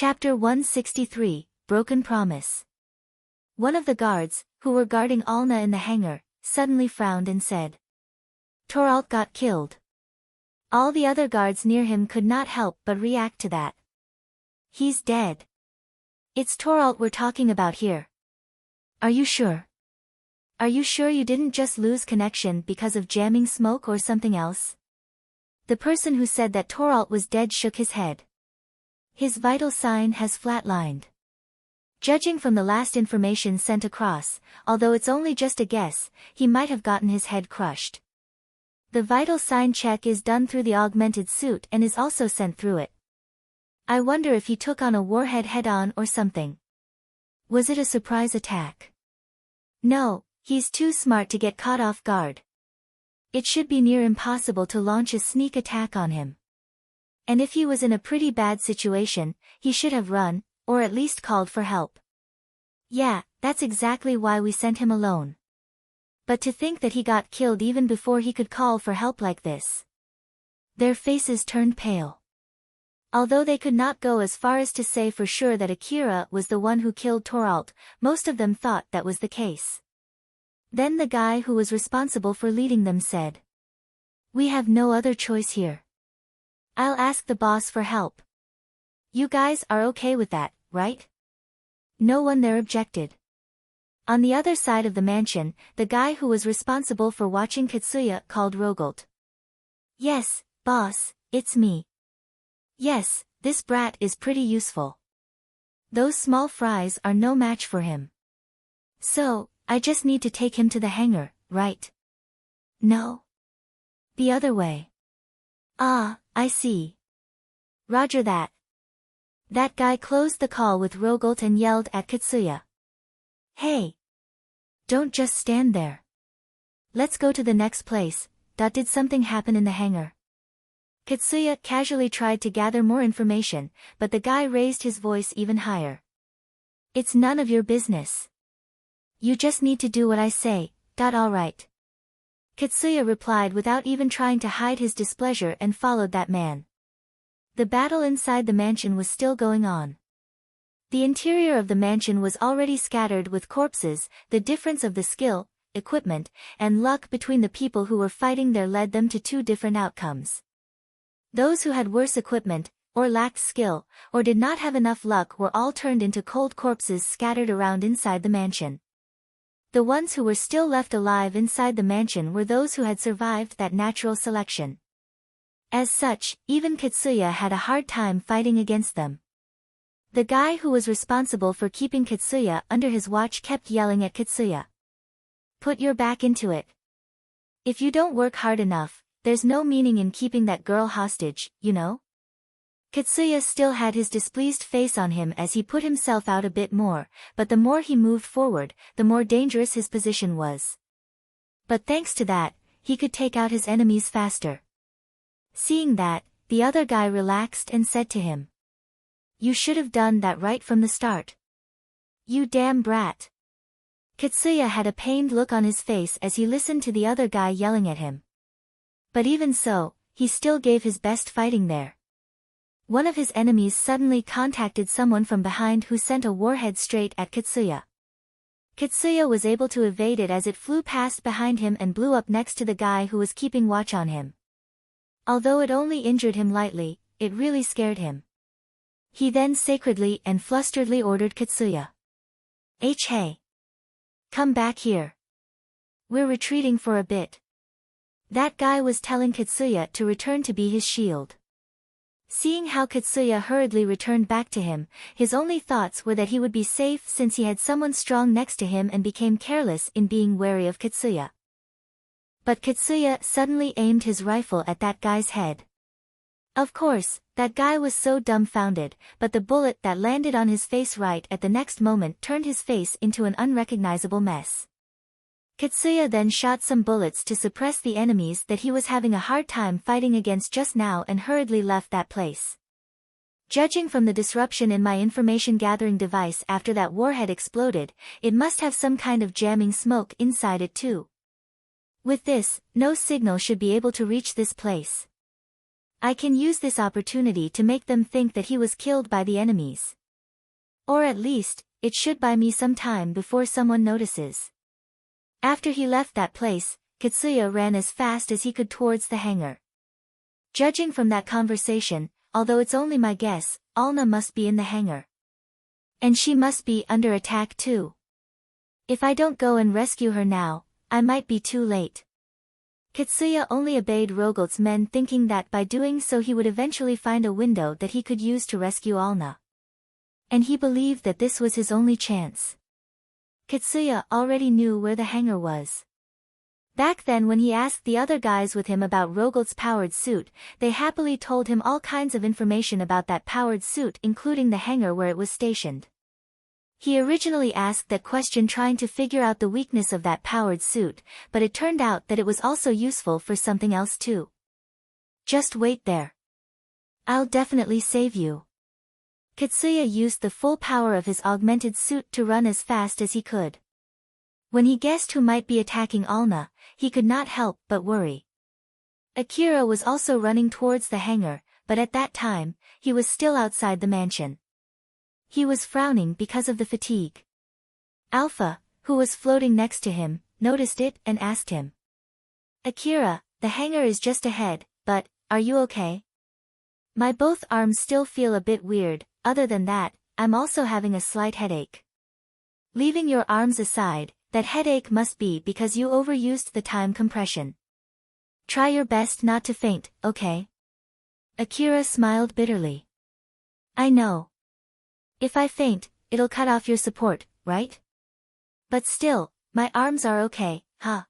Chapter 163, Broken Promise. One of the guards, who were guarding Alna in the hangar, suddenly frowned and said, "Toralt got killed." All the other guards near him could not help but react to that. "He's dead. It's Toralt we're talking about here. Are you sure? Are you sure you didn't just lose connection because of jamming smoke or something else?" The person who said that Toralt was dead shook his head. "His vital sign has flatlined. Judging from the last information sent across, although it's only just a guess, he might have gotten his head crushed. The vital sign check is done through the augmented suit and is also sent through it. I wonder if he took on a warhead head-on or something. Was it a surprise attack? No, he's too smart to get caught off guard. It should be near impossible to launch a sneak attack on him. And if he was in a pretty bad situation, he should have run, or at least called for help. Yeah, that's exactly why we sent him alone. But to think that he got killed even before he could call for help like this." Their faces turned pale. Although they could not go as far as to say for sure that Akira was the one who killed Toralt, most of them thought that was the case. Then the guy who was responsible for leading them said, "We have no other choice here. I'll ask the boss for help. You guys are okay with that, right?" No one there objected. On the other side of the mansion, the guy who was responsible for watching Katsuya called Rogolt. "Yes, boss, it's me. Yes, this brat is pretty useful. Those small fries are no match for him. So, I just need to take him to the hangar, right?" "No. The other way." "Ah, I see. Roger that." That guy closed the call with Rogolt and yelled at Katsuya. "Hey! Don't just stand there. Let's go to the next place." Did something happen in the hangar? Katsuya casually tried to gather more information, but the guy raised his voice even higher. "It's none of your business. You just need to do what I say, all right." Katsuya replied without even trying to hide his displeasure and followed that man. The battle inside the mansion was still going on. The interior of the mansion was already scattered with corpses. The difference of the skill, equipment, and luck between the people who were fighting there led them to two different outcomes. Those who had worse equipment, or lacked skill, or did not have enough luck were all turned into cold corpses scattered around inside the mansion. The ones who were still left alive inside the mansion were those who had survived that natural selection. As such, even Katsuya had a hard time fighting against them. The guy who was responsible for keeping Katsuya under his watch kept yelling at Katsuya. "Put your back into it. If you don't work hard enough, there's no meaning in keeping that girl hostage, you know?" Katsuya still had his displeased face on him as he put himself out a bit more, but the more he moved forward, the more dangerous his position was. But thanks to that, he could take out his enemies faster. Seeing that, the other guy relaxed and said to him, "You should have done that right from the start. You damn brat." Katsuya had a pained look on his face as he listened to the other guy yelling at him. But even so, he still gave his best fighting there. One of his enemies suddenly contacted someone from behind who sent a warhead straight at Katsuya. Katsuya was able to evade it as it flew past behind him and blew up next to the guy who was keeping watch on him. Although it only injured him lightly, it really scared him. He then sacredly and flusteredly ordered Katsuya. Hey! Come back here. We're retreating for a bit." That guy was telling Katsuya to return to be his shield. Seeing how Katsuya hurriedly returned back to him, his only thoughts were that he would be safe since he had someone strong next to him and became careless in being wary of Katsuya. But Katsuya suddenly aimed his rifle at that guy's head. Of course, that guy was so dumbfounded, but the bullet that landed on his face right at the next moment turned his face into an unrecognizable mess. Katsuya then shot some bullets to suppress the enemies that he was having a hard time fighting against just now and hurriedly left that place. Judging from the disruption in my information gathering device after that warhead exploded, it must have some kind of jamming smoke inside it too. With this, no signal should be able to reach this place. I can use this opportunity to make them think that he was killed by the enemies. Or at least, it should buy me some time before someone notices. After he left that place, Katsuya ran as fast as he could towards the hangar. Judging from that conversation, although it's only my guess, Alna must be in the hangar. And she must be under attack too. If I don't go and rescue her now, I might be too late. Katsuya only obeyed Rogolt's men, thinking that by doing so he would eventually find a window that he could use to rescue Alna. And he believed that this was his only chance. Katsuya already knew where the hangar was. Back then when he asked the other guys with him about Rogolt's powered suit, they happily told him all kinds of information about that powered suit, including the hangar where it was stationed. He originally asked that question trying to figure out the weakness of that powered suit, but it turned out that it was also useful for something else too. Just wait there. I'll definitely save you. Katsuya used the full power of his augmented suit to run as fast as he could. When he guessed who might be attacking Alna, he could not help but worry. Akira was also running towards the hangar, but at that time, he was still outside the mansion. He was frowning because of the fatigue. Alpha, who was floating next to him, noticed it and asked him. Akira, the hangar is just ahead, but, are you okay? My both arms still feel a bit weird, other than that, I'm also having a slight headache. Leaving your arms aside, that headache must be because you overused the time compression. Try your best not to faint, okay? Akira smiled bitterly. I know. If I faint, it'll cut off your support, right? But still, my arms are okay, huh?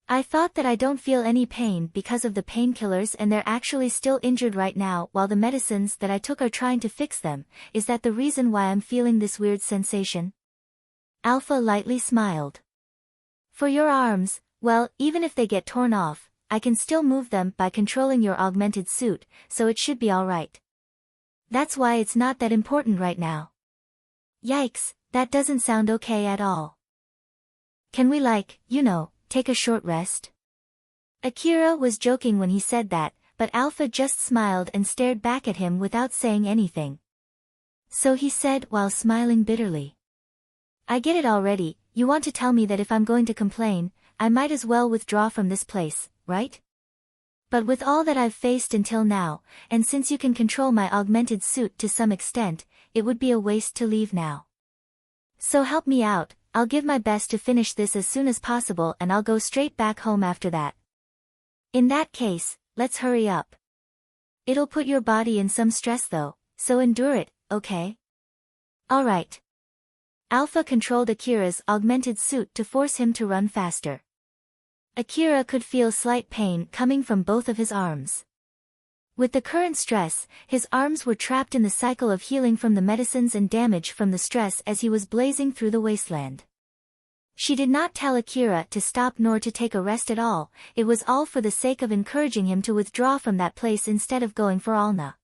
I thought that I don't feel any pain because of the painkillers and they're actually still injured right now while the medicines that I took are trying to fix them. Is that the reason why I'm feeling this weird sensation? Alpha lightly smiled. For your arms, well, even if they get torn off, I can still move them by controlling your augmented suit, so it should be alright. That's why it's not that important right now. Yikes, that doesn't sound okay at all. Can we take a short rest? Akira was joking when he said that, but Alpha just smiled and stared back at him without saying anything. So he said while smiling bitterly. I get it already, you want to tell me that if I'm going to complain, I might as well withdraw from this place, right? But with all that I've faced until now, and since you can control my augmented suit to some extent, it would be a waste to leave now. So help me out, I'll give my best to finish this as soon as possible and I'll go straight back home after that. In that case, let's hurry up. It'll put your body in some stress though, so endure it, okay? Alright. Alpha controlled Akira's augmented suit to force him to run faster. Akira could feel slight pain coming from both of his arms. With the current stress, his arms were trapped in the cycle of healing from the medicines and damage from the stress as he was blazing through the wasteland. She did not tell Akira to stop nor to take a rest at all, it was all for the sake of encouraging him to withdraw from that place instead of going for Alna.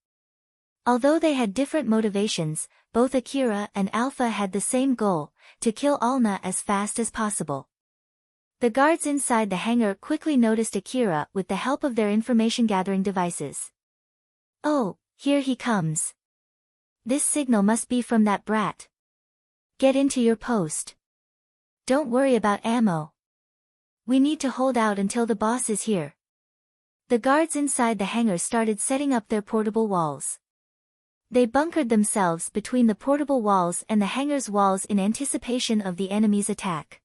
Although they had different motivations, both Akira and Alpha had the same goal, to kill Alna as fast as possible. The guards inside the hangar quickly noticed Akira with the help of their information-gathering devices. Oh, here he comes. This signal must be from that brat. Get into your post. Don't worry about ammo. We need to hold out until the boss is here. The guards inside the hangar started setting up their portable walls. They bunkered themselves between the portable walls and the hangar's walls in anticipation of the enemy's attack.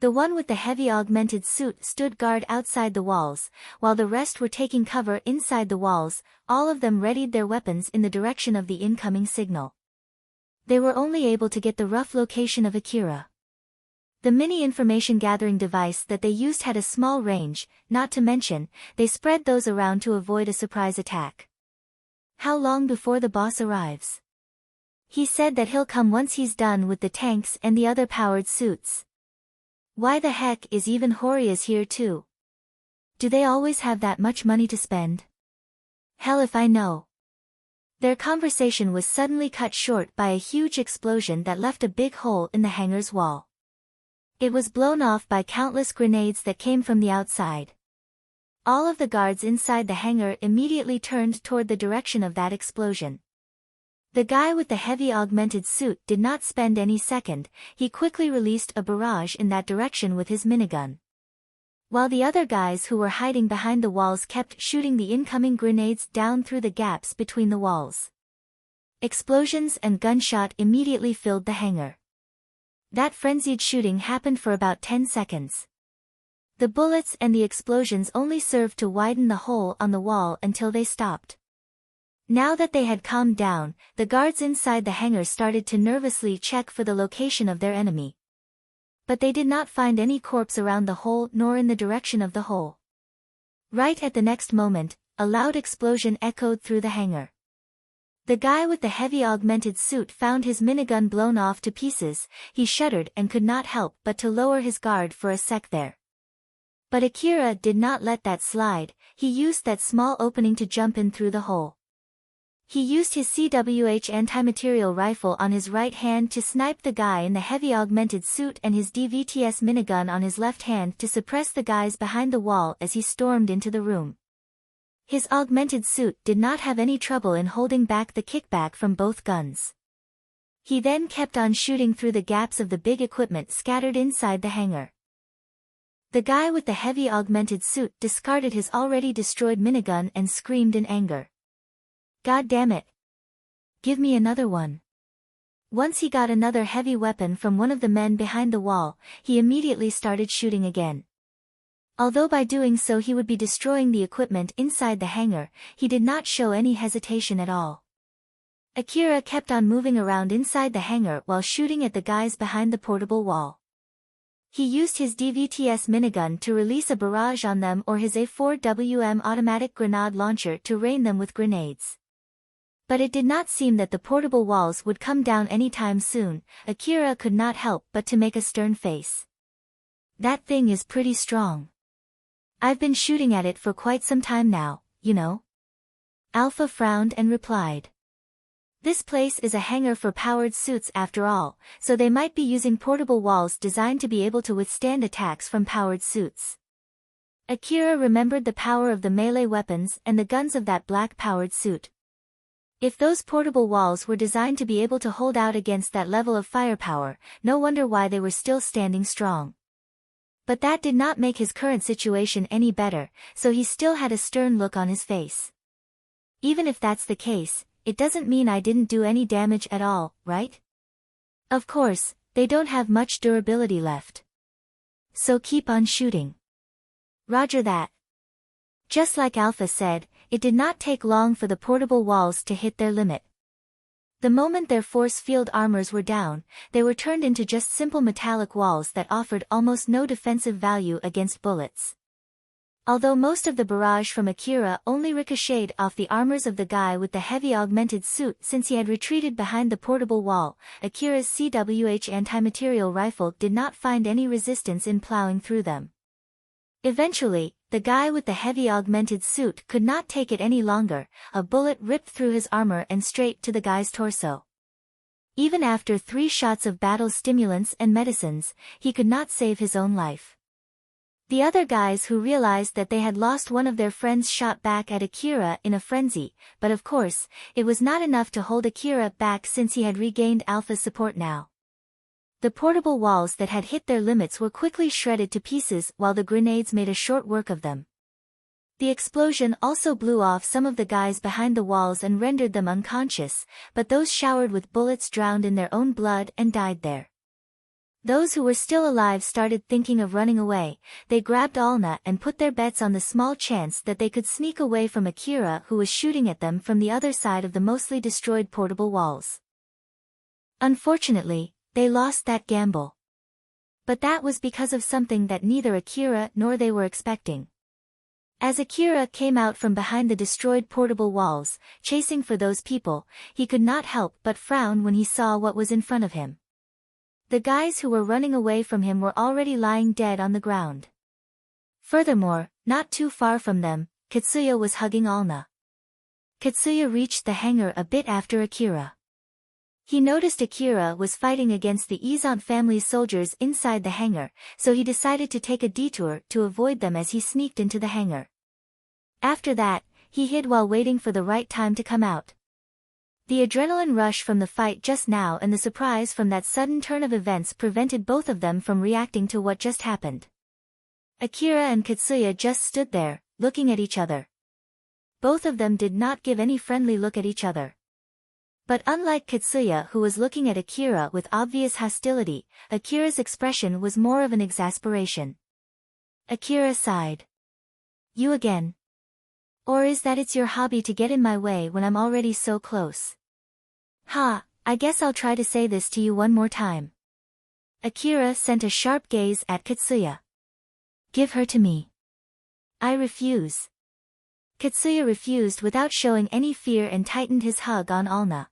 The one with the heavy augmented suit stood guard outside the walls, while the rest were taking cover inside the walls, all of them readied their weapons in the direction of the incoming signal. They were only able to get the rough location of Akira. The mini information gathering device that they used had a small range, not to mention, they spread those around to avoid a surprise attack. How long before the boss arrives? He said that he'll come once he's done with the tanks and the other powered suits. Why the heck is even Horia's here too? Do they always have that much money to spend? Hell if I know. Their conversation was suddenly cut short by a huge explosion that left a big hole in the hangar's wall. It was blown off by countless grenades that came from the outside. All of the guards inside the hangar immediately turned toward the direction of that explosion. The guy with the heavy augmented suit did not spend any second, he quickly released a barrage in that direction with his minigun. While the other guys who were hiding behind the walls kept shooting the incoming grenades down through the gaps between the walls. Explosions and gunshot immediately filled the hangar. That frenzied shooting happened for about 10 seconds. The bullets and the explosions only served to widen the hole on the wall until they stopped. Now that they had calmed down, the guards inside the hangar started to nervously check for the location of their enemy. But they did not find any corpse around the hole nor in the direction of the hole. Right at the next moment, a loud explosion echoed through the hangar. The guy with the heavy augmented suit found his minigun blown off to pieces, he shuddered and could not help but to lower his guard for a sec there. But Akira did not let that slide, he used that small opening to jump in through the hole. He used his CWH anti-material rifle on his right hand to snipe the guy in the heavy augmented suit and his DVTS minigun on his left hand to suppress the guys behind the wall as he stormed into the room. His augmented suit did not have any trouble in holding back the kickback from both guns. He then kept on shooting through the gaps of the big equipment scattered inside the hangar. The guy with the heavy augmented suit discarded his already destroyed minigun and screamed in anger. God damn it! Give me another one. Once he got another heavy weapon from one of the men behind the wall, he immediately started shooting again. Although by doing so he would be destroying the equipment inside the hangar, he did not show any hesitation at all. Akira kept on moving around inside the hangar while shooting at the guys behind the portable wall. He used his DVTS minigun to release a barrage on them or his A4WM automatic grenade launcher to rain them with grenades. But it did not seem that the portable walls would come down anytime soon. Akira could not help but to make a stern face. That thing is pretty strong. I've been shooting at it for quite some time now, you know. Alpha frowned and replied. This place is a hangar for powered suits after all, so they might be using portable walls designed to be able to withstand attacks from powered suits. Akira remembered the power of the melee weapons and the guns of that black powered suit. If those portable walls were designed to be able to hold out against that level of firepower, no wonder why they were still standing strong. But that did not make his current situation any better, so he still had a stern look on his face. Even if that's the case, it doesn't mean I didn't do any damage at all, right? Of course, they don't have much durability left. So keep on shooting. Roger that. Just like Alpha said, it did not take long for the portable walls to hit their limit. The moment their force field armors were down, they were turned into just simple metallic walls that offered almost no defensive value against bullets. Although most of the barrage from Akira only ricocheted off the armors of the guy with the heavy augmented suit since he had retreated behind the portable wall, Akira's CWH anti-material rifle did not find any resistance in plowing through them. Eventually, the guy with the heavy augmented suit could not take it any longer, a bullet ripped through his armor and straight to the guy's torso. Even after 3 shots of battle stimulants and medicines, he could not save his own life. The other guys who realized that they had lost one of their friends shot back at Akira in a frenzy, but of course, it was not enough to hold Akira back since he had regained Alpha's support now. The portable walls that had hit their limits were quickly shredded to pieces while the grenades made a short work of them. The explosion also blew off some of the guys behind the walls and rendered them unconscious, but those showered with bullets drowned in their own blood and died there. Those who were still alive started thinking of running away. They grabbed Alna and put their bets on the small chance that they could sneak away from Akira who was shooting at them from the other side of the mostly destroyed portable walls. Unfortunately, they lost that gamble. But that was because of something that neither Akira nor they were expecting. As Akira came out from behind the destroyed portable walls, chasing for those people, he could not help but frown when he saw what was in front of him. The guys who were running away from him were already lying dead on the ground. Furthermore, not too far from them, Katsuya was hugging Alna. Katsuya reached the hangar a bit after Akira. He noticed Akira was fighting against the Izant family's soldiers inside the hangar, so he decided to take a detour to avoid them as he sneaked into the hangar. After that, he hid while waiting for the right time to come out. The adrenaline rush from the fight just now and the surprise from that sudden turn of events prevented both of them from reacting to what just happened. Akira and Katsuya just stood there, looking at each other. Both of them did not give any friendly look at each other. But unlike Katsuya, who was looking at Akira with obvious hostility, Akira's expression was more of an exasperation. Akira sighed. You again? Or is that it's your hobby to get in my way when I'm already so close? I guess I'll try to say this to you one more time. Akira sent a sharp gaze at Katsuya. Give her to me. I refuse. Katsuya refused without showing any fear and tightened his hug on Alna.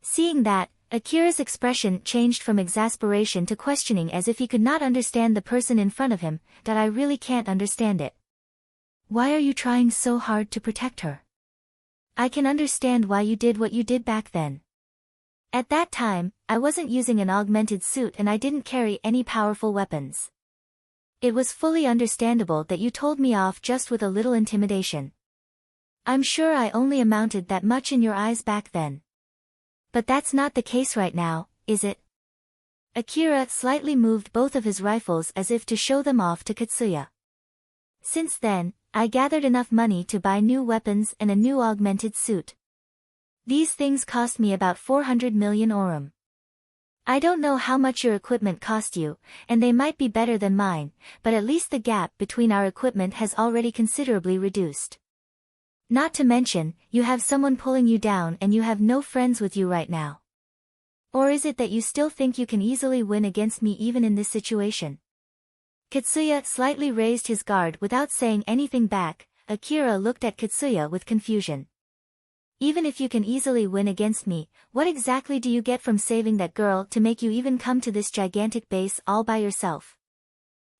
Seeing that, Akira's expression changed from exasperation to questioning, as if he could not understand the person in front of him. That I really can't understand it. Why are you trying so hard to protect her? I can understand why you did what you did back then. At that time, I wasn't using an augmented suit and I didn't carry any powerful weapons. It was fully understandable that you told me off just with a little intimidation. I'm sure I only amounted that much in your eyes back then. But that's not the case right now, is it? Akira slightly moved both of his rifles as if to show them off to Katsuya. Since then, I gathered enough money to buy new weapons and a new augmented suit. These things cost me about 400 million orum. I don't know how much your equipment cost you, and they might be better than mine, but at least the gap between our equipment has already considerably reduced. Not to mention, you have someone pulling you down and you have no friends with you right now. Or is it that you still think you can easily win against me even in this situation? Katsuya slightly raised his guard without saying anything back. Akira looked at Katsuya with confusion. Even if you can easily win against me, what exactly do you get from saving that girl to make you even come to this gigantic base all by yourself?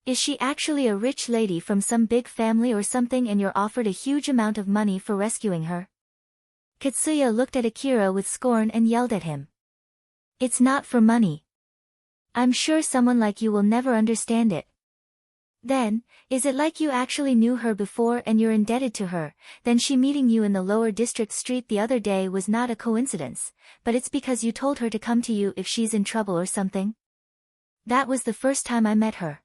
Is she actually a rich lady from some big family or something and you're offered a huge amount of money for rescuing her? Katsuya looked at Akira with scorn and yelled at him. It's not for money. I'm sure someone like you will never understand it. Then, is it like you actually knew her before and you're indebted to her? Then she meeting you in the lower district street the other day was not a coincidence, but it's because you told her to come to you if she's in trouble or something? That was the first time I met her.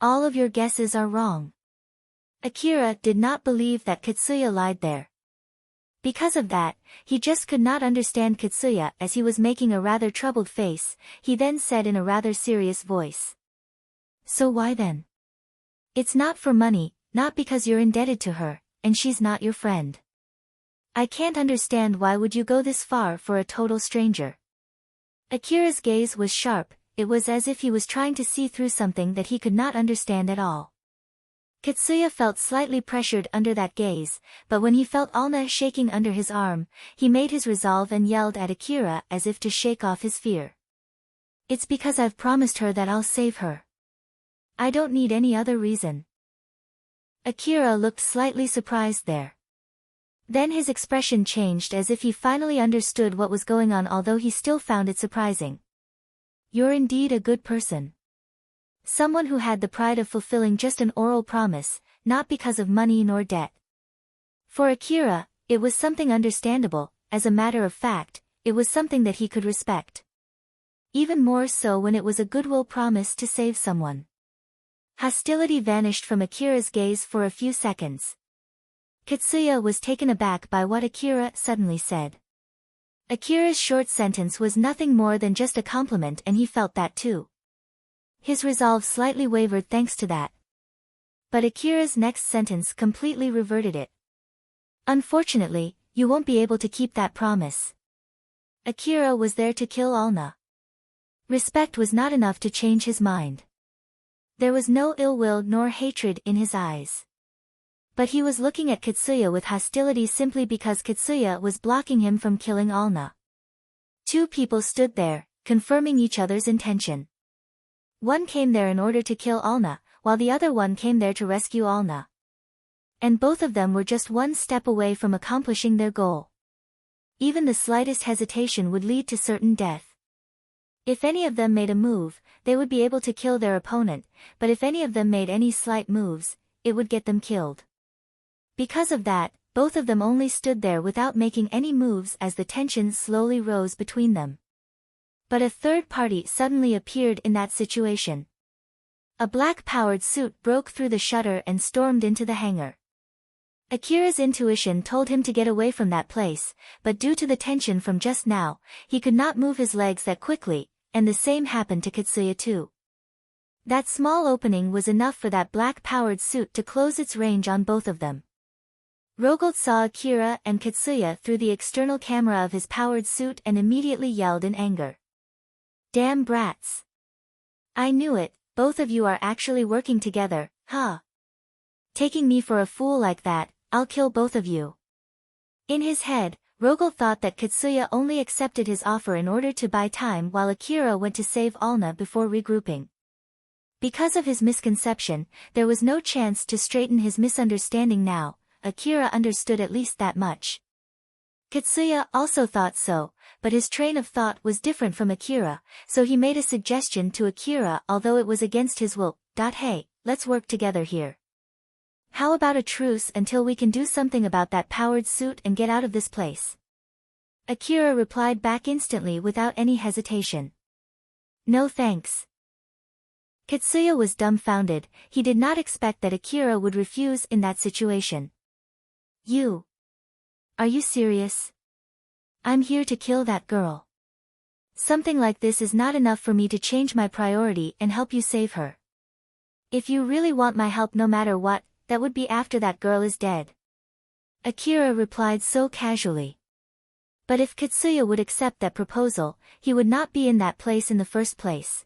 All of your guesses are wrong. Akira did not believe that Katsuya lied there. Because of that, he just could not understand Katsuya as he was making a rather troubled face. He then said in a rather serious voice. So why then? It's not for money, not because you're indebted to her, and she's not your friend. I can't understand why would you go this far for a total stranger. Akira's gaze was sharp. It was as if he was trying to see through something that he could not understand at all. Katsuya felt slightly pressured under that gaze, but when he felt Alna shaking under his arm, he made his resolve and yelled at Akira as if to shake off his fear. It's because I've promised her that I'll save her. I don't need any other reason. Akira looked slightly surprised there. Then his expression changed as if he finally understood what was going on, although he still found it surprising. You're indeed a good person. Someone who had the pride of fulfilling just an oral promise, not because of money nor debt. For Akira, it was something understandable. As a matter of fact, it was something that he could respect. Even more so when it was a goodwill promise to save someone. Hostility vanished from Akira's gaze for a few seconds. Katsuya was taken aback by what Akira suddenly said. Akira's short sentence was nothing more than just a compliment, and he felt that too. His resolve slightly wavered thanks to that. But Akira's next sentence completely reverted it. Unfortunately, you won't be able to keep that promise. Akira was there to kill Alna. Respect was not enough to change his mind. There was no ill will nor hatred in his eyes. But he was looking at Katsuya with hostility simply because Katsuya was blocking him from killing Alna. Two people stood there, confirming each other's intention. One came there in order to kill Alna, while the other one came there to rescue Alna. And both of them were just one step away from accomplishing their goal. Even the slightest hesitation would lead to certain death. If any of them made a move, they would be able to kill their opponent, but if any of them made any slight moves, it would get them killed. Because of that, both of them only stood there without making any moves as the tension slowly rose between them. But a third party suddenly appeared in that situation. A black-powered suit broke through the shutter and stormed into the hangar. Akira's intuition told him to get away from that place, but due to the tension from just now, he could not move his legs that quickly, and the same happened to Katsuya too. That small opening was enough for that black-powered suit to close its range on both of them. Rogold saw Akira and Katsuya through the external camera of his powered suit and immediately yelled in anger. Damn brats! I knew it, both of you are actually working together, huh? Taking me for a fool like that, I'll kill both of you. In his head, Rogold thought that Katsuya only accepted his offer in order to buy time while Akira went to save Alna before regrouping. Because of his misconception, there was no chance to straighten his misunderstanding now. Akira understood at least that much. Katsuya also thought so, but his train of thought was different from Akira, so he made a suggestion to Akira although it was against his will. Hey, let's work together here. How about a truce until we can do something about that powered suit and get out of this place? Akira replied back instantly without any hesitation. No thanks. Katsuya was dumbfounded. He did not expect that Akira would refuse in that situation. Are you serious? I'm here to kill that girl. Something like this is not enough for me to change my priority and help you save her. If you really want my help no matter what, that would be after that girl is dead. Akira replied so casually. But if Katsuya would accept that proposal, he would not be in that place in the first place.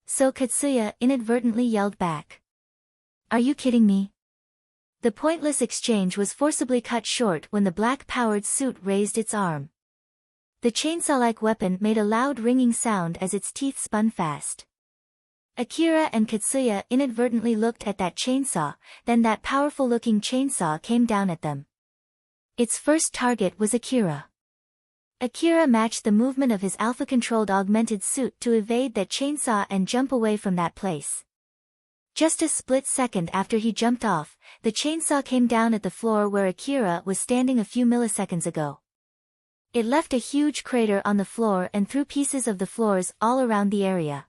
So Katsuya inadvertently yelled back. Are you kidding me? The pointless exchange was forcibly cut short when the black-powered suit raised its arm. The chainsaw-like weapon made a loud ringing sound as its teeth spun fast. Akira and Katsuya inadvertently looked at that chainsaw, then that powerful-looking chainsaw came down at them. Its first target was Akira. Akira matched the movement of his alpha-controlled augmented suit to evade that chainsaw and jump away from that place. Just a split second after he jumped off, the chainsaw came down at the floor where Akira was standing a few milliseconds ago. It left a huge crater on the floor and threw pieces of the floors all around the area.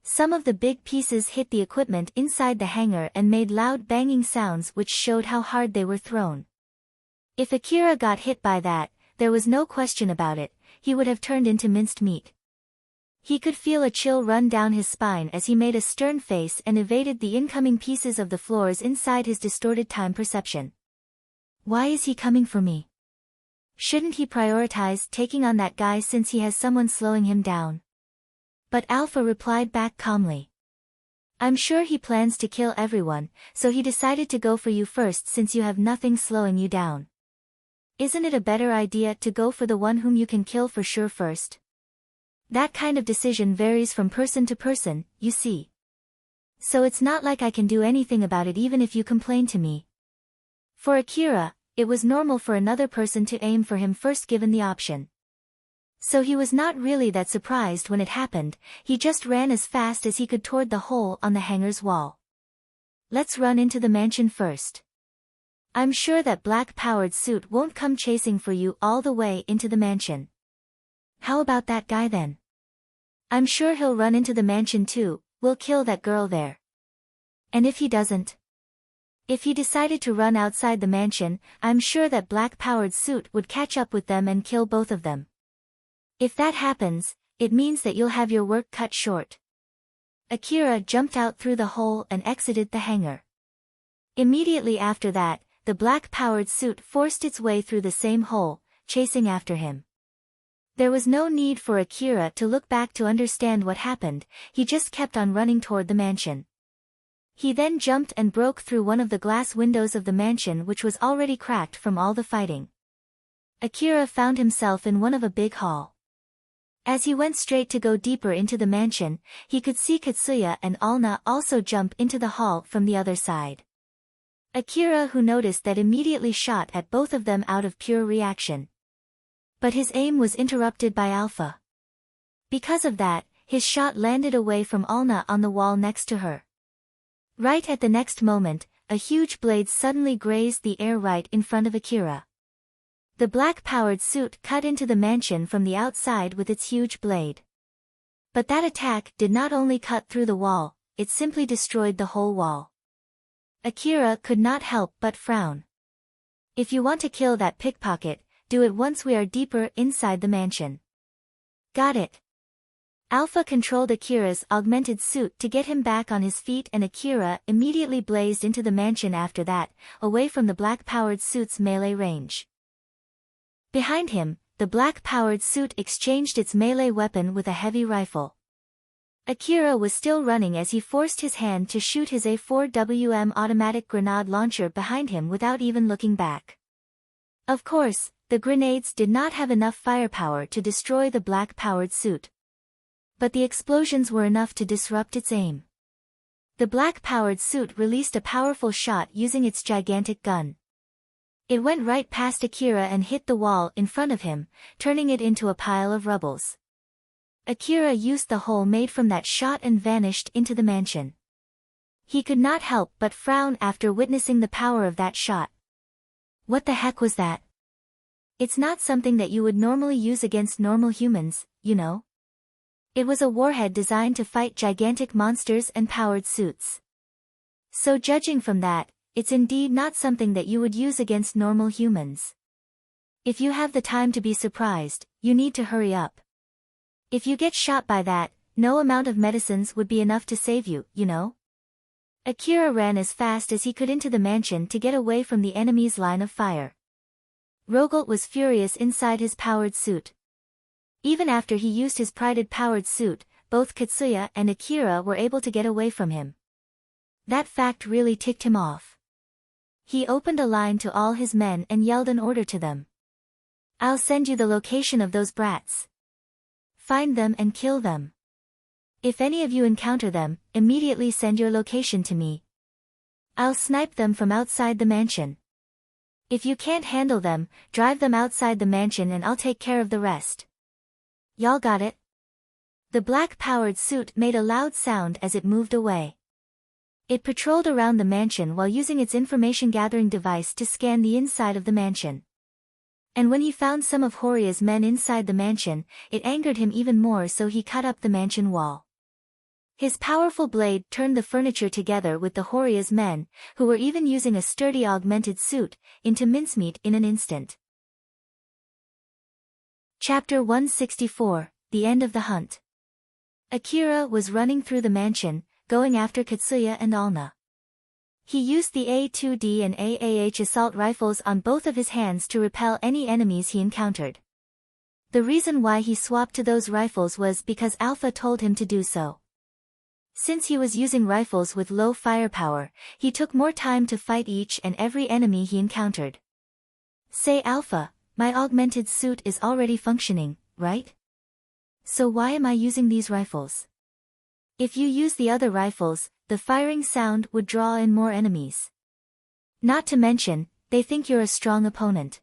Some of the big pieces hit the equipment inside the hangar and made loud banging sounds which showed how hard they were thrown. If Akira got hit by that, there was no question about it, he would have turned into minced meat. He could feel a chill run down his spine as he made a stern face and evaded the incoming pieces of the floors inside his distorted time perception. Why is he coming for me? Shouldn't he prioritize taking on that guy since he has someone slowing him down? But Alpha replied back calmly. I'm sure he plans to kill everyone, so he decided to go for you first since you have nothing slowing you down. Isn't it a better idea to go for the one whom you can kill for sure first? That kind of decision varies from person to person, you see. So it's not like I can do anything about it even if you complain to me. For Akira, it was normal for another person to aim for him first given the option. So he was not really that surprised when it happened, he just ran as fast as he could toward the hole on the hangar's wall. Let's run into the mansion first. I'm sure that black-powered suit won't come chasing for you all the way into the mansion. How about that guy then? I'm sure he'll run into the mansion too, we'll kill that girl there. And if he doesn't? If he decided to run outside the mansion, I'm sure that black-powered suit would catch up with them and kill both of them. If that happens, it means that you'll have your work cut short. Akira jumped out through the hole and exited the hangar. Immediately after that, the black-powered suit forced its way through the same hole, chasing after him. There was no need for Akira to look back to understand what happened, he just kept on running toward the mansion. He then jumped and broke through one of the glass windows of the mansion which was already cracked from all the fighting. Akira found himself in one of a big hall. As he went straight to go deeper into the mansion, he could see Katsuya and Alna also jump into the hall from the other side. Akira, who noticed that, immediately shot at both of them out of pure reaction. But his aim was interrupted by Alpha. Because of that, his shot landed away from Alna on the wall next to her. Right at the next moment, a huge blade suddenly grazed the air right in front of Akira. The black-powered suit cut into the mansion from the outside with its huge blade. But that attack did not only cut through the wall, it simply destroyed the whole wall. Akira could not help but frown. If you want to kill that pickpocket, do it once we are deeper inside the mansion. Got it. Alpha controlled Akira's augmented suit to get him back on his feet, and Akira immediately blazed into the mansion after that, away from the black-powered suit's melee range. Behind him, the black-powered suit exchanged its melee weapon with a heavy rifle. Akira was still running as he forced his hand to shoot his A4WM automatic grenade launcher behind him without even looking back. Of course, the grenades did not have enough firepower to destroy the black-powered suit. But the explosions were enough to disrupt its aim. The black-powered suit released a powerful shot using its gigantic gun. It went right past Akira and hit the wall in front of him, turning it into a pile of rubbles. Akira used the hole made from that shot and vanished into the mansion. He could not help but frown after witnessing the power of that shot. What the heck was that? It's not something that you would normally use against normal humans, you know. It was a warhead designed to fight gigantic monsters and powered suits. So judging from that, it's indeed not something that you would use against normal humans. If you have the time to be surprised, you need to hurry up. If you get shot by that, no amount of medicines would be enough to save you, you know? Akira ran as fast as he could into the mansion to get away from the enemy's line of fire. Rogalt was furious inside his powered suit. Even after he used his prided powered suit, both Katsuya and Akira were able to get away from him. That fact really ticked him off. He opened a line to all his men and yelled an order to them. I'll send you the location of those brats. Find them and kill them. If any of you encounter them, immediately send your location to me. I'll snipe them from outside the mansion. If you can't handle them, drive them outside the mansion and I'll take care of the rest. Y'all got it? The black-powered suit made a loud sound as it moved away. It patrolled around the mansion while using its information-gathering device to scan the inside of the mansion. And when he found some of Horia's men inside the mansion, it angered him even more, so he cut up the mansion wall. His powerful blade turned the furniture together with the Horia's men, who were even using a sturdy augmented suit, into mincemeat in an instant. Chapter 164, The End of the Hunt. Akira was running through the mansion, going after Katsuya and Alna. He used the A2D and AAH assault rifles on both of his hands to repel any enemies he encountered. The reason why he swapped to those rifles was because Alpha told him to do so. Since he was using rifles with low firepower, he took more time to fight each and every enemy he encountered. Say Alpha, my augmented suit is already functioning, right? So why am I using these rifles? If you use the other rifles, the firing sound would draw in more enemies. Not to mention, they think you're a strong opponent.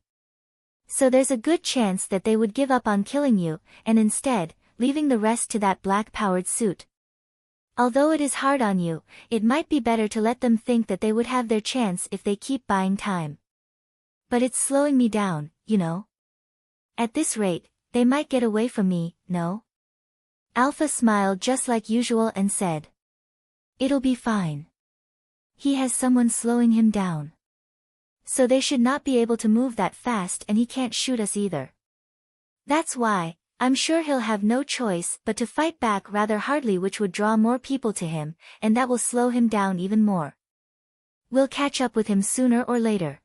So there's a good chance that they would give up on killing you, and instead, leaving the rest to that black-powered suit. Although it is hard on you, it might be better to let them think that they would have their chance if they keep buying time. But it's slowing me down, you know? At this rate, they might get away from me, no? Alpha smiled just like usual and said. It'll be fine. He has someone slowing him down. So they should not be able to move that fast, and he can't shoot us either. That's why, I'm sure he'll have no choice but to fight back rather hardly, which would draw more people to him, and that will slow him down even more. We'll catch up with him sooner or later.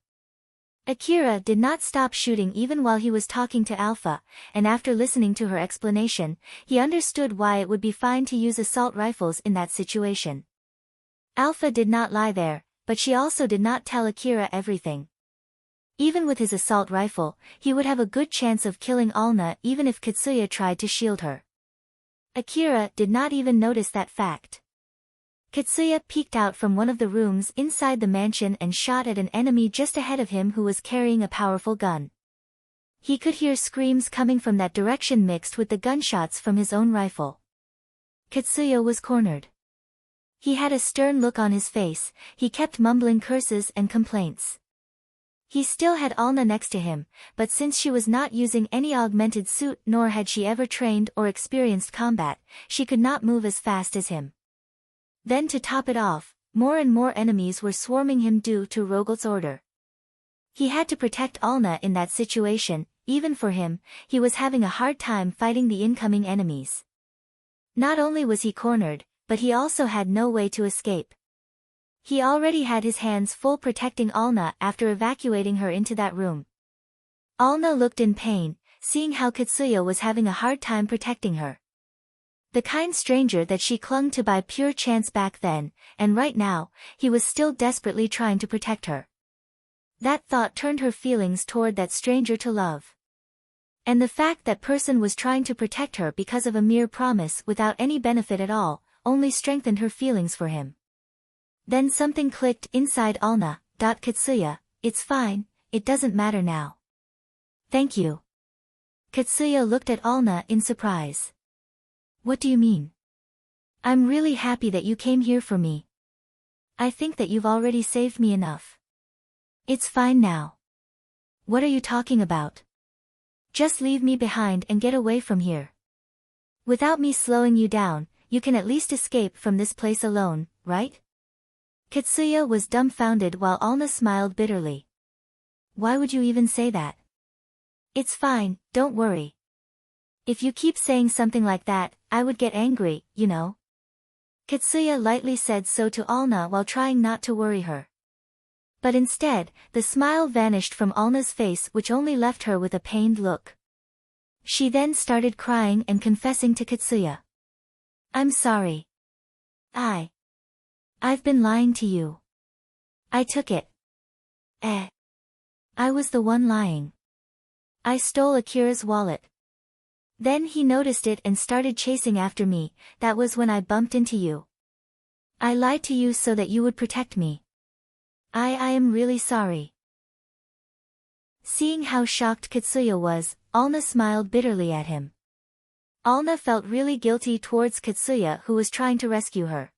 Akira did not stop shooting even while he was talking to Alpha, and after listening to her explanation, he understood why it would be fine to use assault rifles in that situation. Alpha did not lie there, but she also did not tell Akira everything. Even with his assault rifle, he would have a good chance of killing Alna even if Katsuya tried to shield her. Akira did not even notice that fact. Katsuya peeked out from one of the rooms inside the mansion and shot at an enemy just ahead of him who was carrying a powerful gun. He could hear screams coming from that direction mixed with the gunshots from his own rifle. Katsuya was cornered. He had a stern look on his face, he kept mumbling curses and complaints. He still had Alna next to him, but since she was not using any augmented suit nor had she ever trained or experienced combat, she could not move as fast as him. Then to top it off, more and more enemies were swarming him due to Rogalt's order. He had to protect Alna in that situation. Even for him, he was having a hard time fighting the incoming enemies. Not only was he cornered, but he also had no way to escape. He already had his hands full protecting Alna after evacuating her into that room. Alna looked in pain, seeing how Katsuya was having a hard time protecting her. The kind stranger that she clung to by pure chance back then, and right now, he was still desperately trying to protect her. That thought turned her feelings toward that stranger to love. And the fact that person was trying to protect her because of a mere promise without any benefit at all, only strengthened her feelings for him. Then something clicked inside Alna. Katsuya, it's fine, it doesn't matter now. Thank you. Katsuya looked at Alna in surprise. What do you mean? I'm really happy that you came here for me. I think that you've already saved me enough. It's fine now. What are you talking about? Just leave me behind and get away from here. Without me slowing you down, you can at least escape from this place alone, right? Katsuya was dumbfounded while Alna smiled bitterly. Why would you even say that? It's fine, don't worry. If you keep saying something like that, I would get angry, you know. Katsuya lightly said so to Alna while trying not to worry her. But instead, the smile vanished from Alna's face, which only left her with a pained look. She then started crying and confessing to Katsuya. I'm sorry. I've been lying to you. I took it. I was the one lying. I stole Akira's wallet. Then he noticed it and started chasing after me. That was when I bumped into you. I lied to you so that you would protect me. I am really sorry. Seeing how shocked Katsuya was, Alna smiled bitterly at him. Alna felt really guilty towards Katsuya, who was trying to rescue her.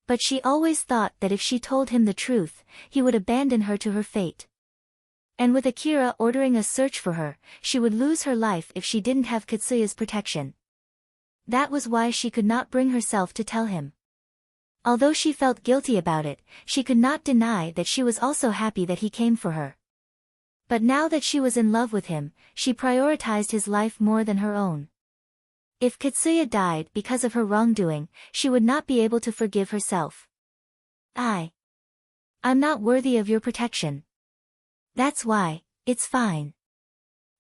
But she always thought that if she told him the truth, he would abandon her to her fate. And with Akira ordering a search for her, she would lose her life if she didn't have Katsuya's protection. That was why she could not bring herself to tell him. Although she felt guilty about it, she could not deny that she was also happy that he came for her. But now that she was in love with him, she prioritized his life more than her own. If Katsuya died because of her wrongdoing, she would not be able to forgive herself. I'm not worthy of your protection. That's why, it's fine.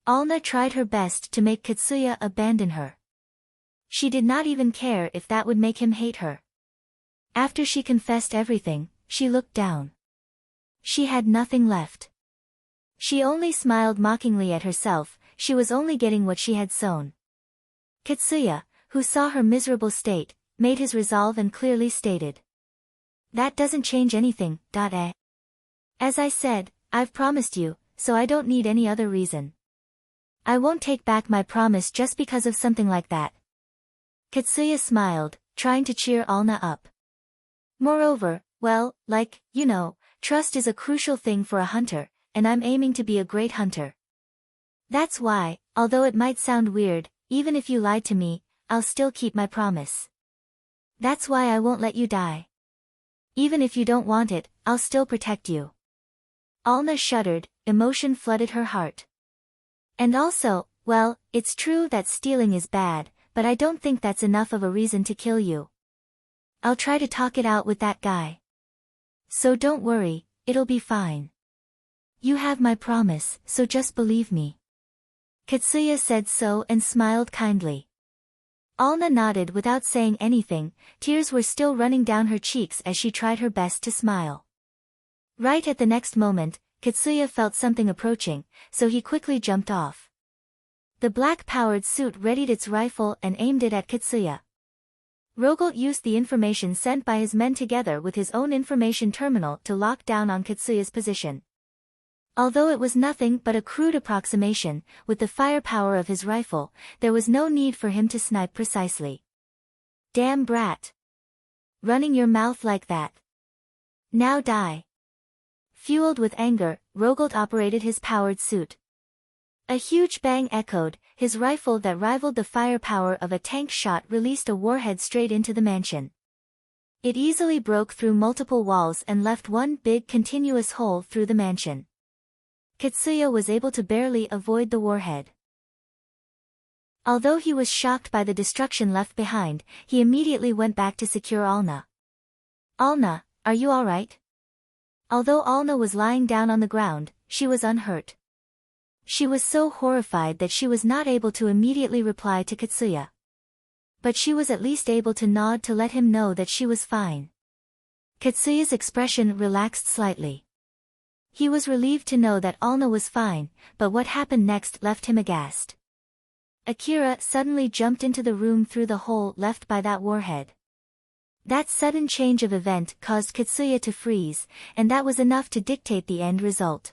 Alna tried her best to make Katsuya abandon her. She did not even care if that would make him hate her. After she confessed everything, she looked down. She had nothing left. She only smiled mockingly at herself. She was only getting what she had sown. Katsuya, who saw her miserable state, made his resolve and clearly stated. That doesn't change anything. As I said, I've promised you, so I don't need any other reason. I won't take back my promise just because of something like that. Katsuya smiled, trying to cheer Alna up. Moreover, well, trust is a crucial thing for a hunter, and I'm aiming to be a great hunter. That's why, although it might sound weird, even if you lied to me, I'll still keep my promise. That's why I won't let you die. Even if you don't want it, I'll still protect you. Alna shuddered, emotion flooded her heart. And also, well, it's true that stealing is bad, but I don't think that's enough of a reason to kill you. I'll try to talk it out with that guy. So don't worry, it'll be fine. You have my promise, so just believe me. Katsuya said so and smiled kindly. Alna nodded without saying anything. Tears were still running down her cheeks as she tried her best to smile. Right at the next moment, Katsuya felt something approaching, so he quickly jumped off. The black-powered suit readied its rifle and aimed it at Katsuya. Rogalt used the information sent by his men together with his own information terminal to lock down on Katsuya's position. Although it was nothing but a crude approximation, with the firepower of his rifle, there was no need for him to snipe precisely. Damn brat! running your mouth like that. Now die. Fueled with anger, Rogolt operated his powered suit. A huge bang echoed, his rifle that rivaled the firepower of a tank shot released a warhead straight into the mansion. It easily broke through multiple walls and left one big continuous hole through the mansion. Katsuya was able to barely avoid the warhead. Although he was shocked by the destruction left behind, he immediately went back to secure Alna. "Alna, are you alright?" Although Alna was lying down on the ground, she was unhurt. She was so horrified that she was not able to immediately reply to Katsuya. But she was at least able to nod to let him know that she was fine. Katsuya's expression relaxed slightly. He was relieved to know that Alna was fine, but what happened next left him aghast. Akira suddenly jumped into the room through the hole left by that warhead. That sudden change of event caused Katsuya to freeze, and that was enough to dictate the end result.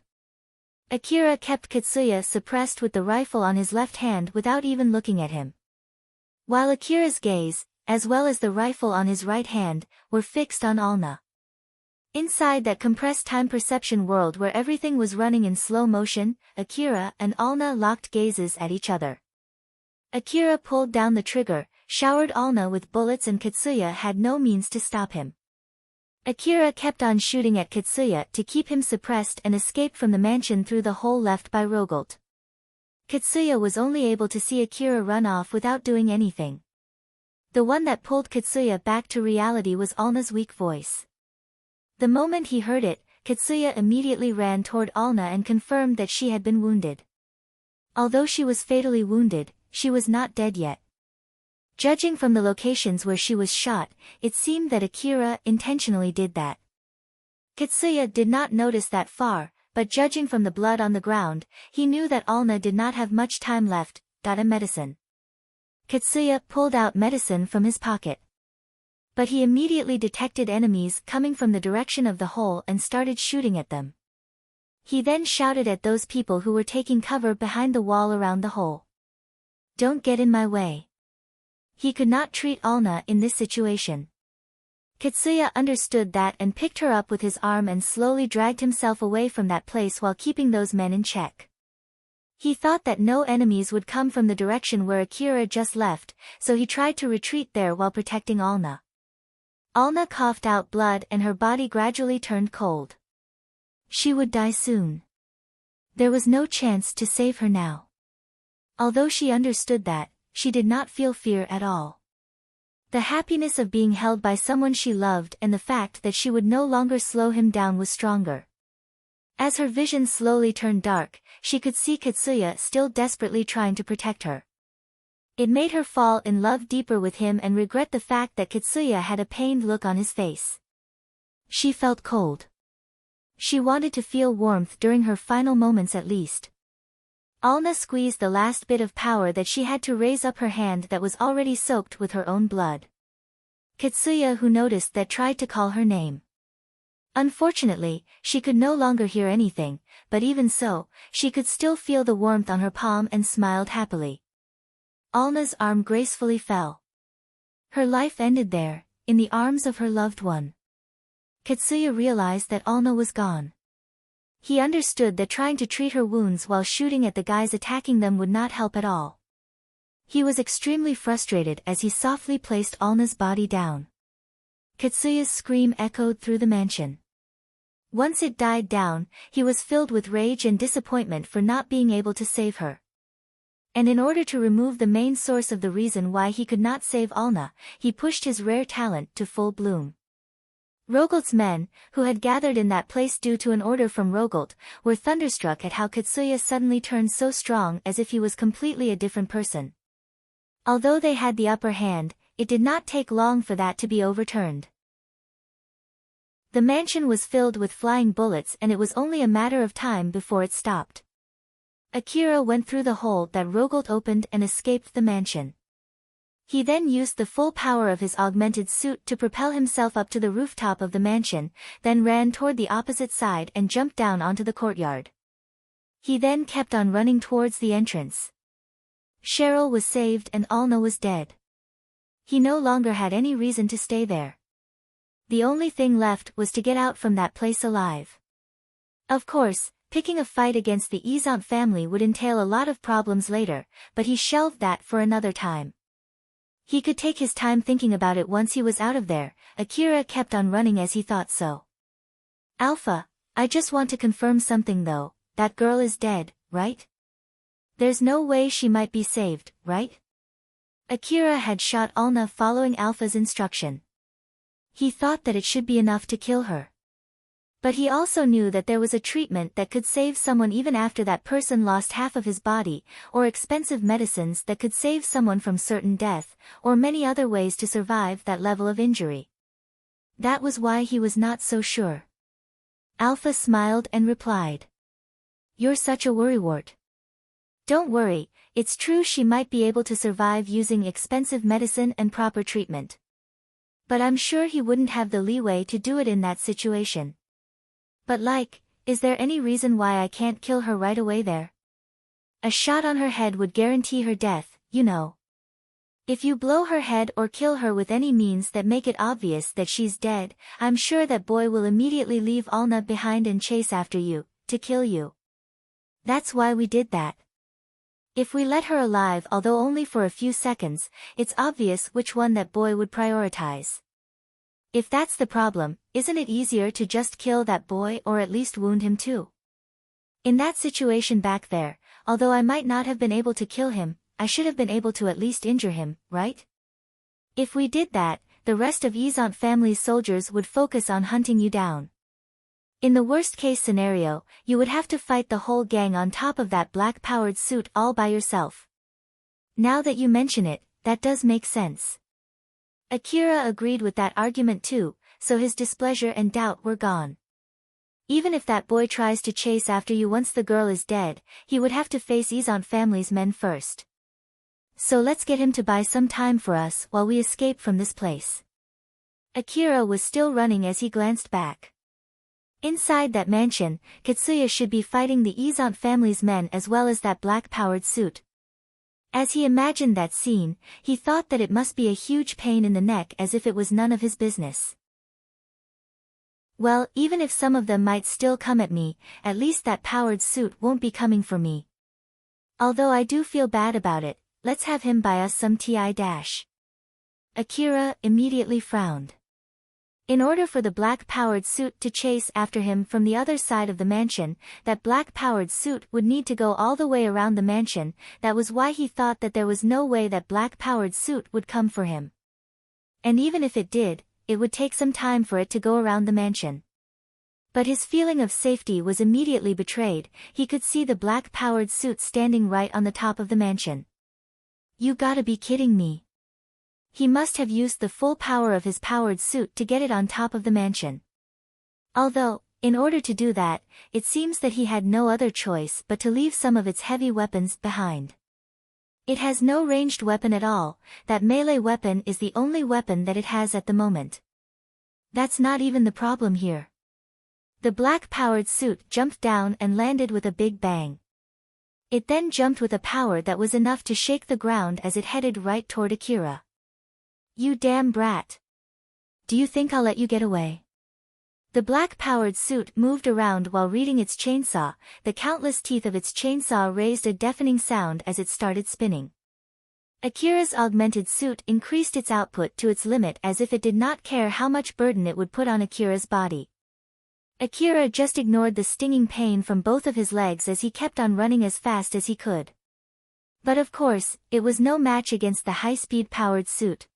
Akira kept Katsuya suppressed with the rifle on his left hand without even looking at him. While Akira's gaze, as well as the rifle on his right hand, were fixed on Alna. Inside that compressed time perception world where everything was running in slow motion, Akira and Alna locked gazes at each other. Akira pulled down the trigger, showered Alna with bullets, and Katsuya had no means to stop him. Akira kept on shooting at Katsuya to keep him suppressed and escape from the mansion through the hole left by Rogolt. Katsuya was only able to see Akira run off without doing anything. The one that pulled Katsuya back to reality was Alna's weak voice. The moment he heard it, Katsuya immediately ran toward Alna and confirmed that she had been wounded. Although she was fatally wounded, she was not dead yet. Judging from the locations where she was shot, it seemed that Akira intentionally did that. Katsuya did not notice that far, but judging from the blood on the ground, he knew that Alna did not have much time left. Got a medicine. Katsuya pulled out medicine from his pocket. But he immediately detected enemies coming from the direction of the hole and started shooting at them. He then shouted at those people who were taking cover behind the wall around the hole. "Don't get in my way." He could not treat Alna in this situation. Katsuya understood that and picked her up with his arm and slowly dragged himself away from that place while keeping those men in check. He thought that no enemies would come from the direction where Akira just left, so he tried to retreat there while protecting Alna. Alna coughed out blood and her body gradually turned cold. She would die soon. There was no chance to save her now. Although she understood that, she did not feel fear at all. The happiness of being held by someone she loved and the fact that she would no longer slow him down was stronger. As her vision slowly turned dark, she could see Katsuya still desperately trying to protect her. It made her fall in love deeper with him and regret the fact that Katsuya had a pained look on his face. She felt cold. She wanted to feel warmth during her final moments at least. Alna squeezed the last bit of power that she had to raise up her hand that was already soaked with her own blood. Katsuya, who noticed that, tried to call her name. Unfortunately, she could no longer hear anything, but even so, she could still feel the warmth on her palm and smiled happily. Alna's arm gracefully fell. Her life ended there, in the arms of her loved one. Katsuya realized that Alna was gone. He understood that trying to treat her wounds while shooting at the guys attacking them would not help at all. He was extremely frustrated as he softly placed Alna's body down. Katsuya's scream echoed through the mansion. Once it died down, he was filled with rage and disappointment for not being able to save her. And in order to remove the main source of the reason why he could not save Alna, he pushed his rare talent to full bloom. Rogolt's men, who had gathered in that place due to an order from Rogolt, were thunderstruck at how Katsuya suddenly turned so strong, as if he was completely a different person. Although they had the upper hand, it did not take long for that to be overturned. The mansion was filled with flying bullets and it was only a matter of time before it stopped. Akira went through the hole that Rogolt opened and escaped the mansion. He then used the full power of his augmented suit to propel himself up to the rooftop of the mansion, then ran toward the opposite side and jumped down onto the courtyard. He then kept on running towards the entrance. Cheryl was saved and Alna was dead. He no longer had any reason to stay there. The only thing left was to get out from that place alive. Of course, picking a fight against the Izant family would entail a lot of problems later, but he shelved that for another time. He could take his time thinking about it once he was out of there. Akira kept on running as he thought so. Alpha, I just want to confirm something though, that girl is dead, right? There's no way she might be saved, right? Akira had shot Ulna following Alpha's instruction. He thought that it should be enough to kill her. But he also knew that there was a treatment that could save someone even after that person lost half of his body, or expensive medicines that could save someone from certain death, or many other ways to survive that level of injury. That was why he was not so sure. Alpha smiled and replied. You're such a worrywart. Don't worry, it's true she might be able to survive using expensive medicine and proper treatment. But I'm sure he wouldn't have the leeway to do it in that situation. But is there any reason why I can't kill her right away there? A shot on her head would guarantee her death, you know. If you blow her head or kill her with any means that make it obvious that she's dead, I'm sure that boy will immediately leave Ulna behind and chase after you, to kill you. That's why we did that. If we let her alive, although only for a few seconds, it's obvious which one that boy would prioritize. If that's the problem, isn't it easier to just kill that boy or at least wound him too? In that situation back there, although I might not have been able to kill him, I should have been able to at least injure him, right? If we did that, the rest of Izant family's soldiers would focus on hunting you down. In the worst-case scenario, you would have to fight the whole gang on top of that black-powered suit all by yourself. Now that you mention it, that does make sense. Akira agreed with that argument too, so his displeasure and doubt were gone. Even if that boy tries to chase after you once the girl is dead, he would have to face Izant family's men first. So let's get him to buy some time for us while we escape from this place. Akira was still running as he glanced back. Inside that mansion, Katsuya should be fighting the Izant family's men as well as that black-powered suit. As he imagined that scene, he thought that it must be a huge pain in the neck as if it was none of his business. Well, even if some of them might still come at me, at least that powered suit won't be coming for me. Although I do feel bad about it, let's have him buy us some TI dash. Akira immediately frowned. In order for the black-powered suit to chase after him from the other side of the mansion, that black-powered suit would need to go all the way around the mansion. That was why he thought that there was no way that black-powered suit would come for him. And even if it did, it would take some time for it to go around the mansion. But his feeling of safety was immediately betrayed. He could see the black-powered suit standing right on the top of the mansion. You gotta be kidding me. He must have used the full power of his powered suit to get it on top of the mansion. Although, in order to do that, it seems that he had no other choice but to leave some of its heavy weapons behind. It has no ranged weapon at all. That melee weapon is the only weapon that it has at the moment. That's not even the problem here. The black-powered suit jumped down and landed with a big bang. It then jumped with a power that was enough to shake the ground as it headed right toward Akira. You damn brat. Do you think I'll let you get away? The black-powered suit moved around while reading its chainsaw. The countless teeth of its chainsaw raised a deafening sound as it started spinning. Akira's augmented suit increased its output to its limit as if it did not care how much burden it would put on Akira's body. Akira just ignored the stinging pain from both of his legs as he kept on running as fast as he could. But of course, it was no match against the high-speed powered suit.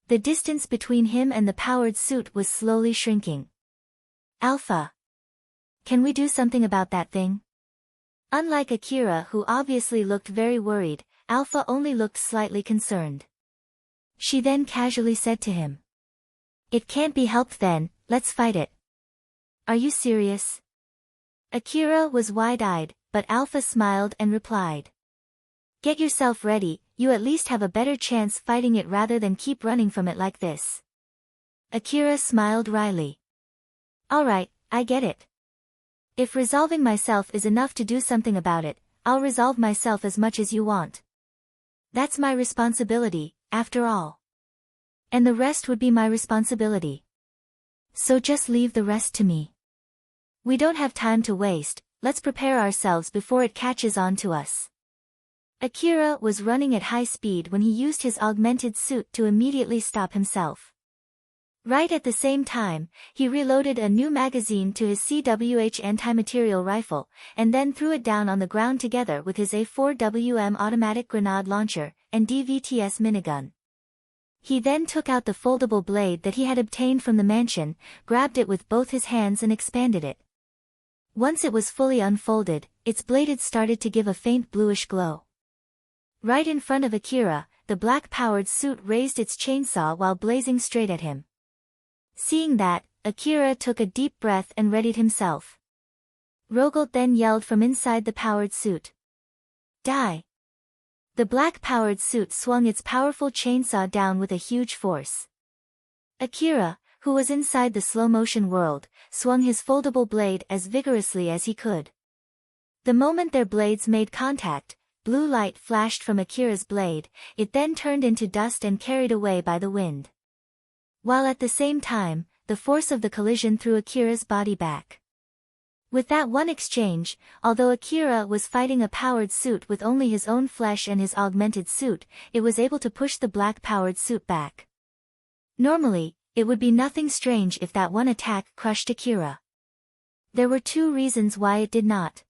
The distance between him and the powered suit was slowly shrinking. Alpha. Can we do something about that thing? Unlike Akira, who obviously looked very worried, Alpha only looked slightly concerned. She then casually said to him. It can't be helped then, let's fight it. Are you serious? Akira was wide-eyed, but Alpha smiled and replied. Get yourself ready, you at least have a better chance fighting it rather than keep running from it like this. Akira smiled wryly. Alright, I get it. If resolving myself is enough to do something about it, I'll resolve myself as much as you want. That's my responsibility, after all. And the rest would be my responsibility. So just leave the rest to me. We don't have time to waste, let's prepare ourselves before it catches on to us. Akira was running at high speed when he used his augmented suit to immediately stop himself. Right at the same time, he reloaded a new magazine to his CWH anti-material rifle, and then threw it down on the ground together with his A4WM automatic grenade launcher and DVTS minigun. He then took out the foldable blade that he had obtained from the mansion, grabbed it with both his hands and expanded it. Once it was fully unfolded, its blade started to give a faint bluish glow. Right in front of Akira, the black-powered suit raised its chainsaw while blazing straight at him. Seeing that, Akira took a deep breath and readied himself. Rogolt then yelled from inside the powered suit. Die! The black-powered suit swung its powerful chainsaw down with a huge force. Akira, who was inside the slow-motion world, swung his foldable blade as vigorously as he could. The moment their blades made contact, blue light flashed from Akira's blade, it then turned into dust and carried away by the wind. While at the same time, the force of the collision threw Akira's body back. With that one exchange, although Akira was fighting a powered suit with only his own flesh and his augmented suit, it was able to push the black-powered suit back. Normally, it would be nothing strange if that one attack crushed Akira. There were two reasons why it did not.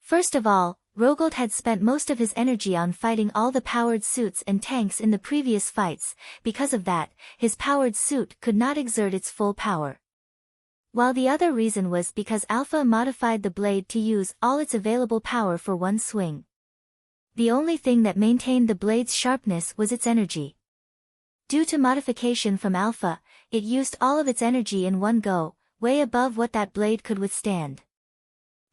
First of all, Rogolt had spent most of his energy on fighting all the powered suits and tanks in the previous fights. Because of that, his powered suit could not exert its full power. While the other reason was because Alpha modified the blade to use all its available power for one swing. The only thing that maintained the blade's sharpness was its energy. Due to modification from Alpha, it used all of its energy in one go, way above what that blade could withstand.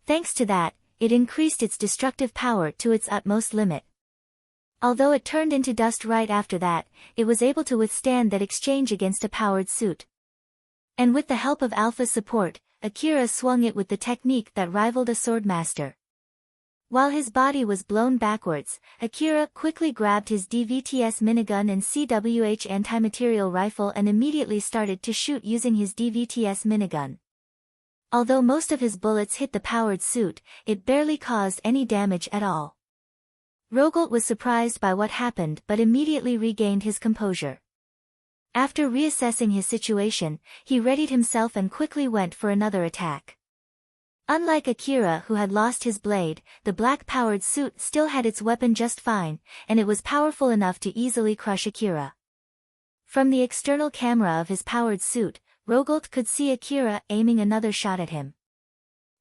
Thanks to that, it increased its destructive power to its utmost limit. Although it turned into dust right after that, it was able to withstand that exchange against a powered suit. And with the help of Alpha's support, Akira swung it with the technique that rivaled a swordmaster. While his body was blown backwards, Akira quickly grabbed his DVTS minigun and CWH anti-material rifle and immediately started to shoot using his DVTS minigun. Although most of his bullets hit the powered suit, it barely caused any damage at all. Rogolt was surprised by what happened but immediately regained his composure. After reassessing his situation, he readied himself and quickly went for another attack. Unlike Akira who had lost his blade, the black-powered suit still had its weapon just fine, and it was powerful enough to easily crush Akira. From the external camera of his powered suit, Rogolt could see Akira aiming another shot at him.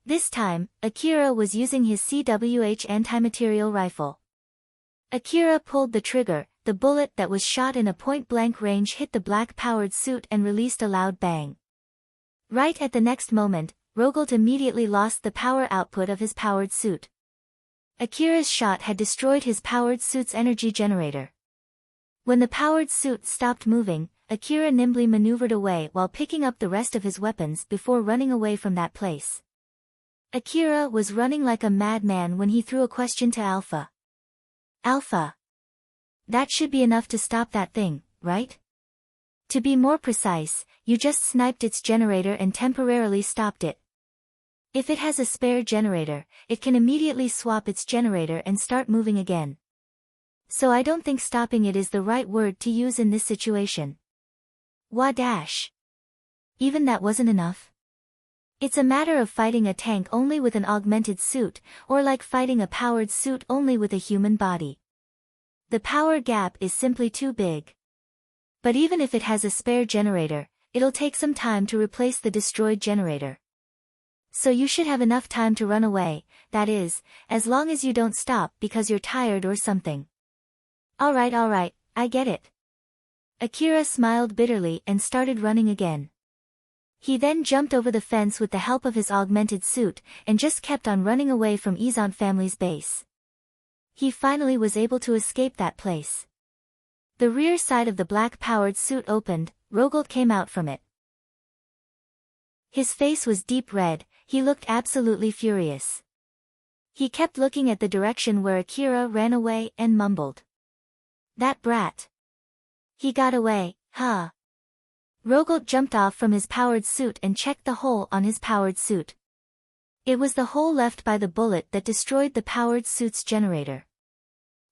This time, Akira was using his CWH anti-material rifle. Akira pulled the trigger, the bullet that was shot in a point-blank range hit the black-powered suit and released a loud bang. Right at the next moment, Rogolt immediately lost the power output of his powered suit. Akira's shot had destroyed his powered suit's energy generator. When the powered suit stopped moving, Akira nimbly maneuvered away while picking up the rest of his weapons before running away from that place. Akira was running like a madman when he threw a question to Alpha. Alpha. That should be enough to stop that thing, right? To be more precise, you just sniped its generator and temporarily stopped it. If it has a spare generator, it can immediately swap its generator and start moving again. So I don't think stopping it is the right word to use in this situation. Wadash. Even that wasn't enough? It's a matter of fighting a tank only with an augmented suit, or like fighting a powered suit only with a human body. The power gap is simply too big. But even if it has a spare generator, it'll take some time to replace the destroyed generator. So you should have enough time to run away, that is, as long as you don't stop because you're tired or something. Alright, I get it. Akira smiled bitterly and started running again. He then jumped over the fence with the help of his augmented suit, and just kept on running away from Izant family's base. He finally was able to escape that place. The rear side of the black-powered suit opened, Rogolt came out from it. His face was deep red, he looked absolutely furious. He kept looking at the direction where Akira ran away and mumbled. That brat. He got away, huh? Rogolt jumped off from his powered suit and checked the hole on his powered suit. It was the hole left by the bullet that destroyed the powered suit's generator.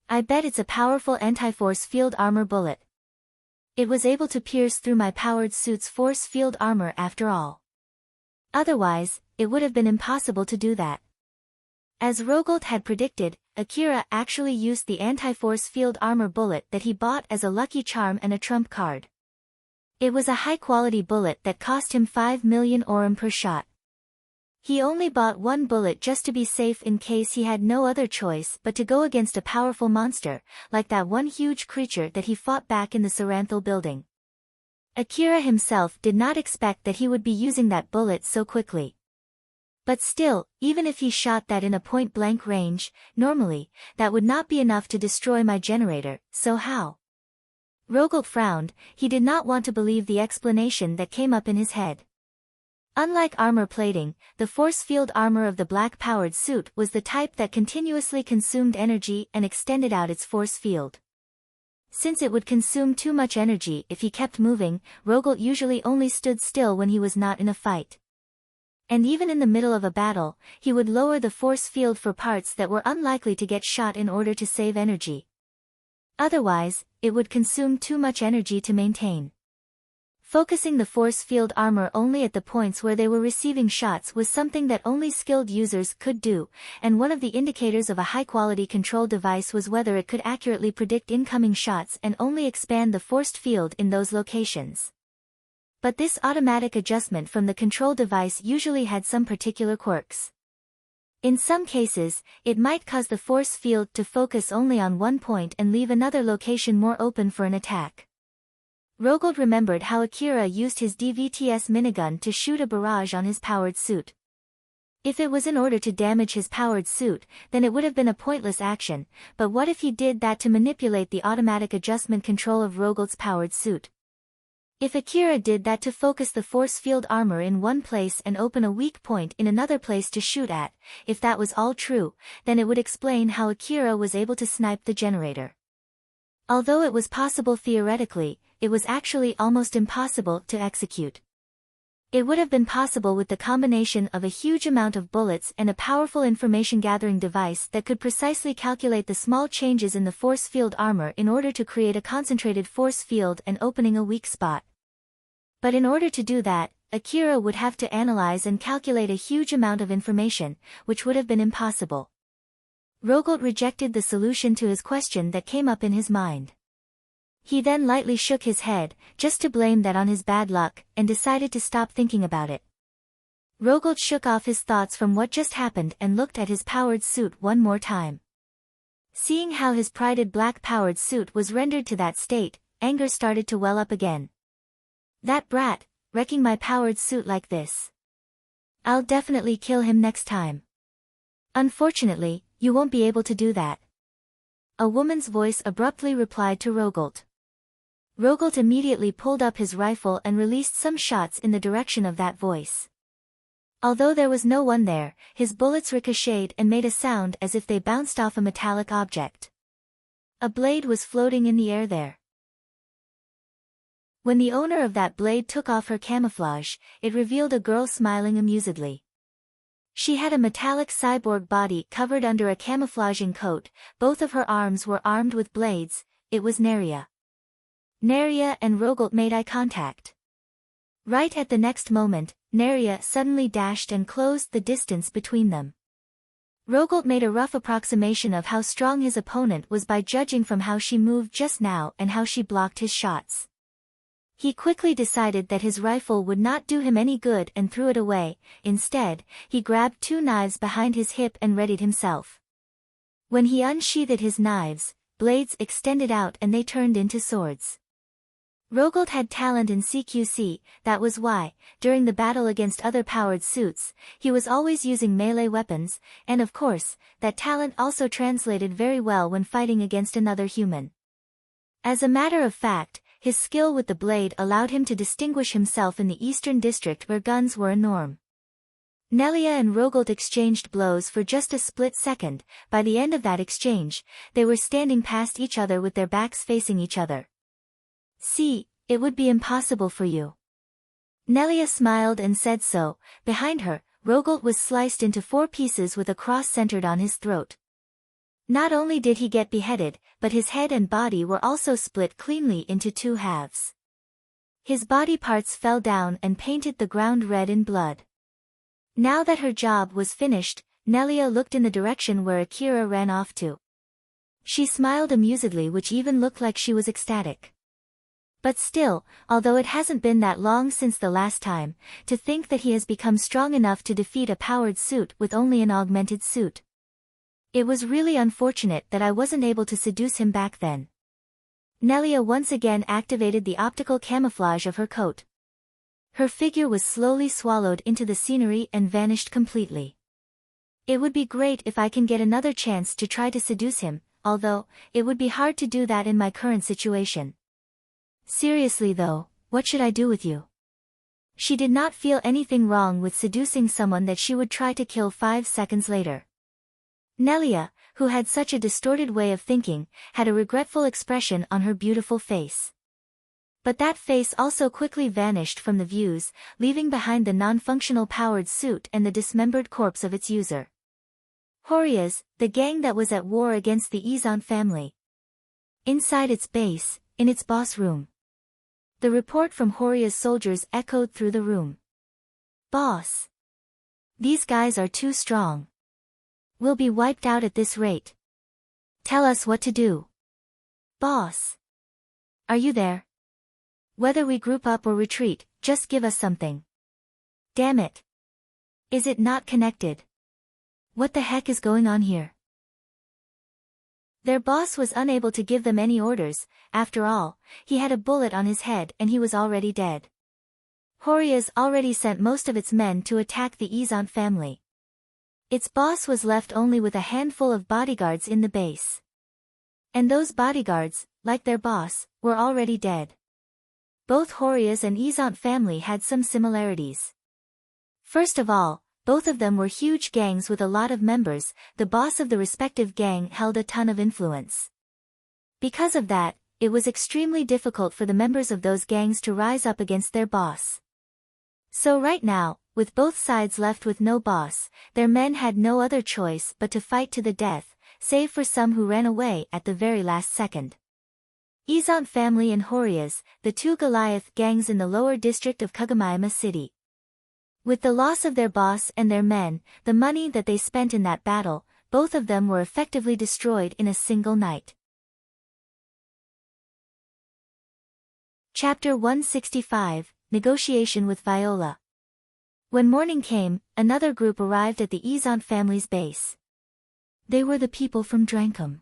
I bet it's a powerful anti-force field armor bullet. It was able to pierce through my powered suit's force field armor after all. Otherwise, it would have been impossible to do that. As Rogolt had predicted, Akira actually used the anti-force field armor bullet that he bought as a lucky charm and a trump card. It was a high-quality bullet that cost him 5 million orum per shot. He only bought one bullet just to be safe in case he had no other choice but to go against a powerful monster, like that one huge creature that he fought back in the Saranthal building. Akira himself did not expect that he would be using that bullet so quickly. But still, even if he shot that in a point-blank range, normally, that would not be enough to destroy my generator, so how? Rogolt frowned. He did not want to believe the explanation that came up in his head. Unlike armor plating, the force field armor of the black-powered suit was the type that continuously consumed energy and extended out its force field. Since it would consume too much energy if he kept moving, Rogolt usually only stood still when he was not in a fight. And even in the middle of a battle, he would lower the force field for parts that were unlikely to get shot in order to save energy. Otherwise, it would consume too much energy to maintain. Focusing the force field armor only at the points where they were receiving shots was something that only skilled users could do, and one of the indicators of a high-quality control device was whether it could accurately predict incoming shots and only expand the forced field in those locations. But this automatic adjustment from the control device usually had some particular quirks. In some cases, it might cause the force field to focus only on one point and leave another location more open for an attack. Rogolt remembered how Akira used his DVTS minigun to shoot a barrage on his powered suit. If it was in order to damage his powered suit, then it would have been a pointless action, but what if he did that to manipulate the automatic adjustment control of Rogolt's powered suit? If Akira did that to focus the force field armor in one place and open a weak point in another place to shoot at, if that was all true, then it would explain how Akira was able to snipe the generator. Although it was possible theoretically, it was actually almost impossible to execute. It would have been possible with the combination of a huge amount of bullets and a powerful information-gathering device that could precisely calculate the small changes in the force field armor in order to create a concentrated force field and opening a weak spot. But in order to do that, Akira would have to analyze and calculate a huge amount of information, which would have been impossible. Rogolt rejected the solution to his question that came up in his mind. He then lightly shook his head, just to blame that on his bad luck, and decided to stop thinking about it. Rogolt shook off his thoughts from what just happened and looked at his powered suit one more time. Seeing how his prided black-powered suit was rendered to that state, anger started to well up again. That brat, wrecking my powered suit like this. I'll definitely kill him next time. Unfortunately, you won't be able to do that. A woman's voice abruptly replied to Rogolt. Rogolt immediately pulled up his rifle and released some shots in the direction of that voice. Although there was no one there, his bullets ricocheted and made a sound as if they bounced off a metallic object. A blade was floating in the air there. When the owner of that blade took off her camouflage, it revealed a girl smiling amusedly. She had a metallic cyborg body covered under a camouflaging coat, both of her arms were armed with blades. It was Neria. Neria and Rogolt made eye contact. Right at the next moment, Neria suddenly dashed and closed the distance between them. Rogolt made a rough approximation of how strong his opponent was by judging from how she moved just now and how she blocked his shots. He quickly decided that his rifle would not do him any good and threw it away. Instead, he grabbed two knives behind his hip and readied himself. When he unsheathed his knives, blades extended out and they turned into swords. Rogolt had talent in CQC, that was why, during the battle against other powered suits, he was always using melee weapons, and of course, that talent also translated very well when fighting against another human. As a matter of fact, his skill with the blade allowed him to distinguish himself in the Eastern District where guns were a norm. Nelia and Rogolt exchanged blows for just a split second. By the end of that exchange, they were standing past each other with their backs facing each other. See, it would be impossible for you. Nelia smiled and said so. Behind her, Rogolt was sliced into 4 pieces with a cross centered on his throat. Not only did he get beheaded, but his head and body were also split cleanly into 2 halves. His body parts fell down and painted the ground red in blood. Now that her job was finished, Nelia looked in the direction where Akira ran off to. She smiled amusedly, which even looked like she was ecstatic. But still, although it hasn't been that long since the last time, to think that he has become strong enough to defeat a powered suit with only an augmented suit. It was really unfortunate that I wasn't able to seduce him back then. Nelia once again activated the optical camouflage of her coat. Her figure was slowly swallowed into the scenery and vanished completely. It would be great if I can get another chance to try to seduce him, although, it would be hard to do that in my current situation. Seriously though, what should I do with you? She did not feel anything wrong with seducing someone that she would try to kill 5 seconds later. Nelia, who had such a distorted way of thinking, had a regretful expression on her beautiful face. But that face also quickly vanished from the views, leaving behind the non-functional powered suit and the dismembered corpse of its user. Horias, the gang that was at war against the Izan family. Inside its base, in its boss room. The report from Horia's soldiers echoed through the room. Boss. These guys are too strong. We'll be wiped out at this rate. Tell us what to do. Boss. Are you there? Whether we group up or retreat, just give us something. Damn it. Is it not connected? What the heck is going on here? Their boss was unable to give them any orders. After all, he had a bullet on his head and he was already dead. Horias already sent most of its men to attack the Izan family. Its boss was left only with a handful of bodyguards in the base. And those bodyguards, like their boss, were already dead. Both Horias and Izan family had some similarities. First of all, both of them were huge gangs with a lot of members. The boss of the respective gang held a ton of influence. Because of that, it was extremely difficult for the members of those gangs to rise up against their boss. So right now, with both sides left with no boss, their men had no other choice but to fight to the death, save for some who ran away at the very last second. Izan family and Horias, the 2 Goliath gangs in the lower district of Kagomayama City. With the loss of their boss and their men, the money that they spent in that battle, both of them were effectively destroyed in a single night. Chapter 165, Negotiation with Viola. When morning came, another group arrived at the Izan family's base. They were the people from Drankum.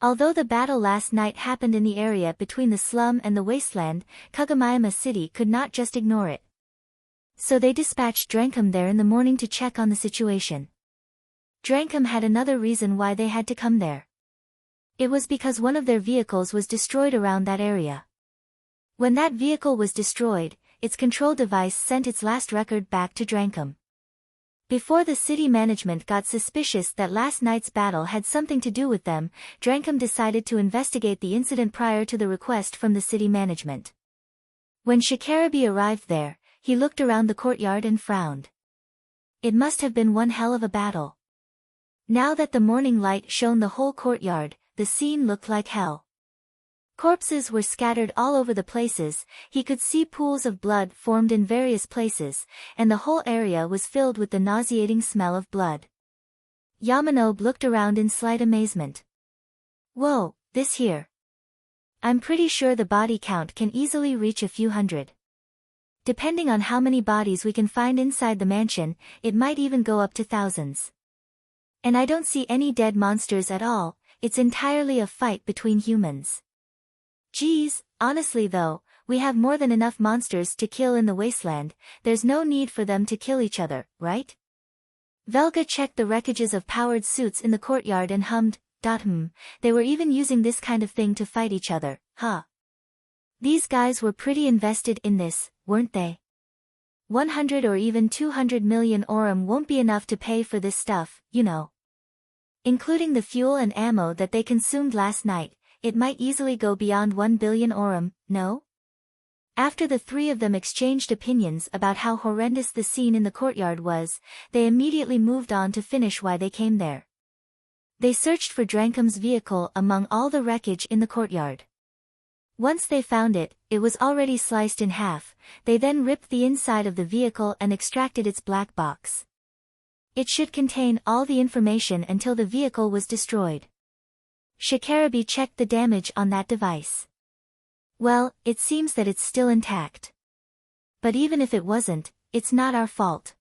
Although the battle last night happened in the area between the slum and the wasteland, Kagomayama City could not just ignore it. So they dispatched Drankum there in the morning to check on the situation. Drankum had another reason why they had to come there. It was because one of their vehicles was destroyed around that area. When that vehicle was destroyed, its control device sent its last record back to Drankum. Before the city management got suspicious that last night's battle had something to do with them, Drankum decided to investigate the incident prior to the request from the city management. When Shikarabi arrived there, he looked around the courtyard and frowned. It must have been one hell of a battle. Now that the morning light shone the whole courtyard, the scene looked like hell. Corpses were scattered all over the places, he could see pools of blood formed in various places, and the whole area was filled with the nauseating smell of blood. Yamanobe looked around in slight amazement. Whoa, this here. I'm pretty sure the body count can easily reach a few hundred. Depending on how many bodies we can find inside the mansion, it might even go up to thousands. And I don't see any dead monsters at all, it's entirely a fight between humans. Geez, honestly though, we have more than enough monsters to kill in the wasteland, there's no need for them to kill each other, right? Velga checked the wreckages of powered suits in the courtyard and hummed, they were even using this kind of thing to fight each other, huh? These guys were pretty invested in this, weren't they? 100 or even 200 million orum won't be enough to pay for this stuff, you know. Including the fuel and ammo that they consumed last night, it might easily go beyond 1 billion orum, no? After the three of them exchanged opinions about how horrendous the scene in the courtyard was, they immediately moved on to finish why they came there. They searched for Drankum's vehicle among all the wreckage in the courtyard. Once they found it, it was already sliced in half. They then ripped the inside of the vehicle and extracted its black box. It should contain all the information until the vehicle was destroyed. Shikarabi checked the damage on that device. Well, it seems that it's still intact. But even if it wasn't, it's not our fault.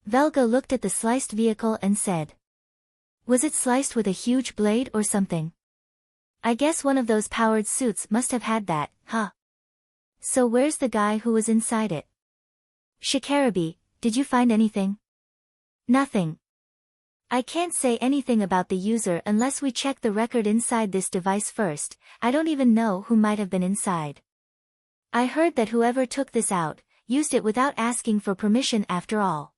Velga looked at the sliced vehicle and said. Was it sliced with a huge blade or something? I guess one of those powered suits must have had that, huh? So where's the guy who was inside it? Shikarabi, did you find anything? Nothing. I can't say anything about the user unless we check the record inside this device first. I don't even know who might have been inside. I heard that whoever took this out, used it without asking for permission after all.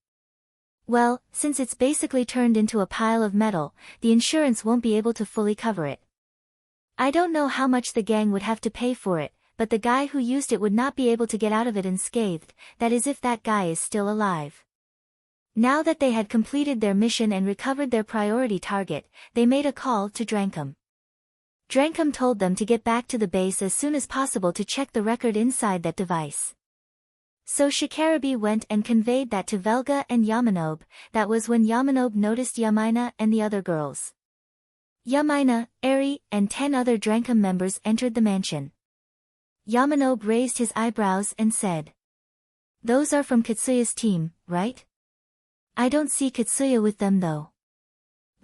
Well, since it's basically turned into a pile of metal, the insurance won't be able to fully cover it. I don't know how much the gang would have to pay for it, but the guy who used it would not be able to get out of it unscathed, that is if that guy is still alive. Now that they had completed their mission and recovered their priority target, they made a call to Drankum. Drankum told them to get back to the base as soon as possible to check the record inside that device. So Shikarabi went and conveyed that to Velga and Yamanobe. That was when Yamanobe noticed Yamaina and the other girls. Yamaina, Eri, and 10 other Drankum members entered the mansion. Yamanobe raised his eyebrows and said. Those are from Katsuya's team, right? I don't see Katsuya with them though.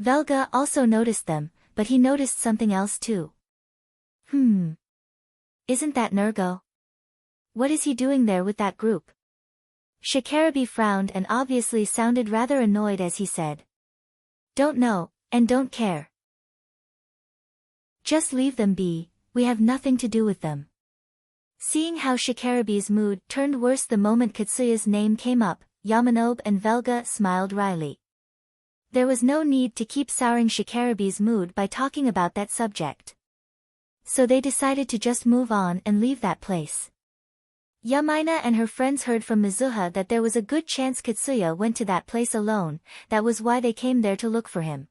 Velga also noticed them, but he noticed something else too. Isn't that Nergo? What is he doing there with that group? Shikarabi frowned and obviously sounded rather annoyed as he said. Don't know, and don't care. Just leave them be, we have nothing to do with them. Seeing how Shikarabi's mood turned worse the moment Katsuya's name came up, Yamanobe and Velga smiled wryly. There was no need to keep souring Shikarabi's mood by talking about that subject. So they decided to just move on and leave that place. Yamaina and her friends heard from Mizuha that there was a good chance Katsuya went to that place alone. That was why they came there to look for him.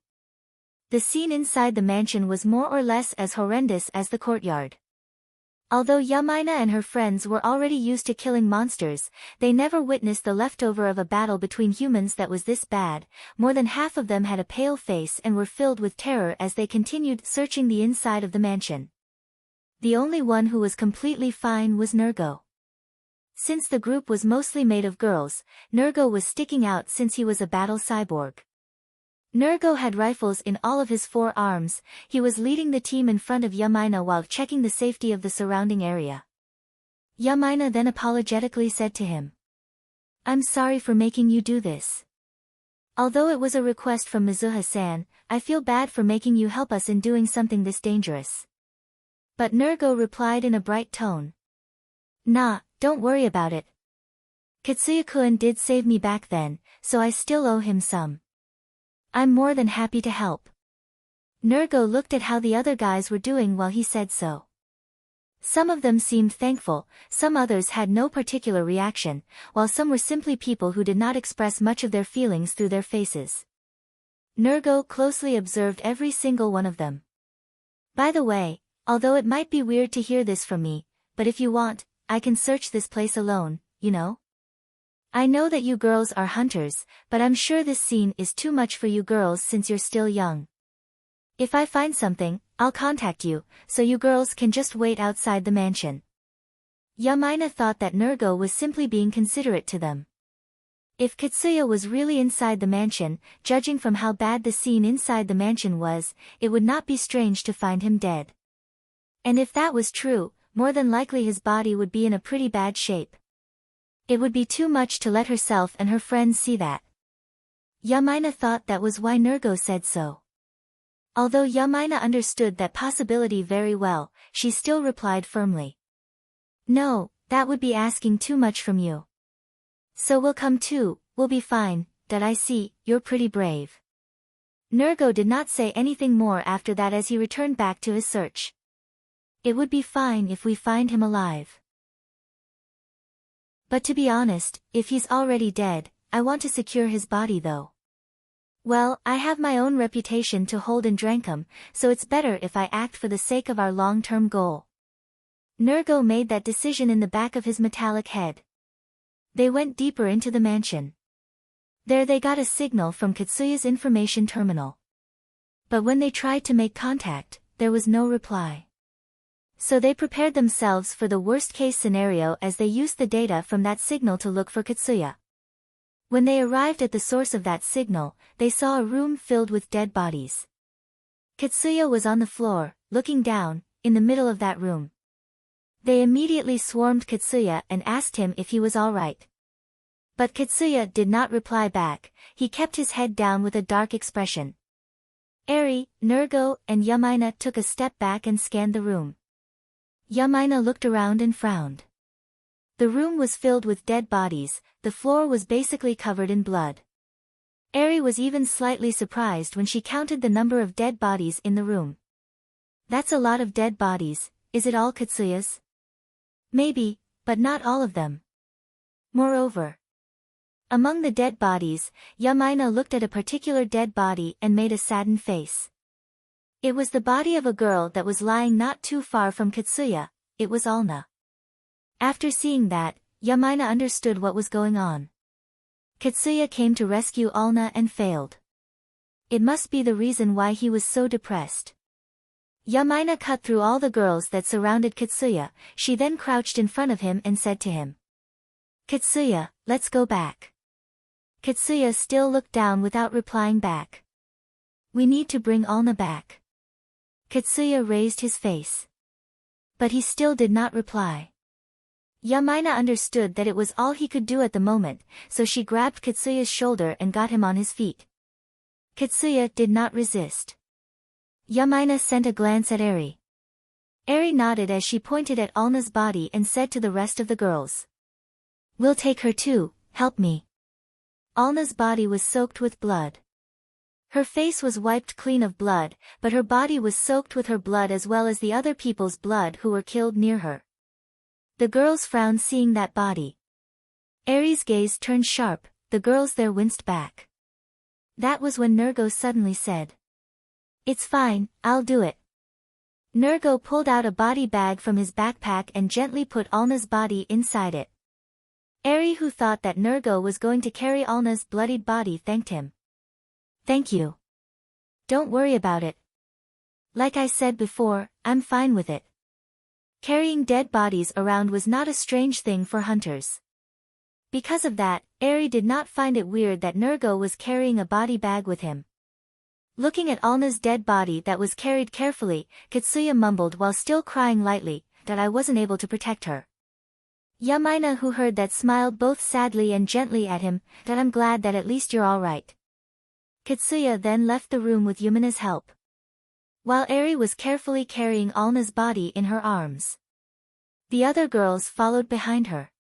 The scene inside the mansion was more or less as horrendous as the courtyard. Although Yamaina and her friends were already used to killing monsters, they never witnessed the leftover of a battle between humans that was this bad. More than half of them had a pale face and were filled with terror as they continued searching the inside of the mansion. The only one who was completely fine was Nergo. Since the group was mostly made of girls, Nergo was sticking out since he was a battle cyborg. Nergo had rifles in all of his 4 arms. He was leading the team in front of Yamaina while checking the safety of the surrounding area. Yamaina then apologetically said to him. I'm sorry for making you do this. Although it was a request from Mizuha-san, I feel bad for making you help us in doing something this dangerous. But Nergo replied in a bright tone. Nah, don't worry about it. Katsuya-kun did save me back then, so I still owe him some. I'm more than happy to help. Nergo looked at how the other guys were doing while he said so. Some of them seemed thankful, some others had no particular reaction, while some were simply people who did not express much of their feelings through their faces. Nergo closely observed every single one of them. By the way, although it might be weird to hear this from me, but if you want, I can search this place alone, you know? I know that you girls are hunters, but I'm sure this scene is too much for you girls since you're still young. If I find something, I'll contact you, so you girls can just wait outside the mansion. Yamaina thought that Nergo was simply being considerate to them. If Katsuya was really inside the mansion, judging from how bad the scene inside the mansion was, it would not be strange to find him dead. And if that was true, more than likely his body would be in a pretty bad shape. It would be too much to let herself and her friends see that. Yamaina thought that was why Nergo said so. Although Yamaina understood that possibility very well, she still replied firmly. No, that would be asking too much from you. So we'll come too, we'll be fine, that I see, you're pretty brave. Nergo did not say anything more after that as he returned back to his search. It would be fine if we find him alive. But to be honest, if he's already dead, I want to secure his body though. Well, I have my own reputation to hold in Drankum, so it's better if I act for the sake of our long-term goal. Nergo made that decision in the back of his metallic head. They went deeper into the mansion. There they got a signal from Katsuya's information terminal. But when they tried to make contact, there was no reply. So they prepared themselves for the worst-case scenario as they used the data from that signal to look for Katsuya. When they arrived at the source of that signal, they saw a room filled with dead bodies. Katsuya was on the floor, looking down, in the middle of that room. They immediately swarmed Katsuya and asked him if he was all right. But Katsuya did not reply back, he kept his head down with a dark expression. Eri, Nergo, and Yamaina took a step back and scanned the room. Yamaina looked around and frowned. The room was filled with dead bodies, the floor was basically covered in blood. Eri was even slightly surprised when she counted the number of dead bodies in the room. That's a lot of dead bodies, is it all Katsuya's? Maybe, but not all of them. Moreover, among the dead bodies, Yamaina looked at a particular dead body and made a saddened face. It was the body of a girl that was lying not too far from Katsuya, it was Alna. After seeing that, Yamaina understood what was going on. Katsuya came to rescue Alna and failed. It must be the reason why he was so depressed. Yamaina cut through all the girls that surrounded Katsuya, she then crouched in front of him and said to him. Katsuya, let's go back. Katsuya still looked down without replying back. We need to bring Alna back. Katsuya raised his face. But he still did not reply. Yamaina understood that it was all he could do at the moment, so she grabbed Katsuya's shoulder and got him on his feet. Katsuya did not resist. Yamaina sent a glance at Eri. Eri nodded as she pointed at Alna's body and said to the rest of the girls. We'll take her too, help me. Alna's body was soaked with blood. Her face was wiped clean of blood, but her body was soaked with her blood as well as the other people's blood who were killed near her. The girls frowned seeing that body. Eri's gaze turned sharp, the girls there winced back. That was when Nergo suddenly said. It's fine, I'll do it. Nergo pulled out a body bag from his backpack and gently put Alna's body inside it. Eri, who thought that Nergo was going to carry Alna's bloodied body, thanked him. Thank you. Don't worry about it. Like I said before, I'm fine with it. Carrying dead bodies around was not a strange thing for hunters. Because of that, Eri did not find it weird that Nergo was carrying a body bag with him. Looking at Alna's dead body that was carried carefully, Katsuya mumbled while still crying lightly, that I wasn't able to protect her. Yamaina, who heard that, smiled both sadly and gently at him, that I'm glad that at least you're all right. Katsuya then left the room with Yumina's help. While Eri was carefully carrying Alna's body in her arms. The other girls followed behind her.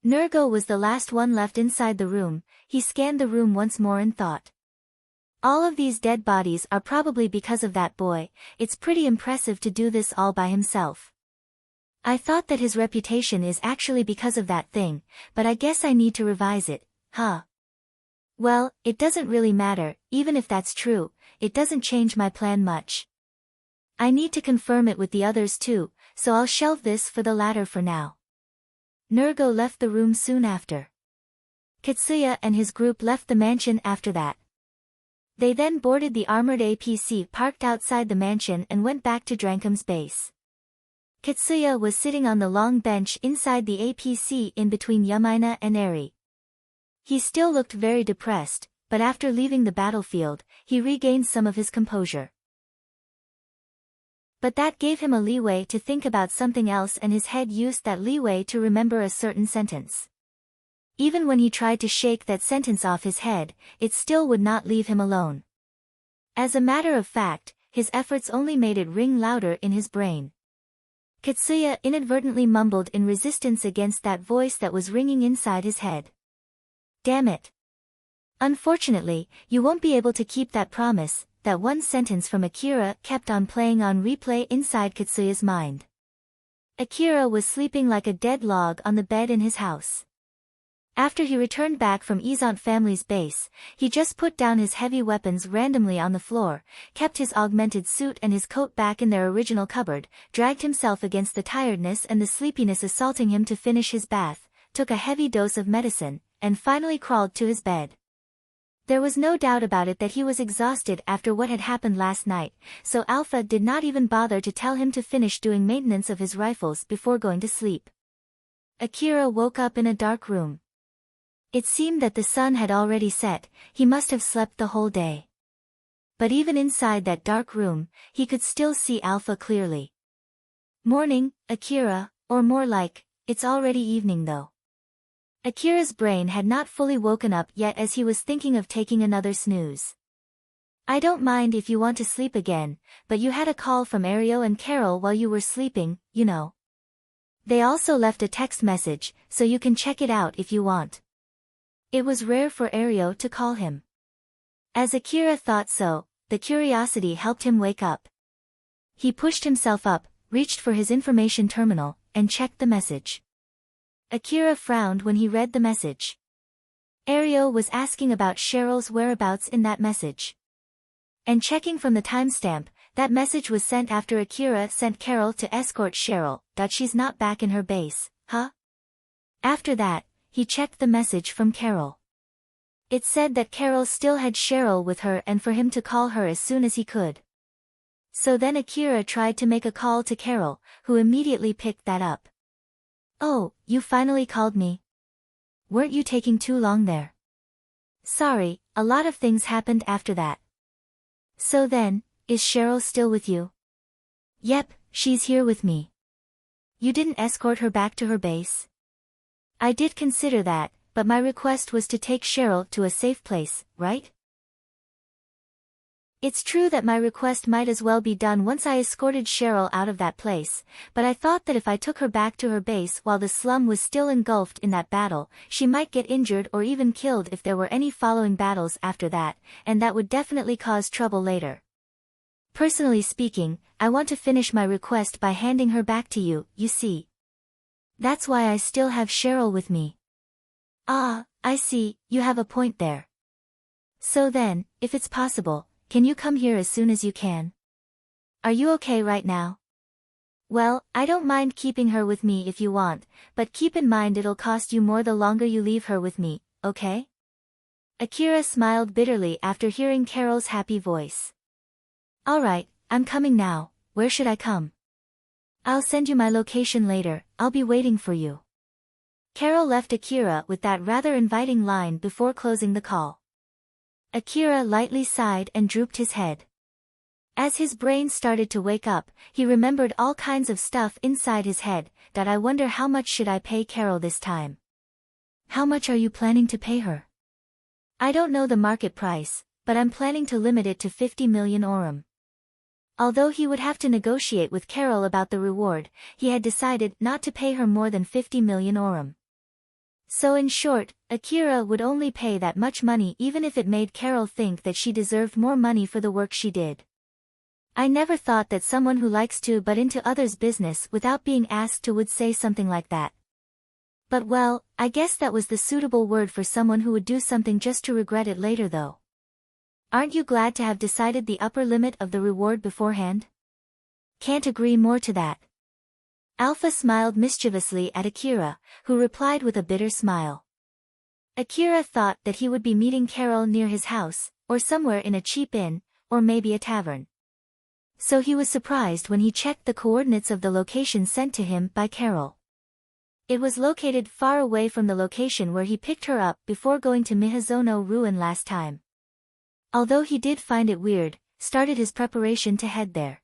Nergo was the last one left inside the room, he scanned the room once more and thought. All of these dead bodies are probably because of that boy, it's pretty impressive to do this all by himself. I thought that his reputation is actually because of that thing, but I guess I need to revise it, huh? Well, it doesn't really matter, even if that's true, it doesn't change my plan much. I need to confirm it with the others too, so I'll shelve this for the latter for now. Nergo left the room soon after. Katsuya and his group left the mansion after that. They then boarded the armored APC parked outside the mansion and went back to Drankum's base. Katsuya was sitting on the long bench inside the APC in between Yamaina and Eri. He still looked very depressed, but after leaving the battlefield, he regained some of his composure. But that gave him a leeway to think about something else, and his head used that leeway to remember a certain sentence. Even when he tried to shake that sentence off his head, it still would not leave him alone. As a matter of fact, his efforts only made it ring louder in his brain. Katsuya inadvertently mumbled in resistance against that voice that was ringing inside his head. Damn it. Unfortunately, you won't be able to keep that promise, that one sentence from Akira kept on playing on replay inside Katsuya's mind. Akira was sleeping like a dead log on the bed in his house. After he returned back from Izant family's base, he just put down his heavy weapons randomly on the floor, kept his augmented suit and his coat back in their original cupboard, dragged himself against the tiredness and the sleepiness assaulting him to finish his bath, took a heavy dose of medicine, and finally crawled to his bed. There was no doubt about it that he was exhausted after what had happened last night, so Alpha did not even bother to tell him to finish doing maintenance of his rifles before going to sleep. Akira woke up in a dark room. It seemed that the sun had already set, he must have slept the whole day. But even inside that dark room, he could still see Alpha clearly. Morning, Akira, or more like, it's already evening though. Akira's brain had not fully woken up yet as he was thinking of taking another snooze. I don't mind if you want to sleep again, but you had a call from Ario and Carol while you were sleeping, you know. They also left a text message, so you can check it out if you want. It was rare for Ario to call him. As Akira thought so, the curiosity helped him wake up. He pushed himself up, reached for his information terminal, and checked the message. Akira frowned when he read the message. Ario was asking about Cheryl's whereabouts in that message. And checking from the timestamp, that message was sent after Akira sent Carol to escort Cheryl, that she's not back in her base, huh? After that, he checked the message from Carol. It said that Carol still had Cheryl with her and for him to call her as soon as he could. So then Akira tried to make a call to Carol, who immediately picked that up. Oh, you finally called me? Weren't you taking too long there? Sorry, a lot of things happened after that. So then, is Cheryl still with you? Yep, she's here with me. You didn't escort her back to her base? I did consider that, but my request was to take Cheryl to a safe place, right? It's true that my request might as well be done once I escorted Cheryl out of that place, but I thought that if I took her back to her base while the slum was still engulfed in that battle, she might get injured or even killed if there were any following battles after that, and that would definitely cause trouble later. Personally speaking, I want to finish my request by handing her back to you, you see. That's why I still have Cheryl with me. Ah, I see, you have a point there. So then, if it's possible, can you come here as soon as you can? Are you okay right now? Well, I don't mind keeping her with me if you want, but keep in mind it'll cost you more the longer you leave her with me, okay? Akira smiled bitterly after hearing Carol's happy voice. Alright, I'm coming now, where should I come? I'll send you my location later, I'll be waiting for you. Carol left Akira with that rather inviting line before closing the call. Akira lightly sighed and drooped his head. As his brain started to wake up, he remembered all kinds of stuff inside his head, that I wonder how much should I pay Carol this time. How much are you planning to pay her? I don't know the market price, but I'm planning to limit it to 50 million orum. Although he would have to negotiate with Carol about the reward, he had decided not to pay her more than 50 million orum. So in short, Akira would only pay that much money even if it made Carol think that she deserved more money for the work she did. I never thought that someone who likes to butt into others' business without being asked to would say something like that. But well, I guess that was the suitable word for someone who would do something just to regret it later though. Aren't you glad to have decided the upper limit of the reward beforehand? Can't agree more to that. Alpha smiled mischievously at Akira, who replied with a bitter smile. Akira thought that he would be meeting Carol near his house, or somewhere in a cheap inn, or maybe a tavern. So he was surprised when he checked the coordinates of the location sent to him by Carol. It was located far away from the location where he picked her up before going to Mihazono Ruin last time. Although he did find it weird, started his preparation to head there.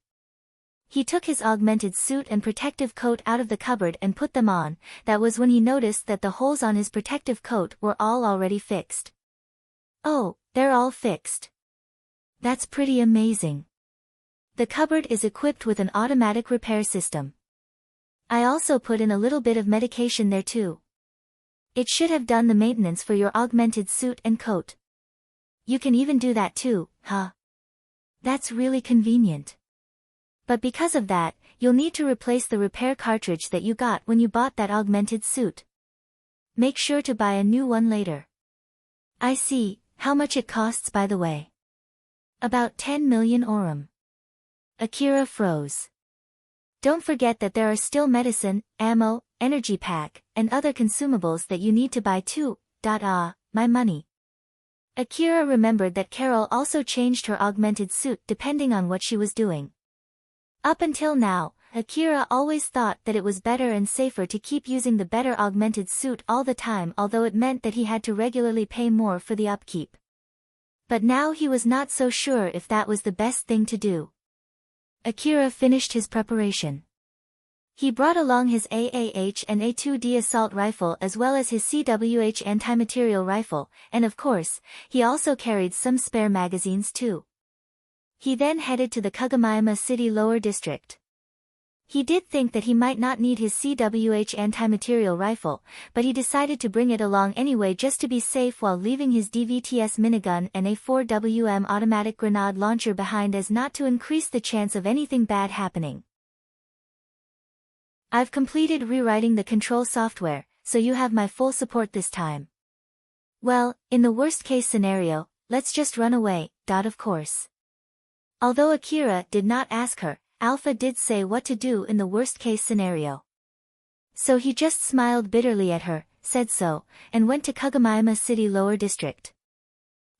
He took his augmented suit and protective coat out of the cupboard and put them on. That was when he noticed that the holes on his protective coat were all already fixed. Oh, they're all fixed. That's pretty amazing. The cupboard is equipped with an automatic repair system. I also put in a little bit of medication there too. It should have done the maintenance for your augmented suit and coat. You can even do that too, huh? That's really convenient. But because of that, you'll need to replace the repair cartridge that you got when you bought that augmented suit. Make sure to buy a new one later. I see. How much it costs, by the way? About 10 million orum. Akira froze. Don't forget that there are still medicine, ammo, energy pack, and other consumables that you need to buy too. My money. Akira remembered that Carol also changed her augmented suit depending on what she was doing. Up until now, Akira always thought that it was better and safer to keep using the better augmented suit all the time, although it meant that he had to regularly pay more for the upkeep. But now he was not so sure if that was the best thing to do. Akira finished his preparation. He brought along his AAH and A2D assault rifle as well as his CWH anti-material rifle, and of course, he also carried some spare magazines too. He then headed to the Kagamaima City Lower District. He did think that he might not need his CWH anti-material rifle, but he decided to bring it along anyway just to be safe while leaving his DVTS minigun and a 4WM automatic grenade launcher behind as not to increase the chance of anything bad happening. I've completed rewriting the control software, so you have my full support this time. Well, in the worst-case scenario, let's just run away, of course. Although Akira did not ask her, Alpha did say what to do in the worst-case scenario. So he just smiled bitterly at her, said so, and went to Kagamaima City Lower District.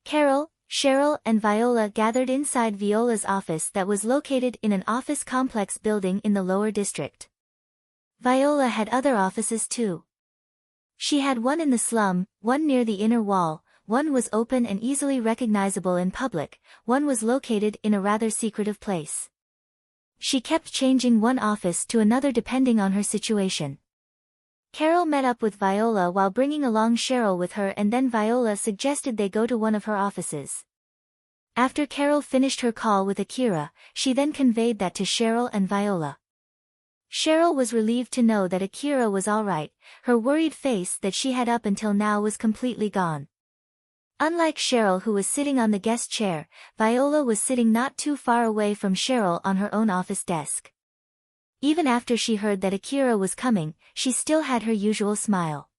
Carol, Cheryl and Viola gathered inside Viola's office that was located in an office complex building in the lower district. Viola had other offices too. She had one in the slum, one near the inner wall, one was open and easily recognizable in public, one was located in a rather secretive place. She kept changing one office to another depending on her situation. Carol met up with Viola while bringing along Cheryl with her, and then Viola suggested they go to one of her offices. After Carol finished her call with Akira, she then conveyed that to Cheryl and Viola. Cheryl was relieved to know that Akira was all right. Her worried face that she had up until now was completely gone. Unlike Cheryl, who was sitting on the guest chair, Viola was sitting not too far away from Cheryl on her own office desk. Even after she heard that Akira was coming, she still had her usual smile.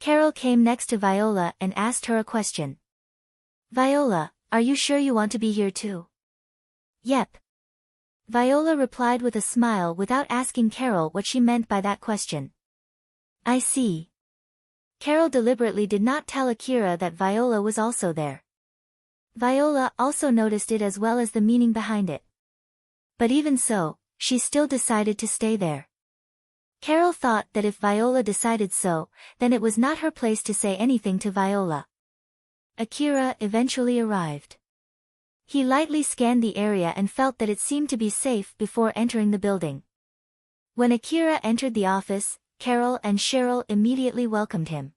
Carol came next to Viola and asked her a question. Viola, are you sure you want to be here too? Yep. Viola replied with a smile without asking Carol what she meant by that question. I see. Carol deliberately did not tell Akira that Viola was also there. Viola also noticed it as well as the meaning behind it. But even so, she still decided to stay there. Carol thought that if Viola decided so, then it was not her place to say anything to Viola. Akira eventually arrived. He lightly scanned the area and felt that it seemed to be safe before entering the building. When Akira entered the office, Carol and Cheryl immediately welcomed him.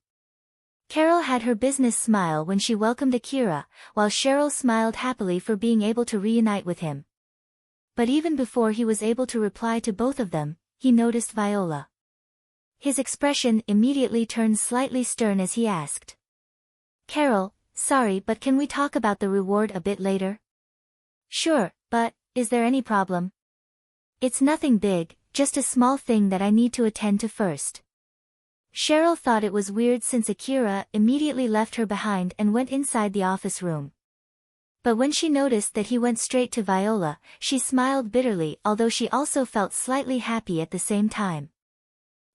Carol had her business smile when she welcomed Akira, while Cheryl smiled happily for being able to reunite with him. But even before he was able to reply to both of them, he noticed Viola. His expression immediately turned slightly stern as he asked. Carol, sorry, but can we talk about the reward a bit later? Sure, but, is there any problem? It's nothing big, just a small thing that I need to attend to first. Cheryl thought it was weird since Akira immediately left her behind and went inside the office room. But when she noticed that he went straight to Viola, she smiled bitterly, although she also felt slightly happy at the same time.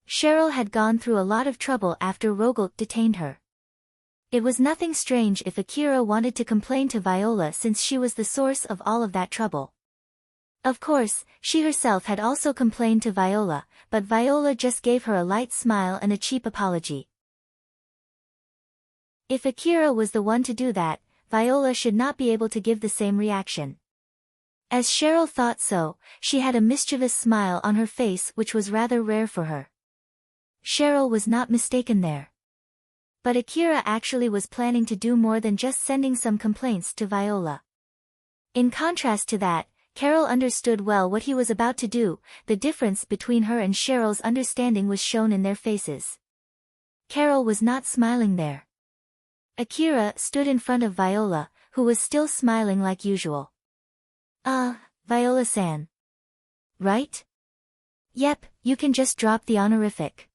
Cheryl had gone through a lot of trouble after Rogalt detained her. It was nothing strange if Akira wanted to complain to Viola since she was the source of all of that trouble. Of course, she herself had also complained to Viola, but Viola just gave her a light smile and a cheap apology. If Akira was the one to do that, Viola should not be able to give the same reaction. As Cheryl thought so, she had a mischievous smile on her face which was rather rare for her. Cheryl was not mistaken there. But Akira actually was planning to do more than just sending some complaints to Viola. In contrast to that, Carol understood well what he was about to do. The difference between her and Cheryl's understanding was shown in their faces. Carol was not smiling there. Akira stood in front of Viola, who was still smiling like usual. Viola-san. Right? Yep, you can just drop the honorific.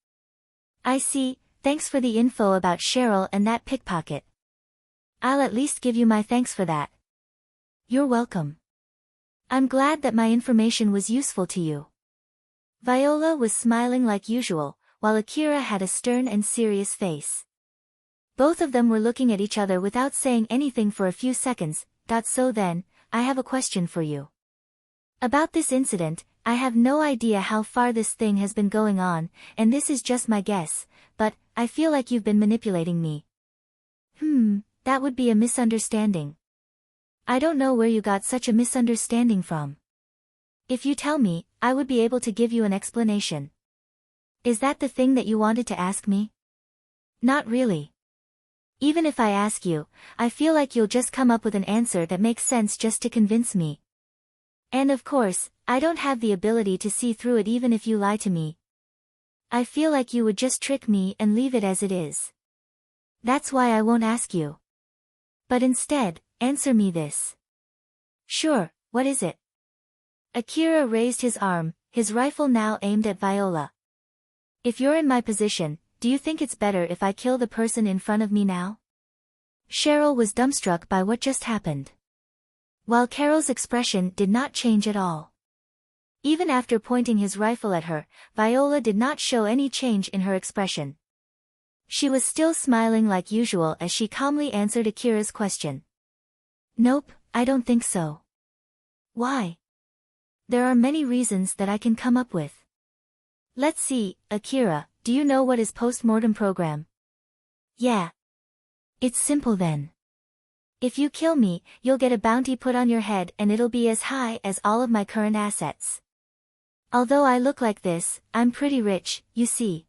I see, thanks for the info about Cheryl and that pickpocket. I'll at least give you my thanks for that. You're welcome. I'm glad that my information was useful to you. Viola was smiling like usual, while Akira had a stern and serious face. Both of them were looking at each other without saying anything for a few seconds. So then, I have a question for you. About this incident, I have no idea how far this thing has been going on, and this is just my guess, but I feel like you've been manipulating me. That would be a misunderstanding. I don't know where you got such a misunderstanding from. If you tell me, I would be able to give you an explanation. Is that the thing that you wanted to ask me? Not really. Even if I ask you, I feel like you'll just come up with an answer that makes sense just to convince me. And of course, I don't have the ability to see through it even if you lie to me. I feel like you would just trick me and leave it as it is. That's why I won't ask you. But instead, answer me this. Sure, what is it? Akira raised his arm, his rifle now aimed at Viola. If you're in my position, do you think it's better if I kill the person in front of me now? Cheryl was dumbstruck by what just happened. While Carol's expression did not change at all. Even after pointing his rifle at her, Viola did not show any change in her expression. She was still smiling like usual as she calmly answered Akira's question. Nope, I don't think so. Why? There are many reasons that I can come up with. Let's see, Akira, do you know what is post-mortem program? Yeah. It's simple then. If you kill me, you'll get a bounty put on your head and it'll be as high as all of my current assets. Although I look like this, I'm pretty rich, you see.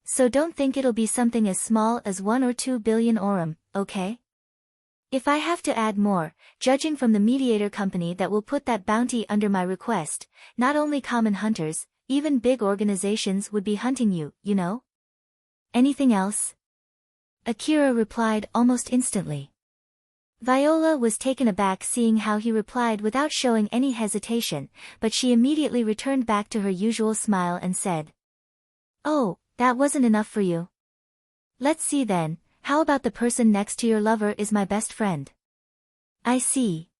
So don't think it'll be something as small as 1 or 2 billion orum, okay? If I have to add more, judging from the mediator company that will put that bounty under my request, not only common hunters, even big organizations would be hunting you, you know? Anything else? Akira replied almost instantly. Viola was taken aback seeing how he replied without showing any hesitation, but she immediately returned back to her usual smile and said, "Oh, that wasn't enough for you? Let's see then, how about the person next to your lover is my best friend?" I see.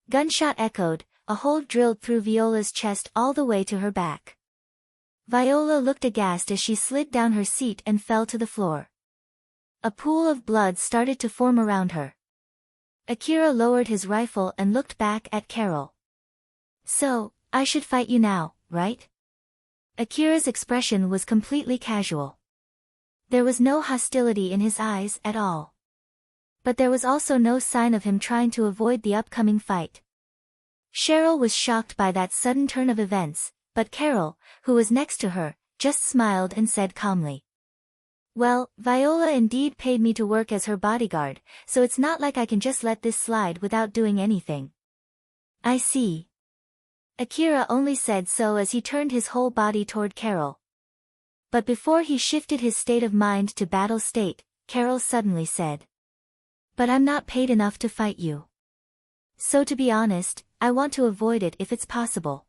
Gunshot echoed, a hole drilled through Viola's chest all the way to her back. Viola looked aghast as she slid down her seat and fell to the floor. A pool of blood started to form around her. Akira lowered his rifle and looked back at Carol. So, I should fight you now, right? Akira's expression was completely casual. There was no hostility in his eyes at all. But there was also no sign of him trying to avoid the upcoming fight. Cheryl was shocked by that sudden turn of events, but Carol, who was next to her, just smiled and said calmly. Well, Viola indeed paid me to work as her bodyguard, so it's not like I can just let this slide without doing anything. I see. Akira only said so as he turned his whole body toward Carol. But before he shifted his state of mind to battle state, Carol suddenly said. But I'm not paid enough to fight you. So to be honest, I want to avoid it if it's possible.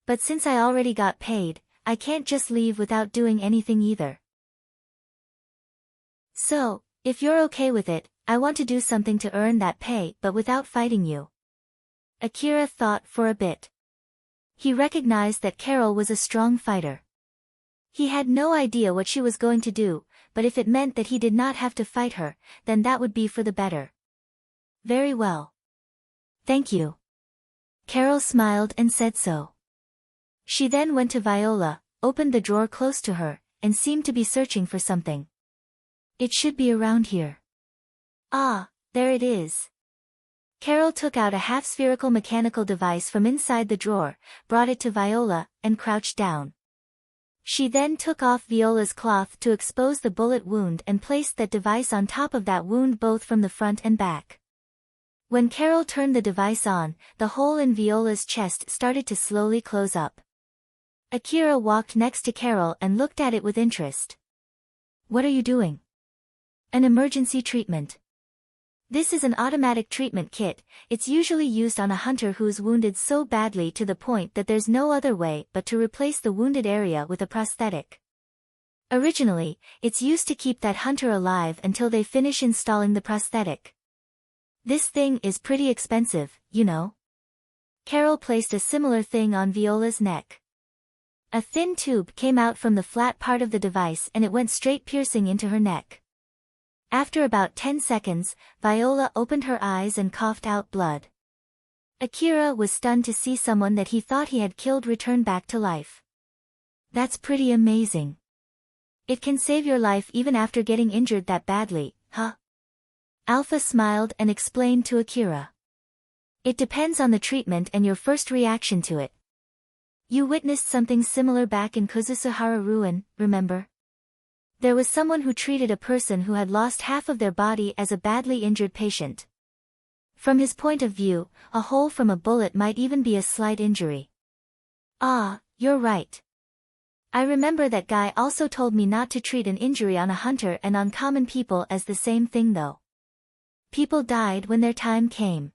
But since I already got paid, I can't just leave without doing anything either. So, if you're okay with it, I want to do something to earn that pay but without fighting you. Akira thought for a bit. He recognized that Carol was a strong fighter. He had no idea what she was going to do, but if it meant that he did not have to fight her, then that would be for the better. Very well. Thank you. Carol smiled and said so. She then went to Viola, opened the drawer close to her, and seemed to be searching for something. It should be around here. Ah, there it is. Carol took out a half-spherical mechanical device from inside the drawer, brought it to Viola, and crouched down. She then took off Viola's cloth to expose the bullet wound and placed that device on top of that wound both from the front and back. When Carol turned the device on, the hole in Viola's chest started to slowly close up. Akira walked next to Carol and looked at it with interest. What are you doing? An emergency treatment. This is an automatic treatment kit. It's usually used on a hunter who's wounded so badly to the point that there's no other way but to replace the wounded area with a prosthetic. Originally, it's used to keep that hunter alive until they finish installing the prosthetic. This thing is pretty expensive, you know. Carol placed a similar thing on Viola's neck. A thin tube came out from the flat part of the device and it went straight piercing into her neck. After about 10 seconds, Viola opened her eyes and coughed out blood. Akira was stunned to see someone that he thought he had killed return back to life. That's pretty amazing. It can save your life even after getting injured that badly, huh? Alpha smiled and explained to Akira. It depends on the treatment and your first reaction to it. You witnessed something similar back in Kuzusuhara Ruin, remember? There was someone who treated a person who had lost half of their body as a badly injured patient. From his point of view, a hole from a bullet might even be a slight injury. Ah, you're right. I remember that guy also told me not to treat an injury on a hunter and on common people as the same thing though. People died when their time came.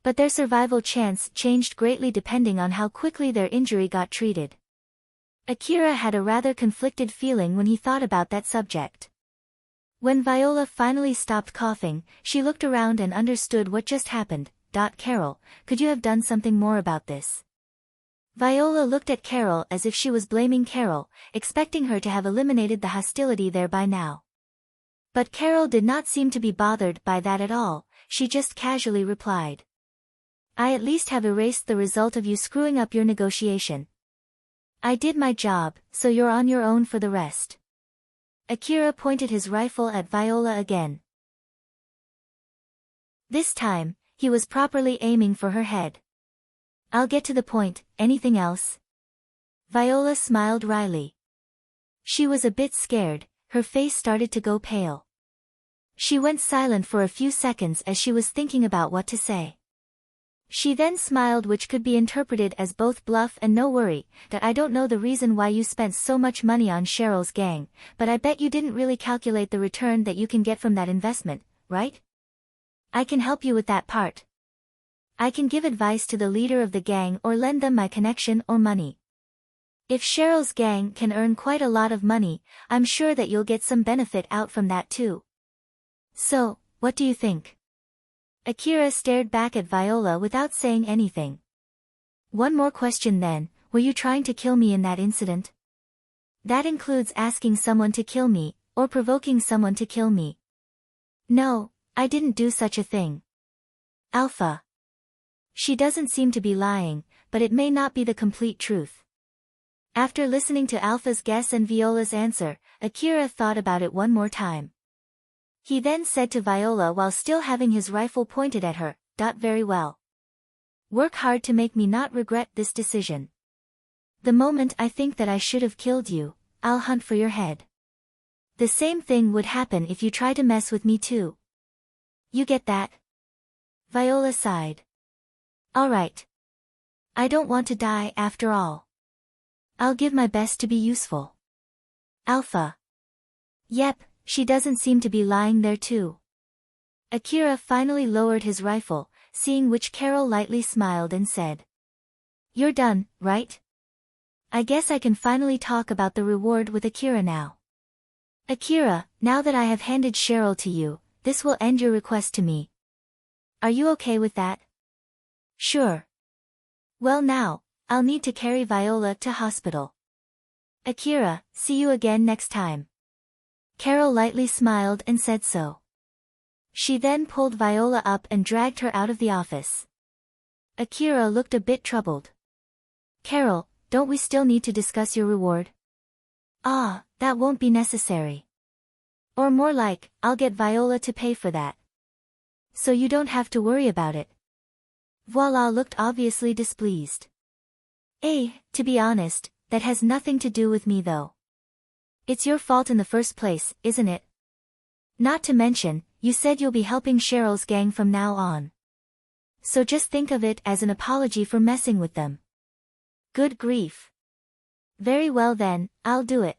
But their survival chance changed greatly depending on how quickly their injury got treated. Akira had a rather conflicted feeling when he thought about that subject. When Viola finally stopped coughing, she looked around and understood what just happened. Carol, could you have done something more about this? Viola looked at Carol as if she was blaming Carol, expecting her to have eliminated the hostility there by now. But Carol did not seem to be bothered by that at all, she just casually replied. I at least have erased the result of you screwing up your negotiation. I did my job, so you're on your own for the rest. Akira pointed his rifle at Viola again. This time, he was properly aiming for her head. I'll get to the point, anything else? Viola smiled wryly. She was a bit scared, her face started to go pale. She went silent for a few seconds as she was thinking about what to say. She then smiled, which could be interpreted as both bluff and no worry, that I don't know the reason why you spent so much money on Cheryl's gang, but I bet you didn't really calculate the return that you can get from that investment, right? I can help you with that part. I can give advice to the leader of the gang or lend them my connection or money. If Cheryl's gang can earn quite a lot of money, I'm sure that you'll get some benefit out from that too. So, what do you think? Akira stared back at Viola without saying anything. One more question then, were you trying to kill me in that incident? That includes asking someone to kill me, or provoking someone to kill me. No, I didn't do such a thing. Alpha. She doesn't seem to be lying, but it may not be the complete truth. After listening to Alpha's guess and Viola's answer, Akira thought about it one more time. He then said to Viola while still having his rifle pointed at her, Very well. Work hard to make me not regret this decision. The moment I think that I should have killed you, I'll hunt for your head. The same thing would happen if you try to mess with me too. You get that? Viola sighed. All right. I don't want to die after all. I'll give my best to be useful. Alpha. Yep. She doesn't seem to be lying there too. Akira finally lowered his rifle, seeing which Carol lightly smiled and said. You're done, right? I guess I can finally talk about the reward with Akira now. Akira, now that I have handed Cheryl to you, this will end your request to me. Are you okay with that? Sure. Well now, I'll need to carry Viola to hospital. Akira, see you again next time. Carol lightly smiled and said so. She then pulled Viola up and dragged her out of the office. Akira looked a bit troubled. Carol, don't we still need to discuss your reward? Ah, that won't be necessary. Or more like, I'll get Viola to pay for that. So you don't have to worry about it. Voila looked obviously displeased. To be honest, that has nothing to do with me though. It's your fault in the first place, isn't it? Not to mention, you said you'll be helping Cheryl's gang from now on. So just think of it as an apology for messing with them. Good grief. Very well then, I'll do it.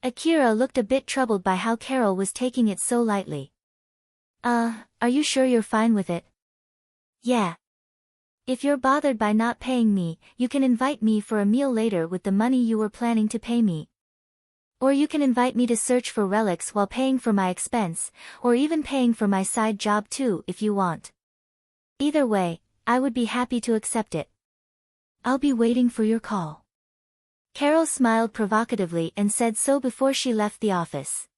Akira looked a bit troubled by how Carol was taking it so lightly. Are you sure you're fine with it? Yeah. If you're bothered by not paying me, you can invite me for a meal later with the money you were planning to pay me. Or you can invite me to search for relics while paying for my expense, or even paying for my side job too if you want. Either way, I would be happy to accept it. I'll be waiting for your call. Carol smiled provocatively and said so before she left the office.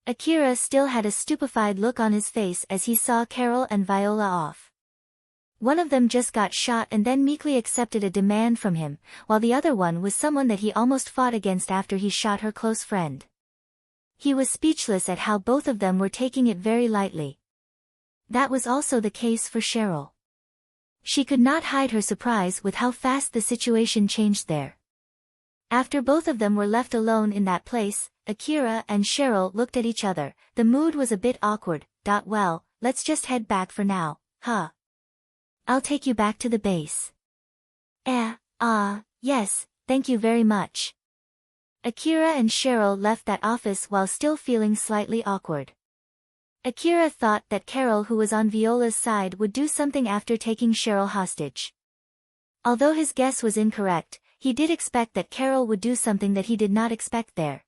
Akira still had a stupefied look on his face as he saw Carol and Viola off. One of them just got shot and then meekly accepted a demand from him, while the other one was someone that he almost fought against after he shot her close friend. He was speechless at how both of them were taking it very lightly. That was also the case for Cheryl. She could not hide her surprise with how fast the situation changed there. After both of them were left alone in that place, Akira and Cheryl looked at each other. The mood was a bit awkward. Well, let's just head back for now, huh? I'll take you back to the base. Yes, thank you very much. Akira and Cheryl left that office while still feeling slightly awkward. Akira thought that Carol, who was on Viola's side, would do something after taking Cheryl hostage. Although his guess was incorrect, he did expect that Carol would do something that he did not expect there.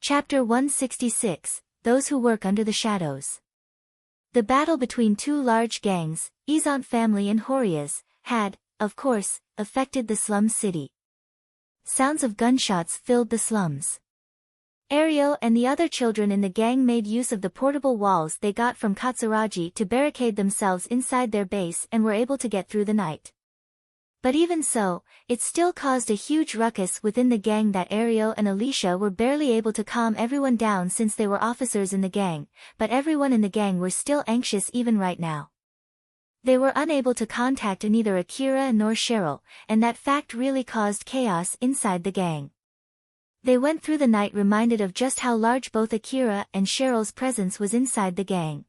Chapter 166, Those Who Work Under the Shadows. The battle between two large gangs, Izant family and Horia's, had, of course, affected the slum city. Sounds of gunshots filled the slums. Ario and the other children in the gang made use of the portable walls they got from Katsuragi to barricade themselves inside their base and were able to get through the night. But even so, it still caused a huge ruckus within the gang that Ario and Alicia were barely able to calm everyone down since they were officers in the gang, but everyone in the gang were still anxious even right now. They were unable to contact neither Akira nor Cheryl, and that fact really caused chaos inside the gang. They went through the night reminded of just how large both Akira and Cheryl's presence was inside the gang.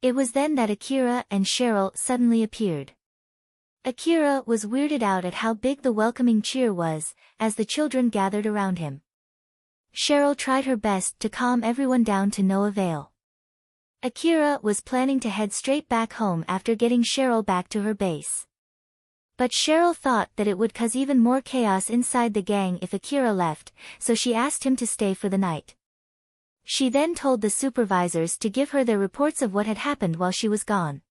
It was then that Akira and Cheryl suddenly appeared. Akira was weirded out at how big the welcoming cheer was, as the children gathered around him. Cheryl tried her best to calm everyone down to no avail. Akira was planning to head straight back home after getting Cheryl back to her base. But Cheryl thought that it would cause even more chaos inside the gang if Akira left, so she asked him to stay for the night. She then told the supervisors to give her their reports of what had happened while she was gone.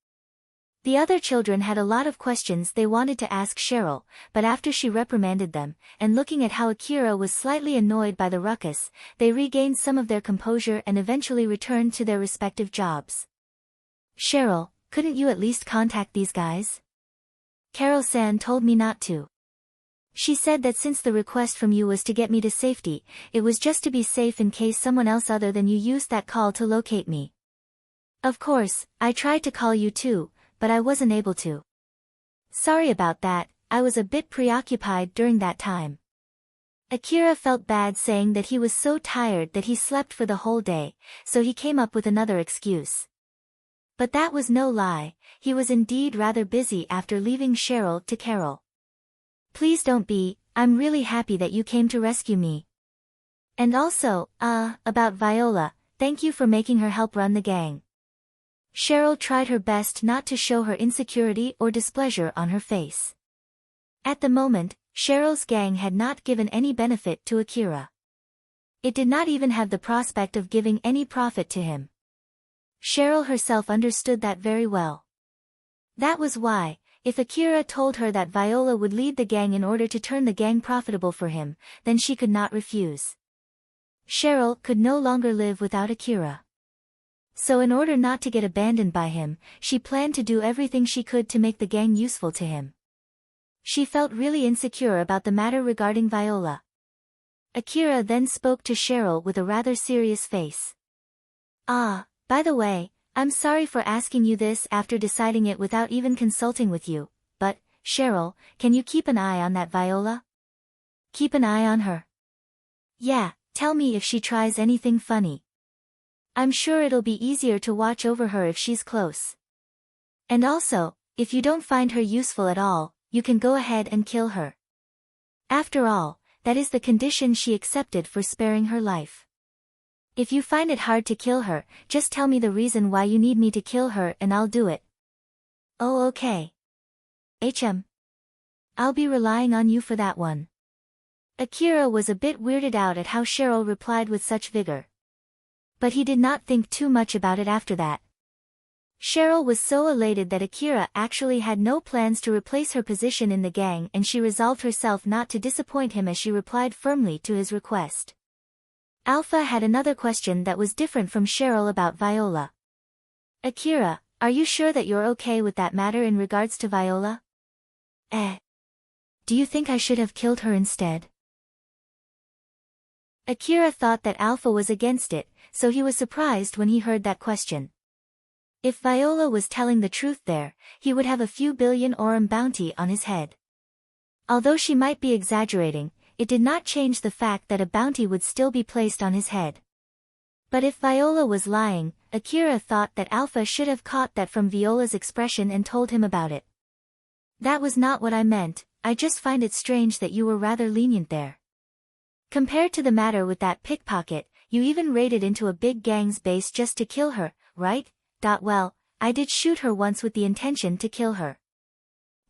The other children had a lot of questions they wanted to ask Cheryl, but after she reprimanded them, and looking at how Akira was slightly annoyed by the ruckus, they regained some of their composure and eventually returned to their respective jobs. Cheryl, couldn't you at least contact these guys? Carol-san told me not to. She said that since the request from you was to get me to safety, it was just to be safe in case someone else other than you used that call to locate me. Of course, I tried to call you too, but I wasn't able to. Sorry about that, I was a bit preoccupied during that time. Akira felt bad saying that he was so tired that he slept for the whole day, so he came up with another excuse. But that was no lie, he was indeed rather busy after leaving Cheryl to Carol. Please don't be, I'm really happy that you came to rescue me. And also, about Viola, thank you for making her help run the gang. Cheryl tried her best not to show her insecurity or displeasure on her face. At the moment, Cheryl's gang had not given any benefit to Akira. It did not even have the prospect of giving any profit to him. Cheryl herself understood that very well. That was why, if Akira told her that Viola would lead the gang in order to turn the gang profitable for him, then she could not refuse. Cheryl could no longer live without Akira. So in order not to get abandoned by him, she planned to do everything she could to make the gang useful to him. She felt really insecure about the matter regarding Viola. Akira then spoke to Cheryl with a rather serious face. By the way, I'm sorry for asking you this after deciding it without even consulting with you, but, Cheryl, can you keep an eye on that Viola? Keep an eye on her. Yeah, tell me if she tries anything funny. I'm sure it'll be easier to watch over her if she's close. And also, if you don't find her useful at all, you can go ahead and kill her. After all, that is the condition she accepted for sparing her life. If you find it hard to kill her, just tell me the reason why you need me to kill her and I'll do it. Oh okay. I'll be relying on you for that one. Akira was a bit weirded out at how Cheryl replied with such vigor. But he did not think too much about it after that. Cheryl was so elated that Akira actually had no plans to replace her position in the gang, and she resolved herself not to disappoint him as she replied firmly to his request. Alpha had another question that was different from Cheryl about Viola. Akira, are you sure that you're okay with that matter in regards to Viola? Do you think I should have killed her instead? Akira thought that Alpha was against it, so he was surprised when he heard that question. If Viola was telling the truth there, he would have a few billion orum bounty on his head. Although she might be exaggerating, it did not change the fact that a bounty would still be placed on his head. But if Viola was lying, Akira thought that Alpha should have caught that from Viola's expression and told him about it. That was not what I meant, I just find it strange that you were rather lenient there. Compared to the matter with that pickpocket, you even raided into a big gang's base just to kill her, right? Well, I did shoot her once with the intention to kill her.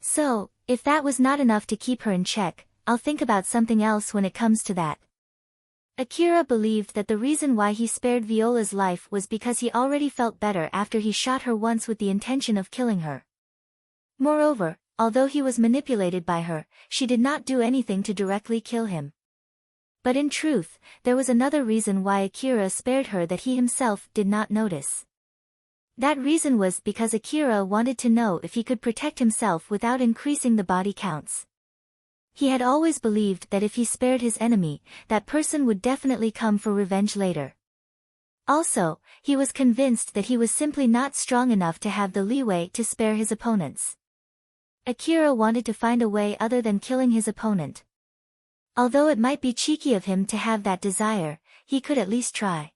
So, if that was not enough to keep her in check, I'll think about something else when it comes to that. Akira believed that the reason why he spared Viola's life was because he already felt better after he shot her once with the intention of killing her. Moreover, although he was manipulated by her, she did not do anything to directly kill him. But in truth, there was another reason why Akira spared her that he himself did not notice. That reason was because Akira wanted to know if he could protect himself without increasing the body counts. He had always believed that if he spared his enemy, that person would definitely come for revenge later. Also, he was convinced that he was simply not strong enough to have the leeway to spare his opponents. Akira wanted to find a way other than killing his opponent. Although it might be cheeky of him to have that desire, he could at least try.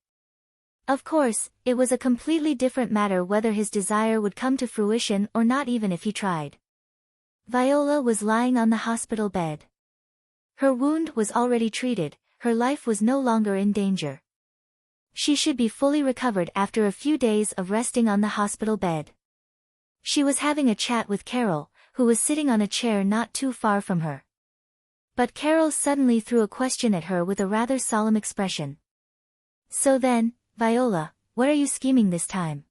Of course, it was a completely different matter whether his desire would come to fruition or not even if he tried. Viola was lying on the hospital bed. Her wound was already treated, her life was no longer in danger. She should be fully recovered after a few days of resting on the hospital bed. She was having a chat with Carol, who was sitting on a chair not too far from her. But Carol suddenly threw a question at her with a rather solemn expression. So then, Viola, what are you scheming this time?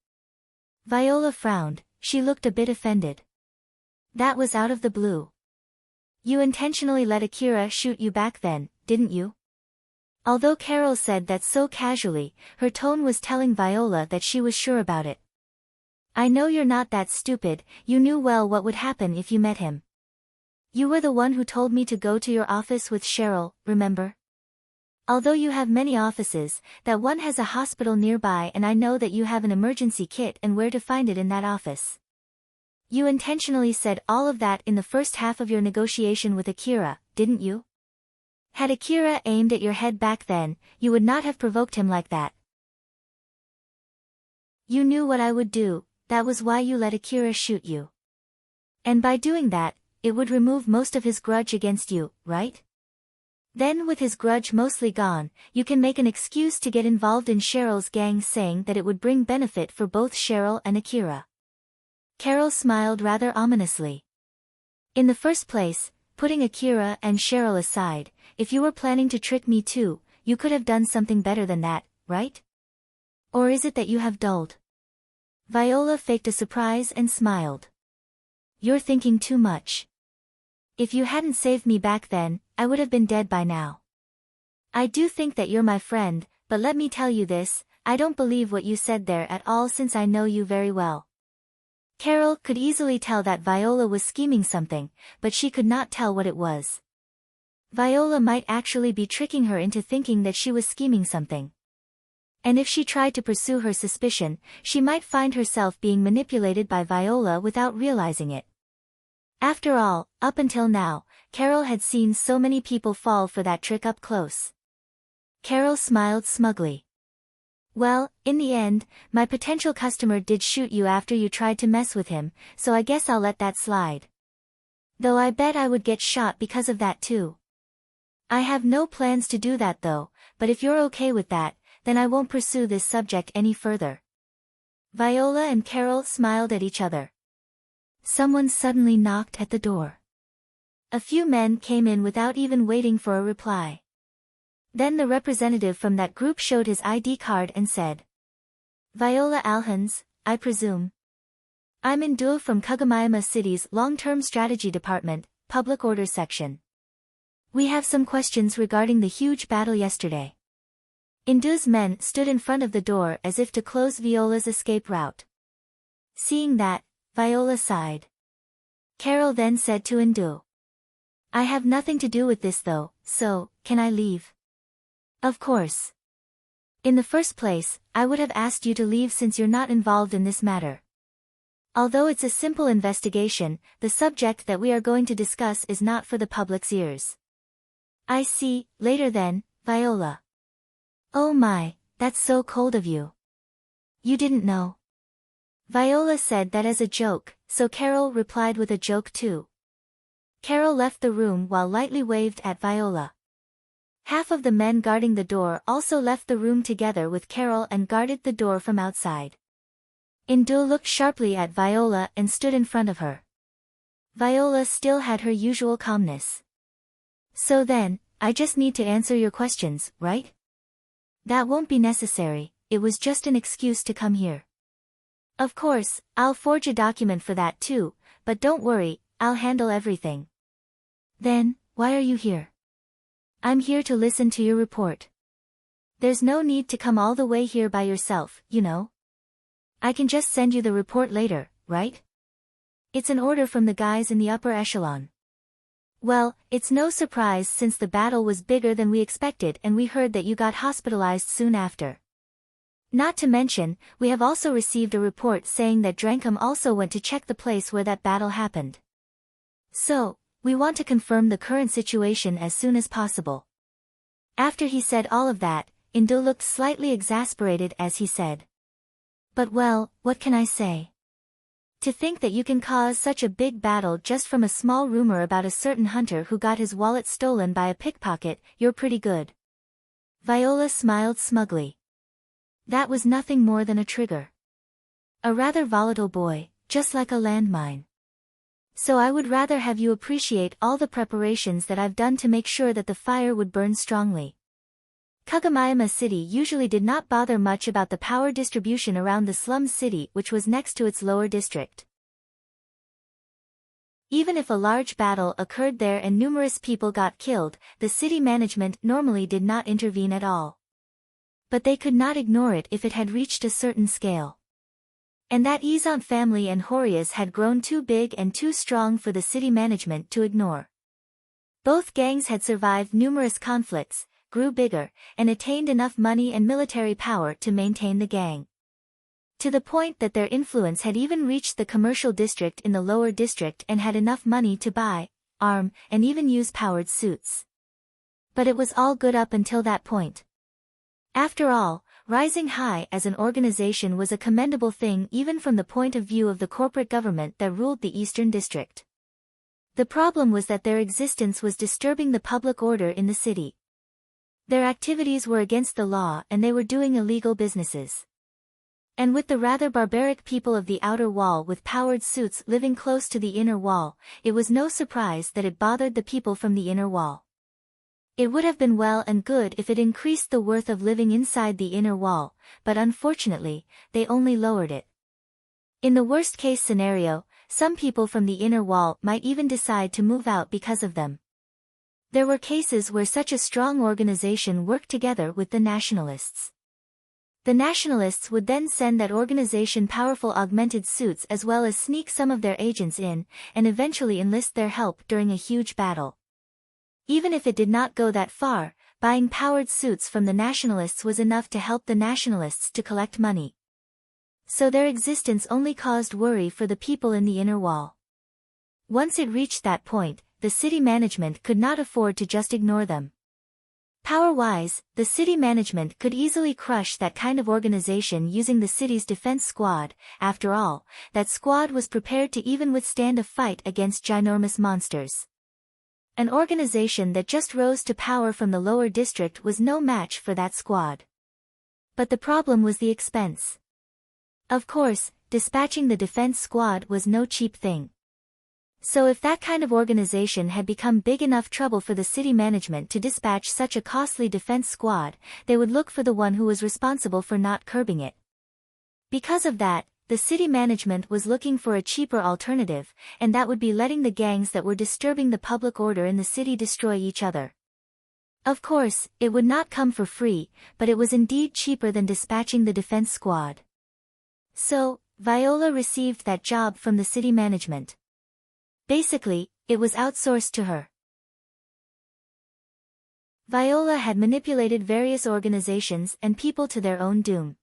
Viola frowned, she looked a bit offended. That was out of the blue. You intentionally let Akira shoot you back then, didn't you? Although Carol said that so casually, her tone was telling Viola that she was sure about it. I know you're not that stupid, you knew well what would happen if you met him. You were the one who told me to go to your office with Cheryl, remember? Although you have many offices, that one has a hospital nearby, and I know that you have an emergency kit and where to find it in that office. You intentionally said all of that in the first half of your negotiation with Akira, didn't you? Had Akira aimed at your head back then, you would not have provoked him like that. You knew what I would do, that was why you let Akira shoot you. And by doing that, it would remove most of his grudge against you, right? Then with his grudge mostly gone, you can make an excuse to get involved in Cheryl's gang saying that it would bring benefit for both Cheryl and Akira. Carol smiled rather ominously. In the first place, putting Akira and Cheryl aside, if you were planning to trick me too, you could have done something better than that, right? Or is it that you have dulled? Viola faked a surprise and smiled. You're thinking too much. If you hadn't saved me back then, I would have been dead by now. I do think that you're my friend, but let me tell you this, I don't believe what you said there at all since I know you very well. Carol could easily tell that Viola was scheming something, but she could not tell what it was. Viola might actually be tricking her into thinking that she was scheming something. And if she tried to pursue her suspicion, she might find herself being manipulated by Viola without realizing it. After all, up until now, Carol had seen so many people fall for that trick up close. Carol smiled smugly. Well, in the end, my potential customer did shoot you after you tried to mess with him, so I guess I'll let that slide. Though I bet I would get shot because of that too. I have no plans to do that though, but if you're okay with that, then I won't pursue this subject any further. Viola and Carol smiled at each other. Someone suddenly knocked at the door. A few men came in without even waiting for a reply. Then the representative from that group showed his ID card and said, "Viola Alhans, I presume. I'm Indu from Kagamayama City's Long-Term Strategy Department, Public Order Section. We have some questions regarding the huge battle yesterday." Indu's men stood in front of the door as if to close Viola's escape route. Seeing that, Viola sighed. Carol then said to Indu, "I have nothing to do with this though, so, can I leave?" "Of course. In the first place, I would have asked you to leave since you're not involved in this matter. Although it's a simple investigation, the subject that we are going to discuss is not for the public's ears." "I see, later then, Viola." "Oh my, that's so cold of you. You didn't know." Viola said that as a joke, so Carol replied with a joke too. Carol left the room while lightly waved at Viola. Half of the men guarding the door also left the room together with Carol and guarded the door from outside. Indu looked sharply at Viola and stood in front of her. Viola still had her usual calmness. "So then, I just need to answer your questions, right?" "That won't be necessary, it was just an excuse to come here." "Of course, I'll forge a document for that too, but don't worry, I'll handle everything." "Then, why are you here?" "I'm here to listen to your report." "There's no need to come all the way here by yourself, you know. I can just send you the report later, right? It's an order from the guys in the upper echelon." "Well, it's no surprise since the battle was bigger than we expected and we heard that you got hospitalized soon after. Not to mention, we have also received a report saying that Drankum also went to check the place where that battle happened. So, we want to confirm the current situation as soon as possible." After he said all of that, Indu looked slightly exasperated as he said, "But well, what can I say? To think that you can cause such a big battle just from a small rumor about a certain hunter who got his wallet stolen by a pickpocket, you're pretty good." Viola smiled smugly. That was nothing more than a trigger. A rather volatile boy, just like a landmine. So I would rather have you appreciate all the preparations that I've done to make sure that the fire would burn strongly. Kagamayama City usually did not bother much about the power distribution around the slum city which was next to its lower district. Even if a large battle occurred there and numerous people got killed, the city management normally did not intervene at all. But they could not ignore it if it had reached a certain scale. And that Izant family and Horias had grown too big and too strong for the city management to ignore. Both gangs had survived numerous conflicts, grew bigger, and attained enough money and military power to maintain the gang. To the point that their influence had even reached the commercial district in the lower district and had enough money to buy, arm, and even use powered suits. But it was all good up until that point. After all, rising high as an organization was a commendable thing even from the point of view of the corporate government that ruled the Eastern District. The problem was that their existence was disturbing the public order in the city. Their activities were against the law and they were doing illegal businesses. And with the rather barbaric people of the outer wall with powered suits living close to the inner wall, it was no surprise that it bothered the people from the inner wall. It would have been well and good if it increased the worth of living inside the inner wall, but unfortunately, they only lowered it. In the worst-case scenario, some people from the inner wall might even decide to move out because of them. There were cases where such a strong organization worked together with the nationalists. The nationalists would then send that organization powerful augmented suits as well as sneak some of their agents in, and eventually enlist their help during a huge battle. Even if it did not go that far, buying powered suits from the nationalists was enough to help the nationalists to collect money. So their existence only caused worry for the people in the inner wall. Once it reached that point, the city management could not afford to just ignore them. Power-wise, the city management could easily crush that kind of organization using the city's defense squad. After all, that squad was prepared to even withstand a fight against ginormous monsters. An organization that just rose to power from the lower district was no match for that squad. But the problem was the expense. Of course, dispatching the defense squad was no cheap thing. So if that kind of organization had become big enough trouble for the city management to dispatch such a costly defense squad, they would look for the one who was responsible for not curbing it. Because of that, the city management was looking for a cheaper alternative, and that would be letting the gangs that were disturbing the public order in the city destroy each other. Of course, it would not come for free, but it was indeed cheaper than dispatching the defense squad. So, Viola received that job from the city management. Basically, it was outsourced to her. Viola had manipulated various organizations and people to their own doom.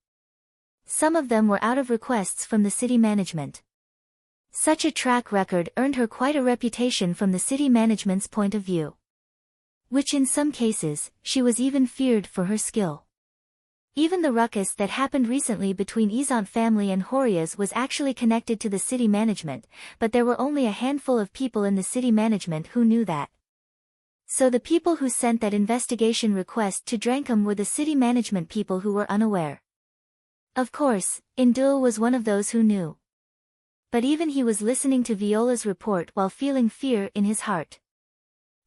Some of them were out of requests from the city management. Such a track record earned her quite a reputation from the city management's point of view. Which in some cases, she was even feared for her skill. Even the ruckus that happened recently between Izant family and Horia's was actually connected to the city management, but there were only a handful of people in the city management who knew that. So the people who sent that investigation request to Drankum were the city management people who were unaware. Of course, Indul was one of those who knew. But even he was listening to Viola's report while feeling fear in his heart.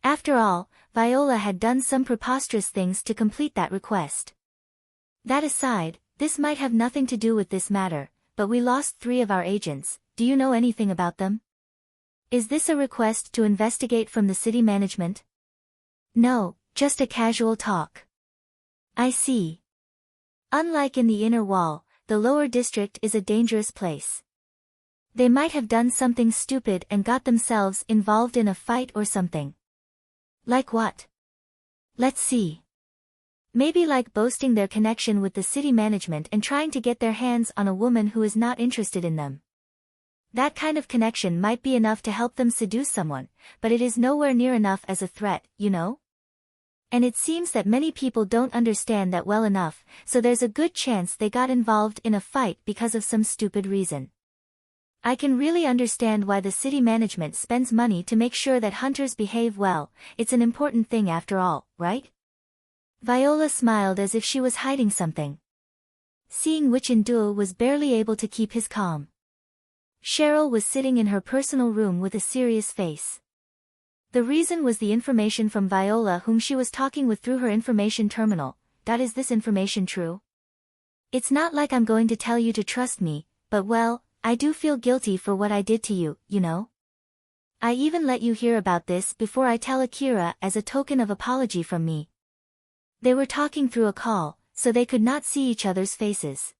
After all, Viola had done some preposterous things to complete that request. That aside, this might have nothing to do with this matter, but we lost 3 of our agents. Do you know anything about them? Is this a request to investigate from the city management? No, just a casual talk. I see. Unlike in the inner wall, the lower district is a dangerous place. They might have done something stupid and got themselves involved in a fight or something. Like what? Let's see. Maybe like boasting their connection with the city management and trying to get their hands on a woman who is not interested in them. That kind of connection might be enough to help them seduce someone, but it is nowhere near enough as a threat, you know? And it seems that many people don't understand that well enough, so there's a good chance they got involved in a fight because of some stupid reason. I can really understand why the city management spends money to make sure that hunters behave well. It's an important thing after all, right? Viola smiled as if she was hiding something. Seeing which Indul was barely able to keep his calm. Cheryl was sitting in her personal room with a serious face. The reason was the information from Viola whom she was talking with through her information terminal. Is this information true? It's not like I'm going to tell you to trust me, but well, I do feel guilty for what I did to you, you know? I even let you hear about this before I tell Akira as a token of apology from me. They were talking through a call, so they could not see each other's faces.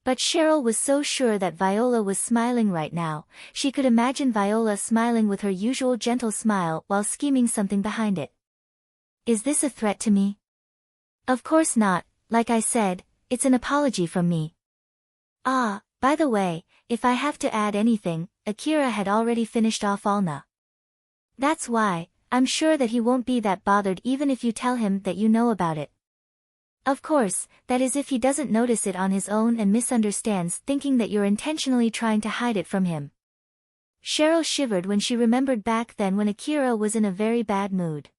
But Cheryl was so sure that Viola was smiling right now, she could imagine Viola smiling with her usual gentle smile while scheming something behind it. Is this a threat to me? Of course not, like I said, it's an apology from me. Ah, by the way, if I have to add anything, Akira had already finished off Alna. That's why, I'm sure that he won't be that bothered even if you tell him that you know about it. Of course, that is if he doesn't notice it on his own and misunderstands thinking that you're intentionally trying to hide it from him. Cheryl shivered when she remembered back then when Akira was in a very bad mood.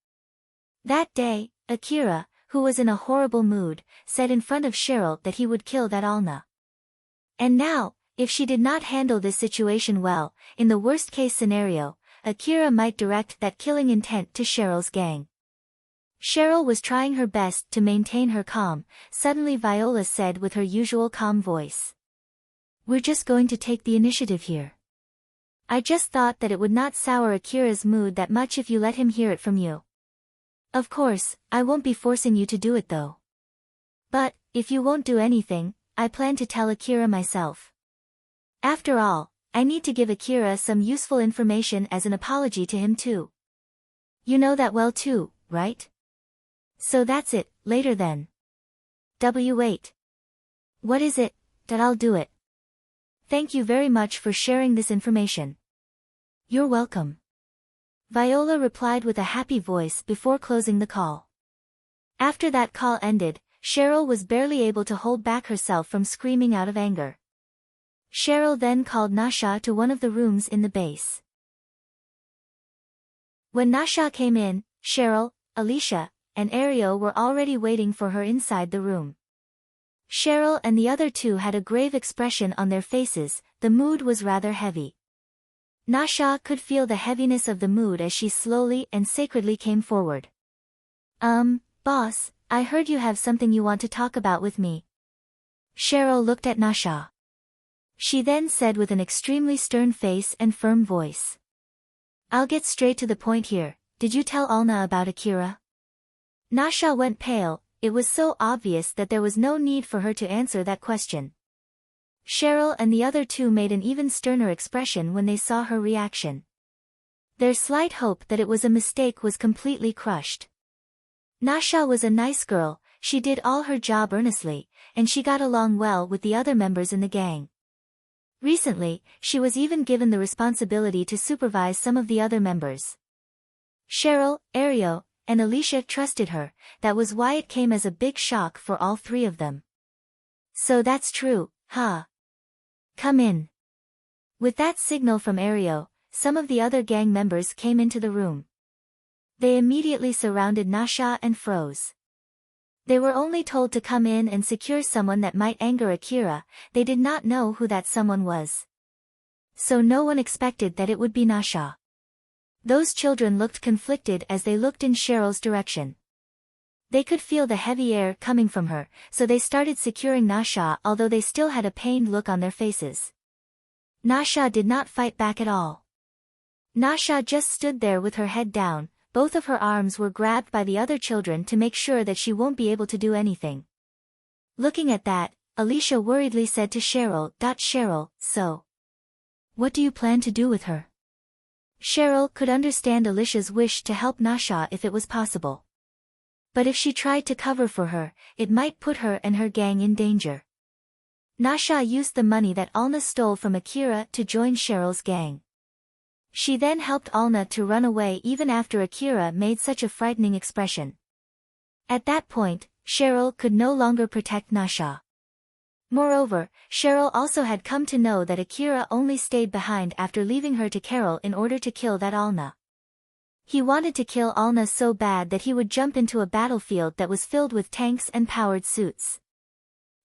That day, Akira, who was in a horrible mood, said in front of Cheryl that he would kill that Alna. And now, if she did not handle this situation well, in the worst-case scenario, Akira might direct that killing intent to Cheryl's gang. Cheryl was trying her best to maintain her calm. Suddenly Viola said with her usual calm voice. We're just going to take the initiative here. I just thought that it would not sour Akira's mood that much if you let him hear it from you. Of course, I won't be forcing you to do it though. But, if you won't do anything, I plan to tell Akira myself. After all, I need to give Akira some useful information as an apology to him too. You know that well too, right? So that's it, later then. Wait. What is it? That I'll do it. Thank you very much for sharing this information. You're welcome. Viola replied with a happy voice before closing the call. After that call ended, Cheryl was barely able to hold back herself from screaming out of anger. Cheryl then called Nasha to one of the rooms in the base. When Nasha came in, Cheryl, Alicia, and Ario were already waiting for her inside the room. Cheryl and the other two had a grave expression on their faces. The mood was rather heavy. Nasha could feel the heaviness of the mood as she slowly and sacredly came forward. Boss, I heard you have something you want to talk about with me. Cheryl looked at Nasha. She then said with an extremely stern face and firm voice. I'll get straight to the point here. Did you tell Alna about Akira? Nasha went pale. It was so obvious that there was no need for her to answer that question. Cheryl and the other two made an even sterner expression when they saw her reaction. Their slight hope that it was a mistake was completely crushed. Nasha was a nice girl, she did all her job earnestly, and she got along well with the other members in the gang. Recently, she was even given the responsibility to supervise some of the other members. Cheryl, Ario, and Alicia trusted her. That was why it came as a big shock for all three of them. So that's true, huh? Come in. With that signal from Ario, some of the other gang members came into the room. They immediately surrounded Nasha and froze. They were only told to come in and secure someone that might anger Akira. They did not know who that someone was. So no one expected that it would be Nasha. Those children looked conflicted as they looked in Cheryl's direction. They could feel the heavy air coming from her, so they started securing Nasha, although they still had a pained look on their faces. Nasha did not fight back at all. Nasha just stood there with her head down. Both of her arms were grabbed by the other children to make sure that she won't be able to do anything. Looking at that, Alicia worriedly said to Cheryl, Cheryl, so what do you plan to do with her? Cheryl could understand Alicia's wish to help Nasha if it was possible. But if she tried to cover for her, it might put her and her gang in danger. Nasha used the money that Alna stole from Akira to join Cheryl's gang. She then helped Alna to run away even after Akira made such a frightening expression. At that point, Cheryl could no longer protect Nasha. Moreover, Cheryl also had come to know that Akira only stayed behind after leaving her to Carol in order to kill that Alna. He wanted to kill Alna so bad that he would jump into a battlefield that was filled with tanks and powered suits.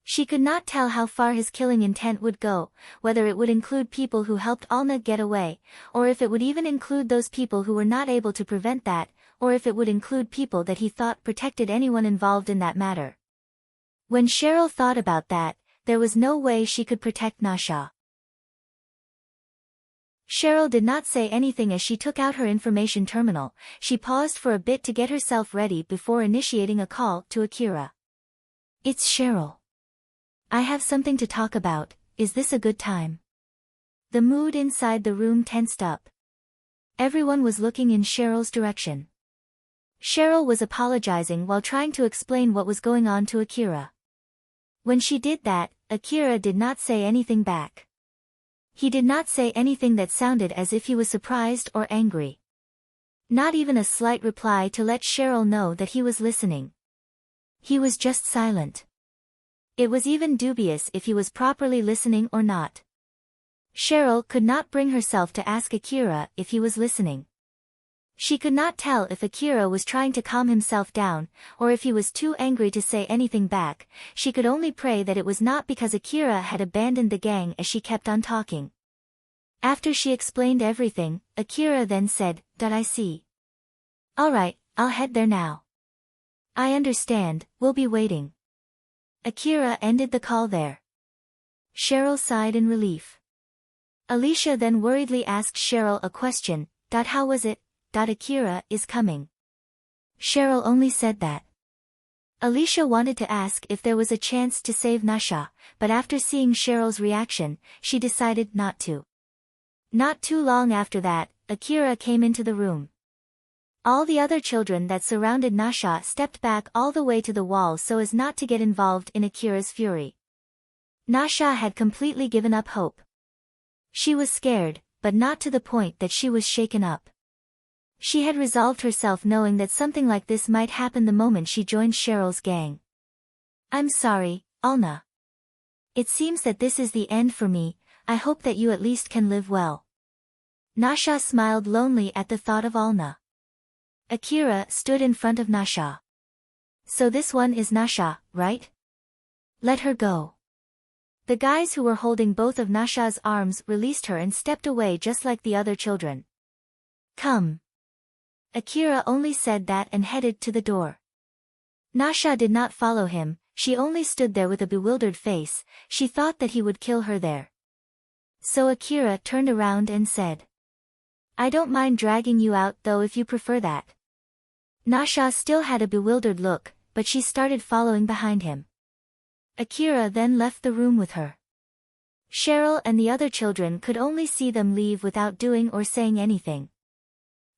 She could not tell how far his killing intent would go, whether it would include people who helped Alna get away, or if it would even include those people who were not able to prevent that, or if it would include people that he thought protected anyone involved in that matter. When Cheryl thought about that, there was no way she could protect Nasha. Cheryl did not say anything as she took out her information terminal. She paused for a bit to get herself ready before initiating a call to Akira. It's Cheryl. I have something to talk about. Is this a good time? The mood inside the room tensed up. Everyone was looking in Cheryl's direction. Cheryl was apologizing while trying to explain what was going on to Akira. When she did that, Akira did not say anything back. He did not say anything that sounded as if he was surprised or angry. Not even a slight reply to let Cheryl know that he was listening. He was just silent. It was even dubious if he was properly listening or not. Cheryl could not bring herself to ask Akira if he was listening. She could not tell if Akira was trying to calm himself down, or if he was too angry to say anything back. She could only pray that it was not because Akira had abandoned the gang as she kept on talking. After she explained everything, Akira then said, I see. Alright, I'll head there now. I understand, we'll be waiting. Akira ended the call there. Cheryl sighed in relief. Alicia then worriedly asked Cheryl a question, how was it? Akira is coming. Cheryl only said that. Alicia wanted to ask if there was a chance to save Nasha, but after seeing Cheryl's reaction, she decided not to. Not too long after that, Akira came into the room. All the other children that surrounded Nasha stepped back all the way to the wall so as not to get involved in Akira's fury. Nasha had completely given up hope. She was scared, but not to the point that she was shaken up. She had resolved herself knowing that something like this might happen the moment she joined Cheryl's gang. I'm sorry, Alna. It seems that this is the end for me. I hope that you at least can live well. Nasha smiled lonely at the thought of Alna. Akira stood in front of Nasha. So this one is Nasha, right? Let her go. The guys who were holding both of Nasha's arms released her and stepped away just like the other children. Come. Akira only said that and headed to the door. Nasha did not follow him, she only stood there with a bewildered face, she thought that he would kill her there. So Akira turned around and said, I don't mind dragging you out though if you prefer that. Nasha still had a bewildered look, but she started following behind him. Akira then left the room with her. Cheryl and the other children could only see them leave without doing or saying anything.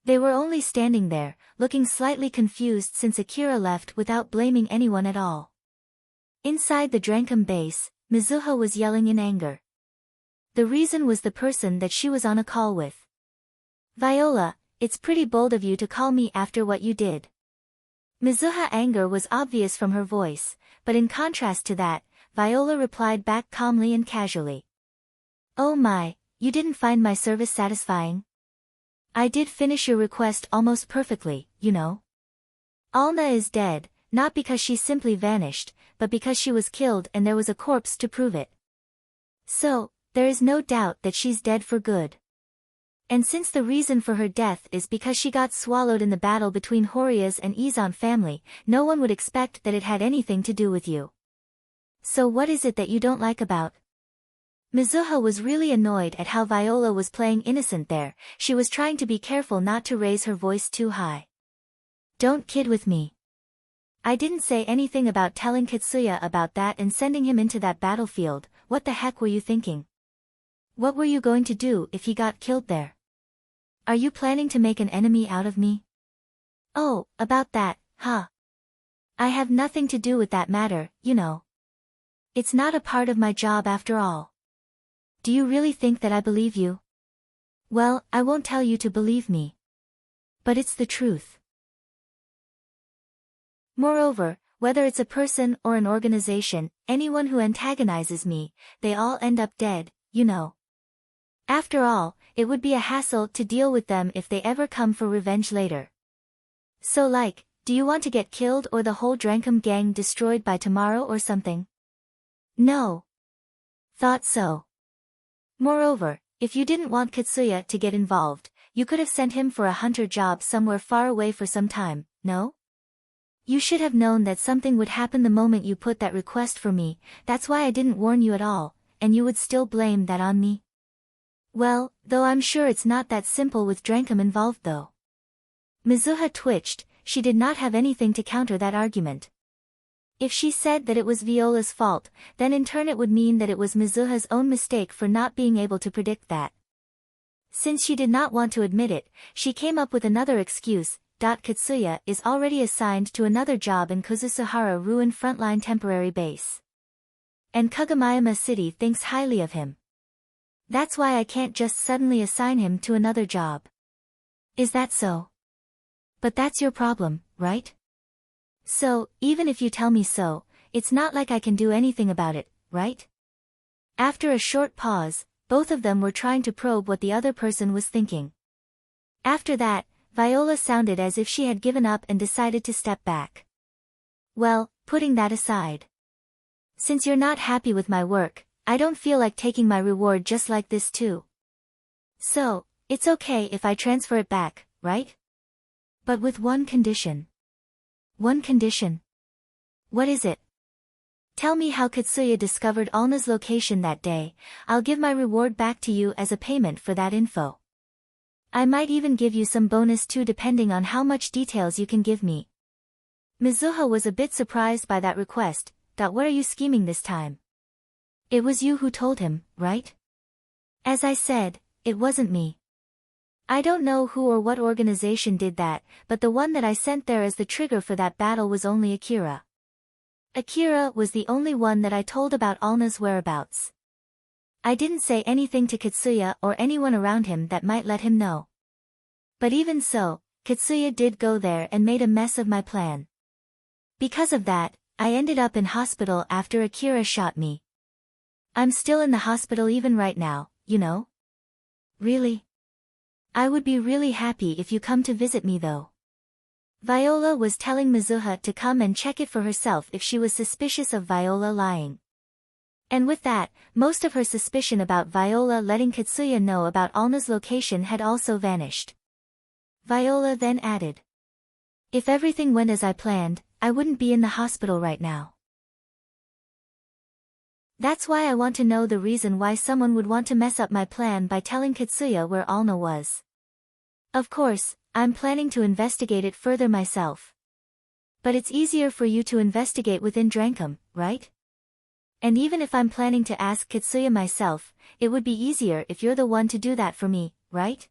They were only standing there, looking slightly confused since Akira left without blaming anyone at all. Inside the Drankum base, Mizuha was yelling in anger. The reason was the person that she was on a call with. Viola, it's pretty bold of you to call me after what you did. Mizuha's anger was obvious from her voice, but in contrast to that, Viola replied back calmly and casually. Oh my, you didn't find my service satisfying? I did finish your request almost perfectly, you know. Alna is dead, not because she simply vanished, but because she was killed and there was a corpse to prove it. So, there is no doubt that she's dead for good. And since the reason for her death is because she got swallowed in the battle between Horia's and Izan family, no one would expect that it had anything to do with you. So what is it that you don't like about? Mizuha was really annoyed at how Viola was playing innocent there, she was trying to be careful not to raise her voice too high. Don't kid with me. I didn't say anything about telling Katsuya about that and sending him into that battlefield, what the heck were you thinking? What were you going to do if he got killed there? Are you planning to make an enemy out of me? Oh, about that, huh? I have nothing to do with that matter, you know. It's not a part of my job after all. Do you really think that I believe you? Well, I won't tell you to believe me. But it's the truth. Moreover, whether it's a person or an organization, anyone who antagonizes me, they all end up dead, you know. After all, it would be a hassle to deal with them if they ever come for revenge later. So like, do you want to get killed or the whole Drankum gang destroyed by tomorrow or something? No. Thought so. Moreover, if you didn't want Katsuya to get involved, you could have sent him for a hunter job somewhere far away for some time, no? You should have known that something would happen the moment you put that request for me, that's why I didn't warn you at all, and you would still blame that on me? Well, though I'm sure it's not that simple with Drankum involved though. Mizuha twitched, she did not have anything to counter that argument. If she said that it was Viola's fault, then in turn it would mean that it was Mizuha's own mistake for not being able to predict that. Since she did not want to admit it, she came up with another excuse. Katsuya is already assigned to another job in Kozusuhara Ruin Frontline Temporary Base. And Kagamayama City thinks highly of him. That's why I can't just suddenly assign him to another job. Is that so? But that's your problem, right? So, even if you tell me so, it's not like I can do anything about it, right? After a short pause, both of them were trying to probe what the other person was thinking. After that, Viola sounded as if she had given up and decided to step back. Well, putting that aside. Since you're not happy with my work, I don't feel like taking my reward just like this too. So, it's okay if I transfer it back, right? But with one condition. One condition? What is it? Tell me how Katsuya discovered Alna's location that day, I'll give my reward back to you as a payment for that info. I might even give you some bonus too depending on how much details you can give me. Mizuha was a bit surprised by that request. What are you scheming this time? It was you who told him, right? As I said, it wasn't me. I don't know who or what organization did that, but the one that I sent there as the trigger for that battle was only Akira. Akira was the only one that I told about Alna's whereabouts. I didn't say anything to Katsuya or anyone around him that might let him know. But even so, Katsuya did go there and made a mess of my plan. Because of that, I ended up in hospital after Akira shot me. I'm still in the hospital even right now, you know? Really? I would be really happy if you come to visit me though. Viola was telling Mizuha to come and check it for herself if she was suspicious of Viola lying. And with that, most of her suspicion about Viola letting Katsuya know about Alna's location had also vanished. Viola then added, "If everything went as I planned, I wouldn't be in the hospital right now. That's why I want to know the reason why someone would want to mess up my plan by telling Katsuya where Alna was. Of course, I'm planning to investigate it further myself. But it's easier for you to investigate within Drankum, right? And even if I'm planning to ask Katsuya myself, it would be easier if you're the one to do that for me, right?"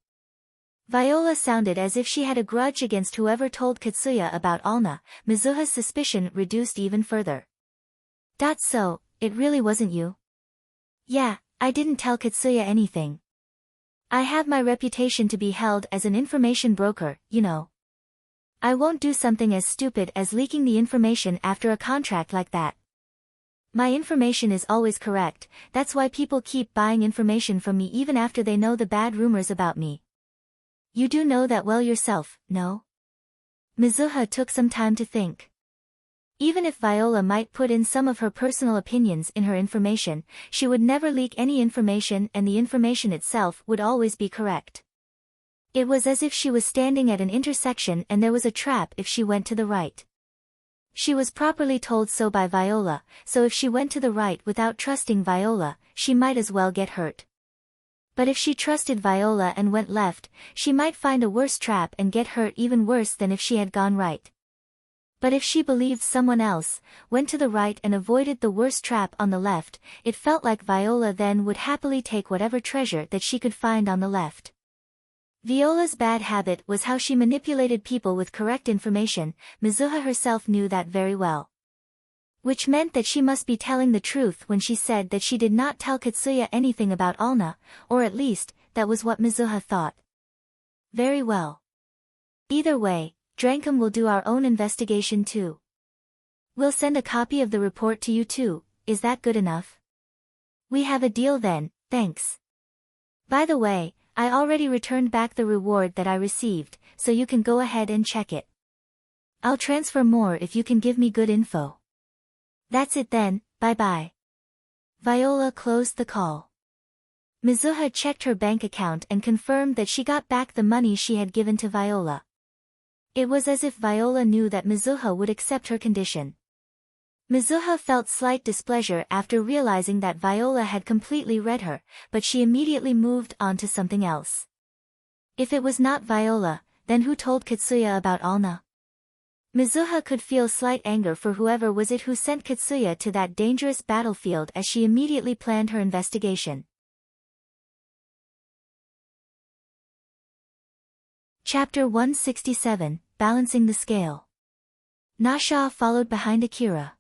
Viola sounded as if she had a grudge against whoever told Katsuya about Alna. Mizuha's suspicion reduced even further. So, it really wasn't you? Yeah, I didn't tell Katsuya anything. I have my reputation to be held as an information broker, you know. I won't do something as stupid as leaking the information after a contract like that. My information is always correct, that's why people keep buying information from me even after they know the bad rumors about me. You do know that well yourself, no? Mizuha took some time to think. Even if Viola might put in some of her personal opinions in her information, she would never leak any information and the information itself would always be correct. It was as if she was standing at an intersection and there was a trap if she went to the right. She was properly told so by Viola, so if she went to the right without trusting Viola, she might as well get hurt. But if she trusted Viola and went left, she might find a worse trap and get hurt even worse than if she had gone right. But if she believed someone else, went to the right and avoided the worst trap on the left, it felt like Viola then would happily take whatever treasure that she could find on the left. Viola's bad habit was how she manipulated people with correct information. Mizuha herself knew that very well. Which meant that she must be telling the truth when she said that she did not tell Katsuya anything about Alna, or at least, that was what Mizuha thought. Very well. Either way, Drankum will do our own investigation too. We'll send a copy of the report to you too, is that good enough? We have a deal then, thanks. By the way, I already returned back the reward that I received, so you can go ahead and check it. I'll transfer more if you can give me good info. That's it then, bye-bye. Viola closed the call. Mizuha checked her bank account and confirmed that she got back the money she had given to Viola. It was as if Viola knew that Mizuha would accept her condition. Mizuha felt slight displeasure after realizing that Viola had completely read her, but she immediately moved on to something else. If it was not Viola, then who told Katsuya about Alna? Mizuha could feel slight anger for whoever was it who sent Katsuya to that dangerous battlefield as she immediately planned her investigation. Chapter 167, Balancing the Scale. Nasha followed behind Akira.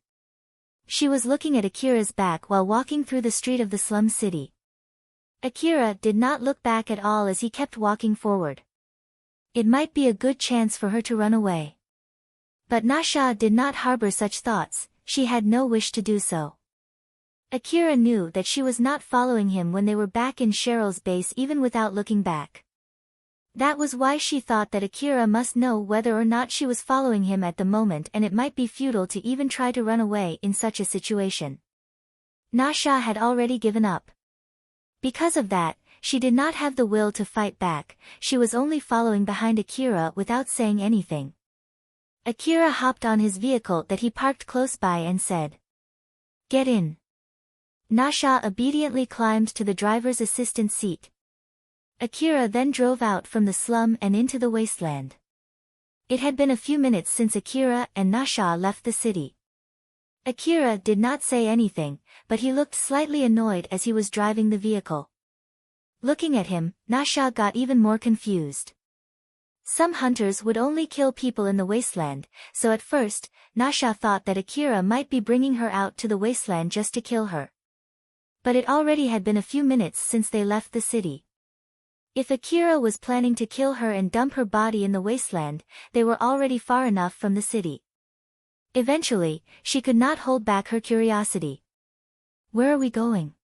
She was looking at Akira's back while walking through the street of the slum city. Akira did not look back at all as he kept walking forward. It might be a good chance for her to run away. But Nasha did not harbor such thoughts, she had no wish to do so. Akira knew that she was not following him when they were back in Cheryl's base even without looking back. That was why she thought that Akira must know whether or not she was following him at the moment, and it might be futile to even try to run away in such a situation. Nasha had already given up. Because of that, she did not have the will to fight back, she was only following behind Akira without saying anything. Akira hopped on his vehicle that he parked close by and said, "Get in." Nasha obediently climbed to the driver's assistant seat. Akira then drove out from the slum and into the wasteland. It had been a few minutes since Akira and Nasha left the city. Akira did not say anything, but he looked slightly annoyed as he was driving the vehicle. Looking at him, Nasha got even more confused. Some hunters would only kill people in the wasteland, so at first, Nasha thought that Akira might be bringing her out to the wasteland just to kill her. But it already had been a few minutes since they left the city. If Akira was planning to kill her and dump her body in the wasteland, they were already far enough from the city. Eventually, she could not hold back her curiosity. "Where are we going?"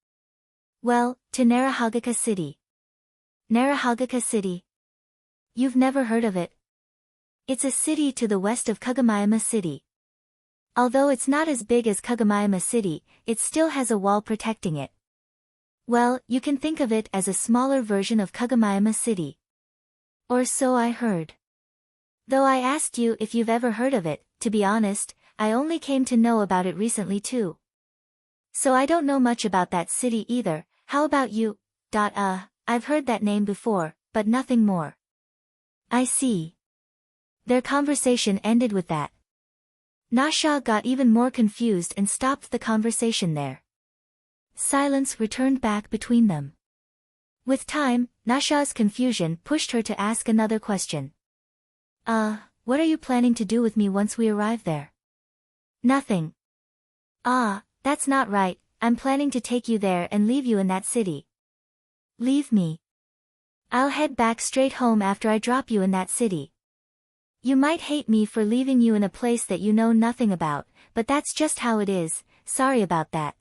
"Well, to Narahagaka City." "Narahagaka City? You've never heard of it?" It's a city to the west of Kagomiyama City. Although it's not as big as Kagomiyama City, it still has a wall protecting it. Well, you can think of it as a smaller version of Kagomiyama City. Or so I heard. Though I asked you if you've ever heard of it, to be honest, I only came to know about it recently too. So I don't know much about that city either. How about you? I've heard that name before, but nothing more. I see. Their conversation ended with that. Nasha got even more confused and stopped the conversation there. Silence returned back between them. With time, Nasha's confusion pushed her to ask another question. What are you planning to do with me once we arrive there? Nothing. That's not right, I'm planning to take you there and leave you in that city. Leave me. I'll head back straight home after I drop you in that city. You might hate me for leaving you in a place that you know nothing about, but that's just how it is, sorry about that.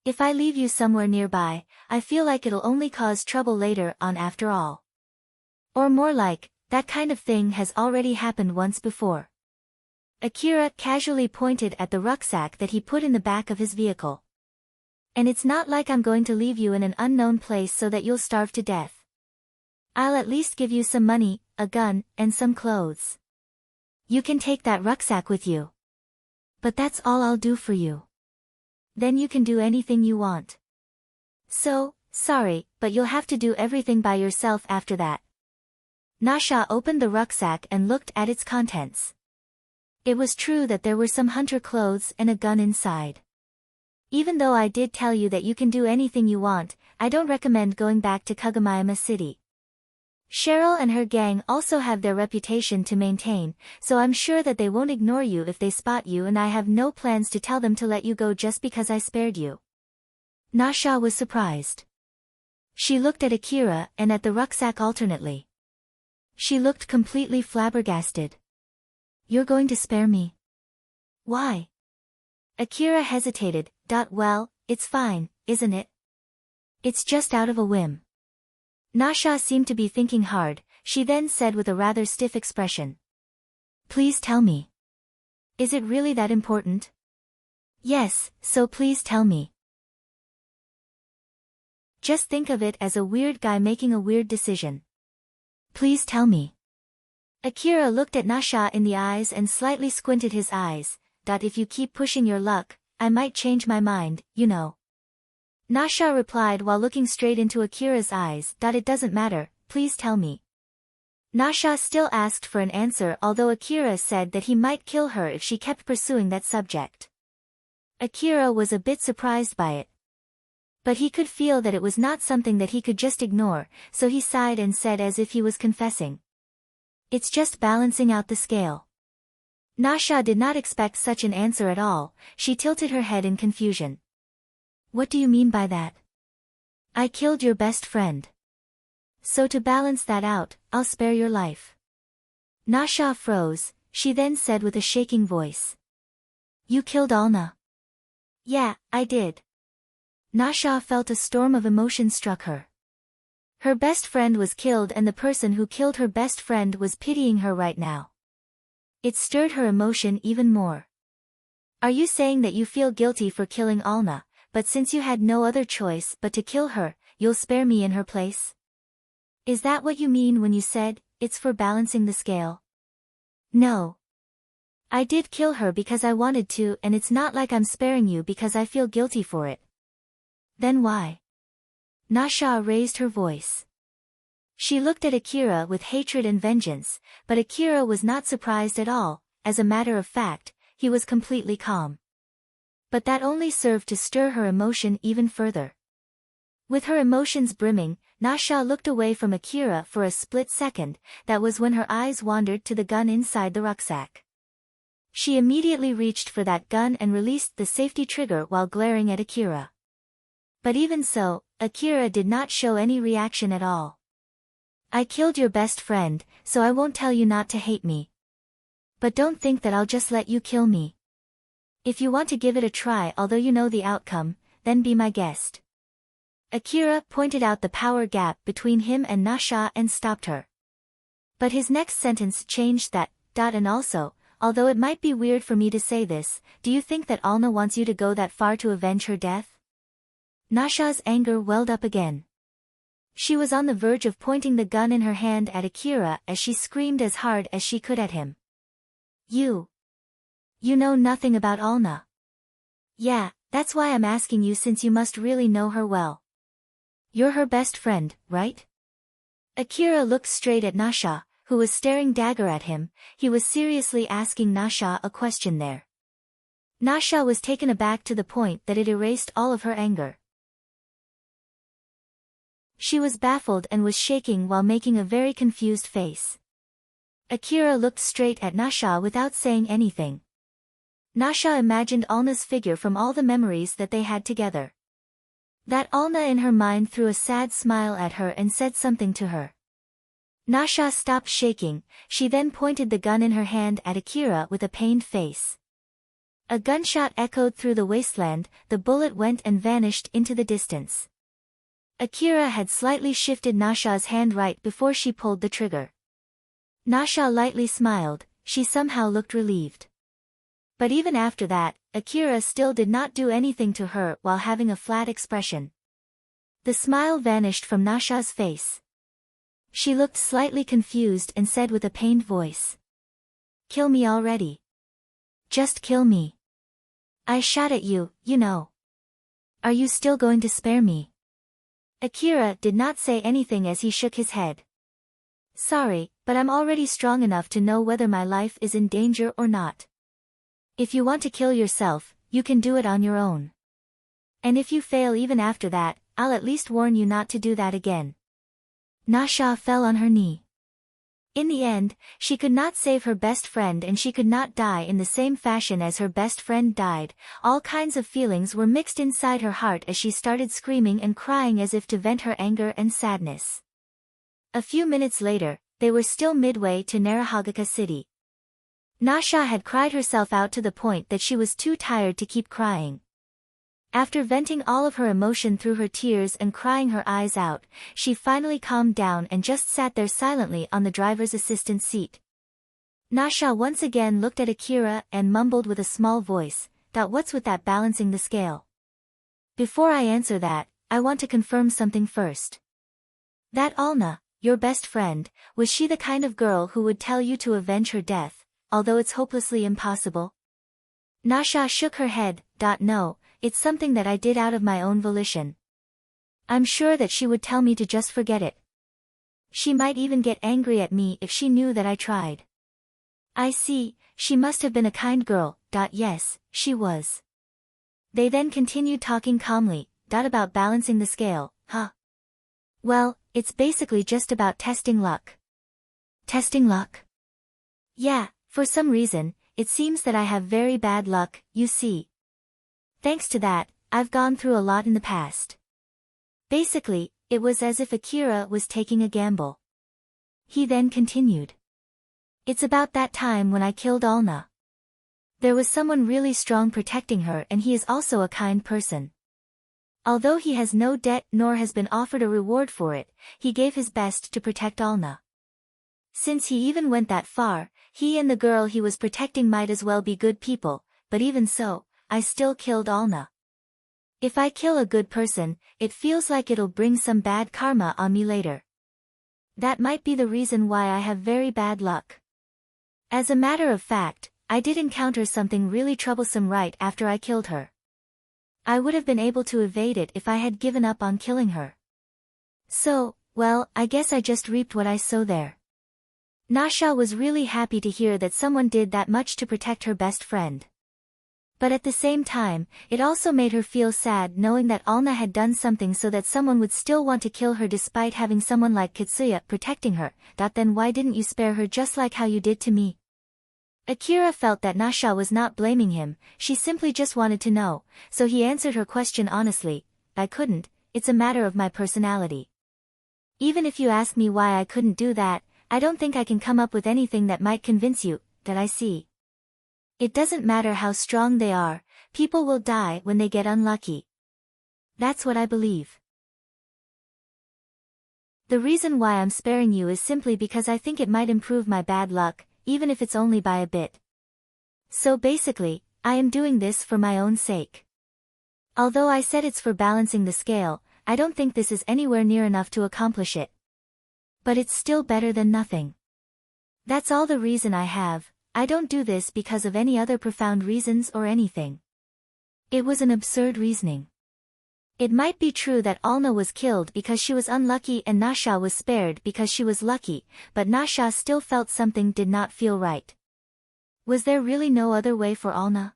If I leave you somewhere nearby, I feel like it'll only cause trouble later on after all. Or more like, that kind of thing has already happened once before. Akira casually pointed at the rucksack that he put in the back of his vehicle. And it's not like I'm going to leave you in an unknown place so that you'll starve to death. I'll at least give you some money, a gun, and some clothes. You can take that rucksack with you. But that's all I'll do for you. Then you can do anything you want. So, sorry, but you'll have to do everything by yourself after that. Nasha opened the rucksack and looked at its contents. It was true that there were some hunter clothes and a gun inside. Even though I did tell you that you can do anything you want, I don't recommend going back to Kagomiyama City. Cheryl and her gang also have their reputation to maintain, so I'm sure that they won't ignore you if they spot you, and I have no plans to tell them to let you go just because I spared you. Nasha was surprised. She looked at Akira and at the rucksack alternately. She looked completely flabbergasted. You're going to spare me? Why? Akira hesitated. Well, it's fine, isn't it? It's just out of a whim. Nasha seemed to be thinking hard. She then said with a rather stiff expression. Please tell me. Is it really that important? Yes, so please tell me. Just think of it as a weird guy making a weird decision. Please tell me. Akira looked at Nasha in the eyes and slightly squinted his eyes. If you keep pushing your luck, I might change my mind, you know. Nasha replied while looking straight into Akira's eyes. It doesn't matter, please tell me. Nasha still asked for an answer, although Akira said that he might kill her if she kept pursuing that subject. Akira was a bit surprised by it. But he could feel that it was not something that he could just ignore, so he sighed and said as if he was confessing. It's just balancing out the scale. Nasha did not expect such an answer at all. She tilted her head in confusion. What do you mean by that? I killed your best friend. So to balance that out, I'll spare your life. Nasha froze. She then said with a shaking voice. You killed Alna. Yeah, I did. Nasha felt a storm of emotion struck her. Her best friend was killed, and the person who killed her best friend was pitying her right now. It stirred her emotion even more. Are you saying that you feel guilty for killing Alna, but since you had no other choice but to kill her, you'll spare me in her place? Is that what you mean when you said, it's for balancing the scale? No. I did kill her because I wanted to, and it's not like I'm sparing you because I feel guilty for it. Then why? Nasha raised her voice. She looked at Akira with hatred and vengeance, but Akira was not surprised at all. As a matter of fact, he was completely calm. But that only served to stir her emotion even further. With her emotions brimming, Nasha looked away from Akira for a split second. That was when her eyes wandered to the gun inside the rucksack. She immediately reached for that gun and released the safety trigger while glaring at Akira. But even so, Akira did not show any reaction at all. I killed your best friend, so I won't tell you not to hate me. But don't think that I'll just let you kill me. If you want to give it a try, although you know the outcome, then be my guest. Akira pointed out the power gap between him and Nasha and stopped her. But his next sentence changed that, and also, although it might be weird for me to say this, do you think that Alna wants you to go that far to avenge her death? Nasha's anger welled up again. She was on the verge of pointing the gun in her hand at Akira as she screamed as hard as she could at him. You know nothing about Alna. Yeah, that's why I'm asking you, since you must really know her well. You're her best friend, right? Akira looked straight at Nasha, who was staring dagger at him. He was seriously asking Nasha a question there. Nasha was taken aback to the point that it erased all of her anger. She was baffled and was shaking while making a very confused face. Akira looked straight at Nasha without saying anything. Nasha imagined Alna's figure from all the memories that they had together. That Alna in her mind threw a sad smile at her and said something to her. Nasha stopped shaking. She then pointed the gun in her hand at Akira with a pained face. A gunshot echoed through the wasteland. The bullet went and vanished into the distance. Akira had slightly shifted Nasha's hand right before she pulled the trigger. Nasha lightly smiled. She somehow looked relieved. But even after that, Akira still did not do anything to her while having a flat expression. The smile vanished from Nasha's face. She looked slightly confused and said with a pained voice. Kill me already. Just kill me. I shot at you, you know. Are you still going to spare me? Akira did not say anything as he shook his head. Sorry, but I'm already strong enough to know whether my life is in danger or not. If you want to kill yourself, you can do it on your own. And if you fail even after that, I'll at least warn you not to do that again. Nasha fell on her knee. In the end, she could not save her best friend and she could not die in the same fashion as her best friend died. All kinds of feelings were mixed inside her heart as she started screaming and crying as if to vent her anger and sadness. A few minutes later, they were still midway to Narahagaka City. Nasha had cried herself out to the point that she was too tired to keep crying. After venting all of her emotion through her tears and crying her eyes out, she finally calmed down and just sat there silently on the driver's assistant seat. Nasha once again looked at Akira and mumbled with a small voice, "What's with that balancing the scale?" Before I answer that, I want to confirm something first. That Alna, your best friend, was she the kind of girl who would tell you to avenge her death, although it's hopelessly impossible? Nasha shook her head. No. It's something that I did out of my own volition. I'm sure that she would tell me to just forget it. She might even get angry at me if she knew that I tried. I see, she must have been a kind girl. Yes, she was. They then continued talking calmly. About balancing the scale, huh? Well, it's basically just about testing luck. Testing luck? Yeah, for some reason, it seems that I have very bad luck, you see. Thanks to that, I've gone through a lot in the past. Basically, it was as if Akira was taking a gamble. He then continued. It's about that time when I killed Alna. There was someone really strong protecting her and he is also a kind person. Although he has no debt nor has been offered a reward for it, he gave his best to protect Alna. Since he even went that far, he and the girl he was protecting might as well be good people, but even so, I still killed Alna. If I kill a good person, it feels like it'll bring some bad karma on me later. That might be the reason why I have very bad luck. As a matter of fact, I did encounter something really troublesome right after I killed her. I would have been able to evade it if I had given up on killing her. So, well, I guess I just reaped what I sowed there. Nasha was really happy to hear that someone did that much to protect her best friend. But at the same time, it also made her feel sad knowing that Alna had done something so that someone would still want to kill her despite having someone like Kitsuya protecting her. Then why didn't you spare her just like how you did to me? Akira felt that Nasha was not blaming him, she simply just wanted to know, so he answered her question honestly. I couldn't, it's a matter of my personality. Even if you ask me why I couldn't do that, I don't think I can come up with anything that might convince you that I see. It doesn't matter how strong they are, people will die when they get unlucky. That's what I believe. The reason why I'm sparing you is simply because I think it might improve my bad luck, even if it's only by a bit. So basically, I am doing this for my own sake. Although I said it's for balancing the scale, I don't think this is anywhere near enough to accomplish it. But it's still better than nothing. That's all the reason I have. I don't do this because of any other profound reasons or anything. It was an absurd reasoning. It might be true that Alna was killed because she was unlucky and Nasha was spared because she was lucky, but Nasha still felt something did not feel right. Was there really no other way for Alna?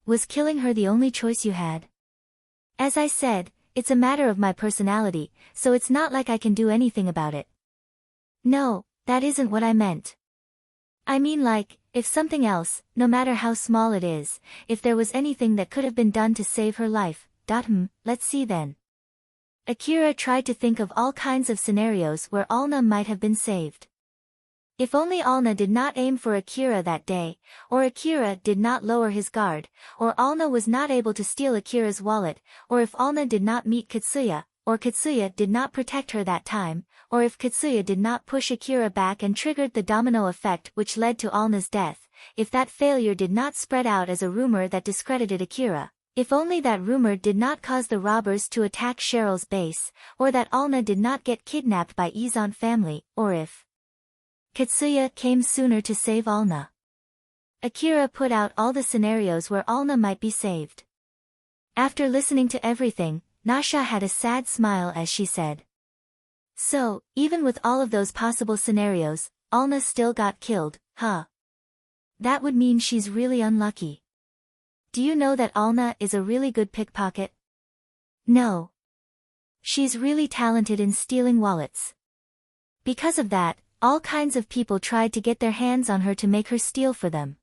Was killing her the only choice you had? As I said, it's a matter of my personality, so it's not like I can do anything about it. No, that isn't what I meant. I mean like, if something else, no matter how small it is, if there was anything that could have been done to save her life, let's see then. Akira tried to think of all kinds of scenarios where Alna might have been saved. If only Alna did not aim for Akira that day, or Akira did not lower his guard, or Alna was not able to steal Akira's wallet, or if Alna did not meet Katsuya, or Katsuya did not protect her that time, or if Katsuya did not push Akira back and triggered the domino effect which led to Alna's death, if that failure did not spread out as a rumor that discredited Akira, if only that rumor did not cause the robbers to attack Cheryl's base, or that Alna did not get kidnapped by Izan family, or if Katsuya came sooner to save Alna. Akira put out all the scenarios where Alna might be saved. After listening to everything, Nasha had a sad smile as she said. So, even with all of those possible scenarios, Alna still got killed, huh? That would mean she's really unlucky. Do you know that Alna is a really good pickpocket? No. She's really talented in stealing wallets. Because of that, all kinds of people tried to get their hands on her to make her steal for them.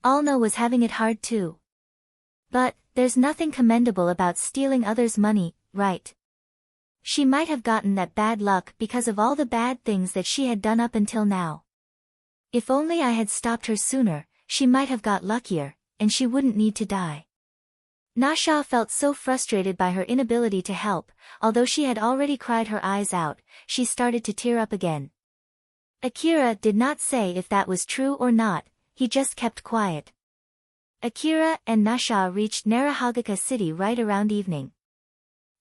Alna was having it hard too. But, there's nothing commendable about stealing others' money, right? She might have gotten that bad luck because of all the bad things that she had done up until now. If only I had stopped her sooner, she might have got luckier, and she wouldn't need to die. Nasha felt so frustrated by her inability to help, although she had already cried her eyes out, she started to tear up again. Akira did not say if that was true or not, he just kept quiet. Akira and Nasha reached Narahagaka City right around evening.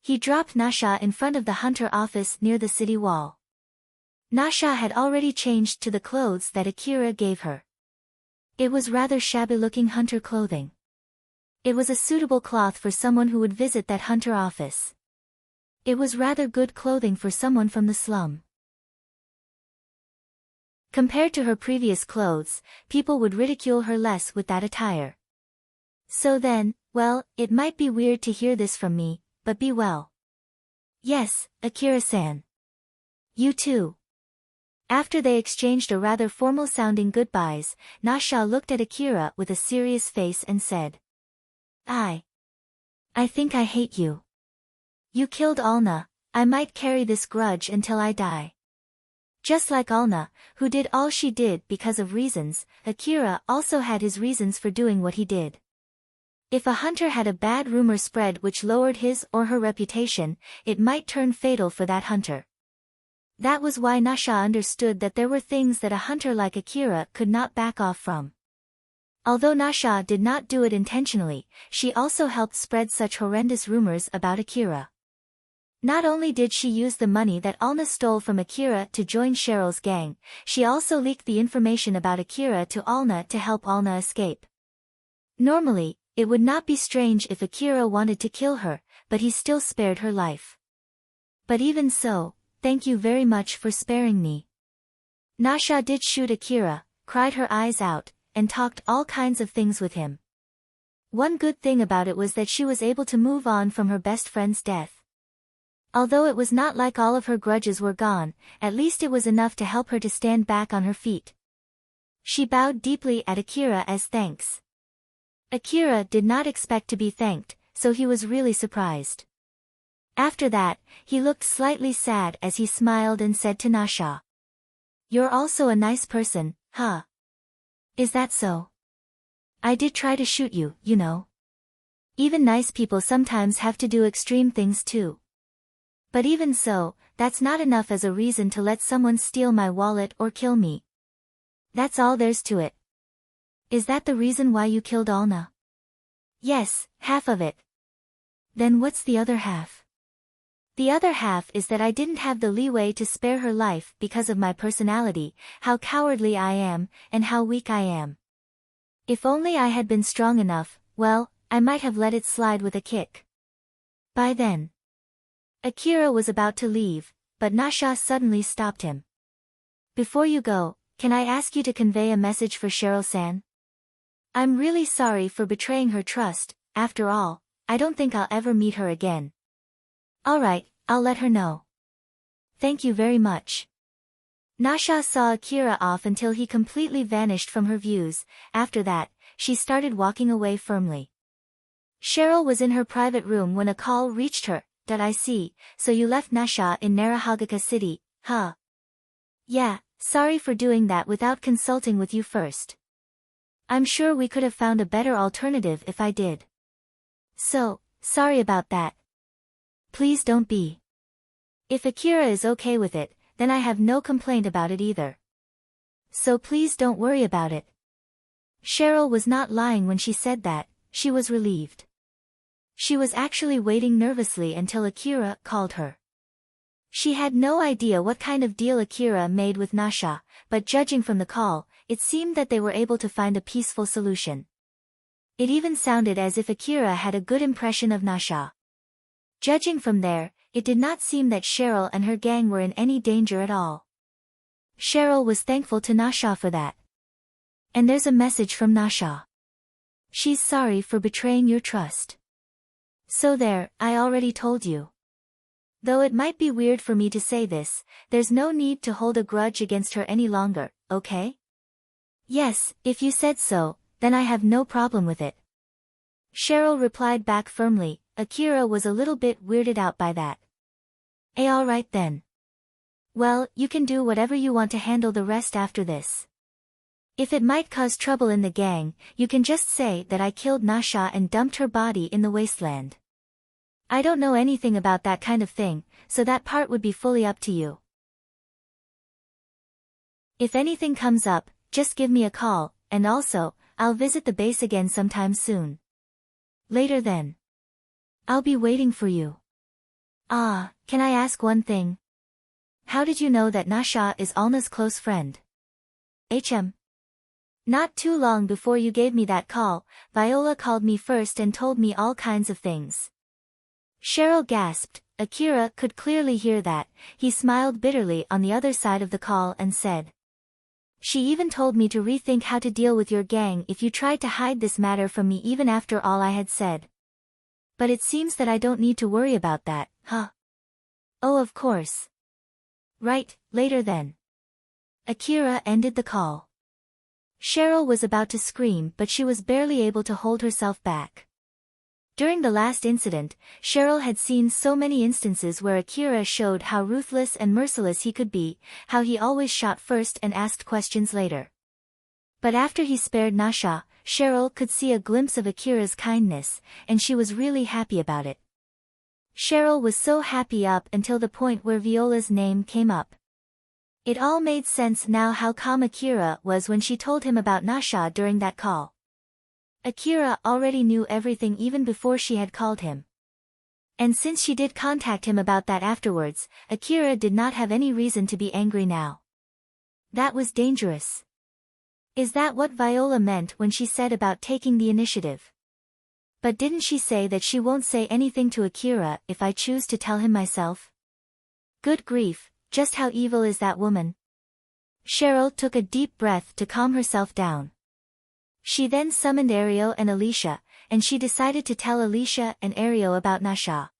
He dropped Nasha in front of the hunter office near the city wall. Nasha had already changed to the clothes that Akira gave her. It was rather shabby-looking hunter clothing. It was a suitable cloth for someone who would visit that hunter office. It was rather good clothing for someone from the slum. Compared to her previous clothes, people would ridicule her less with that attire. So then, well, it might be weird to hear this from me, but be well. Yes, Akira-san. You too. After they exchanged a rather formal-sounding goodbyes, Nasha looked at Akira with a serious face and said, I think I hate you. You killed Alna, I might carry this grudge until I die. Just like Alna, who did all she did because of reasons, Akira also had his reasons for doing what he did. If a hunter had a bad rumor spread which lowered his or her reputation, it might turn fatal for that hunter. That was why Nasha understood that there were things that a hunter like Akira could not back off from. Although Nasha did not do it intentionally, she also helped spread such horrendous rumors about Akira. Not only did she use the money that Alna stole from Akira to join Cheryl's gang, she also leaked the information about Akira to Alna to help Alna escape. Normally, it would not be strange if Akira wanted to kill her, but he still spared her life. But even so, thank you very much for sparing me. Nasha did shoot Akira, cried her eyes out, and talked all kinds of things with him. One good thing about it was that she was able to move on from her best friend's death. Although it was not like all of her grudges were gone, at least it was enough to help her to stand back on her feet. She bowed deeply at Akira as thanks. Akira did not expect to be thanked, so he was really surprised. After that, he looked slightly sad as he smiled and said to Nasha, "You're also a nice person, huh? Is that so? I did try to shoot you, you know. Even nice people sometimes have to do extreme things too. But even so, that's not enough as a reason to let someone steal my wallet or kill me. That's all there's to it. Is that the reason why you killed Alna? Yes, half of it. Then what's the other half? The other half is that I didn't have the leeway to spare her life because of my personality, how cowardly I am, and how weak I am. If only I had been strong enough, well, I might have let it slide with a kick. By then, Akira was about to leave, but Nasha suddenly stopped him. Before you go, can I ask you to convey a message for Cheryl-san? I'm really sorry for betraying her trust. After all, I don't think I'll ever meet her again. Alright, I'll let her know. Thank you very much. Nasha saw Akira off until he completely vanished from her views. After that, she started walking away firmly. Cheryl was in her private room when a call reached her. I see, so you left Nasha in Narahagaka City, huh? Yeah, sorry for doing that without consulting with you first. I'm sure we could have found a better alternative if I did. So, sorry about that. Please don't be. If Akira is okay with it, then I have no complaint about it either. So please don't worry about it. Cheryl was not lying when she said that. She was relieved. She was actually waiting nervously until Akira called her. She had no idea what kind of deal Akira made with Nasha, but judging from the call, it seemed that they were able to find a peaceful solution. It even sounded as if Akira had a good impression of Nasha. Judging from there, it did not seem that Cheryl and her gang were in any danger at all. Cheryl was thankful to Nasha for that. And there's a message from Nasha. She's sorry for betraying your trust. So there, I already told you. Though it might be weird for me to say this, there's no need to hold a grudge against her any longer, okay? Yes, if you said so, then I have no problem with it. Cheryl replied back firmly. Akira was a little bit weirded out by that. Alright then. Well, you can do whatever you want to handle the rest after this. If it might cause trouble in the gang, you can just say that I killed Nasha and dumped her body in the wasteland. I don't know anything about that kind of thing, so that part would be fully up to you. If anything comes up, just give me a call, and also, I'll visit the base again sometime soon. Later then. I'll be waiting for you. Can I ask one thing? How did you know that Nasha is Alna's close friend? Not too long before you gave me that call, Viola called me first and told me all kinds of things. Cheryl gasped. Akira could clearly hear that. He smiled bitterly on the other side of the call and said, She even told me to rethink how to deal with your gang if you tried to hide this matter from me even after all I had said. But it seems that I don't need to worry about that, huh? Oh, of course. Right, later then. Akira ended the call. Cheryl was about to scream, but she was barely able to hold herself back. During the last incident, Cheryl had seen so many instances where Akira showed how ruthless and merciless he could be, how he always shot first and asked questions later. But after he spared Nasha, Cheryl could see a glimpse of Akira's kindness, and she was really happy about it. Cheryl was so happy up until the point where Viola's name came up. It all made sense now how calm Akira was when she told him about Nasha during that call. Akira already knew everything even before she had called him. And since she did contact him about that afterwards, Akira did not have any reason to be angry now. That was dangerous. Is that what Viola meant when she said about taking the initiative? But didn't she say that she won't say anything to Akira if I choose to tell him myself? Good grief, just how evil is that woman? Cheryl took a deep breath to calm herself down. She then summoned Ario and Alicia, and she decided to tell Alicia and Ario about Nasha.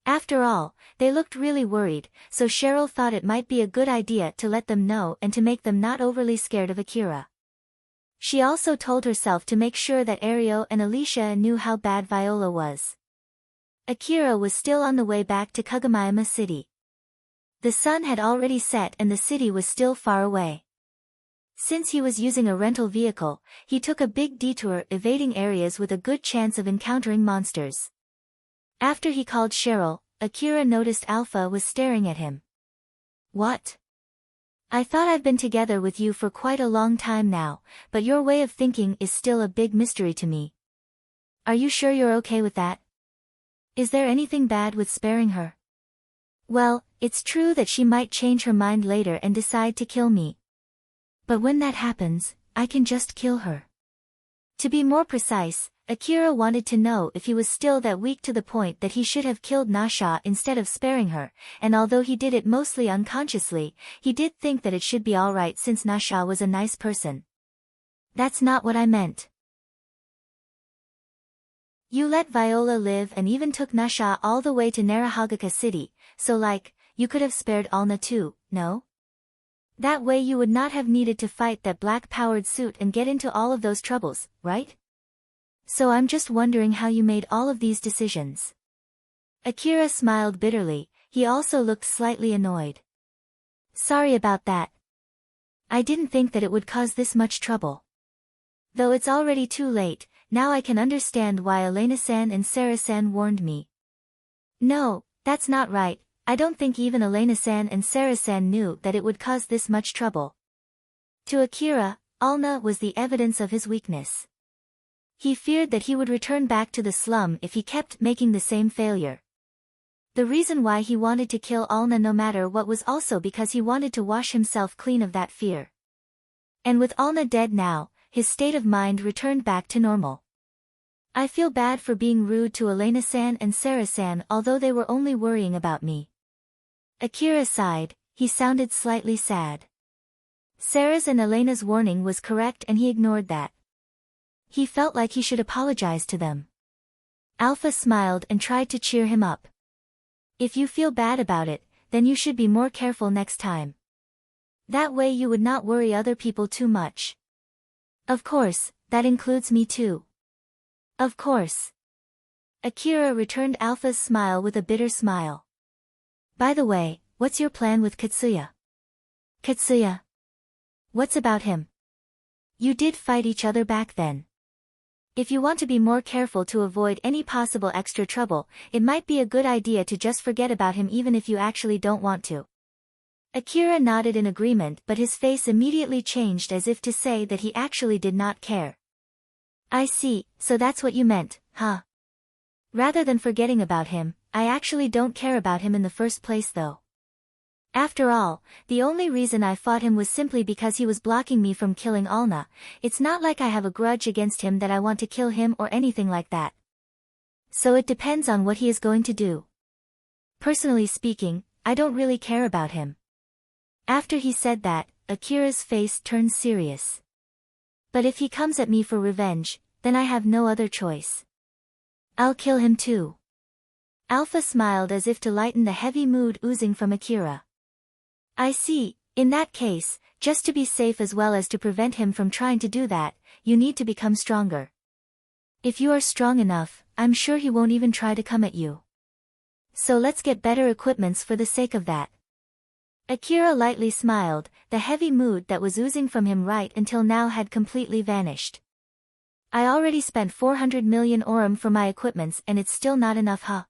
After all, they looked really worried, so Cheryl thought it might be a good idea to let them know and to make them not overly scared of Akira. She also told herself to make sure that Ario and Alicia knew how bad Viola was. Akira was still on the way back to Kagomayama City. The sun had already set and the city was still far away. Since he was using a rental vehicle, he took a big detour evading areas with a good chance of encountering monsters. After he called Cheryl, Akira noticed Alpha was staring at him. What? I thought I've been together with you for quite a long time now, but your way of thinking is still a big mystery to me. Are you sure you're okay with that? Is there anything bad with sparing her? Well, it's true that she might change her mind later and decide to kill me. But when that happens, I can just kill her. To be more precise, Akira wanted to know if he was still that weak to the point that he should have killed Nasha instead of sparing her, and although he did it mostly unconsciously, he did think that it should be alright since Nasha was a nice person. That's not what I meant. You let Viola live and even took Nasha all the way to Narahagaka City, so you could have spared Alna too, no? That way you would not have needed to fight that black-powered suit and get into all of those troubles, right? So I'm just wondering how you made all of these decisions. Akira smiled bitterly, he also looked slightly annoyed. Sorry about that. I didn't think that it would cause this much trouble. Though it's already too late, now I can understand why Elena-san and Sarah-san warned me. No, that's not right, I don't think even Elena-san and Sarah-san knew that it would cause this much trouble. To Akira, Alna was the evidence of his weakness. He feared that he would return back to the slum if he kept making the same failure. The reason why he wanted to kill Alna no matter what was also because he wanted to wash himself clean of that fear. And with Alna dead now, his state of mind returned back to normal. I feel bad for being rude to Elena-san and Sarah-san although they were only worrying about me. Akira sighed, he sounded slightly sad. Sarah's and Elena's warning was correct and he ignored that. He felt like he should apologize to them. Alpha smiled and tried to cheer him up. If you feel bad about it, then you should be more careful next time. That way you would not worry other people too much. Of course, that includes me too. Of course. Akira returned Alpha's smile with a bitter smile. By the way, what's your plan with Katsuya? Katsuya? What's about him? You did fight each other back then. If you want to be more careful to avoid any possible extra trouble, it might be a good idea to just forget about him even if you actually don't want to. Akira nodded in agreement but his face immediately changed as if to say that he actually did not care. I see, so that's what you meant, huh? Rather than forgetting about him, I actually don't care about him in the first place though. After all, the only reason I fought him was simply because he was blocking me from killing Alna. It's not like I have a grudge against him that I want to kill him or anything like that. So it depends on what he is going to do. Personally speaking, I don't really care about him. After he said that, Akira's face turned serious. But if he comes at me for revenge, then I have no other choice. I'll kill him too. Alpha smiled as if to lighten the heavy mood oozing from Akira. I see, in that case, just to be safe as well as to prevent him from trying to do that, you need to become stronger. If you are strong enough, I'm sure he won't even try to come at you. So let's get better equipments for the sake of that. Akira lightly smiled, the heavy mood that was oozing from him right until now had completely vanished. I already spent 400 million orum for my equipments and it's still not enough, huh?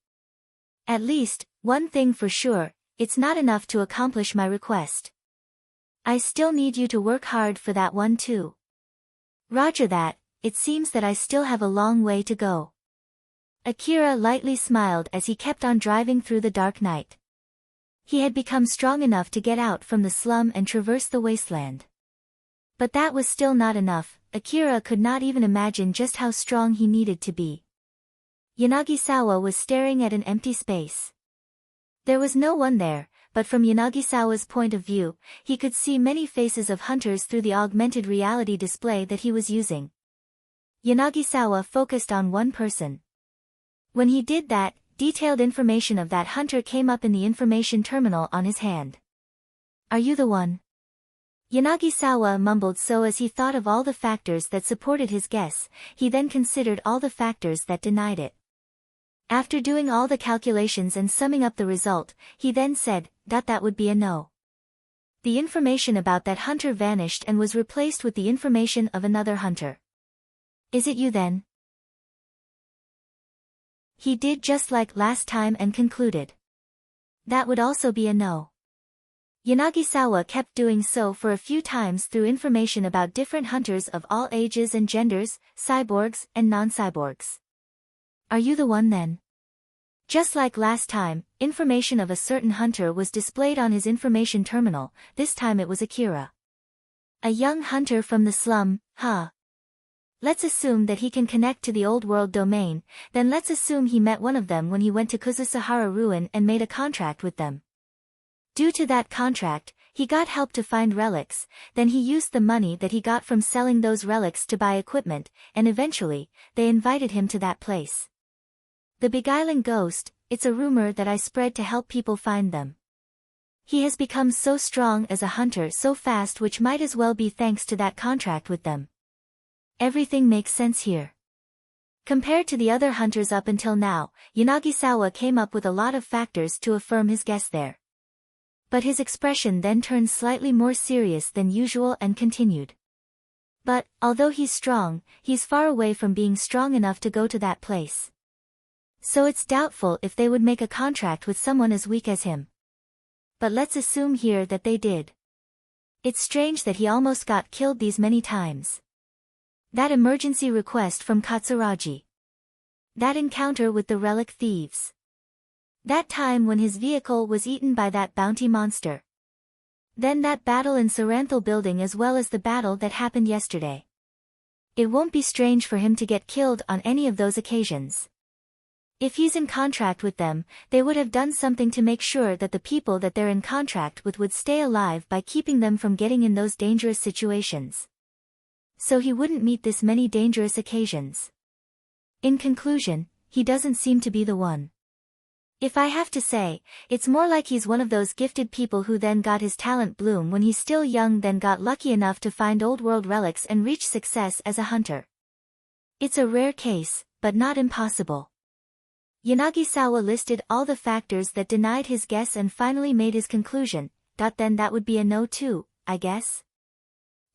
At least, one thing for sure, it's not enough to accomplish my request. I still need you to work hard for that one too. Roger that, it seems that I still have a long way to go. Akira lightly smiled as he kept on driving through the dark night. He had become strong enough to get out from the slum and traverse the wasteland. But that was still not enough, Akira could not even imagine just how strong he needed to be. Yanagisawa was staring at an empty space. There was no one there, but from Yanagisawa's point of view, he could see many faces of hunters through the augmented reality display that he was using. Yanagisawa focused on one person. When he did that, detailed information of that hunter came up in the information terminal on his hand. Are you the one? Yanagisawa mumbled so as he thought of all the factors that supported his guess, he then considered all the factors that denied it. After doing all the calculations and summing up the result, he then said, that would be a no. The information about that hunter vanished and was replaced with the information of another hunter. Is it you then? He did just like last time and concluded. That would also be a no. Yanagisawa kept doing so for a few times through information about different hunters of all ages and genders, cyborgs and non-cyborgs. Are you the one then? Just like last time, information of a certain hunter was displayed on his information terminal, this time it was Akira. A young hunter from the slum, huh? Let's assume that he can connect to the old world domain, then let's assume he met one of them when he went to Kuzusahara Ruin and made a contract with them. Due to that contract, he got help to find relics, then he used the money that he got from selling those relics to buy equipment, and eventually, they invited him to that place. The beguiling ghost, it's a rumor that I spread to help people find them. He has become so strong as a hunter so fast, which might as well be thanks to that contract with them. Everything makes sense here. Compared to the other hunters up until now, Yanagisawa came up with a lot of factors to affirm his guess there. But his expression then turned slightly more serious than usual and continued. But, although he's strong, he's far away from being strong enough to go to that place. So it's doubtful if they would make a contract with someone as weak as him. But let's assume here that they did. It's strange that he almost got killed these many times. That emergency request from Katsuragi. That encounter with the relic thieves. That time when his vehicle was eaten by that bounty monster. Then that battle in Saranthal building, as well as the battle that happened yesterday. It won't be strange for him to get killed on any of those occasions. If he's in contract with them, they would have done something to make sure that the people that they're in contract with would stay alive by keeping them from getting in those dangerous situations. So he wouldn't meet this many dangerous occasions. In conclusion, he doesn't seem to be the one. If I have to say, it's more like he's one of those gifted people who then got his talent bloom when he's still young, then got lucky enough to find old world relics and reach success as a hunter. It's a rare case, but not impossible. Yanagisawa listed all the factors that denied his guess and finally made his conclusion. Then that would be a no too, I guess?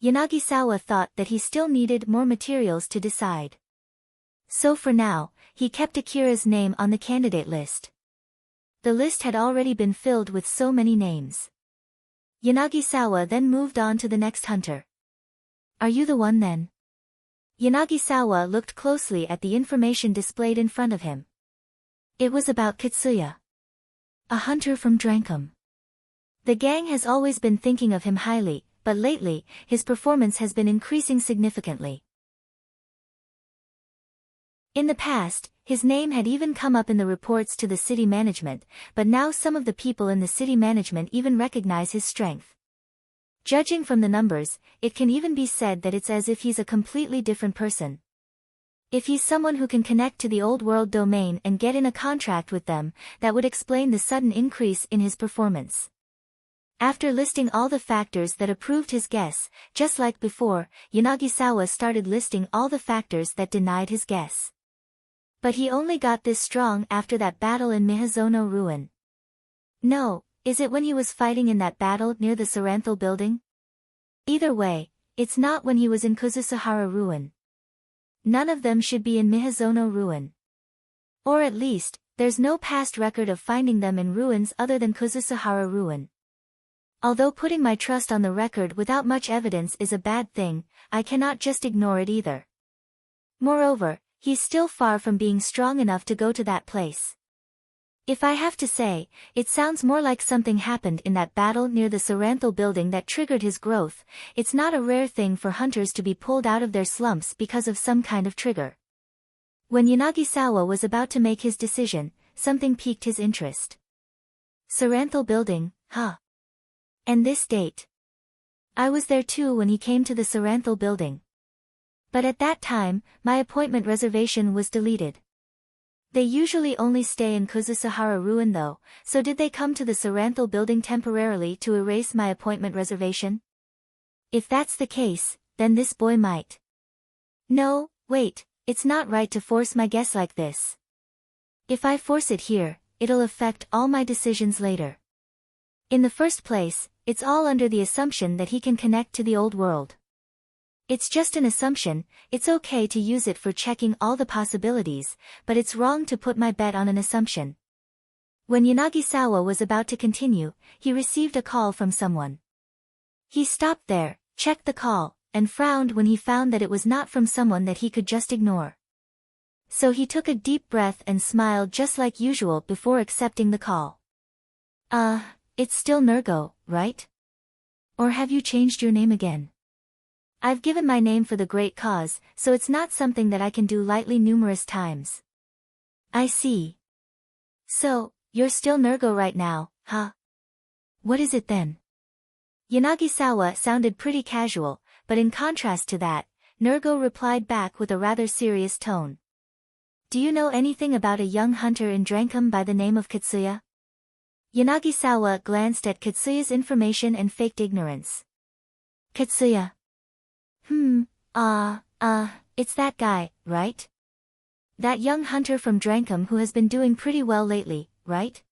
Yanagisawa thought that he still needed more materials to decide. So for now, he kept Akira's name on the candidate list. The list had already been filled with so many names. Yanagisawa then moved on to the next hunter. Are you the one then? Yanagisawa looked closely at the information displayed in front of him. It was about Kitsuya. A hunter from Drankum. The gang has always been thinking of him highly, but lately, his performance has been increasing significantly. In the past, his name had even come up in the reports to the city management, but now some of the people in the city management even recognize his strength. Judging from the numbers, it can even be said that it's as if he's a completely different person. If he's someone who can connect to the old world domain and get in a contract with them, that would explain the sudden increase in his performance. After listing all the factors that approved his guess, just like before, Yanagisawa started listing all the factors that denied his guess. But he only got this strong after that battle in Mihazono Ruin. No, is it when he was fighting in that battle near the Saranthal building? Either way, it's not when he was in Kuzusahara Ruin. None of them should be in Mihazono Ruin. Or at least, there's no past record of finding them in ruins other than Kuzusahara Ruin. Although putting my trust on the record without much evidence is a bad thing, I cannot just ignore it either. Moreover, he's still far from being strong enough to go to that place. If I have to say, it sounds more like something happened in that battle near the Saranthal building that triggered his growth. It's not a rare thing for hunters to be pulled out of their slumps because of some kind of trigger. When Yanagisawa was about to make his decision, something piqued his interest. Saranthal building, huh? And this date. I was there too when he came to the Saranthal building. But at that time, my appointment reservation was deleted. They usually only stay in Kuzusahara Ruin though, so did they come to the Saranthal building temporarily to erase my appointment reservation? If that's the case, then this boy might. No, wait, it's not right to force my guess like this. If I force it here, it'll affect all my decisions later. In the first place, it's all under the assumption that he can connect to the old world. It's just an assumption, it's okay to use it for checking all the possibilities, but it's wrong to put my bet on an assumption. When Yanagisawa was about to continue, he received a call from someone. He stopped there, checked the call, and frowned when he found that it was not from someone that he could just ignore. So he took a deep breath and smiled just like usual before accepting the call. It's still Nergo, right? Or have you changed your name again? I've given my name for the great cause, so it's not something that I can do lightly numerous times. I see. So, you're still Nergo right now, huh? What is it then? Yanagisawa sounded pretty casual, but in contrast to that, Nergo replied back with a rather serious tone. Do you know anything about a young hunter in Drankum by the name of Katsuya? Yanagisawa glanced at Katsuya's information and faked ignorance. Katsuya. It's that guy, right? That young hunter from Drankum who has been doing pretty well lately, right?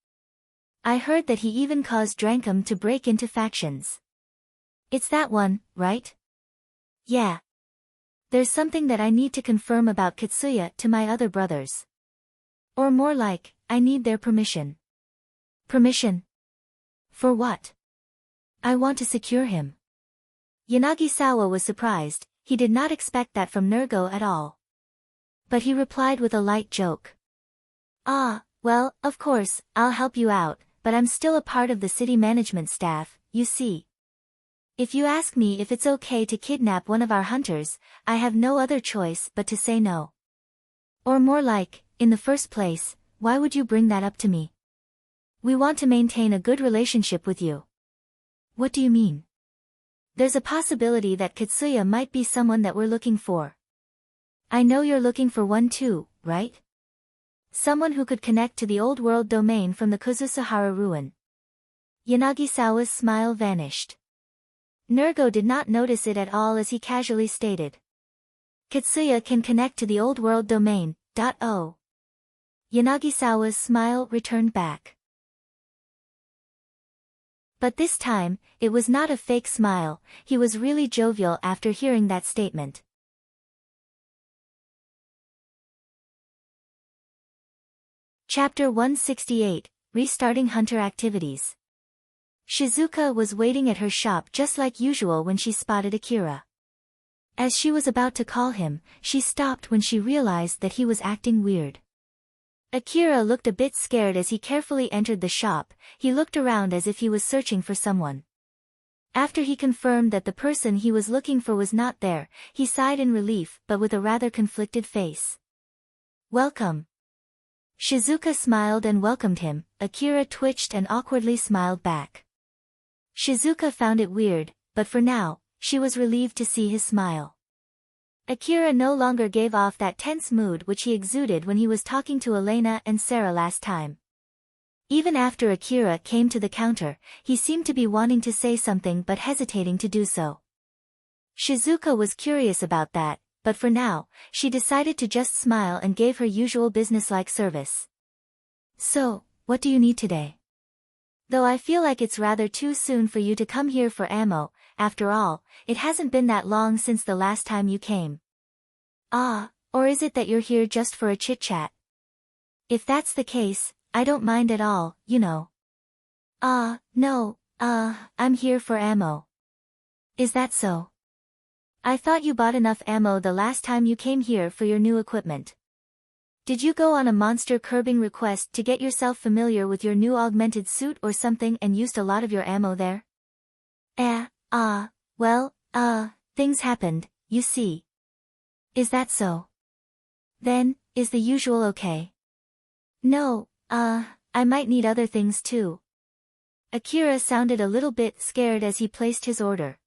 I heard that he even caused Drankum to break into factions. It's that one, right? Yeah. There's something that I need to confirm about Katsuya to my other brothers. Or more like, I need their permission. Permission? For what? I want to secure him. Yanagisawa was surprised, he did not expect that from Nergo at all. But he replied with a light joke. Well, of course, I'll help you out, but I'm still a part of the city management staff, you see. If you ask me if it's okay to kidnap one of our hunters, I have no other choice but to say no. Or more like, in the first place, why would you bring that up to me? We want to maintain a good relationship with you. What do you mean? There's a possibility that Katsuya might be someone that we're looking for. I know you're looking for one too, right? Someone who could connect to the old world domain from the Kuzusuhara ruin. Yanagisawa's smile vanished. Nergo did not notice it at all as he casually stated. Katsuya can connect to the old world domain, Yanagisawa's smile returned back. But this time, it was not a fake smile, he was really jovial after hearing that statement. Chapter 168, Restarting Hunter Activities. Shizuka was waiting at her shop just like usual when she spotted Akira. As she was about to call him, she stopped when she realized that he was acting weird. Akira looked a bit scared as he carefully entered the shop, he looked around as if he was searching for someone. After he confirmed that the person he was looking for was not there, he sighed in relief but with a rather conflicted face. Welcome. Shizuka smiled and welcomed him, Akira twitched and awkwardly smiled back. Shizuka found it weird, but for now, she was relieved to see his smile. Akira no longer gave off that tense mood which he exuded when he was talking to Elena and Sarah last time. Even after Akira came to the counter, he seemed to be wanting to say something but hesitating to do so. Shizuka was curious about that, but for now, she decided to just smile and gave her usual businesslike service. So, what do you need today? Though I feel like it's rather too soon for you to come here for ammo, after all, it hasn't been that long since the last time you came. Or is it that you're here just for a chit-chat? If that's the case, I don't mind at all, you know. No, I'm here for ammo. Is that so? I thought you bought enough ammo the last time you came here for your new equipment. Did you go on a monster curbing request to get yourself familiar with your new augmented suit or something and used a lot of your ammo there? Things happened, you see. Is that so? Then, is the usual okay? No, I might need other things too. Akira sounded a little bit scared as he placed his order.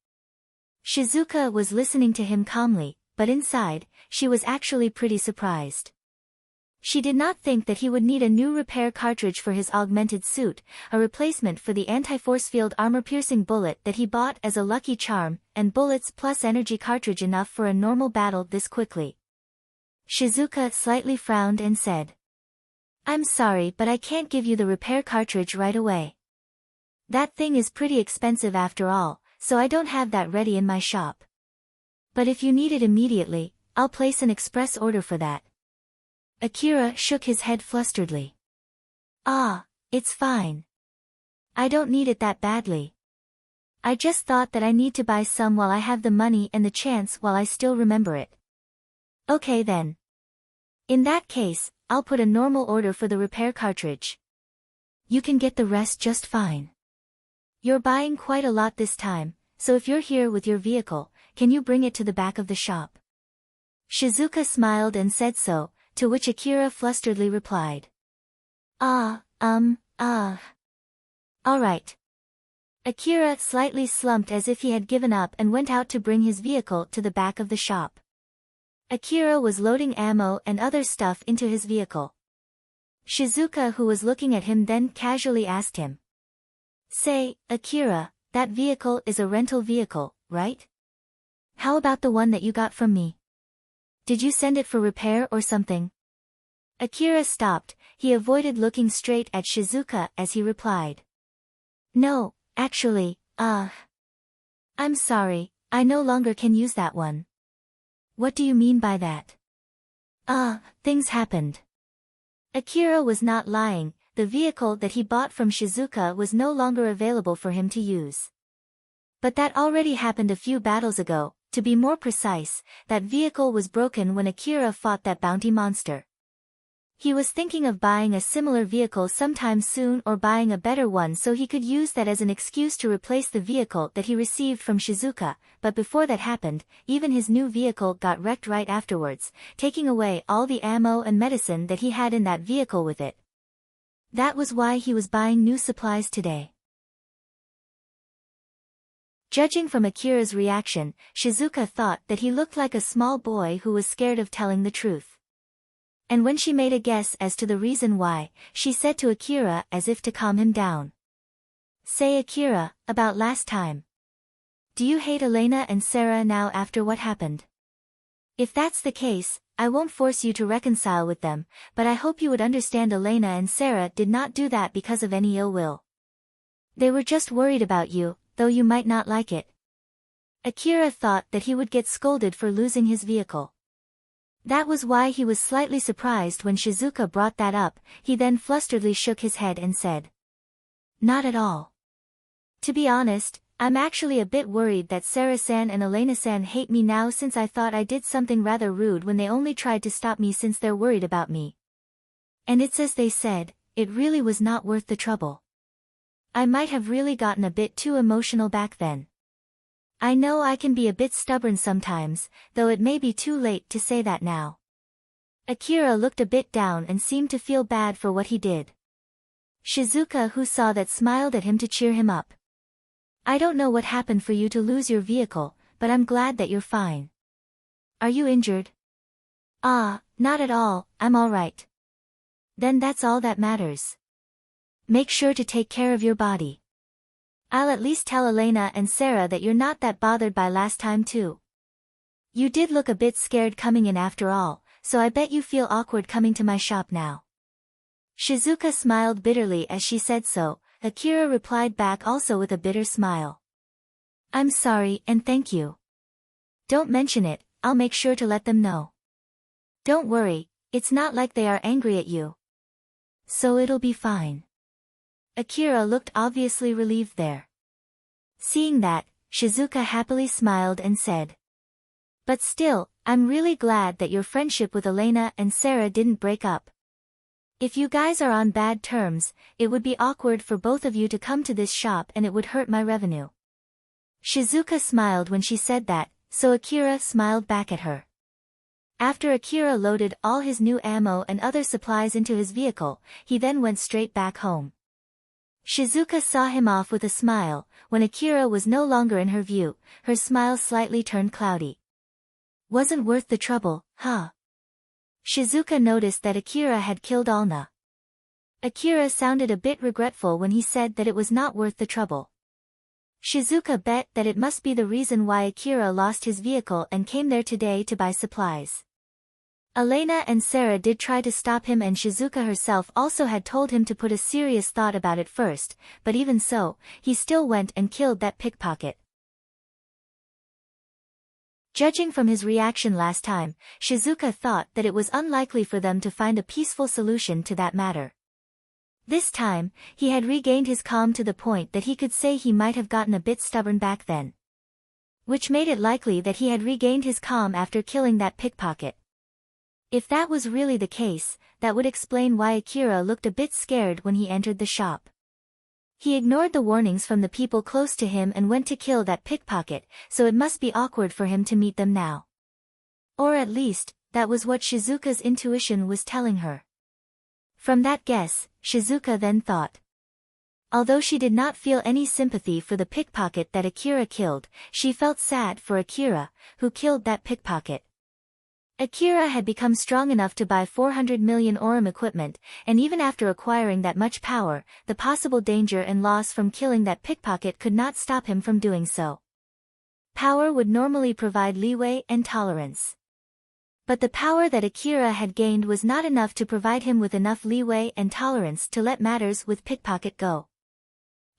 Shizuka was listening to him calmly, but inside, she was actually pretty surprised. She did not think that he would need a new repair cartridge for his augmented suit, a replacement for the anti-force field armor-piercing bullet that he bought as a lucky charm, and bullets plus energy cartridge enough for a normal battle this quickly. Shizuka slightly frowned and said, I'm sorry but I can't give you the repair cartridge right away. That thing is pretty expensive after all, so I don't have that ready in my shop. But if you need it immediately, I'll place an express order for that. Akira shook his head flusteredly. It's fine. I don't need it that badly. I just thought that I need to buy some while I have the money and the chance while I still remember it. Okay then. In that case, I'll put a normal order for the repair cartridge. You can get the rest just fine. You're buying quite a lot this time, so if you're here with your vehicle, can you bring it to the back of the shop? Shizuka smiled and said so, to which Akira flusteredly replied. Alright. Akira slightly slumped as if he had given up and went out to bring his vehicle to the back of the shop. Akira was loading ammo and other stuff into his vehicle. Shizuka, who was looking at him, then casually asked him. Say, Akira, that vehicle is a rental vehicle, right? How about the one that you got from me? Did you send it for repair or something? Akira stopped. He avoided looking straight at Shizuka as he replied. No, actually, I'm sorry, I no longer can use that one. What do you mean by that? Things happened. Akira was not lying. The vehicle that he bought from Shizuka was no longer available for him to use. But that already happened a few battles ago. To be more precise, that vehicle was broken when Akira fought that bounty monster. He was thinking of buying a similar vehicle sometime soon or buying a better one so he could use that as an excuse to replace the vehicle that he received from Shizuka, but before that happened, even his new vehicle got wrecked right afterwards, taking away all the ammo and medicine that he had in that vehicle with it. That was why he was buying new supplies today. Judging from Akira's reaction, Shizuka thought that he looked like a small boy who was scared of telling the truth. And when she made a guess as to the reason why, she said to Akira as if to calm him down. Say, Akira, about last time. Do you hate Elena and Sarah now after what happened? If that's the case, I won't force you to reconcile with them, but I hope you would understand Elena and Sarah did not do that because of any ill will. They were just worried about you, though you might not like it. Akira thought that he would get scolded for losing his vehicle. That was why he was slightly surprised when Shizuka brought that up. He then flusteredly shook his head and said. Not at all. To be honest, I'm actually a bit worried that Sarah-san and Elena-san hate me now since I thought I did something rather rude when they only tried to stop me since they're worried about me. And it's as they said, it really was not worth the trouble. I might have really gotten a bit too emotional back then. I know I can be a bit stubborn sometimes, though it may be too late to say that now. Akira looked a bit down and seemed to feel bad for what he did. Shizuka, who saw that, smiled at him to cheer him up. I don't know what happened for you to lose your vehicle, but I'm glad that you're fine. Are you injured? Not at all, I'm all right. Then that's all that matters. Make sure to take care of your body. I'll at least tell Elena and Sarah that you're not that bothered by last time too. You did look a bit scared coming in after all, so I bet you feel awkward coming to my shop now. Shizuka smiled bitterly as she said so. Akira replied back also with a bitter smile. I'm sorry and thank you. Don't mention it, I'll make sure to let them know. Don't worry, it's not like they are angry at you. So it'll be fine. Akira looked obviously relieved there. Seeing that, Shizuka happily smiled and said. But still, I'm really glad that your friendship with Elena and Sarah didn't break up. If you guys are on bad terms, it would be awkward for both of you to come to this shop and it would hurt my revenue. Shizuka smiled when she said that, so Akira smiled back at her. After Akira loaded all his new ammo and other supplies into his vehicle, he then went straight back home. Shizuka saw him off with a smile. When Akira was no longer in her view, her smile slightly turned cloudy. Wasn't worth the trouble, huh? Shizuka noticed that Akira had killed Alna. Akira sounded a bit regretful when he said that it was not worth the trouble. Shizuka bet that it must be the reason why Akira lost his vehicle and came there today to buy supplies. Elena and Sarah did try to stop him and Shizuka herself also had told him to put a serious thought about it first, but even so, he still went and killed that pickpocket. Judging from his reaction last time, Shizuka thought that it was unlikely for them to find a peaceful solution to that matter. This time, he had regained his calm to the point that he could say he might have gotten a bit stubborn back then. Which made it likely that he had regained his calm after killing that pickpocket. If that was really the case, that would explain why Akira looked a bit scared when he entered the shop. He ignored the warnings from the people close to him and went to kill that pickpocket, so it must be awkward for him to meet them now. Or at least, that was what Shizuka's intuition was telling her. From that guess, Shizuka then thought. Although she did not feel any sympathy for the pickpocket that Akira killed, she felt sad for Akira, who killed that pickpocket. Akira had become strong enough to buy 400 million Orim equipment, and even after acquiring that much power, the possible danger and loss from killing that pickpocket could not stop him from doing so. Power would normally provide leeway and tolerance. But the power that Akira had gained was not enough to provide him with enough leeway and tolerance to let matters with pickpocket go.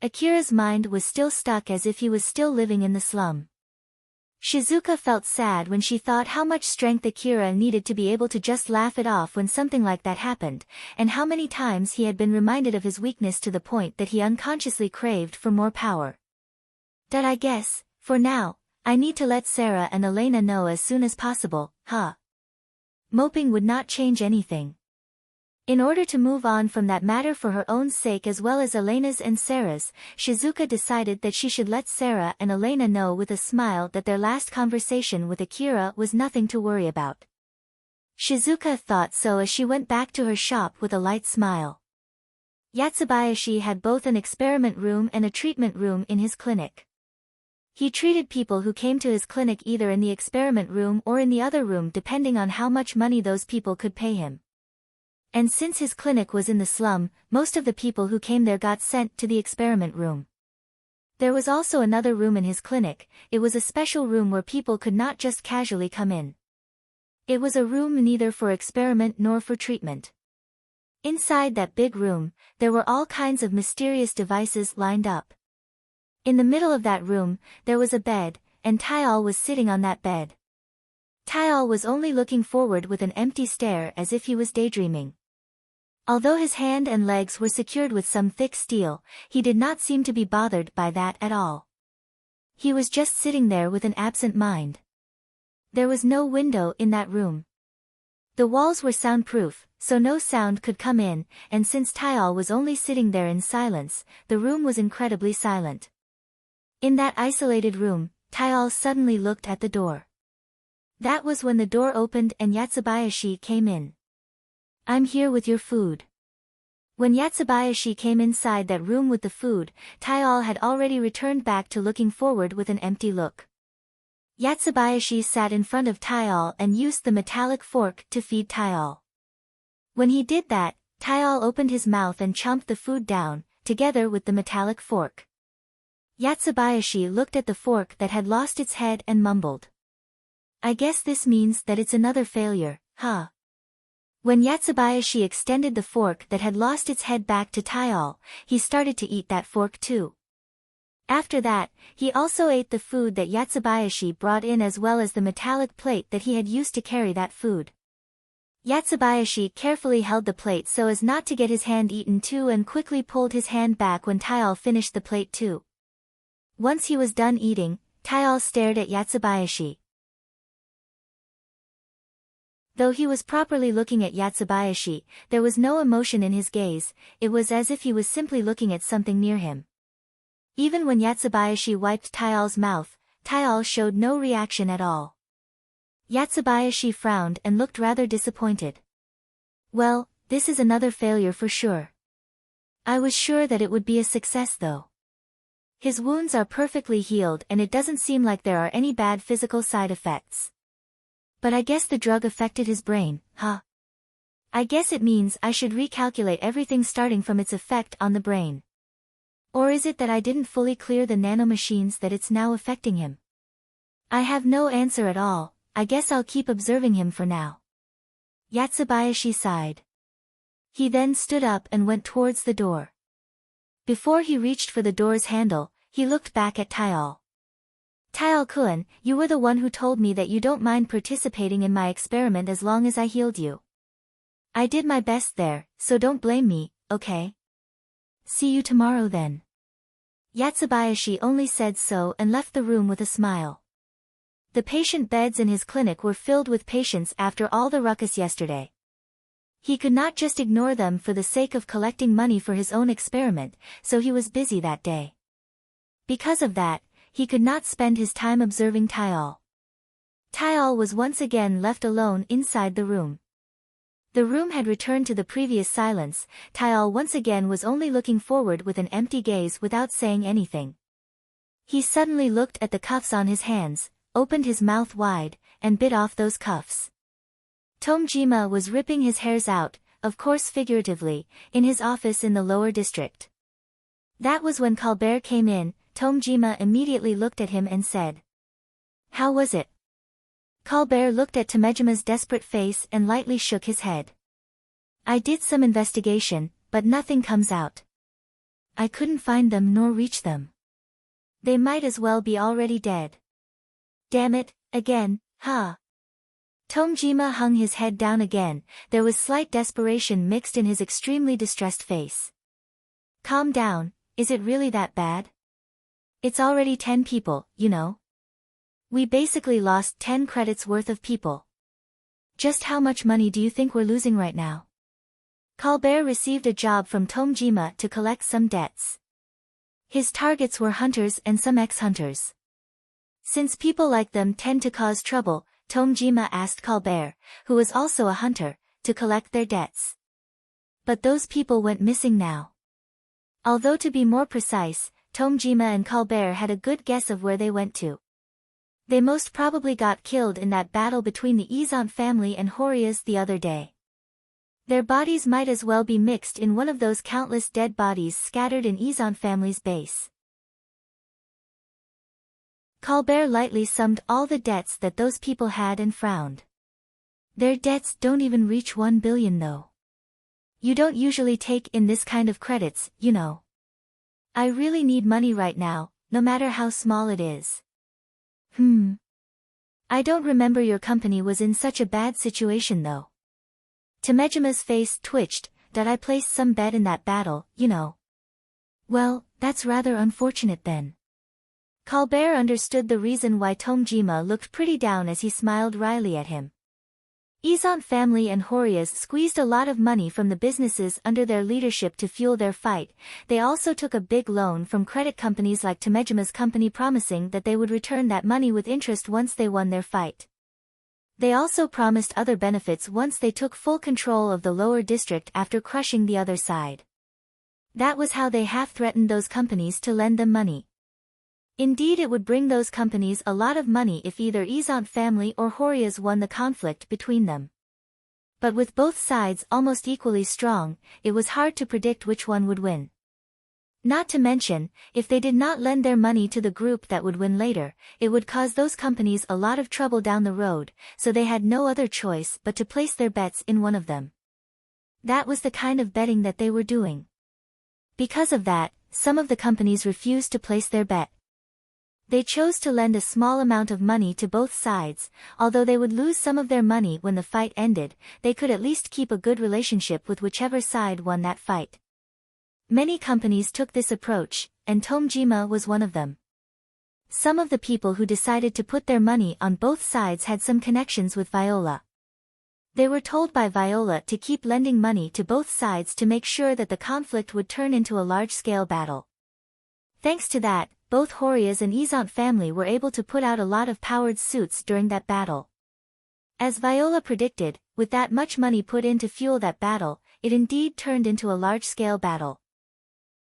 Akira's mind was still stuck as if he was still living in the slum. Shizuka felt sad when she thought how much strength Akira needed to be able to just laugh it off when something like that happened, and how many times he had been reminded of his weakness to the point that he unconsciously craved for more power. That I guess, for now, I need to let Sarah and Elena know as soon as possible, huh? Moping would not change anything. In order to move on from that matter for her own sake as well as Elena's and Sarah's, Shizuka decided that she should let Sarah and Elena know with a smile that their last conversation with Akira was nothing to worry about. Shizuka thought so as she went back to her shop with a light smile. Yatsubayashi had both an experiment room and a treatment room in his clinic. He treated people who came to his clinic either in the experiment room or in the other room depending on how much money those people could pay him. And since his clinic was in the slum, most of the people who came there got sent to the experiment room. There was also another room in his clinic. It was a special room where people could not just casually come in. It was a room neither for experiment nor for treatment. Inside that big room, there were all kinds of mysterious devices lined up. In the middle of that room, there was a bed, and Tayal was sitting on that bed. Tayal was only looking forward with an empty stare as if he was daydreaming. Although his hand and legs were secured with some thick steel, he did not seem to be bothered by that at all. He was just sitting there with an absent mind. There was no window in that room. The walls were soundproof, so no sound could come in, and since Tayal was only sitting there in silence, the room was incredibly silent. In that isolated room, Tayal suddenly looked at the door. That was when the door opened and Yatsubayashi came in. I'm here with your food. When Yatsubayashi came inside that room with the food, Tayal had already returned back to looking forward with an empty look. Yatsubayashi sat in front of Tayal and used the metallic fork to feed Tayal. When he did that, Tayal opened his mouth and chomped the food down, together with the metallic fork. Yatsubayashi looked at the fork that had lost its head and mumbled. I guess this means that it's another failure, huh? When Yatsubayashi extended the fork that had lost its head back to Tayal, he started to eat that fork too. After that, he also ate the food that Yatsubayashi brought in as well as the metallic plate that he had used to carry that food. Yatsubayashi carefully held the plate so as not to get his hand eaten too and quickly pulled his hand back when Tayal finished the plate too. Once he was done eating, Tayal stared at Yatsubayashi. Though he was properly looking at Yatsubayashi, there was no emotion in his gaze, it was as if he was simply looking at something near him. Even when Yatsubayashi wiped Tayal's mouth, Tayal showed no reaction at all. Yatsubayashi frowned and looked rather disappointed. Well, this is another failure for sure. I was sure that it would be a success though. His wounds are perfectly healed and it doesn't seem like there are any bad physical side effects. But I guess the drug affected his brain, huh? I guess it means I should recalculate everything starting from its effect on the brain. Or is it that I didn't fully clear the nanomachines that it's now affecting him? I have no answer at all, I guess I'll keep observing him for now. Yatsubayashi sighed. He then stood up and went towards the door. Before he reached for the door's handle, he looked back at Tayal. Tayal-kun, you were the one who told me that you don't mind participating in my experiment as long as I healed you. I did my best there, so don't blame me, okay? See you tomorrow then. Yatsubayashi only said so and left the room with a smile. The patient beds in his clinic were filled with patients after all the ruckus yesterday. He could not just ignore them for the sake of collecting money for his own experiment, so he was busy that day. Because of that, he could not spend his time observing Tayal. Tayal was once again left alone inside the room. The room had returned to the previous silence. Tayal once again was only looking forward with an empty gaze without saying anything. He suddenly looked at the cuffs on his hands, opened his mouth wide, and bit off those cuffs. Tomjima was ripping his hairs out, of course figuratively, in his office in the lower district. That was when Colbert came in. Tomjima immediately looked at him and said, "How was it?" Colbert looked at Tomejima's desperate face and lightly shook his head. "I did some investigation, but nothing comes out. I couldn't find them nor reach them. They might as well be already dead." "Damn it, again, huh?" Tomjima hung his head down again. There was slight desperation mixed in his extremely distressed face. "Calm down, is it really that bad? It's already 10 people, you know. We basically lost 10 credits worth of people. Just how much money do you think we're losing right now?" Colbert received a job from Tomjima to collect some debts. His targets were hunters and some ex-hunters. Since people like them tend to cause trouble, Tomjima asked Colbert, who was also a hunter, to collect their debts. But those people went missing now. Although to be more precise, Tomjima and Colbert had a good guess of where they went to. They most probably got killed in that battle between the Izant family and Horias the other day. Their bodies might as well be mixed in one of those countless dead bodies scattered in Izant family's base. Colbert lightly summed all the debts that those people had and frowned. "Their debts don't even reach 1 billion though. You don't usually take in this kind of credits, you know. I really need money right now, no matter how small it is." I don't remember your company was in such a bad situation though." Tomejima's face twitched. "That I placed some bet in that battle, you know." "Well, that's rather unfortunate then." Colbert understood the reason why Tomjima looked pretty down as he smiled wryly at him. Izant family and Horias squeezed a lot of money from the businesses under their leadership to fuel their fight. They also took a big loan from credit companies like Tomejima's company, promising that they would return that money with interest once they won their fight. They also promised other benefits once they took full control of the lower district after crushing the other side. That was how they half-threatened those companies to lend them money. Indeed, it would bring those companies a lot of money if either Izant family or Horias won the conflict between them. But with both sides almost equally strong, it was hard to predict which one would win. Not to mention, if they did not lend their money to the group that would win later, it would cause those companies a lot of trouble down the road, so they had no other choice but to place their bets in one of them. That was the kind of betting that they were doing. Because of that, some of the companies refused to place their bet. They chose to lend a small amount of money to both sides. Although they would lose some of their money when the fight ended, they could at least keep a good relationship with whichever side won that fight. Many companies took this approach, and Tomjima was one of them. Some of the people who decided to put their money on both sides had some connections with Viola. They were told by Viola to keep lending money to both sides to make sure that the conflict would turn into a large-scale battle. Thanks to that, both Horias and Izant family were able to put out a lot of powered suits during that battle. As Viola predicted, with that much money put in to fuel that battle, it indeed turned into a large-scale battle.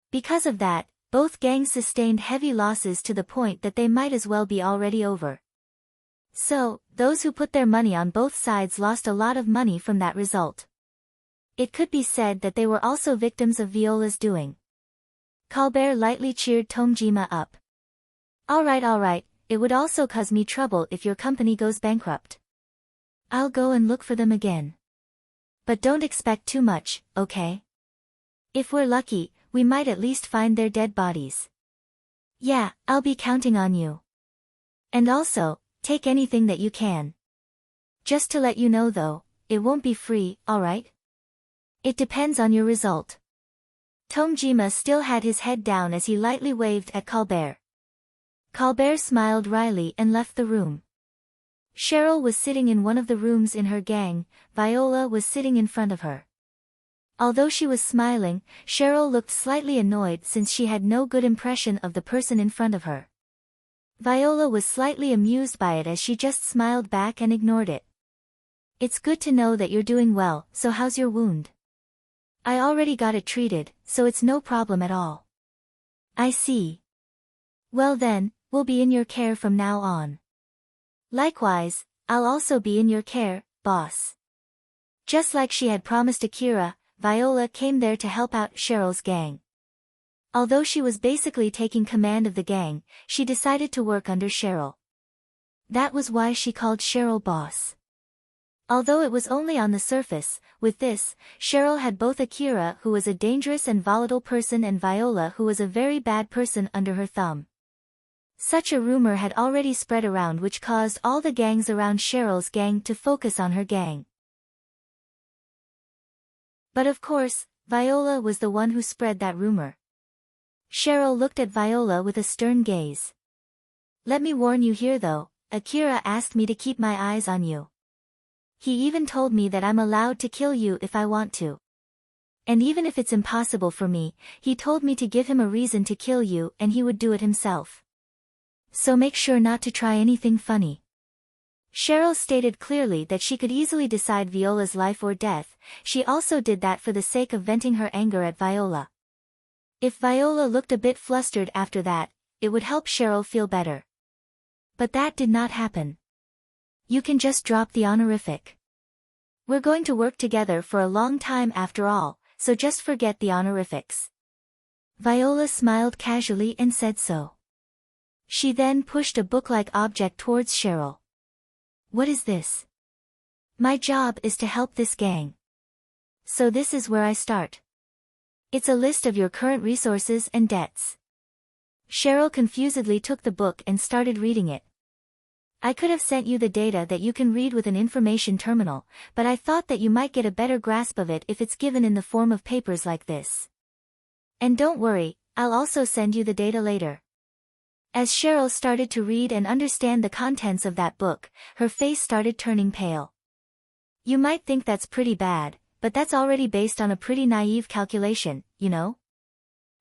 Because of that, both gangs sustained heavy losses to the point that they might as well be already over. So, those who put their money on both sides lost a lot of money from that result. It could be said that they were also victims of Viola's doing. Colbert lightly cheered Tomjima up. All right, it would also cause me trouble if your company goes bankrupt. I'll go and look for them again. But don't expect too much, okay? If we're lucky, we might at least find their dead bodies. Yeah, I'll be counting on you. And also, take anything that you can. Just to let you know though, it won't be free, alright? It depends on your result. Tomjima still had his head down as he lightly waved at Colbert. Colbert smiled wryly and left the room. Cheryl was sitting in one of the rooms in her gang. Viola was sitting in front of her. Although she was smiling, Cheryl looked slightly annoyed since she had no good impression of the person in front of her. Viola was slightly amused by it as she just smiled back and ignored it. "It's good to know that you're doing well, so how's your wound?" "I already got it treated, so it's no problem at all." "I see. Well then, we'll be in your care from now on." "Likewise, I'll also be in your care, boss." Just like she had promised Akira, Viola came there to help out Cheryl's gang. Although she was basically taking command of the gang, she decided to work under Cheryl. That was why she called Cheryl boss. Although it was only on the surface, with this, Cheryl had both Akira, who was a dangerous and volatile person, and Viola, who was a very bad person, under her thumb. Such a rumor had already spread around, which caused all the gangs around Cheryl's gang to focus on her gang. But of course, Viola was the one who spread that rumor. Cheryl looked at Viola with a stern gaze. "Let me warn you here though, Akira asked me to keep my eyes on you. He even told me that I'm allowed to kill you if I want to. And even if it's impossible for me, he told me to give him a reason to kill you and he would do it himself. So make sure not to try anything funny." Cheryl stated clearly that she could easily decide Viola's life or death. She also did that for the sake of venting her anger at Viola. If Viola looked a bit flustered after that, it would help Cheryl feel better. But that did not happen. "You can just drop the honorific. We're going to work together for a long time after all, so just forget the honorifics." Viola smiled casually and said so. She then pushed a book-like object towards Cheryl. "What is this?" "My job is to help this gang. So this is where I start. It's a list of your current resources and debts." Cheryl confusedly took the book and started reading it. "I could have sent you the data that you can read with an information terminal, but I thought that you might get a better grasp of it if it's given in the form of papers like this. And don't worry, I'll also send you the data later." As Cheryl started to read and understand the contents of that book, her face started turning pale. "You might think that's pretty bad, but that's already based on a pretty naive calculation, you know?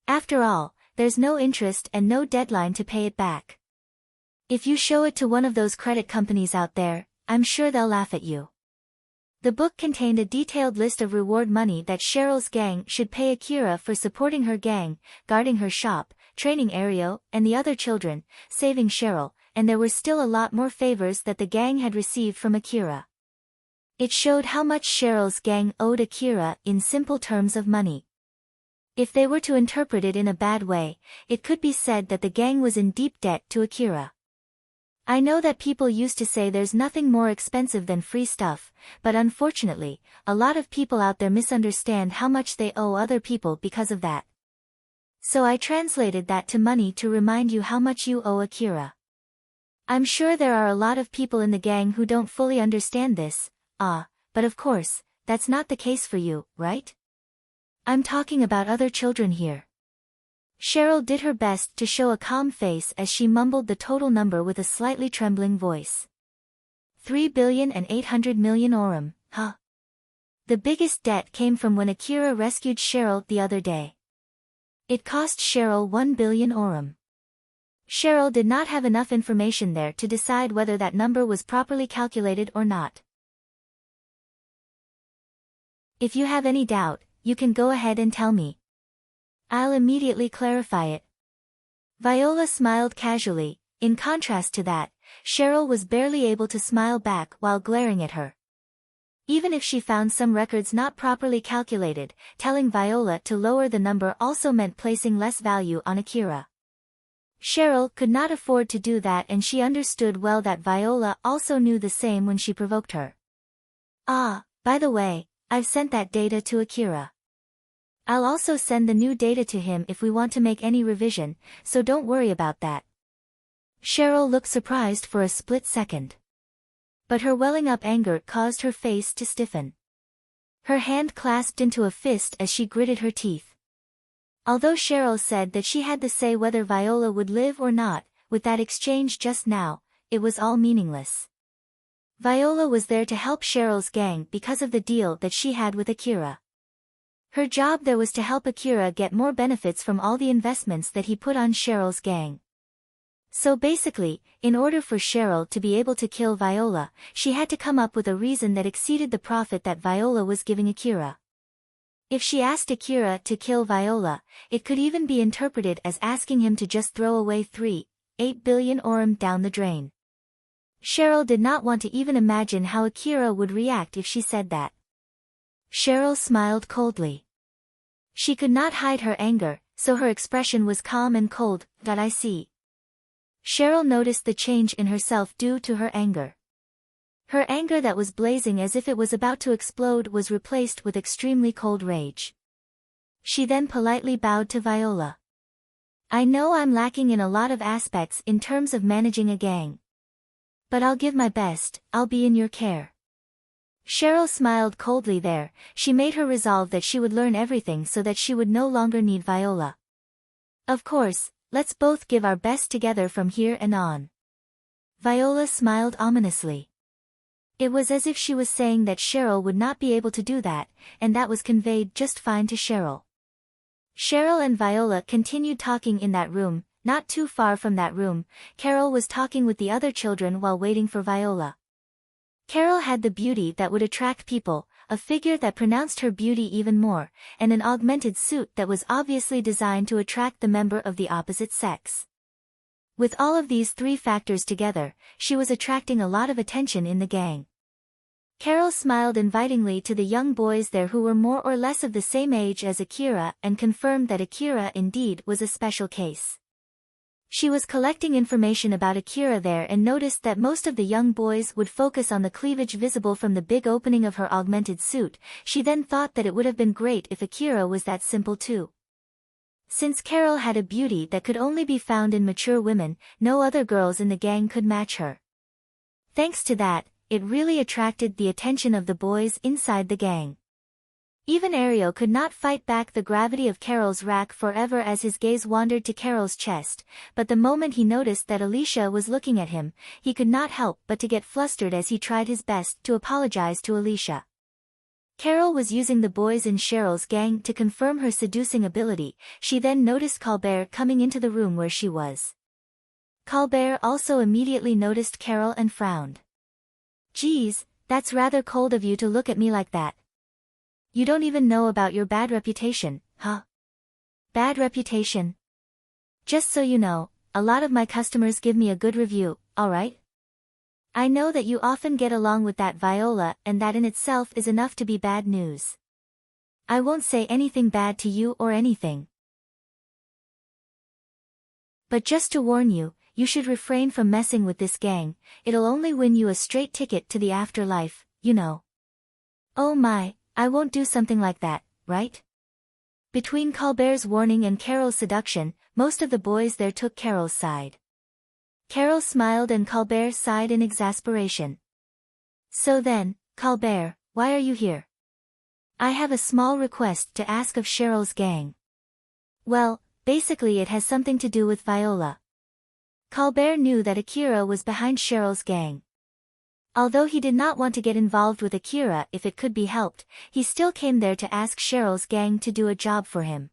After all, there's no interest and no deadline to pay it back. If you show it to one of those credit companies out there, I'm sure they'll laugh at you." The book contained a detailed list of reward money that Cheryl's gang should pay Akira for supporting her gang, guarding her shop, training Ario and the other children, saving Cheryl, and there were still a lot more favors that the gang had received from Akira. It showed how much Cheryl's gang owed Akira in simple terms of money. If they were to interpret it in a bad way, it could be said that the gang was in deep debt to Akira. I know that people used to say there's nothing more expensive than free stuff, but unfortunately, a lot of people out there misunderstand how much they owe other people because of that. So I translated that to money to remind you how much you owe Akira. I'm sure there are a lot of people in the gang who don't fully understand this, but of course, that's not the case for you, right? I'm talking about other children here. Cheryl did her best to show a calm face as she mumbled the total number with a slightly trembling voice. 3,800,000,000 orum, huh? The biggest debt came from when Akira rescued Cheryl the other day. It cost Cheryl 1 billion orum. Cheryl did not have enough information there to decide whether that number was properly calculated or not. If you have any doubt, you can go ahead and tell me. I'll immediately clarify it. Viola smiled casually. In contrast to that, Cheryl was barely able to smile back while glaring at her. Even if she found some records not properly calculated, telling Viola to lower the number also meant placing less value on Akira. Cheryl could not afford to do that, and she understood well that Viola also knew the same when she provoked her. By the way, I've sent that data to Akira. I'll also send the new data to him if we want to make any revision, so don't worry about that. Cheryl looked surprised for a split second. But her welling up anger caused her face to stiffen. Her hand clasped into a fist as she gritted her teeth. Although Cheryl said that she had the say whether Viola would live or not, with that exchange just now, it was all meaningless. Viola was there to help Cheryl's gang because of the deal that she had with Akira. Her job there was to help Akira get more benefits from all the investments that he put on Cheryl's gang. So basically, in order for Cheryl to be able to kill Viola, she had to come up with a reason that exceeded the profit that Viola was giving Akira. If she asked Akira to kill Viola, it could even be interpreted as asking him to just throw away 3.8 billion orum down the drain. Cheryl did not want to even imagine how Akira would react if she said that. Cheryl smiled coldly. She could not hide her anger, so her expression was calm and cold. I see. Cheryl noticed the change in herself due to her anger. Her anger that was blazing as if it was about to explode was replaced with extremely cold rage. She then politely bowed to Viola. I know I'm lacking in a lot of aspects in terms of managing a gang. But I'll give my best, I'll be in your care. Cheryl smiled coldly there. She made her resolve that she would learn everything so that she would no longer need Viola. Of course, let's both give our best together from here and on. Viola smiled ominously. It was as if she was saying that Cheryl would not be able to do that, and that was conveyed just fine to Cheryl. Cheryl and Viola continued talking in that room. Not too far from that room, Carol was talking with the other children while waiting for Viola. Carol had the beauty that would attract people, a figure that pronounced her beauty even more, and an augmented suit that was obviously designed to attract the member of the opposite sex. With all of these three factors together, she was attracting a lot of attention in the gang. Carol smiled invitingly to the young boys there who were more or less of the same age as Akira and confirmed that Akira indeed was a special case. She was collecting information about Akira there and noticed that most of the young boys would focus on the cleavage visible from the big opening of her augmented suit. She then thought that it would have been great if Akira was that simple too. Since Carol had a beauty that could only be found in mature women, no other girls in the gang could match her. Thanks to that, it really attracted the attention of the boys inside the gang. Even Ario could not fight back the gravity of Carol's rack forever as his gaze wandered to Carol's chest, but the moment he noticed that Alicia was looking at him, he could not help but to get flustered as he tried his best to apologize to Alicia. Carol was using the boys in Cheryl's gang to confirm her seducing ability. She then noticed Colbert coming into the room where she was. Colbert also immediately noticed Carol and frowned. Geez, that's rather cold of you to look at me like that. You don't even know about your bad reputation, huh? Bad reputation? Just so you know, a lot of my customers give me a good review, alright? I know that you often get along with that Viola and that in itself is enough to be bad news. I won't say anything bad to you or anything. But just to warn you, you should refrain from messing with this gang. It'll only win you a straight ticket to the afterlife, you know. Oh my, I won't do something like that, right? Between Colbert's warning and Carol's seduction, most of the boys there took Carol's side. Carol smiled and Colbert sighed in exasperation. So then, Colbert, why are you here? I have a small request to ask of Cheryl's gang. Well, basically it has something to do with Viola. Colbert knew that Akira was behind Cheryl's gang. Although he did not want to get involved with Akira if it could be helped, he still came there to ask Cheryl's gang to do a job for him.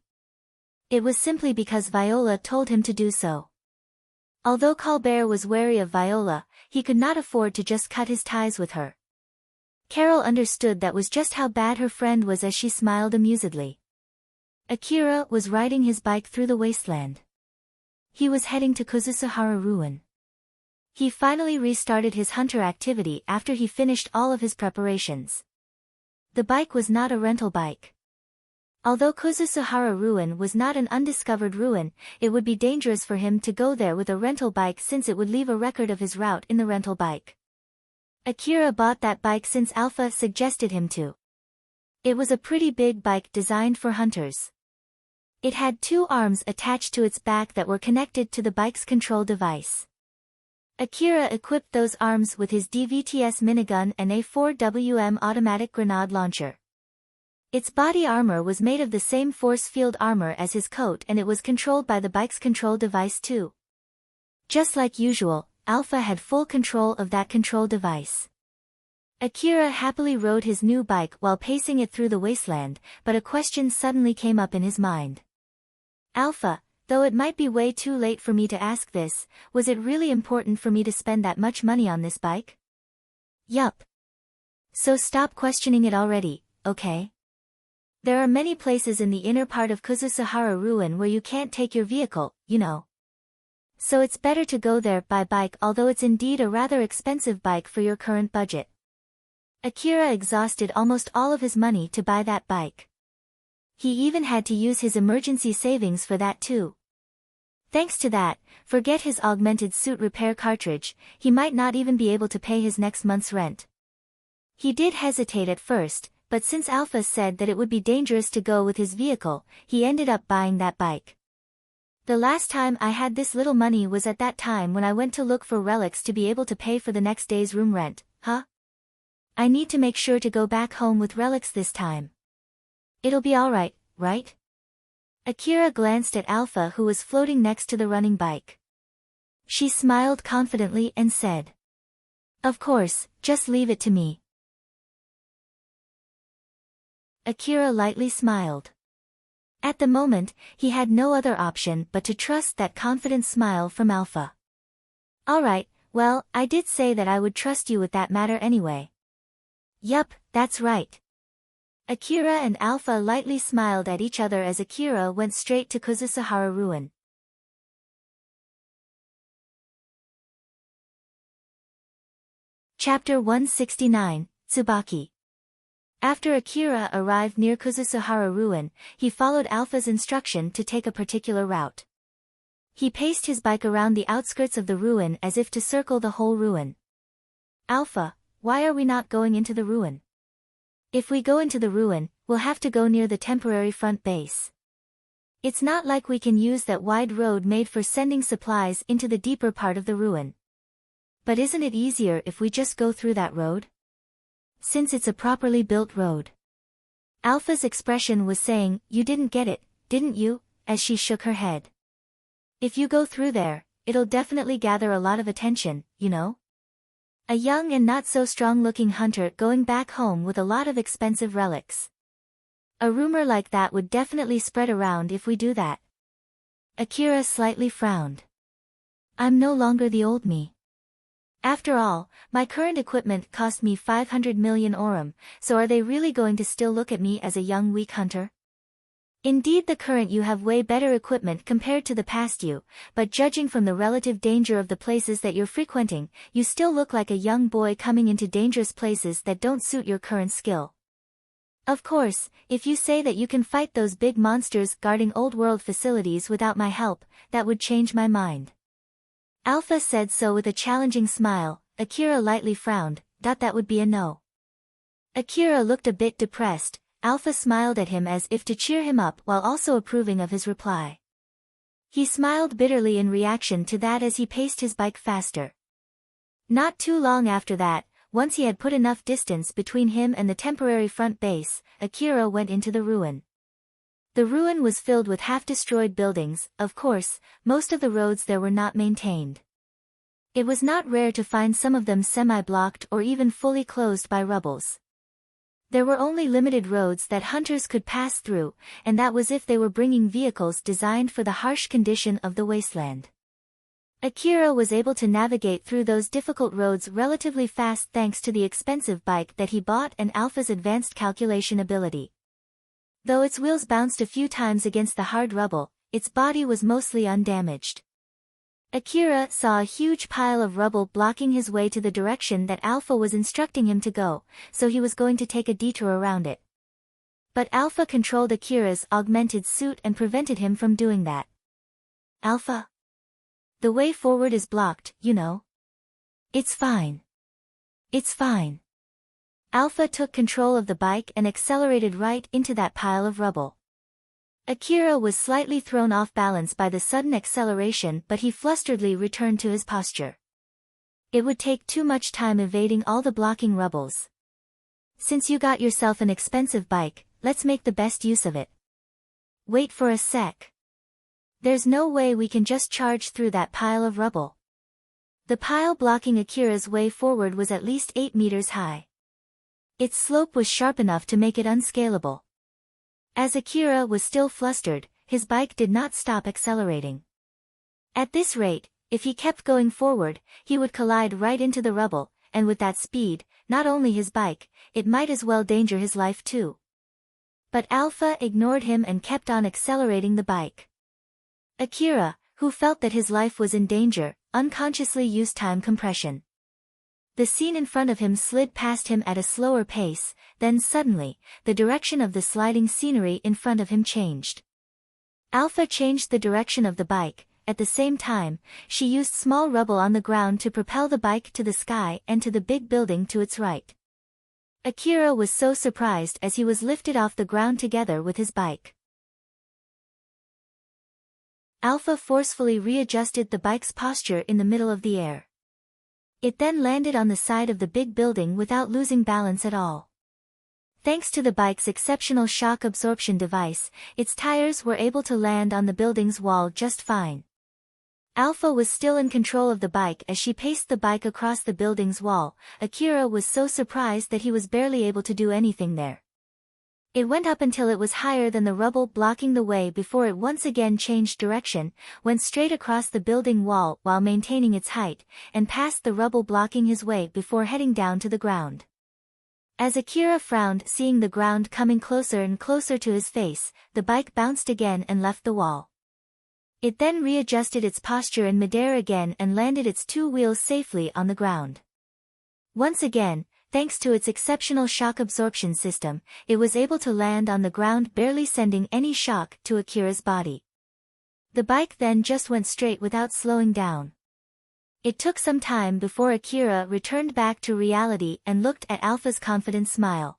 It was simply because Viola told him to do so. Although Colbert was wary of Viola, he could not afford to just cut his ties with her. Carol understood that was just how bad her friend was as she smiled amusedly. Akira was riding his bike through the wasteland. He was heading to Kuzusuhara Ruin. He finally restarted his hunter activity after he finished all of his preparations. The bike was not a rental bike. Although Kuzusuhara Ruin was not an undiscovered ruin, it would be dangerous for him to go there with a rental bike since it would leave a record of his route in the rental bike. Akira bought that bike since Alpha suggested him to. It was a pretty big bike designed for hunters. It had 2 arms attached to its back that were connected to the bike's control device. Akira equipped those arms with his DVTS minigun and A4WM automatic grenade launcher. Its body armor was made of the same force field armor as his coat, and it was controlled by the bike's control device too. Just like usual, Alpha had full control of that control device. Akira happily rode his new bike while pacing it through the wasteland, but a question suddenly came up in his mind. Alpha, though it might be way too late for me to ask this, was it really important for me to spend that much money on this bike? Yup. So stop questioning it already, okay? There are many places in the inner part of Kuzusuhara ruin where you can't take your vehicle, you know. So it's better to go there by bike, although it's indeed a rather expensive bike for your current budget. Akira exhausted almost all of his money to buy that bike. He even had to use his emergency savings for that too. Thanks to that, forget his augmented suit repair cartridge, he might not even be able to pay his next month's rent. He did hesitate at first, but since Alpha said that it would be dangerous to go with his vehicle, he ended up buying that bike. The last time I had this little money was at that time when I went to look for relics to be able to pay for the next day's room rent, huh? I need to make sure to go back home with relics this time. It'll be alright, right? Akira glanced at Alpha, who was floating next to the running bike. She smiled confidently and said, "Of course, just leave it to me." Akira lightly smiled. At the moment, he had no other option but to trust that confident smile from Alpha. "Alright, well, I did say that I would trust you with that matter anyway." "Yup, that's right." Akira and Alpha lightly smiled at each other as Akira went straight to Kuzusuhara ruin. Chapter 169, Tsubaki. After Akira arrived near Kuzusuhara ruin, he followed Alpha's instruction to take a particular route. He paced his bike around the outskirts of the ruin as if to circle the whole ruin. "Alpha, why are we not going into the ruin? If we go into the ruin, we'll have to go near the temporary front base. It's not like we can use that wide road made for sending supplies into the deeper part of the ruin. But isn't it easier if we just go through that road? Since it's a properly built road." Alpha's expression was saying, "You didn't get it, didn't you?" as she shook her head. "If you go through there, it'll definitely gather a lot of attention, you know? A young and not so strong-looking hunter going back home with a lot of expensive relics. A rumor like that would definitely spread around if we do that." Akira slightly frowned. "I'm no longer the old me. After all, my current equipment cost me 500 million orum, so are they really going to still look at me as a young weak hunter? Indeed, the current you have way better equipment compared to the past you, but judging from the relative danger of the places that you're frequenting, you still look like a young boy coming into dangerous places that don't suit your current skill. Of course, if you say that you can fight those big monsters guarding old world facilities without my help, that would change my mind." Alpha said so with a challenging smile. Akira lightly frowned, that would be a no. Akira looked a bit depressed. Alpha smiled at him as if to cheer him up while also approving of his reply. He smiled bitterly in reaction to that as he paced his bike faster. Not too long after that, once he had put enough distance between him and the temporary front base, Akira went into the ruin. The ruin was filled with half-destroyed buildings. Of course, most of the roads there were not maintained. It was not rare to find some of them semi-blocked or even fully closed by rubbles. There were only limited roads that hunters could pass through, and that was if they were bringing vehicles designed for the harsh condition of the wasteland. Akira was able to navigate through those difficult roads relatively fast thanks to the expensive bike that he bought and Alpha's advanced calculation ability. Though its wheels bounced a few times against the hard rubble, its body was mostly undamaged. Akira saw a huge pile of rubble blocking his way to the direction that Alpha was instructing him to go, so he was going to take a detour around it. But Alpha controlled Akira's augmented suit and prevented him from doing that. "Alpha? The way forward is blocked, you know." "It's fine. It's fine." Alpha took control of the bike and accelerated right into that pile of rubble. Akira was slightly thrown off balance by the sudden acceleration, but he flusteredly returned to his posture. It would take too much time evading all the blocking rubbles. "Since you got yourself an expensive bike, let's make the best use of it. Wait for a sec. There's no way we can just charge through that pile of rubble. The pile blocking Akira's way forward was at least 8 meters high. Its slope was sharp enough to make it unscalable. As Akira was still flustered, his bike did not stop accelerating. At this rate, if he kept going forward, he would collide right into the rubble, and with that speed, not only his bike, it might as well danger his life too. But Alpha ignored him and kept on accelerating the bike. Akira, who felt that his life was in danger, unconsciously used time compression. The scene in front of him slid past him at a slower pace, then suddenly, the direction of the sliding scenery in front of him changed. Alpha changed the direction of the bike. At the same time, she used small rubble on the ground to propel the bike to the sky and to the big building to its right. Akira was so surprised as he was lifted off the ground together with his bike. Alpha forcefully readjusted the bike's posture in the middle of the air. It then landed on the side of the big building without losing balance at all. Thanks to the bike's exceptional shock absorption device, its tires were able to land on the building's wall just fine. Alpha was still in control of the bike as she paced the bike across the building's wall. Akira was so surprised that he was barely able to do anything there. It went up until it was higher than the rubble blocking the way before it once again changed direction, went straight across the building wall while maintaining its height, and passed the rubble blocking his way before heading down to the ground. As Akira frowned seeing the ground coming closer and closer to his face, the bike bounced again and left the wall. It then readjusted its posture in midair again and landed its 2 wheels safely on the ground. Once again, thanks to its exceptional shock absorption system, it was able to land on the ground barely sending any shock to Akira's body. The bike then just went straight without slowing down. It took some time before Akira returned back to reality and looked at Alpha's confident smile.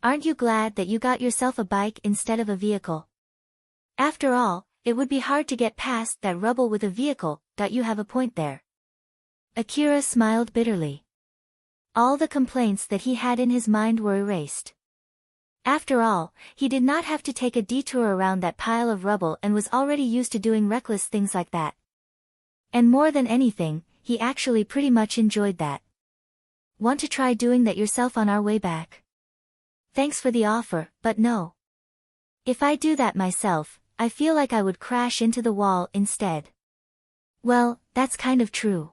"Aren't you glad that you got yourself a bike instead of a vehicle? After all, it would be hard to get past that rubble with a vehicle. You have a point there." Akira smiled bitterly. All the complaints that he had in his mind were erased. After all, he did not have to take a detour around that pile of rubble and was already used to doing reckless things like that. And more than anything, he actually pretty much enjoyed that. "Want to try doing that yourself on our way back?" "Thanks for the offer, but no. If I do that myself, I feel like I would crash into the wall instead." "Well, that's kind of true.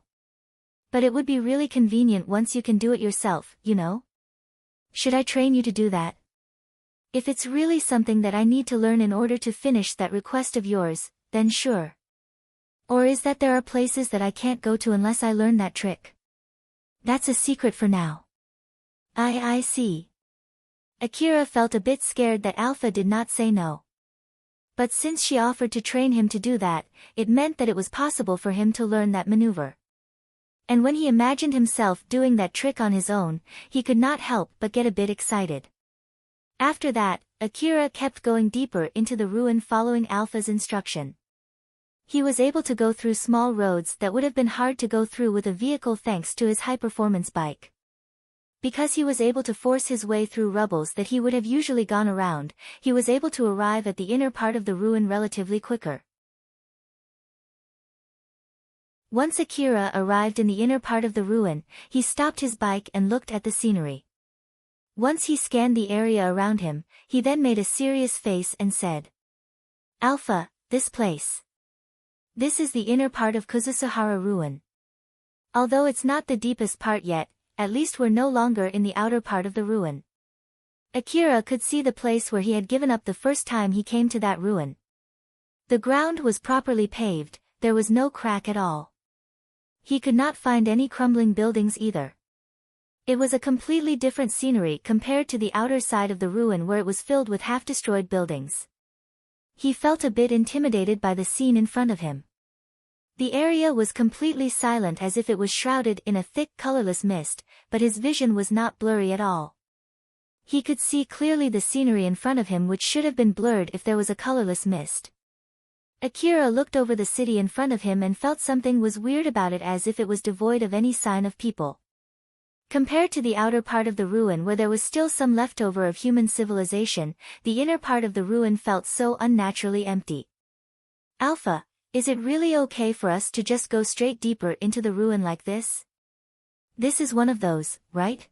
But it would be really convenient once you can do it yourself, you know? Should I train you to do that? If it's really something that I need to learn in order to finish that request of yours, then sure. Or is that there are places that I can't go to unless I learn that trick? That's a secret for now." I see." Akira felt a bit scared that Alpha did not say no. But since she offered to train him to do that, it meant that it was possible for him to learn that maneuver. And when he imagined himself doing that trick on his own, he could not help but get a bit excited. After that, Akira kept going deeper into the ruin following Alpha's instruction. He was able to go through small roads that would have been hard to go through with a vehicle thanks to his high-performance bike. Because he was able to force his way through rubbles that he would have usually gone around, he was able to arrive at the inner part of the ruin relatively quicker. Once Akira arrived in the inner part of the ruin, he stopped his bike and looked at the scenery. Once he scanned the area around him, he then made a serious face and said, "Alpha, this place. This is the inner part of Kuzusuhara ruin. Although it's not the deepest part yet, at least we're no longer in the outer part of the ruin." Akira could see the place where he had given up the first time he came to that ruin. The ground was properly paved, there was no crack at all. He could not find any crumbling buildings either. It was a completely different scenery compared to the outer side of the ruin where it was filled with half-destroyed buildings. He felt a bit intimidated by the scene in front of him. The area was completely silent as if it was shrouded in a thick colorless mist, but his vision was not blurry at all. He could see clearly the scenery in front of him which should have been blurred if there was a colorless mist. Akira looked over the city in front of him and felt something was weird about it as if it was devoid of any sign of people. Compared to the outer part of the ruin where there was still some leftover of human civilization, the inner part of the ruin felt so unnaturally empty. Alpha, is it really okay for us to just go straight deeper into the ruin like this? This is one of those, right?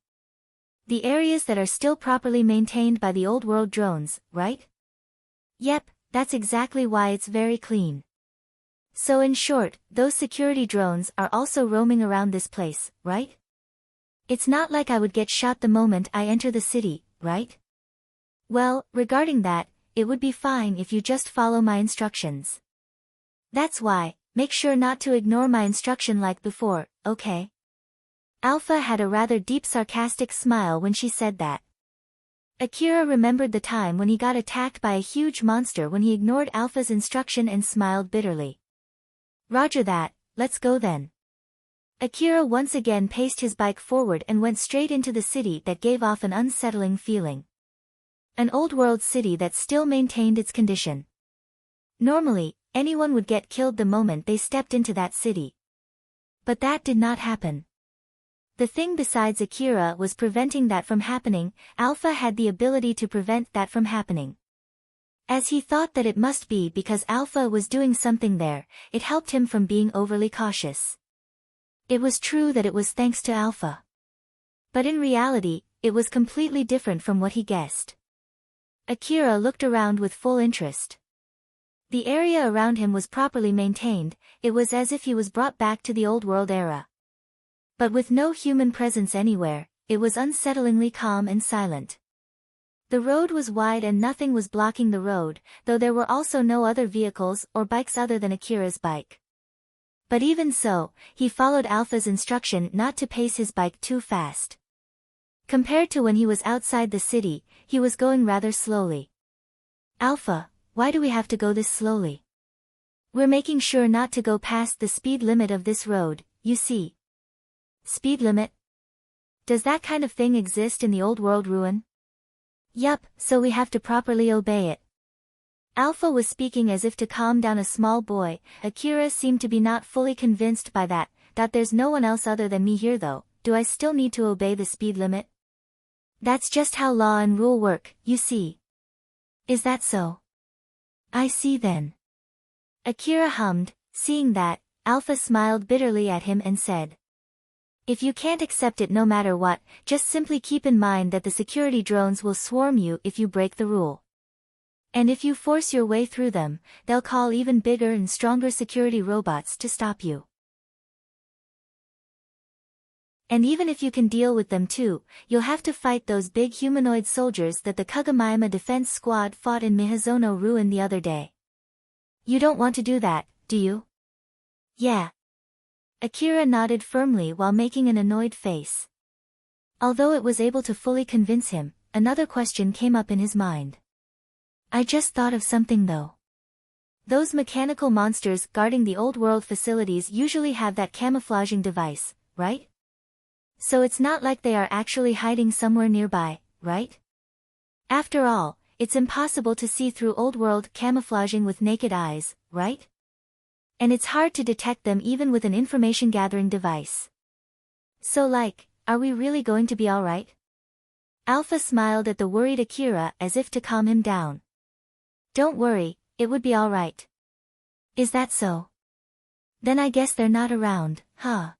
The areas that are still properly maintained by the old world drones, right? Yep, that's exactly why it's very clean. So in short, those security drones are also roaming around this place, right? It's not like I would get shot the moment I enter the city, right? Well, regarding that, it would be fine if you just follow my instructions. That's why, make sure not to ignore my instruction like before, okay? Alpha had a rather deep sarcastic smile when she said that. Akira remembered the time when he got attacked by a huge monster when he ignored Alpha's instruction and smiled bitterly. Roger that, let's go then. Akira once again paced his bike forward and went straight into the city that gave off an unsettling feeling. An old-world city that still maintained its condition. Normally, anyone would get killed the moment they stepped into that city. But that did not happen. The thing besides Akira was preventing that from happening. Alpha had the ability to prevent that from happening. As he thought that it must be because Alpha was doing something there, it helped him from being overly cautious. It was true that it was thanks to Alpha. But in reality, it was completely different from what he guessed. Akira looked around with full interest. The area around him was properly maintained. It was as if he was brought back to the old world era. But with no human presence anywhere, it was unsettlingly calm and silent. The road was wide and nothing was blocking the road, though there were also no other vehicles or bikes other than Akira's bike. But even so, he followed Alpha's instruction not to pace his bike too fast. Compared to when he was outside the city, he was going rather slowly. Alpha, why do we have to go this slowly? We're making sure not to go past the speed limit of this road, you see. Speed limit? Does that kind of thing exist in the old world ruin? Yup, so we have to properly obey it. Alpha was speaking as if to calm down a small boy. Akira seemed to be not fully convinced by that. There's no one else other than me here though. Do I still need to obey the speed limit? That's just how law and rule work, you see. Is that so? I see then. Akira hummed. Seeing that, Alpha smiled bitterly at him and said, if you can't accept it no matter what, just simply keep in mind that the security drones will swarm you if you break the rule. And if you force your way through them, they'll call even bigger and stronger security robots to stop you. And even if you can deal with them too, you'll have to fight those big humanoid soldiers that the Kagamaima defense squad fought in Mihazono Ruin the other day. You don't want to do that, do you? Yeah. Akira nodded firmly while making an annoyed face. Although it was able to fully convince him, another question came up in his mind. I just thought of something though. Those mechanical monsters guarding the old world facilities usually have that camouflaging device, right? So it's not like they are actually hiding somewhere nearby, right? After all, it's impossible to see through old world camouflaging with naked eyes, right? And it's hard to detect them even with an information gathering device. So are we really going to be alright? Alpha smiled at the worried Akira as if to calm him down. Don't worry, it would be alright. Is that so? Then I guess they're not around, huh?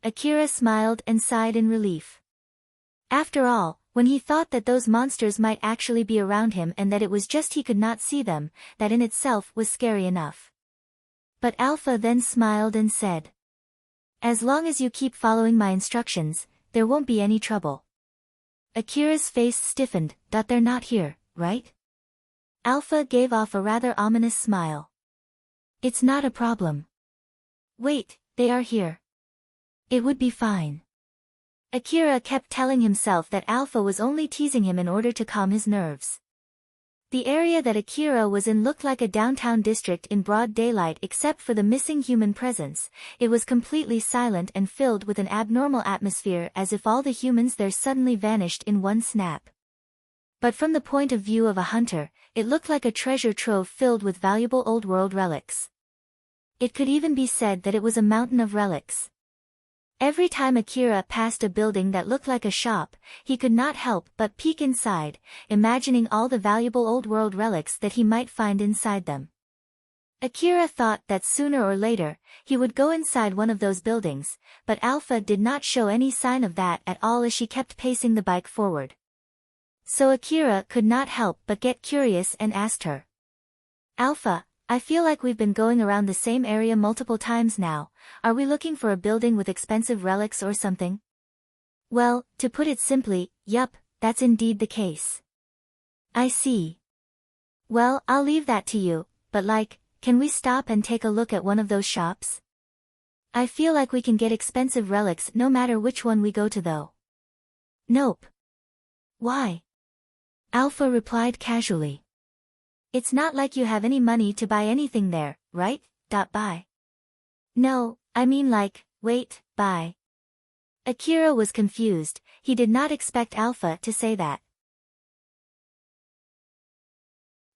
Akira smiled and sighed in relief. After all, when he thought that those monsters might actually be around him and that it was just he could not see them, that in itself was scary enough. But Alpha then smiled and said, as long as you keep following my instructions, there won't be any trouble. Akira's face stiffened. They're not here, right? Alpha gave off a rather ominous smile. It's not a problem. Wait, they are here. It would be fine. Akira kept telling himself that Alpha was only teasing him in order to calm his nerves. The area that Akira was in looked like a downtown district in broad daylight except for the missing human presence. It was completely silent and filled with an abnormal atmosphere as if all the humans there suddenly vanished in one snap. But from the point of view of a hunter, it looked like a treasure trove filled with valuable old-world relics. It could even be said that it was a mountain of relics. Every time Akira passed a building that looked like a shop, he could not help but peek inside, imagining all the valuable old-world relics that he might find inside them. Akira thought that sooner or later, he would go inside one of those buildings, but Alpha did not show any sign of that at all as she kept pacing the bike forward. So Akira could not help but get curious and asked her. Alpha, I feel like we've been going around the same area multiple times now. Are we looking for a building with expensive relics or something? Well, to put it simply, yup, that's indeed the case. I see. Well, I'll leave that to you, but can we stop and take a look at one of those shops? I feel like we can get expensive relics no matter which one we go to though. Nope. Why? Alpha replied casually. It's not like you have any money to buy anything there, right? Buy. No, I mean wait, buy. Akira was confused, he did not expect Alpha to say that.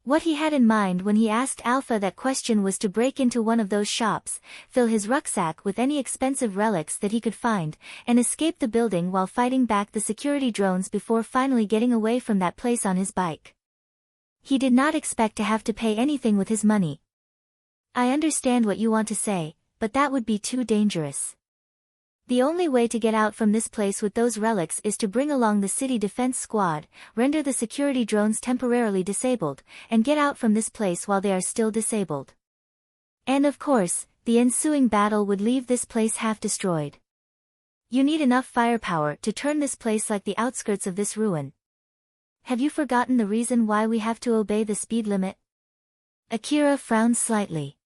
What he had in mind when he asked Alpha that question was to break into one of those shops, fill his rucksack with any expensive relics that he could find, and escape the building while fighting back the security drones before finally getting away from that place on his bike. He did not expect to have to pay anything with his money. I understand what you want to say, but that would be too dangerous. The only way to get out from this place with those relics is to bring along the city defense squad, render the security drones temporarily disabled, and get out from this place while they are still disabled. And of course, the ensuing battle would leave this place half destroyed. You need enough firepower to turn this place like the outskirts of this ruin. Have you forgotten the reason why we have to obey the speed limit? Akira frowned slightly.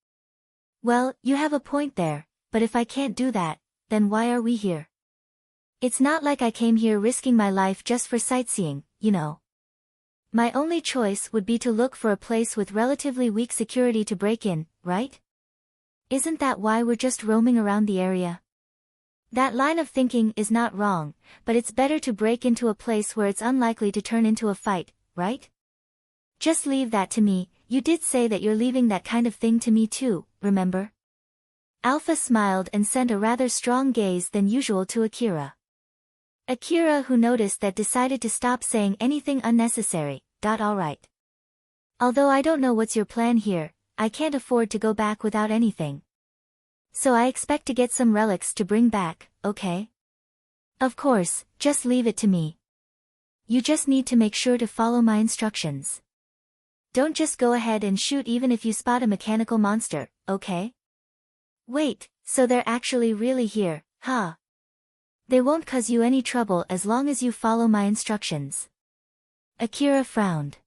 Well, you have a point there, but if I can't do that, then why are we here? It's not like I came here risking my life just for sightseeing, you know. My only choice would be to look for a place with relatively weak security to break in, right? Isn't that why we're just roaming around the area? That line of thinking is not wrong, but it's better to break into a place where it's unlikely to turn into a fight, right? Just leave that to me. You did say that you're leaving that kind of thing to me too, remember? Alpha smiled and sent a rather strong gaze than usual to Akira. Akira, who noticed that, decided to stop saying anything unnecessary. All right. Although I don't know what's your plan here, I can't afford to go back without anything. So I expect to get some relics to bring back, okay? Of course, just leave it to me. You just need to make sure to follow my instructions. Don't just go ahead and shoot even if you spot a mechanical monster, okay? Wait, so they're actually really here, huh? They won't cause you any trouble as long as you follow my instructions. Akira frowned.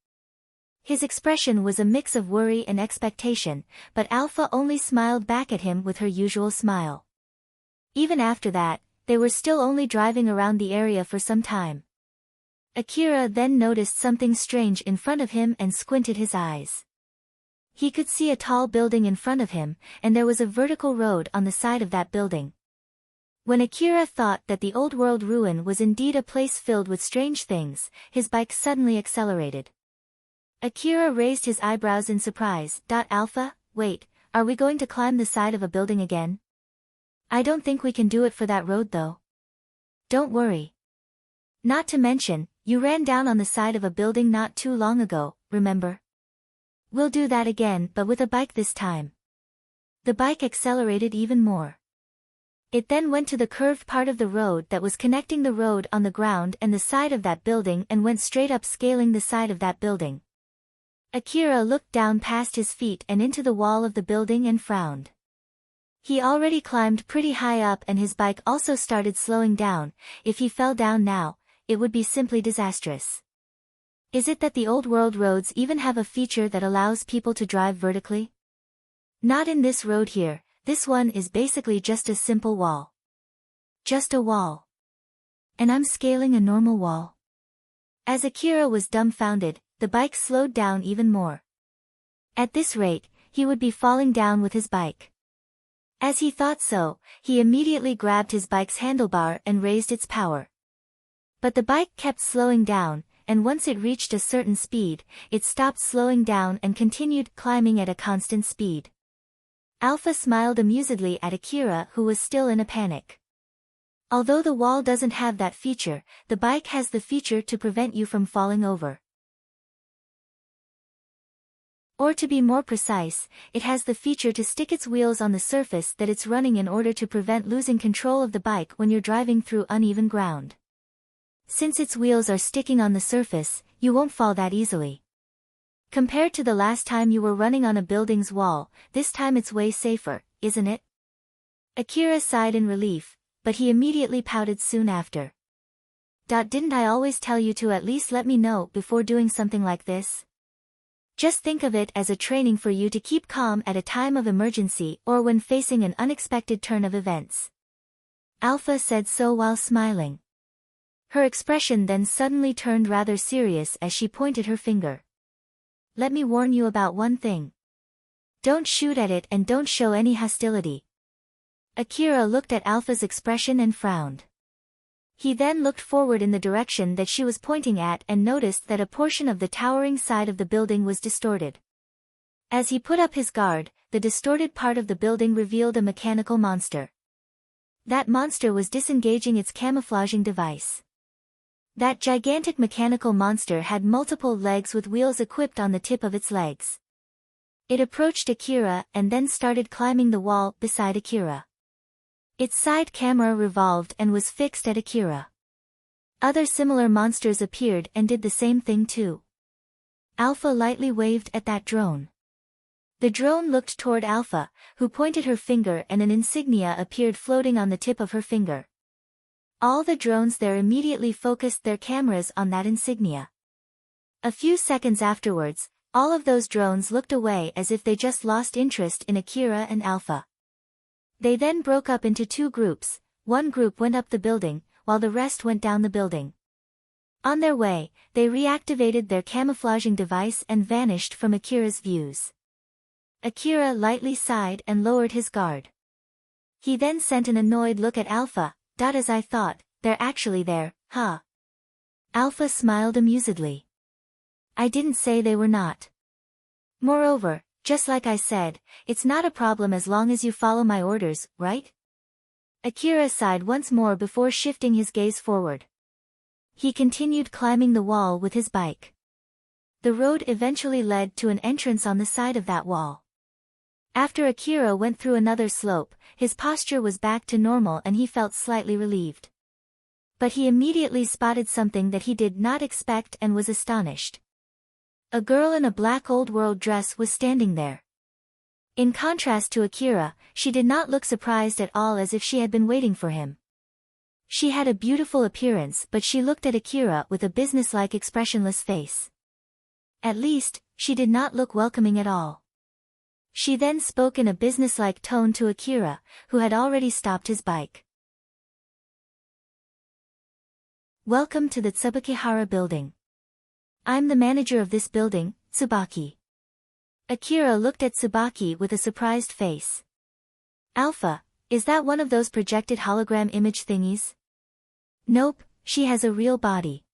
His expression was a mix of worry and expectation, but Alpha only smiled back at him with her usual smile. Even after that, they were still only driving around the area for some time. Akira then noticed something strange in front of him and squinted his eyes. He could see a tall building in front of him, and there was a vertical road on the side of that building. When Akira thought that the old world ruin was indeed a place filled with strange things, his bike suddenly accelerated. Akira raised his eyebrows in surprise. Alpha, wait, are we going to climb the side of a building again? I don't think we can do it for that road though. Don't worry. Not to mention, you ran down on the side of a building not too long ago, remember? We'll do that again, but with a bike this time. The bike accelerated even more. It then went to the curved part of the road that was connecting the road on the ground and the side of that building and went straight up, scaling the side of that building. Akira looked down past his feet and into the wall of the building and frowned. He already climbed pretty high up and his bike also started slowing down. If he fell down now, it would be simply disastrous. Is it that the old world roads even have a feature that allows people to drive vertically? Not in this road here, this one is basically just a simple wall. Just a wall. And I'm scaling a normal wall. As Akira was dumbfounded, the bike slowed down even more. At this rate, he would be falling down with his bike. As he thought so, he immediately grabbed his bike's handlebar and raised its power. But the bike kept slowing down, and once it reached a certain speed, it stopped slowing down and continued climbing at a constant speed. Alpha smiled amusedly at Akira, who was still in a panic. Although the wall doesn't have that feature, the bike has the feature to prevent you from falling over. Or to be more precise, it has the feature to stick its wheels on the surface that it's running in order to prevent losing control of the bike when you're driving through uneven ground. Since its wheels are sticking on the surface, you won't fall that easily. Compared to the last time you were running on a building's wall, this time it's way safer, isn't it? Akira sighed in relief, but he immediately pouted soon after. Didn't I always tell you to at least let me know before doing something like this? Just think of it as a training for you to keep calm at a time of emergency or when facing an unexpected turn of events. Alpha said so while smiling. Her expression then suddenly turned rather serious as she pointed her finger. Let me warn you about one thing. Don't shoot at it and don't show any hostility. Akira looked at Alpha's expression and frowned. He then looked forward in the direction that she was pointing at and noticed that a portion of the towering side of the building was distorted. As he put up his guard, the distorted part of the building revealed a mechanical monster. That monster was disengaging its camouflaging device. That gigantic mechanical monster had multiple legs with wheels equipped on the tip of its legs. It approached Akira and then started climbing the wall beside Akira. Its side camera revolved and was fixed at Akira. Other similar monsters appeared and did the same thing too. Alpha lightly waved at that drone. The drone looked toward Alpha, who pointed her finger, and an insignia appeared floating on the tip of her finger. All the drones there immediately focused their cameras on that insignia. A few seconds afterwards, all of those drones looked away as if they just lost interest in Akira and Alpha. They then broke up into two groups. One group went up the building, while the rest went down the building. On their way, they reactivated their camouflaging device and vanished from Akira's views. Akira lightly sighed and lowered his guard. He then sent an annoyed look at Alpha. As I thought, they're actually there, huh? Alpha smiled amusedly. I didn't say they were not. Moreover, just like I said, it's not a problem as long as you follow my orders, right? Akira sighed once more before shifting his gaze forward. He continued climbing the wall with his bike. The road eventually led to an entrance on the side of that wall. After Akira went through another slope, his posture was back to normal and he felt slightly relieved. But he immediately spotted something that he did not expect and was astonished. A girl in a black old-world dress was standing there. In contrast to Akira, she did not look surprised at all, as if she had been waiting for him. She had a beautiful appearance, but she looked at Akira with a businesslike expressionless face. At least, she did not look welcoming at all. She then spoke in a businesslike tone to Akira, who had already stopped his bike. Welcome to the Tsubakihara building. I'm the manager of this building, Tsubaki. Akira looked at Tsubaki with a surprised face. Alpha, is that one of those projected hologram image thingies? Nope, she has a real body.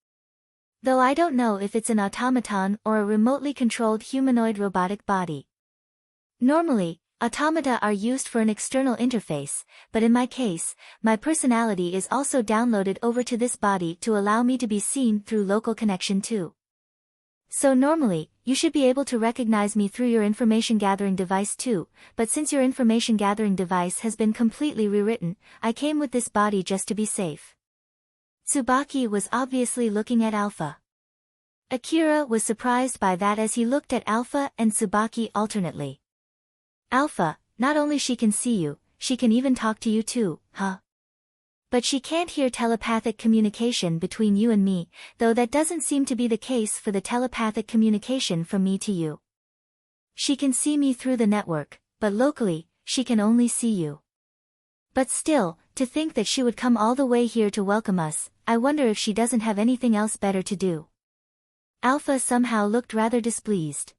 Though I don't know if it's an automaton or a remotely controlled humanoid robotic body. Normally, automata are used for an external interface, but in my case, my personality is also downloaded over to this body to allow me to be seen through local connection too. So normally, you should be able to recognize me through your information gathering device too, but since your information gathering device has been completely rewritten, I came with this body just to be safe. Tsubaki was obviously looking at Alpha. Akira was surprised by that as he looked at Alpha and Tsubaki alternately. Alpha, not only she can see you, she can even talk to you too, huh? But she can't hear telepathic communication between you and me, though that doesn't seem to be the case for the telepathic communication from me to you. She can see me through the network, but locally, she can only see you. But still, to think that she would come all the way here to welcome us, I wonder if she doesn't have anything else better to do. Alpha somehow looked rather displeased.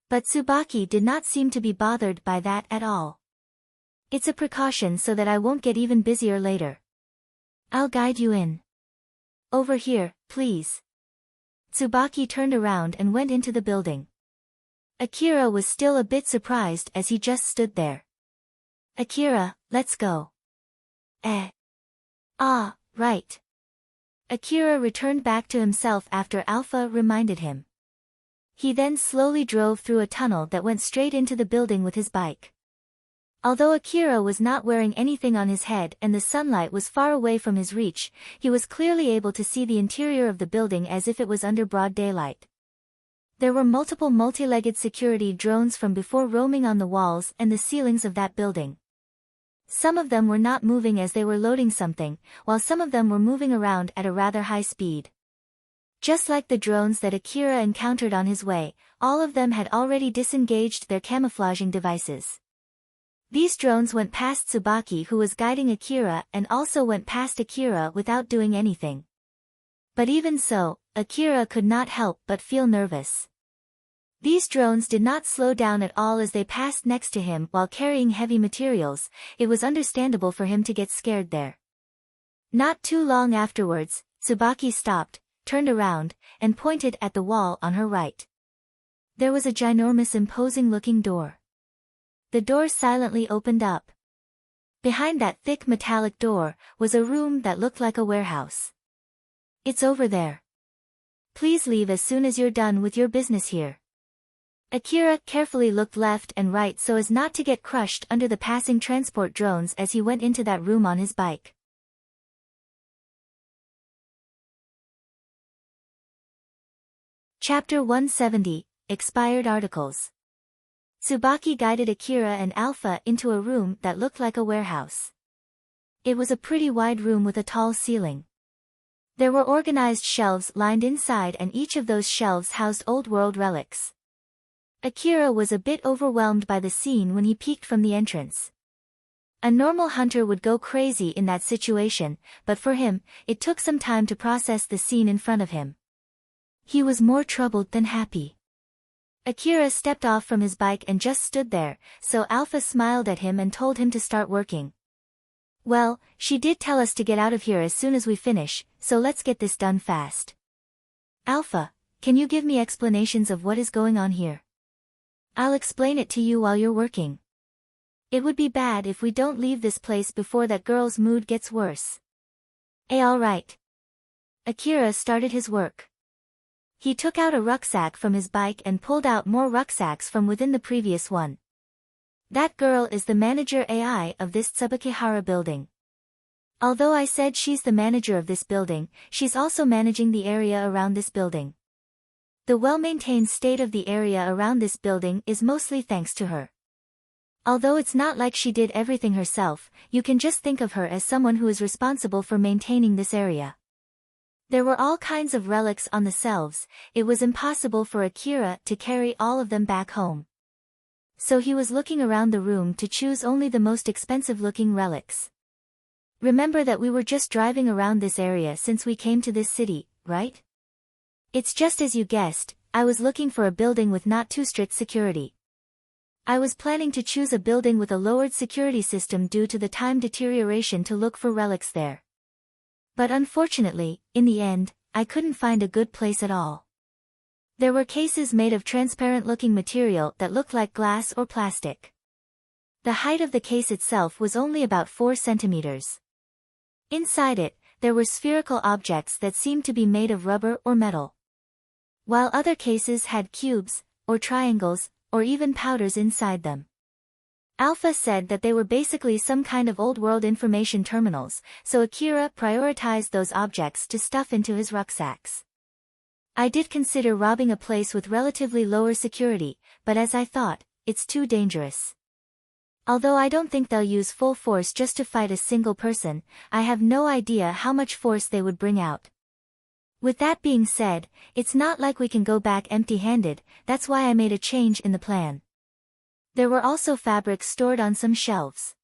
But Tsubaki did not seem to be bothered by that at all. It's a precaution so that I won't get even busier later. I'll guide you in. Over here, please. Tsubaki turned around and went into the building. Akira was still a bit surprised as he just stood there. Akira, let's go. Ah, right. Akira returned back to himself after Alpha reminded him. He then slowly drove through a tunnel that went straight into the building with his bike. Although Akira was not wearing anything on his head and the sunlight was far away from his reach, he was clearly able to see the interior of the building as if it was under broad daylight. There were multiple multi-legged security drones from before roaming on the walls and the ceilings of that building. Some of them were not moving as they were loading something, while some of them were moving around at a rather high speed. Just like the drones that Akira encountered on his way, all of them had already disengaged their camouflaging devices. These drones went past Tsubaki, who was guiding Akira, and also went past Akira without doing anything. But even so, Akira could not help but feel nervous. These drones did not slow down at all as they passed next to him while carrying heavy materials. It was understandable for him to get scared there. Not too long afterwards, Tsubaki stopped, turned around, and pointed at the wall on her right. There was a ginormous imposing-looking door. The door silently opened up. Behind that thick metallic door was a room that looked like a warehouse. It's over there. Please leave as soon as you're done with your business here. Akira carefully looked left and right so as not to get crushed under the passing transport drones as he went into that room on his bike. Chapter 170, Expired Articles. Tsubaki guided Akira and Alpha into a room that looked like a warehouse. It was a pretty wide room with a tall ceiling. There were organized shelves lined inside, and each of those shelves housed old-world relics. Akira was a bit overwhelmed by the scene when he peeked from the entrance. A normal hunter would go crazy in that situation, but for him, it took some time to process the scene in front of him. He was more troubled than happy. Akira stepped off from his bike and just stood there, so Alpha smiled at him and told him to start working. Well, she did tell us to get out of here as soon as we finish, so let's get this done fast. Alpha, can you give me explanations of what is going on here? I'll explain it to you while you're working. It would be bad if we don't leave this place before that girl's mood gets worse. All right. Akira started his work. He took out a rucksack from his bike and pulled out more rucksacks from within the previous one. That girl is the manager AI of this Tsubakihara building. Although I said she's the manager of this building, she's also managing the area around this building. The well-maintained state of the area around this building is mostly thanks to her. Although it's not like she did everything herself, you can just think of her as someone who is responsible for maintaining this area. There were all kinds of relics on the shelves. It was impossible for Akira to carry all of them back home. So he was looking around the room to choose only the most expensive-looking relics. Remember that we were just driving around this area since we came to this city, right? It's just as you guessed, I was looking for a building with not too strict security. I was planning to choose a building with a lowered security system due to the time deterioration to look for relics there. But unfortunately, in the end, I couldn't find a good place at all. There were cases made of transparent-looking material that looked like glass or plastic. The height of the case itself was only about 4 centimeters. Inside it, there were spherical objects that seemed to be made of rubber or metal. While other cases had cubes, or triangles, or even powders inside them. Alpha said that they were basically some kind of old-world information terminals, so Akira prioritized those objects to stuff into his rucksacks. I did consider robbing a place with relatively lower security, but as I thought, it's too dangerous. Although I don't think they'll use full force just to fight a single person, I have no idea how much force they would bring out. With that being said, it's not like we can go back empty-handed, that's why I made a change in the plan. There were also fabrics stored on some shelves.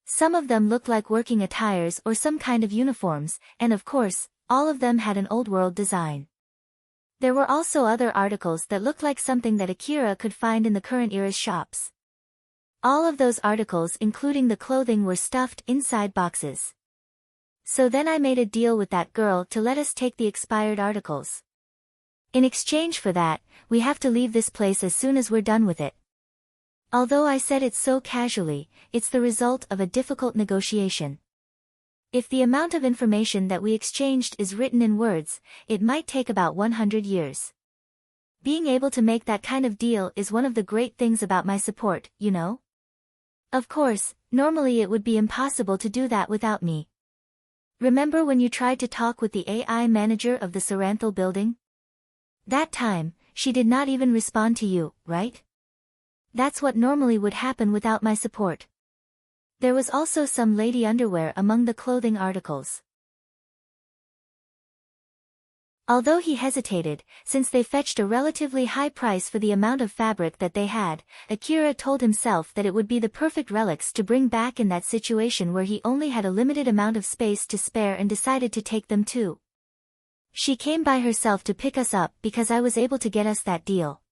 Some of them looked like working attires or some kind of uniforms, and of course, all of them had an old-world design. There were also other articles that looked like something that Akira could find in the current era's shops. All of those articles, including the clothing, were stuffed inside boxes. So then I made a deal with that girl to let us take the expired articles. In exchange for that, we have to leave this place as soon as we're done with it. Although I said it so casually, it's the result of a difficult negotiation. If the amount of information that we exchanged is written in words, it might take about 100 years. Being able to make that kind of deal is one of the great things about my support, you know? Of course, normally it would be impossible to do that without me. Remember when you tried to talk with the AI manager of the Saranthal building? That time, she did not even respond to you, right? That's what normally would happen without my support. There was also some lady underwear among the clothing articles. Although he hesitated, since they fetched a relatively high price for the amount of fabric that they had, Akira told himself that it would be the perfect relics to bring back in that situation where he only had a limited amount of space to spare and decided to take them too. She came by herself to pick us up because I was able to get us that deal.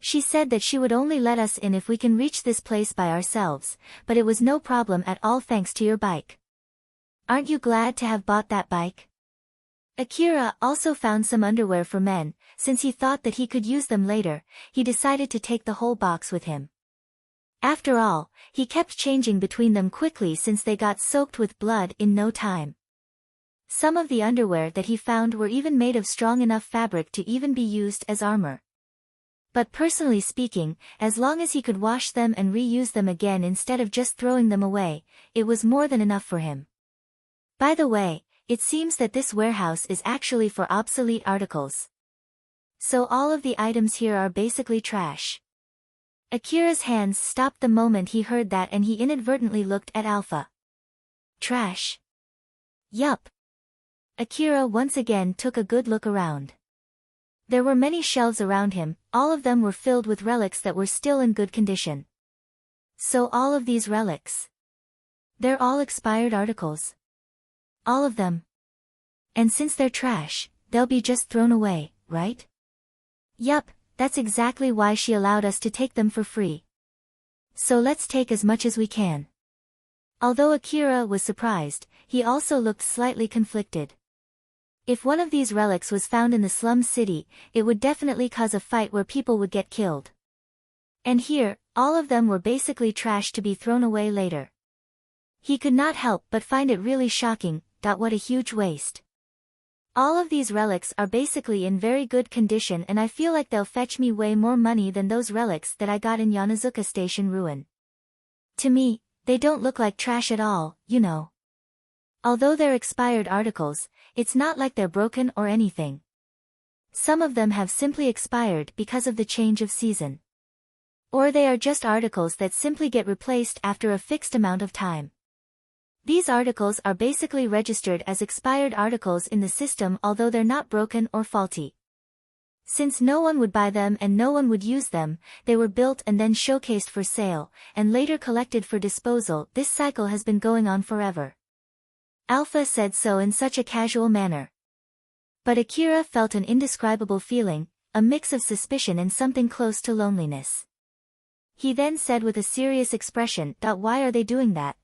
She said that she would only let us in if we can reach this place by ourselves, but it was no problem at all thanks to your bike. Aren't you glad to have bought that bike? Akira also found some underwear for men. Since he thought that he could use them later, he decided to take the whole box with him. After all, he kept changing between them quickly since they got soaked with blood in no time. Some of the underwear that he found were even made of strong enough fabric to even be used as armor. But personally speaking, as long as he could wash them and reuse them again instead of just throwing them away, it was more than enough for him. By the way, it seems that this warehouse is actually for obsolete articles. So all of the items here are basically trash. Akira's hands stopped the moment he heard that and he inadvertently looked at Alpha. Trash? Yup. Akira once again took a good look around. There were many shelves around him, all of them were filled with relics that were still in good condition. So all of these relics. They're all expired articles. All of them. And since they're trash, they'll be just thrown away, right? Yup, that's exactly why she allowed us to take them for free. So let's take as much as we can. Although Akira was surprised, he also looked slightly conflicted. If one of these relics was found in the slum city, it would definitely cause a fight where people would get killed. And here, all of them were basically trash to be thrown away later. He could not help but find it really shocking. What a huge waste. All of these relics are basically in very good condition and I feel like they'll fetch me way more money than those relics that I got in Yanazuka Station ruin. To me, they don't look like trash at all, you know. Although they're expired articles, it's not like they're broken or anything. Some of them have simply expired because of the change of season. Or they are just articles that simply get replaced after a fixed amount of time. These articles are basically registered as expired articles in the system although they're not broken or faulty. Since no one would buy them and no one would use them, they were built and then showcased for sale, and later collected for disposal. This cycle has been going on forever. Alpha said so in such a casual manner. But Akira felt an indescribable feeling, a mix of suspicion and something close to loneliness. He then said with a serious expression, "Why are they doing that?"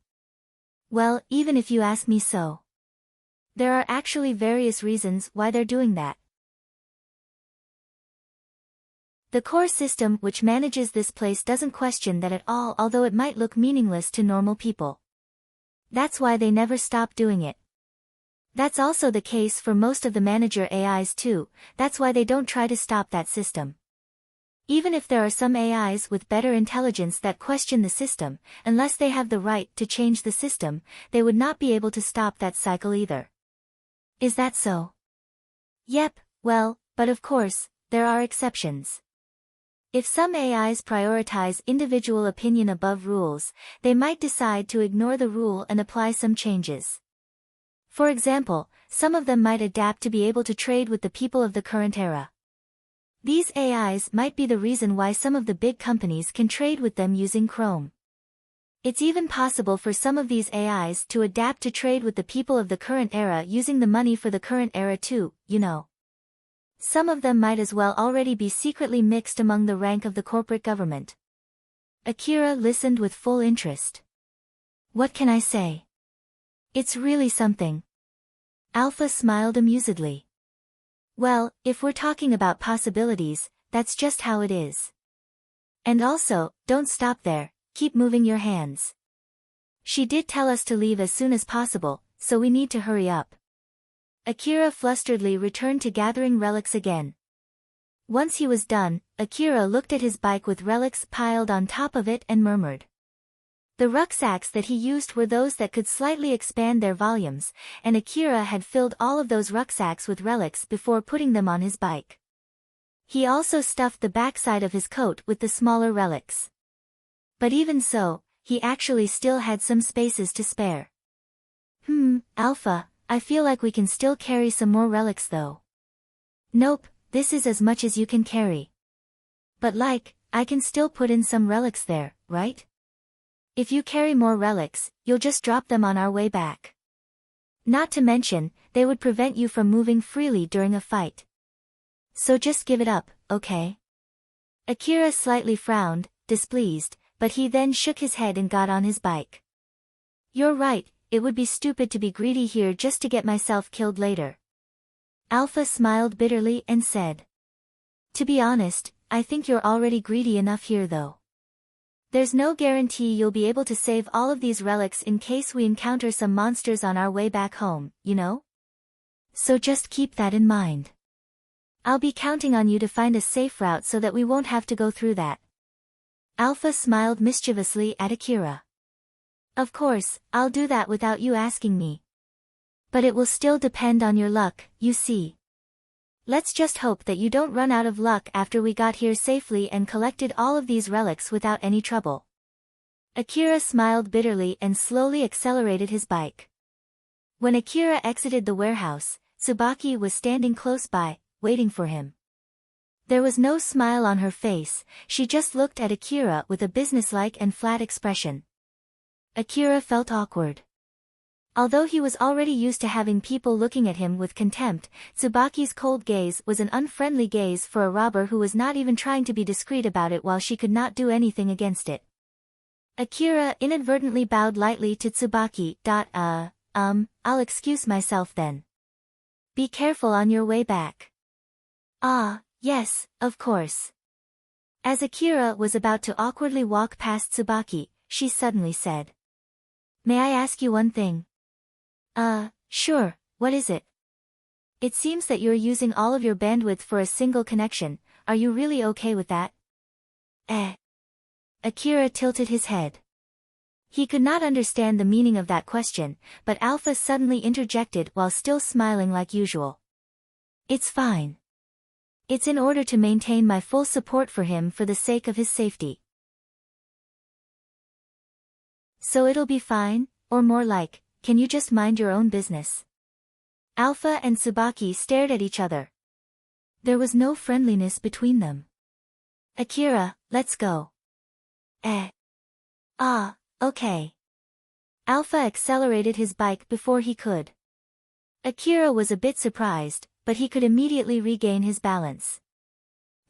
Well, even if you ask me so. There are actually various reasons why they're doing that. The core system which manages this place doesn't question that at all, although it might look meaningless to normal people. That's why they never stop doing it. That's also the case for most of the manager AIs too, that's why they don't try to stop that system. Even if there are some AIs with better intelligence that question the system, unless they have the right to change the system, they would not be able to stop that cycle either. Is that so? Yep, well, but of course, there are exceptions. If some AIs prioritize individual opinion above rules, they might decide to ignore the rule and apply some changes. For example, some of them might adapt to be able to trade with the people of the current era. These AIs might be the reason why some of the big companies can trade with them using Chrome. It's even possible for some of these AIs to adapt to trade with the people of the current era using the money for the current era too, you know. Some of them might as well already be secretly mixed among the rank of the corporate government. Akira listened with full interest. What can I say? It's really something. Alpha smiled amusedly. Well, if we're talking about possibilities, that's just how it is. And also, don't stop there, keep moving your hands. She did tell us to leave as soon as possible, so we need to hurry up. Akira flusteredly returned to gathering relics again. Once he was done, Akira looked at his bike with relics piled on top of it and murmured. The rucksacks that he used were those that could slightly expand their volumes, and Akira had filled all of those rucksacks with relics before putting them on his bike. He also stuffed the backside of his coat with the smaller relics. But even so, he actually still had some spaces to spare. Alpha, I feel like we can still carry some more relics though. Nope, this is as much as you can carry. But I can still put in some relics there, right? If you carry more relics, you'll just drop them on our way back. Not to mention, they would prevent you from moving freely during a fight. So just give it up, okay? Akira slightly frowned, displeased, but he then shook his head and got on his bike. You're right, it would be stupid to be greedy here just to get myself killed later. Alpha smiled bitterly and said. To be honest, I think you're already greedy enough here though. There's no guarantee you'll be able to save all of these relics in case we encounter some monsters on our way back home, you know? So just keep that in mind. I'll be counting on you to find a safe route so that we won't have to go through that. Alpha smiled mischievously at Akira. Of course, I'll do that without you asking me. But it will still depend on your luck, you see. Let's just hope that you don't run out of luck after we got here safely and collected all of these relics without any trouble. Akira smiled bitterly and slowly accelerated his bike. When Akira exited the warehouse, Tsubaki was standing close by, waiting for him. There was no smile on her face, she just looked at Akira with a businesslike and flat expression. Akira felt awkward. Although he was already used to having people looking at him with contempt, Tsubaki's cold gaze was an unfriendly gaze for a robber who was not even trying to be discreet about it while she could not do anything against it. Akira inadvertently bowed lightly to Tsubaki. I'll excuse myself then. Be careful on your way back. Ah, yes, of course. As Akira was about to awkwardly walk past Tsubaki, she suddenly said. May I ask you one thing? Sure, what is it? It seems that you're using all of your bandwidth for a single connection, are you really okay with that? Akira tilted his head. He could not understand the meaning of that question, but Alpha suddenly interjected while still smiling like usual. It's fine. It's in order to maintain my full support for him for the sake of his safety. So it'll be fine, or more like, can you just mind your own business? Alpha and Tsubaki stared at each other. There was no friendliness between them. Akira, let's go. Okay. Alpha accelerated his bike before he could. Akira was a bit surprised, but he could immediately regain his balance.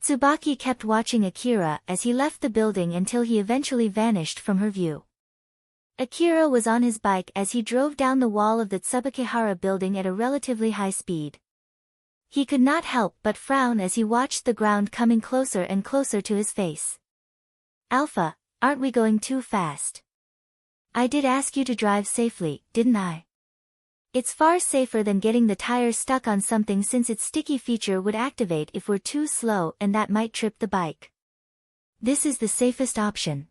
Tsubaki kept watching Akira as he left the building until he eventually vanished from her view. Akira was on his bike as he drove down the wall of the Tsubakihara building at a relatively high speed. He could not help but frown as he watched the ground coming closer and closer to his face. Alpha, aren't we going too fast? I did ask you to drive safely, didn't I? It's far safer than getting the tire stuck on something since its sticky feature would activate if we're too slow and that might trip the bike. This is the safest option.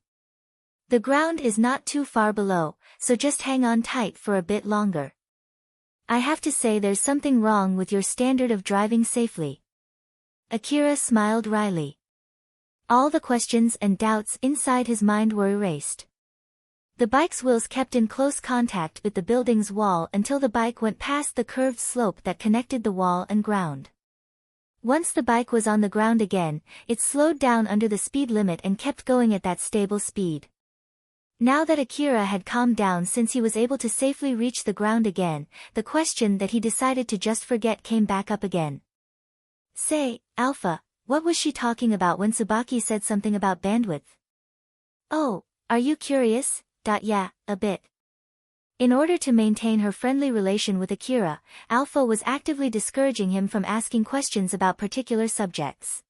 The ground is not too far below, so just hang on tight for a bit longer. I have to say there's something wrong with your standard of driving safely. Akira smiled wryly. All the questions and doubts inside his mind were erased. The bike's wheels kept in close contact with the building's wall until the bike went past the curved slope that connected the wall and ground. Once the bike was on the ground again, it slowed down under the speed limit and kept going at that stable speed. Now that Akira had calmed down since he was able to safely reach the ground again, the question that he decided to just forget came back up again. Say, Alpha, what was she talking about when Tsubaki said something about bandwidth? Oh, are you curious? Yeah, a bit. In order to maintain her friendly relation with Akira, Alpha was actively discouraging him from asking questions about particular subjects.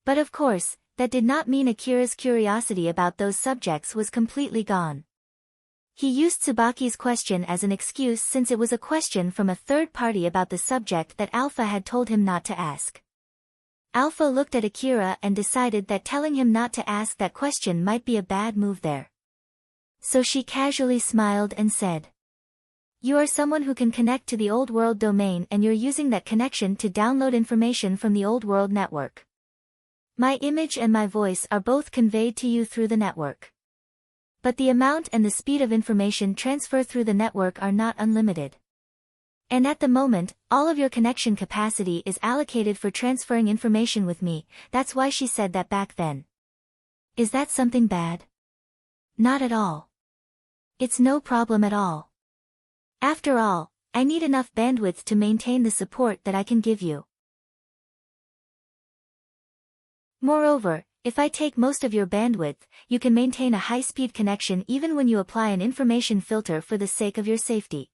But of course, that did not mean Akira's curiosity about those subjects was completely gone. He used Tsubaki's question as an excuse since it was a question from a third party about the subject that Alpha had told him not to ask. Alpha looked at Akira and decided that telling him not to ask that question might be a bad move there. So she casually smiled and said, "You are someone who can connect to the old world domain and you're using that connection to download information from the old world network. My image and my voice are both conveyed to you through the network. But the amount and the speed of information transfer through the network are not unlimited. And at the moment, all of your connection capacity is allocated for transferring information with me, that's why she said that back then. Is that something bad? Not at all. It's no problem at all. After all, I need enough bandwidth to maintain the support that I can give you. Moreover, if I take most of your bandwidth, you can maintain a high-speed connection even when you apply an information filter for the sake of your safety.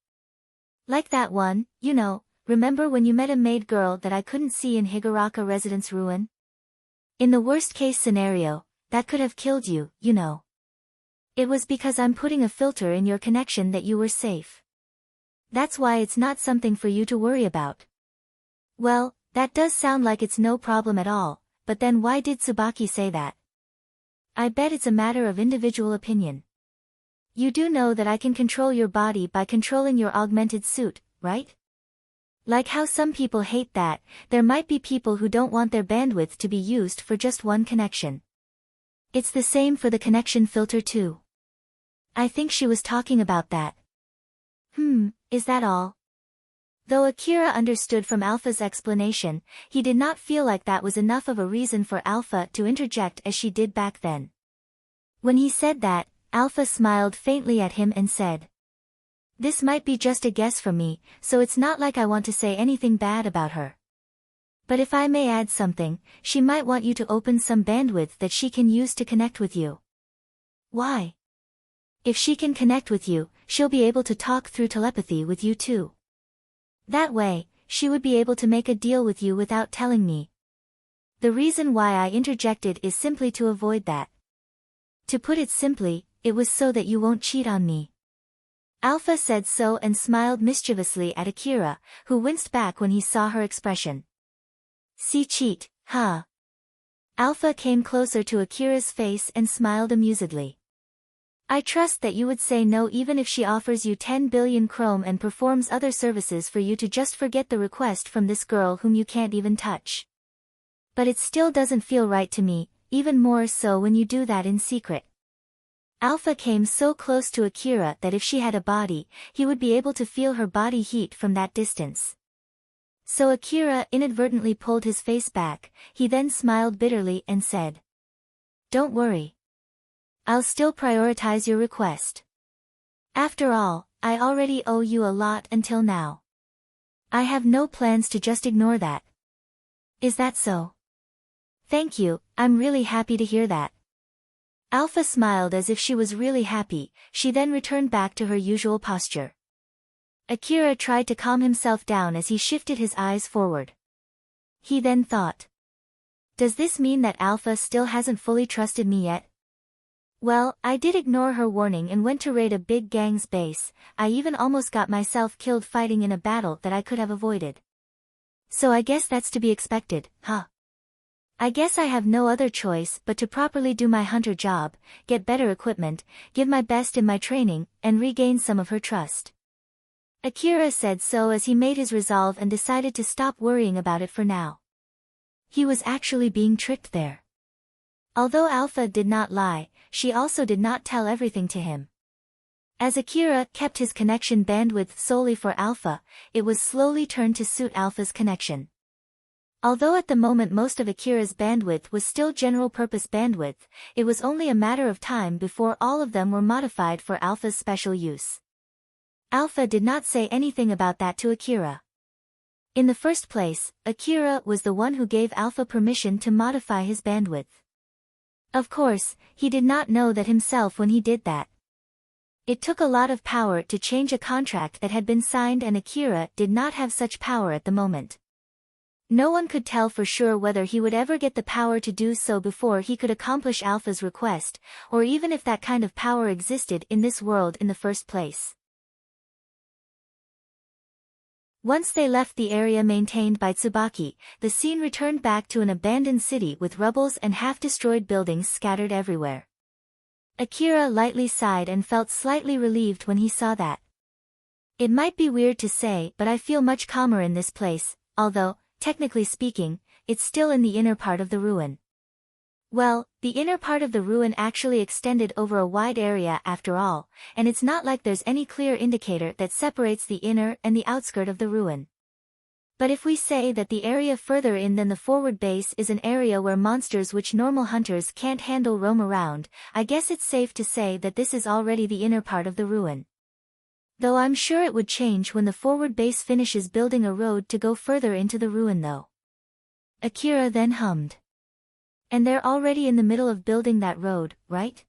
Like that one, you know, remember when you met a maid girl that I couldn't see in Higuraka Residence Ruin? In the worst-case scenario, that could have killed you, you know. It was because I'm putting a filter in your connection that you were safe. That's why it's not something for you to worry about." Well, that does sound like it's no problem at all, but then why did Tsubaki say that? I bet it's a matter of individual opinion. You do know that I can control your body by controlling your augmented suit, right? Like how some people hate that, there might be people who don't want their bandwidth to be used for just one connection. It's the same for the connection filter too. I think she was talking about that. Is that all? Though Akira understood from Alpha's explanation, he did not feel like that was enough of a reason for Alpha to interject as she did back then. When he said that, Alpha smiled faintly at him and said, "This might be just a guess from me, so it's not like I want to say anything bad about her. But if I may add something, she might want you to open some bandwidth that she can use to connect with you." "Why?" "If she can connect with you, she'll be able to talk through telepathy with you too. That way, she would be able to make a deal with you without telling me. The reason why I interjected is simply to avoid that. To put it simply, it was so that you won't cheat on me." Alpha said so and smiled mischievously at Akira, who winced back when he saw her expression. "See, cheat, huh?" Alpha came closer to Akira's face and smiled amusedly. "I trust that you would say no even if she offers you 10 billion chrome and performs other services for you to just forget the request from this girl whom you can't even touch. But it still doesn't feel right to me, even more so when you do that in secret." Alpha came so close to Akira that if she had a body, he would be able to feel her body heat from that distance. So Akira inadvertently pulled his face back, he then smiled bitterly and said, "Don't worry. I'll still prioritize your request. After all, I already owe you a lot until now. I have no plans to just ignore that." "Is that so?" "Thank you, I'm really happy to hear that." Alpha smiled as if she was really happy, she then returned back to her usual posture. Akira tried to calm himself down as he shifted his eyes forward. He then thought, "Does this mean that Alpha still hasn't fully trusted me yet? Well, I did ignore her warning and went to raid a big gang's base, I even almost got myself killed fighting in a battle that I could have avoided. So I guess that's to be expected, huh? I guess I have no other choice but to properly do my hunter job, get better equipment, give my best in my training, and regain some of her trust." Akira said so as he made his resolve and decided to stop worrying about it for now. He was actually being tricked there. Although Alpha did not lie, she also did not tell everything to him. As Akira kept his connection bandwidth solely for Alpha, it was slowly turned to suit Alpha's connection. Although at the moment most of Akira's bandwidth was still general-purpose bandwidth, it was only a matter of time before all of them were modified for Alpha's special use. Alpha did not say anything about that to Akira. In the first place, Akira was the one who gave Alpha permission to modify his bandwidth. Of course, he did not know that himself when he did that. It took a lot of power to change a contract that had been signed and Akira did not have such power at the moment. No one could tell for sure whether he would ever get the power to do so before he could accomplish Alpha's request, or even if that kind of power existed in this world in the first place. Once they left the area maintained by Tsubaki, the scene returned back to an abandoned city with rubbles and half-destroyed buildings scattered everywhere. Akira lightly sighed and felt slightly relieved when he saw that. It might be weird to say, but I feel much calmer in this place, although, technically speaking, it's still in the inner part of the ruin. Well, the inner part of the ruin actually extended over a wide area after all, and it's not like there's any clear indicator that separates the inner and the outskirt of the ruin. But if we say that the area further in than the forward base is an area where monsters which normal hunters can't handle roam around, I guess it's safe to say that this is already the inner part of the ruin. Though I'm sure it would change when the forward base finishes building a road to go further into the ruin though. Akira then hummed. And they're already in the middle of building that road, right?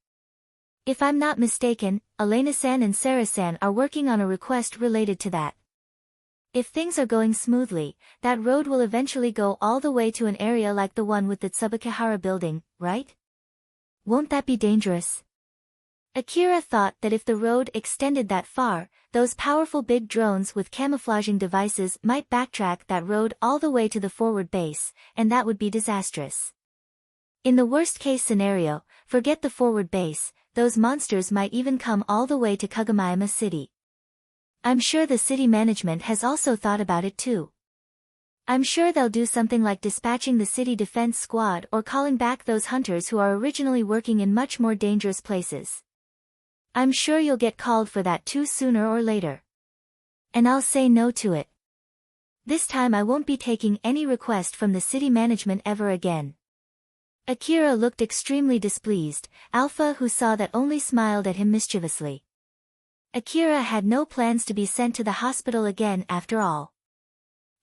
If I'm not mistaken, Elena-san and Sarah-san are working on a request related to that. If things are going smoothly, that road will eventually go all the way to an area like the one with the Tsubakihara building, right? Won't that be dangerous? Akira thought that if the road extended that far, those powerful big drones with camouflaging devices might backtrack that road all the way to the forward base, and that would be disastrous. In the worst-case scenario, forget the forward base, those monsters might even come all the way to Kagomayama City. I'm sure the city management has also thought about it too. I'm sure they'll do something like dispatching the city defense squad or calling back those hunters who are originally working in much more dangerous places. I'm sure you'll get called for that too sooner or later. And I'll say no to it. This time I won't be taking any request from the city management ever again. Akira looked extremely displeased, Alpha who saw that only smiled at him mischievously. Akira had no plans to be sent to the hospital again after all.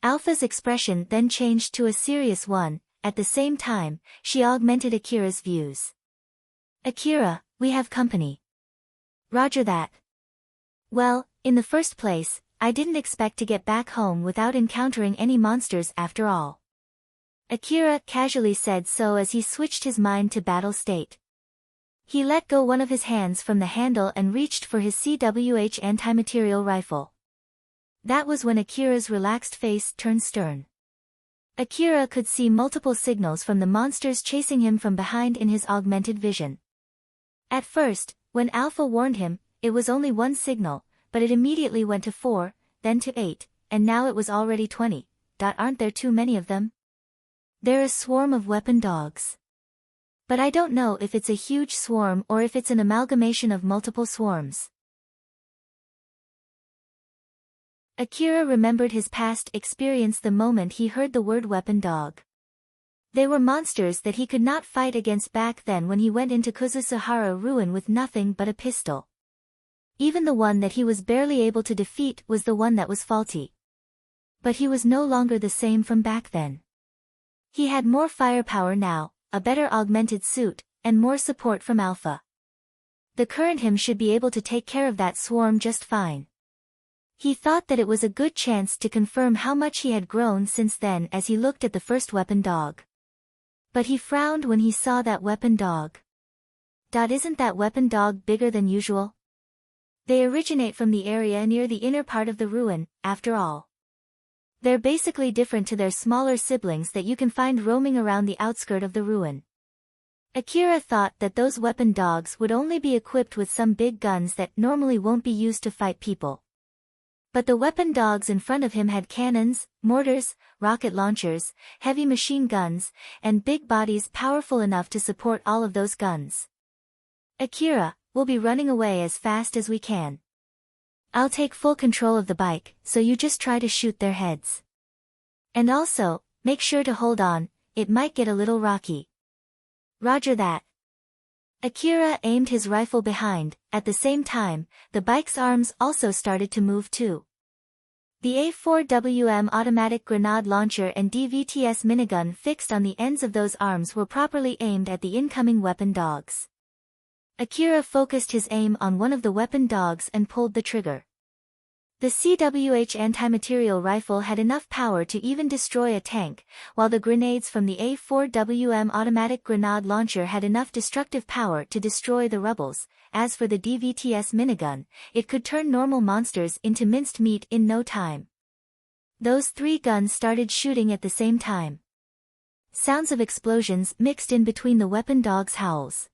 Alpha's expression then changed to a serious one, at the same time, she augmented Akira's views. Akira, we have company. Roger that. Well, in the first place, I didn't expect to get back home without encountering any monsters after all. Akira casually said so as he switched his mind to battle state. He let go one of his hands from the handle and reached for his CWH anti-material rifle. That was when Akira's relaxed face turned stern. Akira could see multiple signals from the monsters chasing him from behind in his augmented vision. At first, when Alpha warned him, it was only one signal, but it immediately went to 4, then to 8, and now it was already 20. Aren't there too many of them? They're a swarm of weapon dogs. But I don't know if it's a huge swarm or if it's an amalgamation of multiple swarms. Akira remembered his past experience the moment he heard the word weapon dog. They were monsters that he could not fight against back then when he went into Kuzusuhara ruin with nothing but a pistol. Even the one that he was barely able to defeat was the one that was faulty. But he was no longer the same from back then. He had more firepower now, a better augmented suit, and more support from Alpha. The current him should be able to take care of that swarm just fine. He thought that it was a good chance to confirm how much he had grown since then as he looked at the first weapon dog. But he frowned when he saw that weapon dog. Isn't that weapon dog bigger than usual? They originate from the area near the inner part of the ruin, after all. They're basically different to their smaller siblings that you can find roaming around the outskirt of the ruin. Akira thought that those weapon dogs would only be equipped with some big guns that normally won't be used to fight people. But the weapon dogs in front of him had cannons, mortars, rocket launchers, heavy machine guns, and big bodies powerful enough to support all of those guns. Akira, we'll be running away as fast as we can. I'll take full control of the bike, so you just try to shoot their heads. And also, make sure to hold on, it might get a little rocky. Roger that. Akira aimed his rifle behind, at the same time, the bike's arms also started to move too. The A4WM automatic grenade launcher and DVTS minigun fixed on the ends of those arms were properly aimed at the incoming weapon dogs. Akira focused his aim on one of the weapon dogs and pulled the trigger. The CWH anti-material rifle had enough power to even destroy a tank, while the grenades from the A4WM automatic grenade launcher had enough destructive power to destroy the rebels. As for the DVTS minigun, it could turn normal monsters into minced meat in no time. Those three guns started shooting at the same time. Sounds of explosions mixed in between the weapon dogs' howls.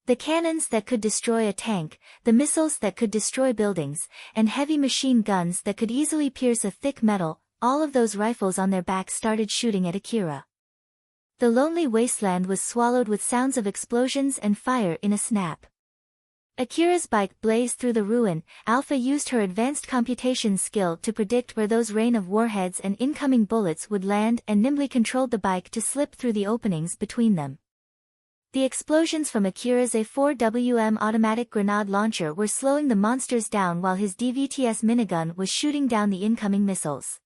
The cannons that could destroy a tank, the missiles that could destroy buildings, and heavy machine guns that could easily pierce a thick metal, all of those rifles on their backs started shooting at Akira. The lonely wasteland was swallowed with sounds of explosions and fire in a snap. Akira's bike blazed through the ruin. Alpha used her advanced computation skill to predict where those rain of warheads and incoming bullets would land and nimbly controlled the bike to slip through the openings between them. The explosions from Akira's A4WM automatic grenade launcher were slowing the monsters down while his DVTS minigun was shooting down the incoming missiles.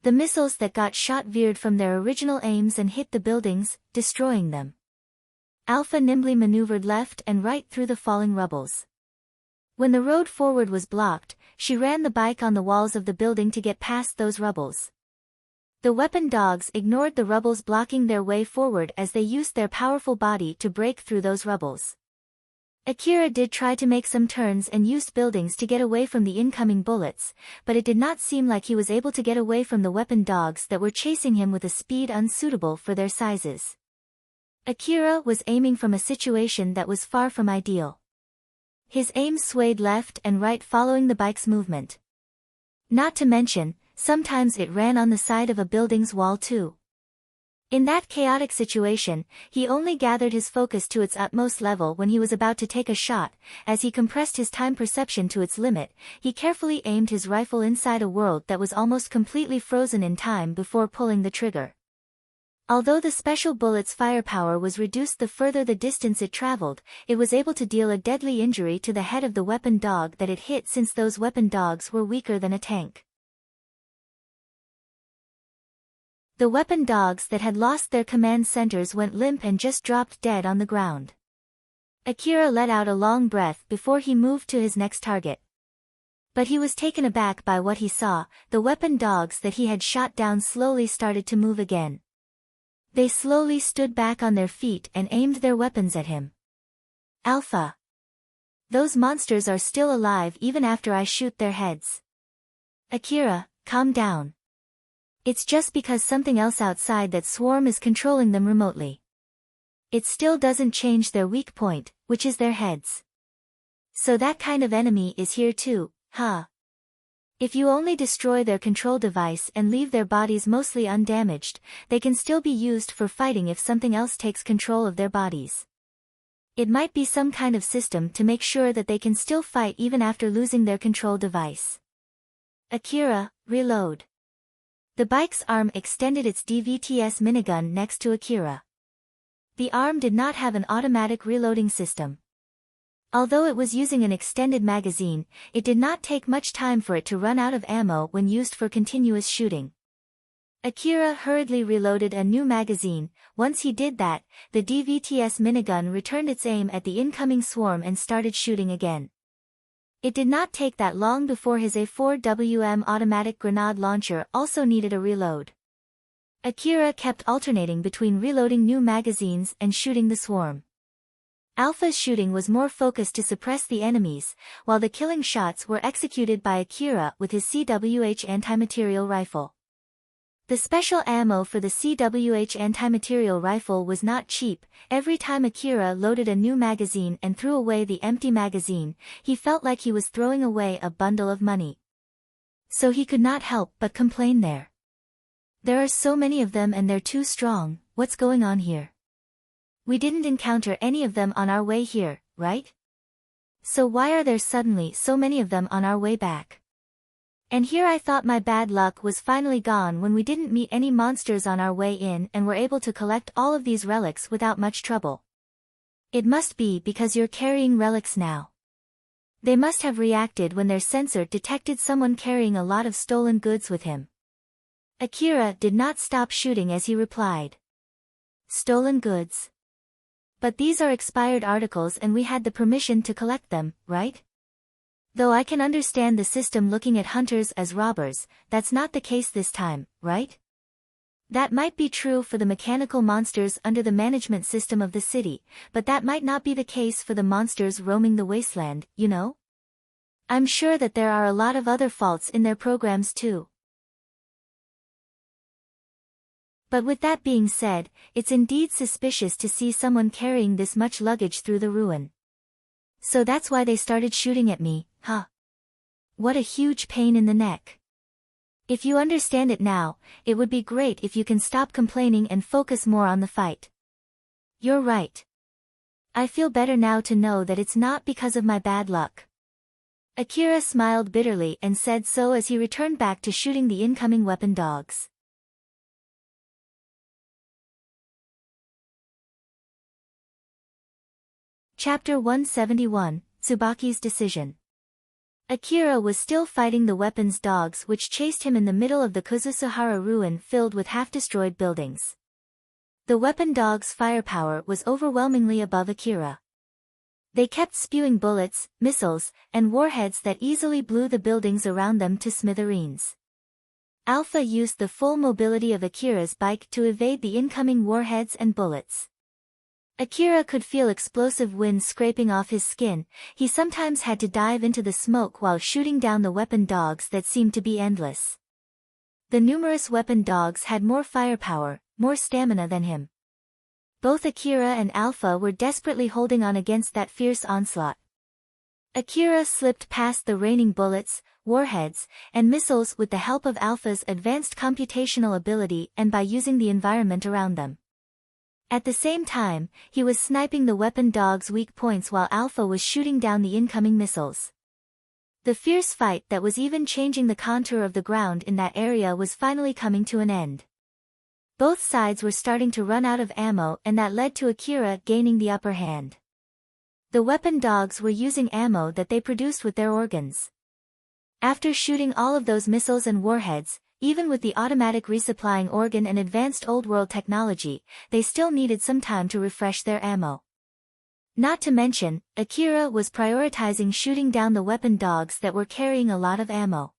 The missiles that got shot veered from their original aims and hit the buildings, destroying them. Alpha nimbly maneuvered left and right through the falling rubbles. When the road forward was blocked, she ran the bike on the walls of the building to get past those rubbles. The weapon dogs ignored the rubbles blocking their way forward as they used their powerful body to break through those rubbles. Akira did try to make some turns and used buildings to get away from the incoming bullets, but it did not seem like he was able to get away from the weapon dogs that were chasing him with a speed unsuitable for their sizes. Akira was aiming from a situation that was far from ideal. His aim swayed left and right following the bike's movement. Not to mention, sometimes it ran on the side of a building's wall too. In that chaotic situation, he only gathered his focus to its utmost level when he was about to take a shot. As he compressed his time perception to its limit, he carefully aimed his rifle inside a world that was almost completely frozen in time before pulling the trigger. Although the special bullet's firepower was reduced the further the distance it traveled, it was able to deal a deadly injury to the head of the weapon dog that it hit, since those weapon dogs were weaker than a tank. The weapon dogs that had lost their command centers went limp and just dropped dead on the ground. Akira let out a long breath before he moved to his next target. But he was taken aback by what he saw. The weapon dogs that he had shot down slowly started to move again. They slowly stood back on their feet and aimed their weapons at him. Alpha. Those monsters are still alive even after I shoot their heads. Akira, calm down. It's just because something else outside that swarm is controlling them remotely. It still doesn't change their weak point, which is their heads. So that kind of enemy is here too, huh? If you only destroy their control device and leave their bodies mostly undamaged, they can still be used for fighting if something else takes control of their bodies. It might be some kind of system to make sure that they can still fight even after losing their control device. Akira, reload. The bike's arm extended its DVTS minigun next to Akira. The arm did not have an automatic reloading system. Although it was using an extended magazine, it did not take much time for it to run out of ammo when used for continuous shooting. Akira hurriedly reloaded a new magazine. Once he did that, the DVTS minigun returned its aim at the incoming swarm and started shooting again. It did not take that long before his A4WM automatic grenade launcher also needed a reload. Akira kept alternating between reloading new magazines and shooting the swarm. Alpha's shooting was more focused to suppress the enemies, while the killing shots were executed by Akira with his CWH anti-material rifle. The special ammo for the CWH anti-material rifle was not cheap. Every time Akira loaded a new magazine and threw away the empty magazine, he felt like he was throwing away a bundle of money. So he could not help but complain there. There are so many of them and they're too strong. What's going on here? We didn't encounter any of them on our way here, right? So why are there suddenly so many of them on our way back? And here I thought my bad luck was finally gone when we didn't meet any monsters on our way in and were able to collect all of these relics without much trouble. It must be because you're carrying relics now. They must have reacted when their sensor detected someone carrying a lot of stolen goods with him. Akira did not stop shooting as he replied. Stolen goods. But these are expired articles and we had the permission to collect them, right? Though I can understand the system looking at hunters as robbers, that's not the case this time, right? That might be true for the mechanical monsters under the management system of the city, but that might not be the case for the monsters roaming the wasteland, you know? I'm sure that there are a lot of other faults in their programs too. But with that being said, it's indeed suspicious to see someone carrying this much luggage through the ruin. So that's why they started shooting at me, huh? What a huge pain in the neck. If you understand it now, it would be great if you can stop complaining and focus more on the fight. You're right. I feel better now to know that it's not because of my bad luck. Akira smiled bitterly and said so as he returned back to shooting the incoming weapon dogs. Chapter 171, Tsubaki's Decision. Akira was still fighting the weapons dogs which chased him in the middle of the Kuzusuhara ruin filled with half-destroyed buildings. The weapon dogs' firepower was overwhelmingly above Akira. They kept spewing bullets, missiles, and warheads that easily blew the buildings around them to smithereens. Alpha used the full mobility of Akira's bike to evade the incoming warheads and bullets. Akira could feel explosive winds scraping off his skin. He sometimes had to dive into the smoke while shooting down the weapon dogs that seemed to be endless. The numerous weapon dogs had more firepower, more stamina than him. Both Akira and Alpha were desperately holding on against that fierce onslaught. Akira slipped past the raining bullets, warheads, and missiles with the help of Alpha's advanced computational ability and by using the environment around them. At the same time, he was sniping the weapon dogs' weak points while Alpha was shooting down the incoming missiles. The fierce fight that was even changing the contour of the ground in that area was finally coming to an end. Both sides were starting to run out of ammo and that led to Akira gaining the upper hand. The weapon dogs were using ammo that they produced with their organs. After shooting all of those missiles and warheads, even with the automatic resupplying organ and advanced old-world technology, they still needed some time to refresh their ammo. Not to mention, Akira was prioritizing shooting down the weapon dogs that were carrying a lot of ammo.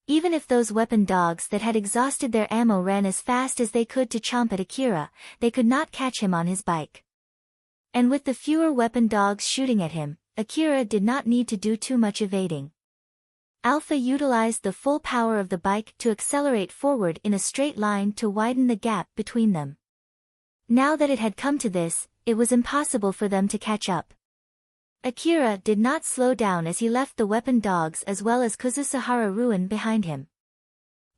Even if those weapon dogs that had exhausted their ammo ran as fast as they could to chomp at Akira, they could not catch him on his bike. And with the fewer weapon dogs shooting at him, Akira did not need to do too much evading. Alpha utilized the full power of the bike to accelerate forward in a straight line to widen the gap between them. Now that it had come to this, it was impossible for them to catch up. Akira did not slow down as he left the weapon dogs as well as Kuzusuhara ruin behind him.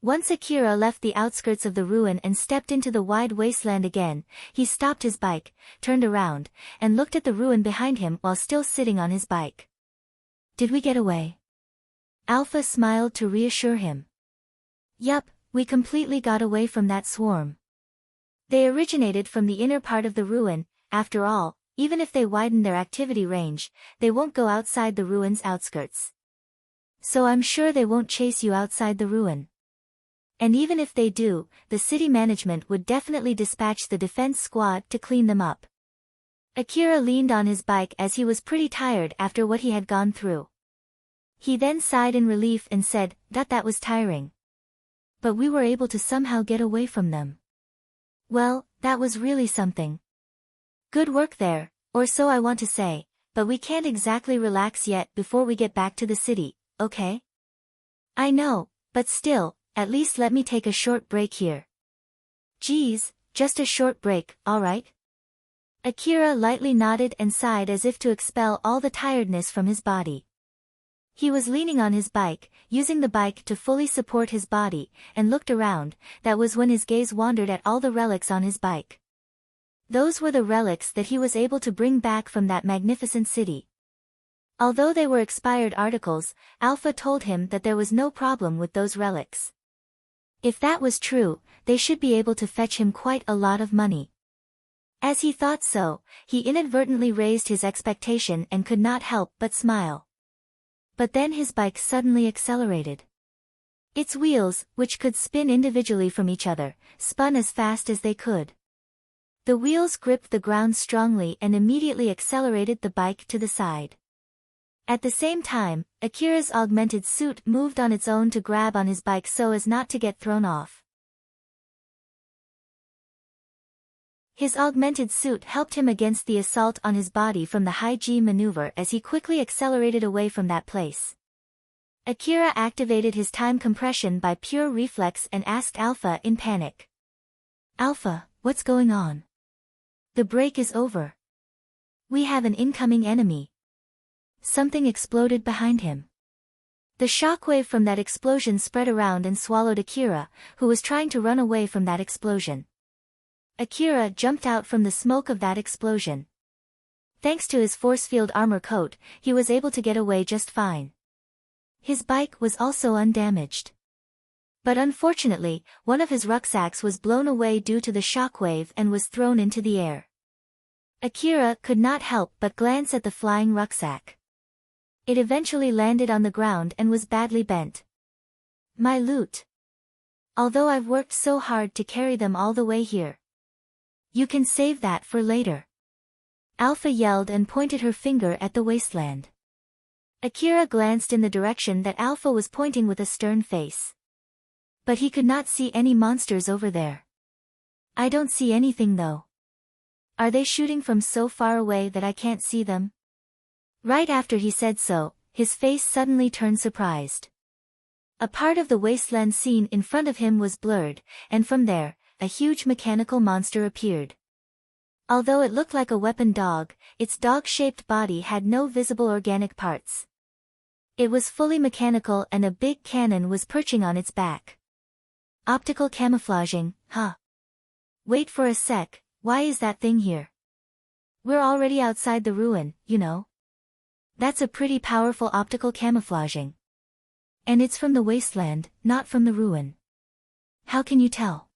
Once Akira left the outskirts of the ruin and stepped into the wide wasteland again, he stopped his bike, turned around, and looked at the ruin behind him while still sitting on his bike. "Did we get away?" Alpha smiled to reassure him. "Yup, we completely got away from that swarm. They originated from the inner part of the ruin. After all, even if they widen their activity range, they won't go outside the ruin's outskirts. So I'm sure they won't chase you outside the ruin. And even if they do, the city management would definitely dispatch the defense squad to clean them up." Akira leaned on his bike as he was pretty tired after what he had gone through. He then sighed in relief and said, That was tiring. But we were able to somehow get away from them. Well, that was really something. Good work there, or so I want to say, but we can't exactly relax yet before we get back to the city, okay?" "I know, but still, at least let me take a short break here." "Geez, just a short break, alright?" Akira lightly nodded and sighed as if to expel all the tiredness from his body. He was leaning on his bike, using the bike to fully support his body, and looked around. That was when his gaze wandered at all the relics on his bike. Those were the relics that he was able to bring back from that magnificent city. Although they were expired articles, Alpha told him that there was no problem with those relics. If that was true, they should be able to fetch him quite a lot of money. As he thought so, he inadvertently raised his expectation and could not help but smile. But then his bike suddenly accelerated. Its wheels, which could spin individually from each other, spun as fast as they could. The wheels gripped the ground strongly and immediately accelerated the bike to the side. At the same time, Akira's augmented suit moved on its own to grab on his bike so as not to get thrown off. His augmented suit helped him against the assault on his body from the high G maneuver as he quickly accelerated away from that place. Akira activated his time compression by pure reflex and asked Alpha in panic. "Alpha, what's going on? The break is over. We have an incoming enemy." Something exploded behind him. The shockwave from that explosion spread around and swallowed Akira, who was trying to run away from that explosion. Akira jumped out from the smoke of that explosion. Thanks to his force field armor coat, he was able to get away just fine. His bike was also undamaged. But unfortunately, one of his rucksacks was blown away due to the shockwave and was thrown into the air. Akira could not help but glance at the flying rucksack. It eventually landed on the ground and was badly bent. "My loot. Although I've worked so hard to carry them all the way here. You can save that for later." Alpha yelled and pointed her finger at the wasteland. Akira glanced in the direction that Alpha was pointing with a stern face. But he could not see any monsters over there. "I don't see anything though. Are they shooting from so far away that I can't see them?" Right after he said so, his face suddenly turned surprised. A part of the wasteland scene in front of him was blurred, and from there, a huge mechanical monster appeared. Although it looked like a weapon dog, its dog-shaped body had no visible organic parts. It was fully mechanical and a big cannon was perching on its back. "Optical camouflaging, huh? Wait for a sec, why is that thing here? We're already outside the ruin, you know. That's a pretty powerful optical camouflaging. And it's from the wasteland, not from the ruin. How can you tell?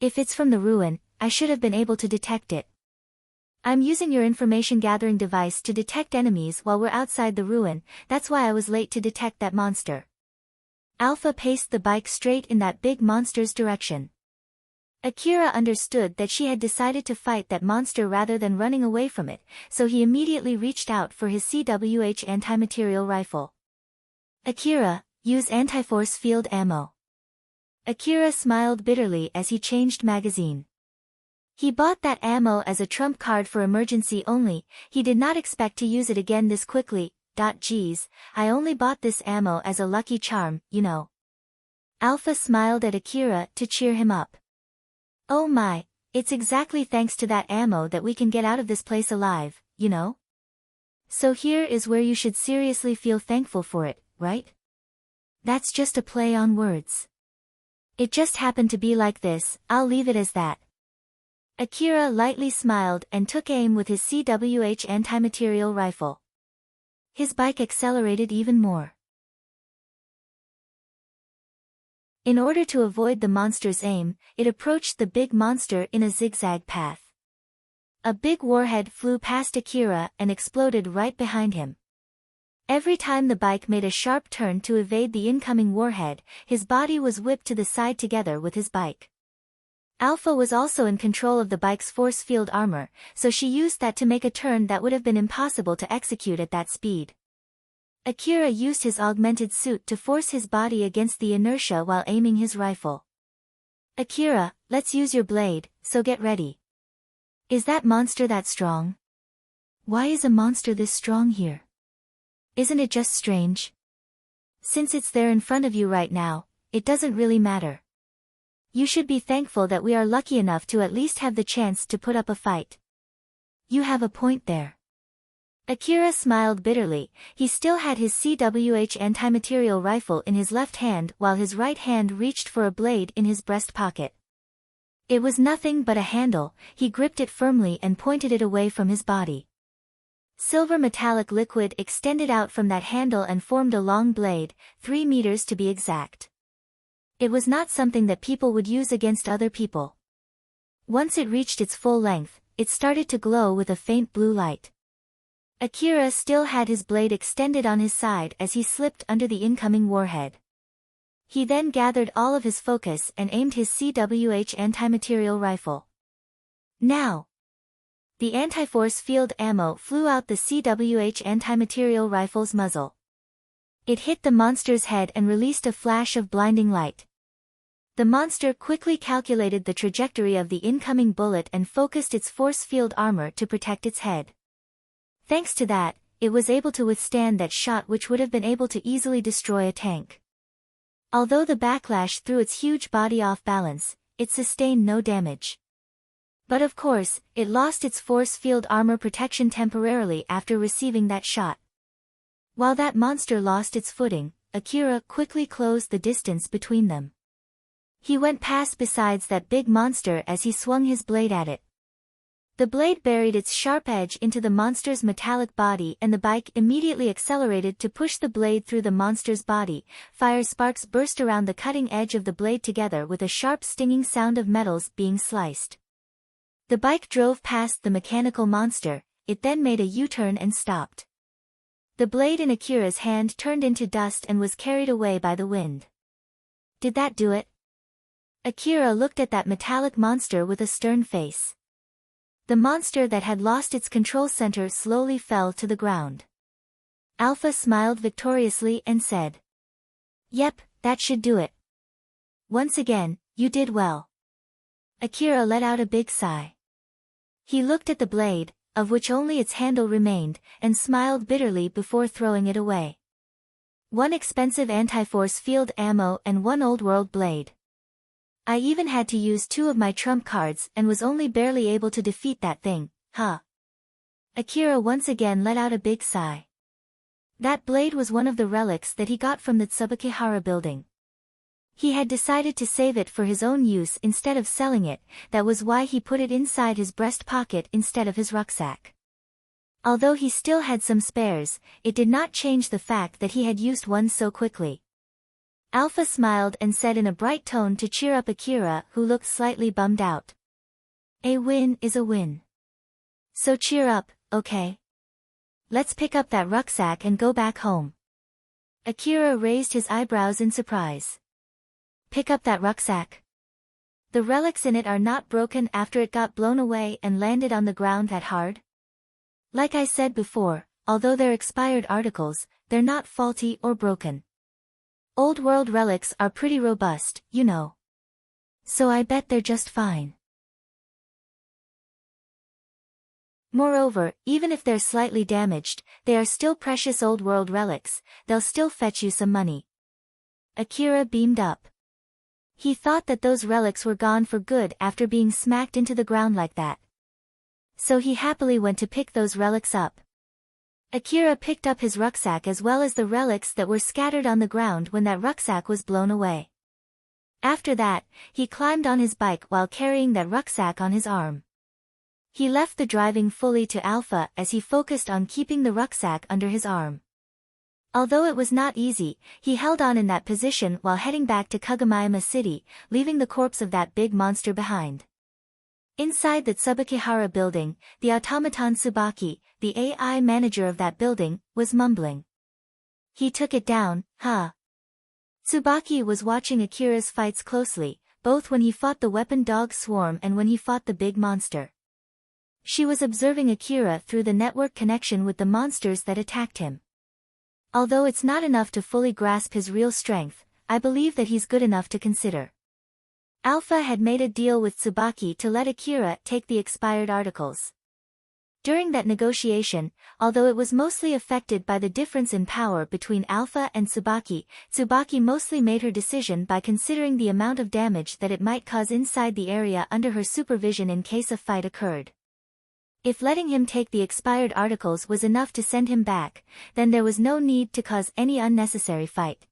If it's from the ruin, I should have been able to detect it. I'm using your information gathering device to detect enemies while we're outside the ruin, that's why I was late to detect that monster." Alpha paced the bike straight in that big monster's direction. Akira understood that she had decided to fight that monster rather than running away from it, so he immediately reached out for his CWH anti-material rifle. "Akira, use anti-force field ammo." Akira smiled bitterly as he changed magazine. He bought that ammo as a trump card for emergency only, he did not expect to use it again this quickly. Geez, I only bought this ammo as a lucky charm, you know. Alpha smiled at Akira to cheer him up. "Oh my, it's exactly thanks to that ammo that we can get out of this place alive, you know? So here is where you should seriously feel thankful for it, right? That's just a play on words. It just happened to be like this, I'll leave it as that." Akira lightly smiled and took aim with his CWH anti-material rifle. His bike accelerated even more. In order to avoid the monster's aim, it approached the big monster in a zigzag path. A big warhead flew past Akira and exploded right behind him. Every time the bike made a sharp turn to evade the incoming warhead, his body was whipped to the side together with his bike. Alpha was also in control of the bike's force field armor, so she used that to make a turn that would have been impossible to execute at that speed. Akira used his augmented suit to force his body against the inertia while aiming his rifle. "Akira, let's use your blade, so get ready." "Is that monster that strong? Why is a monster this strong here? Isn't it just strange? Since it's there in front of you right now, it doesn't really matter. You should be thankful that we are lucky enough to at least have the chance to put up a fight." "You have a point there." Akira smiled bitterly, he still had his CWH anti-material rifle in his left hand while his right hand reached for a blade in his breast pocket. It was nothing but a handle, he gripped it firmly and pointed it away from his body. Silver metallic liquid extended out from that handle and formed a long blade, 3 meters to be exact. It was not something that people would use against other people. Once it reached its full length, it started to glow with a faint blue light. Akira still had his blade extended on his side as he slipped under the incoming warhead. He then gathered all of his focus and aimed his CWH anti-material rifle. "Now!" The anti-force field ammo flew out the CWH anti-material rifle's muzzle. It hit the monster's head and released a flash of blinding light. The monster quickly calculated the trajectory of the incoming bullet and focused its force field armor to protect its head. Thanks to that, it was able to withstand that shot, which would have been able to easily destroy a tank. Although the backlash threw its huge body off balance, it sustained no damage. But of course, it lost its force field armor protection temporarily after receiving that shot. While that monster lost its footing, Akira quickly closed the distance between them. He went past besides that big monster as he swung his blade at it. The blade buried its sharp edge into the monster's metallic body, and the bike immediately accelerated to push the blade through the monster's body. Fire sparks burst around the cutting edge of the blade together with a sharp stinging sound of metals being sliced. The bike drove past the mechanical monster. It then made a U-turn and stopped. The blade in Akira's hand turned into dust and was carried away by the wind. Did that do it? Akira looked at that metallic monster with a stern face. The monster that had lost its control center slowly fell to the ground. Alpha smiled victoriously and said, "Yep, that should do it. Once again, you did well." Akira let out a big sigh. He looked at the blade, of which only its handle remained, and smiled bitterly before throwing it away. One expensive anti-force field ammo and one old-world blade. I even had to use 2 of my trump cards and was only barely able to defeat that thing, huh? Akira once again let out a big sigh. That blade was one of the relics that he got from the Tsubakihara building. He had decided to save it for his own use instead of selling it. That was why he put it inside his breast pocket instead of his rucksack. Although he still had some spares, it did not change the fact that he had used one so quickly. Alpha smiled and said in a bright tone to cheer up Akira, who looked slightly bummed out. "A win is a win. So cheer up, okay? Let's pick up that rucksack and go back home." Akira raised his eyebrows in surprise. "Pick up that rucksack? The relics in it are not broken after it got blown away and landed on the ground that hard? Like I said before, although they're expired articles, they're not faulty or broken. Old world relics are pretty robust, you know. So I bet they're just fine. Moreover, even if they're slightly damaged, they are still precious old world relics. They'll still fetch you some money." Akira beamed up. He thought that those relics were gone for good after being smacked into the ground like that. So he happily went to pick those relics up. Akira picked up his rucksack as well as the relics that were scattered on the ground when that rucksack was blown away. After that, he climbed on his bike while carrying that rucksack on his arm. He left the driving fully to Alpha as he focused on keeping the rucksack under his arm. Although it was not easy, he held on in that position while heading back to Kagamayama City, leaving the corpse of that big monster behind. Inside the Tsubakihara building, the automaton Tsubaki, the AI manager of that building, was mumbling. "He took it down, huh?" Tsubaki was watching Akira's fights closely, both when he fought the weapon dog swarm and when he fought the big monster. She was observing Akira through the network connection with the monsters that attacked him. "Although it's not enough to fully grasp his real strength, I believe that he's good enough to consider." Alpha had made a deal with Tsubaki to let Akira take the expired articles. During that negotiation, although it was mostly affected by the difference in power between Alpha and Tsubaki, Tsubaki mostly made her decision by considering the amount of damage that it might cause inside the area under her supervision in case a fight occurred. If letting him take the expired articles was enough to send him back, then there was no need to cause any unnecessary fight.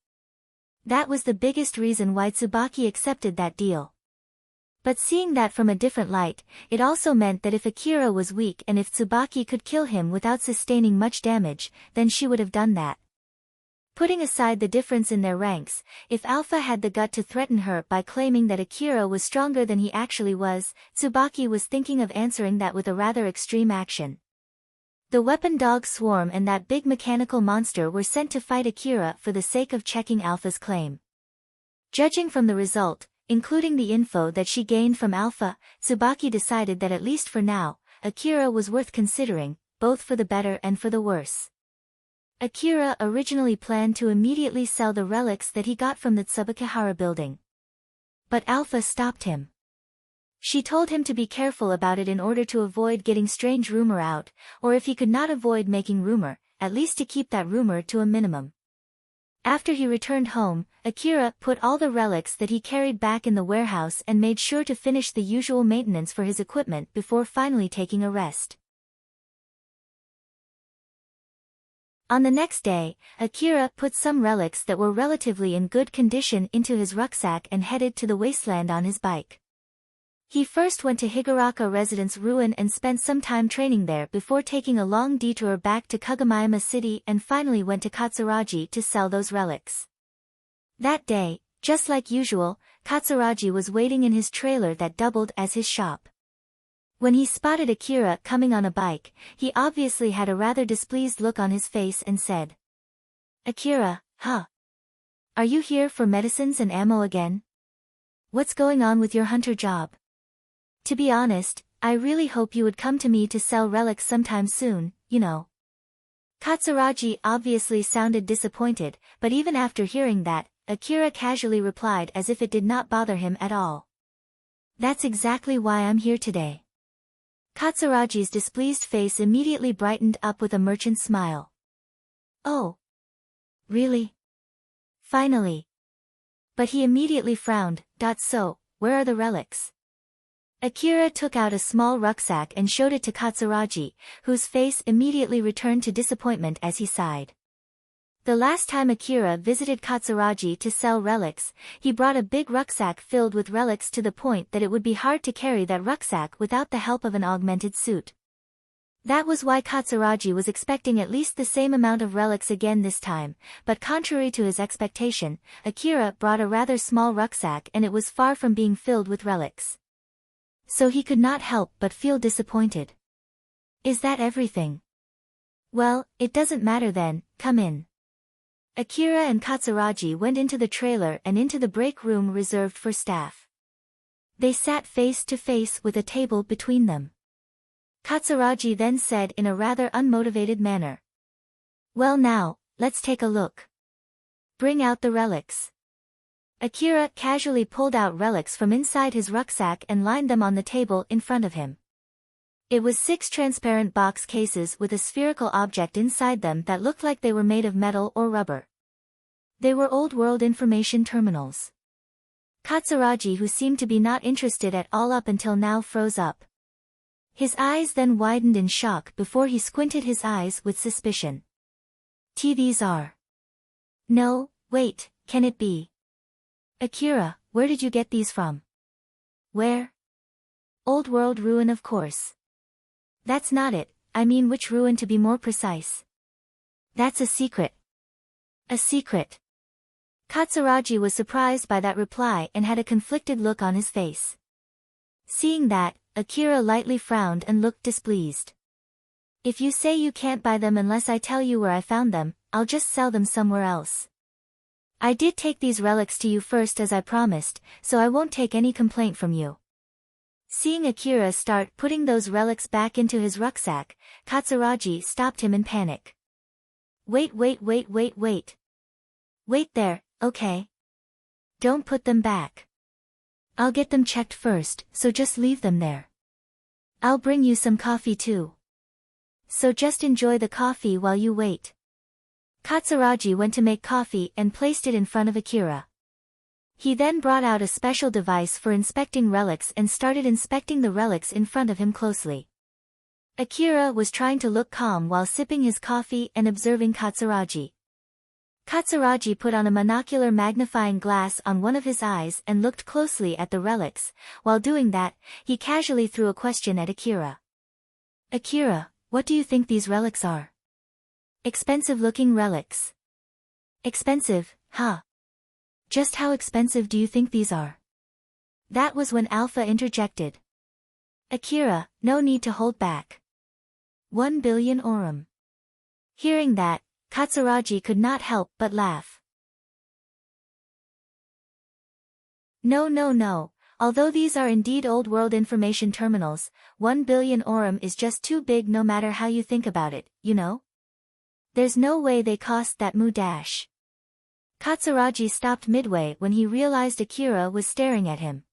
That was the biggest reason why Tsubaki accepted that deal. But seeing that from a different light, it also meant that if Akira was weak and if Tsubaki could kill him without sustaining much damage, then she would have done that. Putting aside the difference in their ranks, if Alpha had the gut to threaten her by claiming that Akira was stronger than he actually was, Tsubaki was thinking of answering that with a rather extreme action. The weapon dog swarm and that big mechanical monster were sent to fight Akira for the sake of checking Alpha's claim. Judging from the result, including the info that she gained from Alpha, Tsubaki decided that at least for now, Akira was worth considering, both for the better and for the worse. Akira originally planned to immediately sell the relics that he got from the Tsubakihara building. But Alpha stopped him. She told him to be careful about it in order to avoid getting strange rumor out, or if he could not avoid making rumor, at least to keep that rumor to a minimum. After he returned home, Akira put all the relics that he carried back in the warehouse and made sure to finish the usual maintenance for his equipment before finally taking a rest. On the next day, Akira put some relics that were relatively in good condition into his rucksack and headed to the wasteland on his bike. He first went to Higuraka Residence Ruin and spent some time training there before taking a long detour back to Kagomayama City and finally went to Katsuragi to sell those relics. That day, just like usual, Katsuragi was waiting in his trailer that doubled as his shop. When he spotted Akira coming on a bike, he obviously had a rather displeased look on his face and said, "Akira, huh? Are you here for medicines and ammo again? What's going on with your hunter job? To be honest, I really hope you would come to me to sell relics sometime soon, you know." Katsuragi obviously sounded disappointed, but even after hearing that, Akira casually replied as if it did not bother him at all. "That's exactly why I'm here today." Katsuragi's displeased face immediately brightened up with a merchant smile. "Oh. Really? Finally." But he immediately frowned. So, where are the relics?" Akira took out a small rucksack and showed it to Katsuragi, whose face immediately returned to disappointment as he sighed. The last time Akira visited Katsuragi to sell relics, he brought a big rucksack filled with relics to the point that it would be hard to carry that rucksack without the help of an augmented suit. That was why Katsuragi was expecting at least the same amount of relics again this time, but contrary to his expectation, Akira brought a rather small rucksack and it was far from being filled with relics. So he could not help but feel disappointed. "Is that everything? Well, it doesn't matter then, come in." Akira and Katsuragi went into the trailer and into the break room reserved for staff. They sat face to face with a table between them. Katsuragi then said in a rather unmotivated manner, "Well now, let's take a look. Bring out the relics." Akira casually pulled out relics from inside his rucksack and lined them on the table in front of him. It was 6 transparent box cases with a spherical object inside them that looked like they were made of metal or rubber. They were old-world information terminals. Katsuragi, who seemed to be not interested at all up until now, froze up. His eyes then widened in shock before he squinted his eyes with suspicion. "TVs are. No, wait, can it be? Akira, where did you get these from?" "Where? Old World Ruin, of course." "That's not it, I mean which ruin to be more precise." "That's a secret." "A secret?" Katsuragi was surprised by that reply and had a conflicted look on his face. Seeing that, Akira lightly frowned and looked displeased. "If you say you can't buy them unless I tell you where I found them, I'll just sell them somewhere else. I did take these relics to you first as I promised, so I won't take any complaint from you." Seeing Akira start putting those relics back into his rucksack, Katsuragi stopped him in panic. Wait. Wait there, okay? Don't put them back. I'll get them checked first, so just leave them there. I'll bring you some coffee too. So just enjoy the coffee while you wait." Katsuragi went to make coffee and placed it in front of Akira. He then brought out a special device for inspecting relics and started inspecting the relics in front of him closely. Akira was trying to look calm while sipping his coffee and observing Katsuragi. Katsuragi put on a monocular magnifying glass on one of his eyes and looked closely at the relics. While doing that, he casually threw a question at Akira. "Akira, what do you think these relics are?" "Expensive-looking relics." "Expensive, huh? Just how expensive do you think these are?" That was when Alpha interjected. "Akira, no need to hold back. 1 billion orum." Hearing that, Katsuragi could not help but laugh. No, Although these are indeed old-world information terminals, 1 billion orum is just too big no matter how you think about it, you know? There's no way they cost that dash. Katsuragi stopped midway when he realized Akira was staring at him.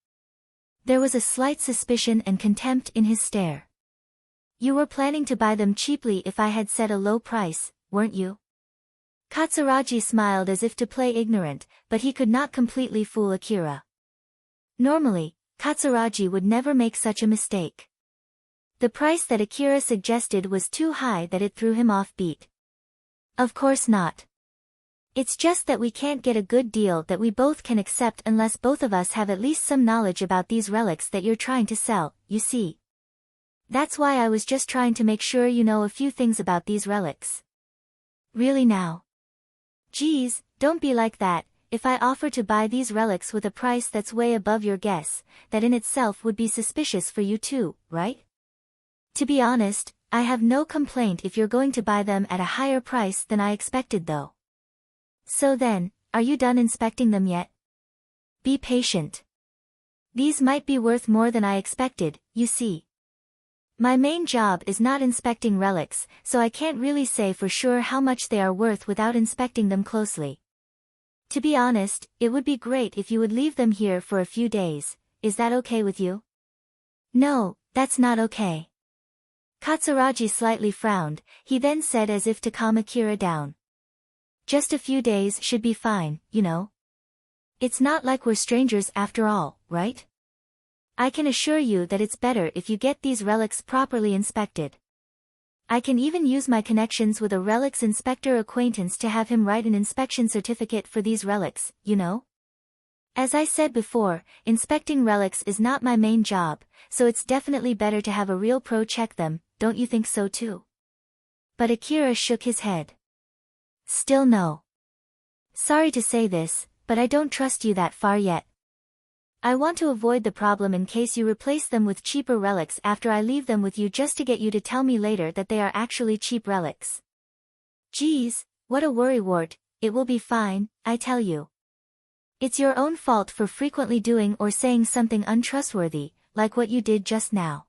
There was a slight suspicion and contempt in his stare. You were planning to buy them cheaply if I had set a low price, weren't you? Katsuragi smiled as if to play ignorant, but he could not completely fool Akira. Normally, Katsuragi would never make such a mistake. The price that Akira suggested was too high that it threw him off beat. Of course not. It's just that we can't get a good deal that we both can accept unless both of us have at least some knowledge about these relics that you're trying to sell, you see. That's why I was just trying to make sure you know a few things about these relics. Really now? Geez, don't be like that. If I offer to buy these relics with a price that's way above your guess, that in itself would be suspicious for you too, right? To be honest, I have no complaint if you're going to buy them at a higher price than I expected though. So then, are you done inspecting them yet? Be patient. These might be worth more than I expected, you see. My main job is not inspecting relics, so I can't really say for sure how much they are worth without inspecting them closely. To be honest, it would be great if you would leave them here for a few days. Is that okay with you? No, that's not okay. Katsuragi slightly frowned, he then said as if to calm Akira down. Just a few days should be fine, you know. It's not like we're strangers after all, right? I can assure you that it's better if you get these relics properly inspected. I can even use my connections with a relics inspector acquaintance to have him write an inspection certificate for these relics, you know? As I said before, inspecting relics is not my main job, so it's definitely better to have a real pro check them, don't you think so too? But Akira shook his head. Still no. Sorry to say this, but I don't trust you that far yet. I want to avoid the problem in case you replace them with cheaper relics after I leave them with you just to get you to tell me later that they are actually cheap relics. Geez, what a worrywart, it will be fine, I tell you. It's your own fault for frequently doing or saying something untrustworthy, like what you did just now.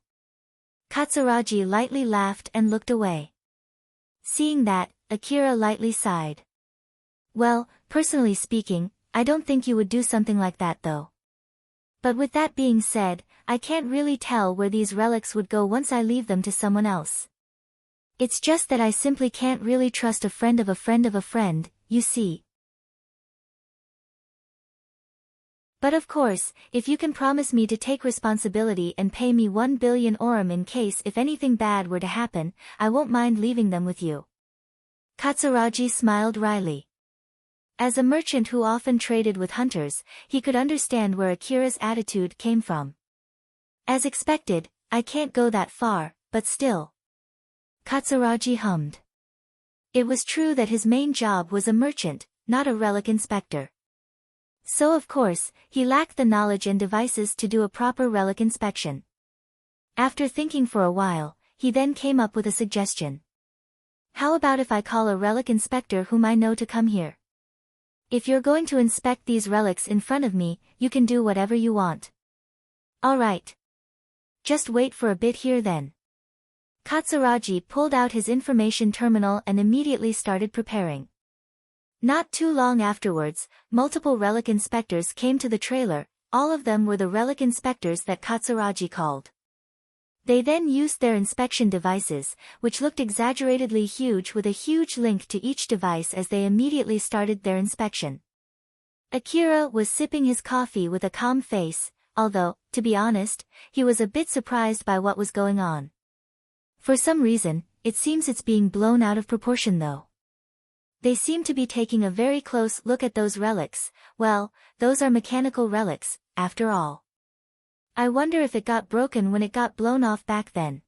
Katsuragi lightly laughed and looked away. Seeing that, Akira lightly sighed. Well, personally speaking, I don't think you would do something like that though. But with that being said, I can't really tell where these relics would go once I leave them to someone else. It's just that I simply can't really trust a friend of a friend of a friend, you see. But of course, if you can promise me to take responsibility and pay me 1 billion orum in case if anything bad were to happen, I won't mind leaving them with you. Katsuragi smiled wryly. As a merchant who often traded with hunters, he could understand where Akira's attitude came from. As expected, I can't go that far, but still. Katsuragi hummed. It was true that his main job was a merchant, not a relic inspector. So of course, he lacked the knowledge and devices to do a proper relic inspection. After thinking for a while, he then came up with a suggestion. How about if I call a relic inspector whom I know to come here? If you're going to inspect these relics in front of me, you can do whatever you want. All right. Just wait for a bit here then. Katsuragi pulled out his information terminal and immediately started preparing. Not too long afterwards, multiple relic inspectors came to the trailer, all of them were the relic inspectors that Katsuragi called. They then used their inspection devices, which looked exaggeratedly huge with a huge link to each device as they immediately started their inspection. Akira was sipping his coffee with a calm face, although, to be honest, he was a bit surprised by what was going on. For some reason, it seems it's being blown out of proportion though. They seem to be taking a very close look at those relics. Well, those are mechanical relics, after all. I wonder if it got broken when it got blown off back then.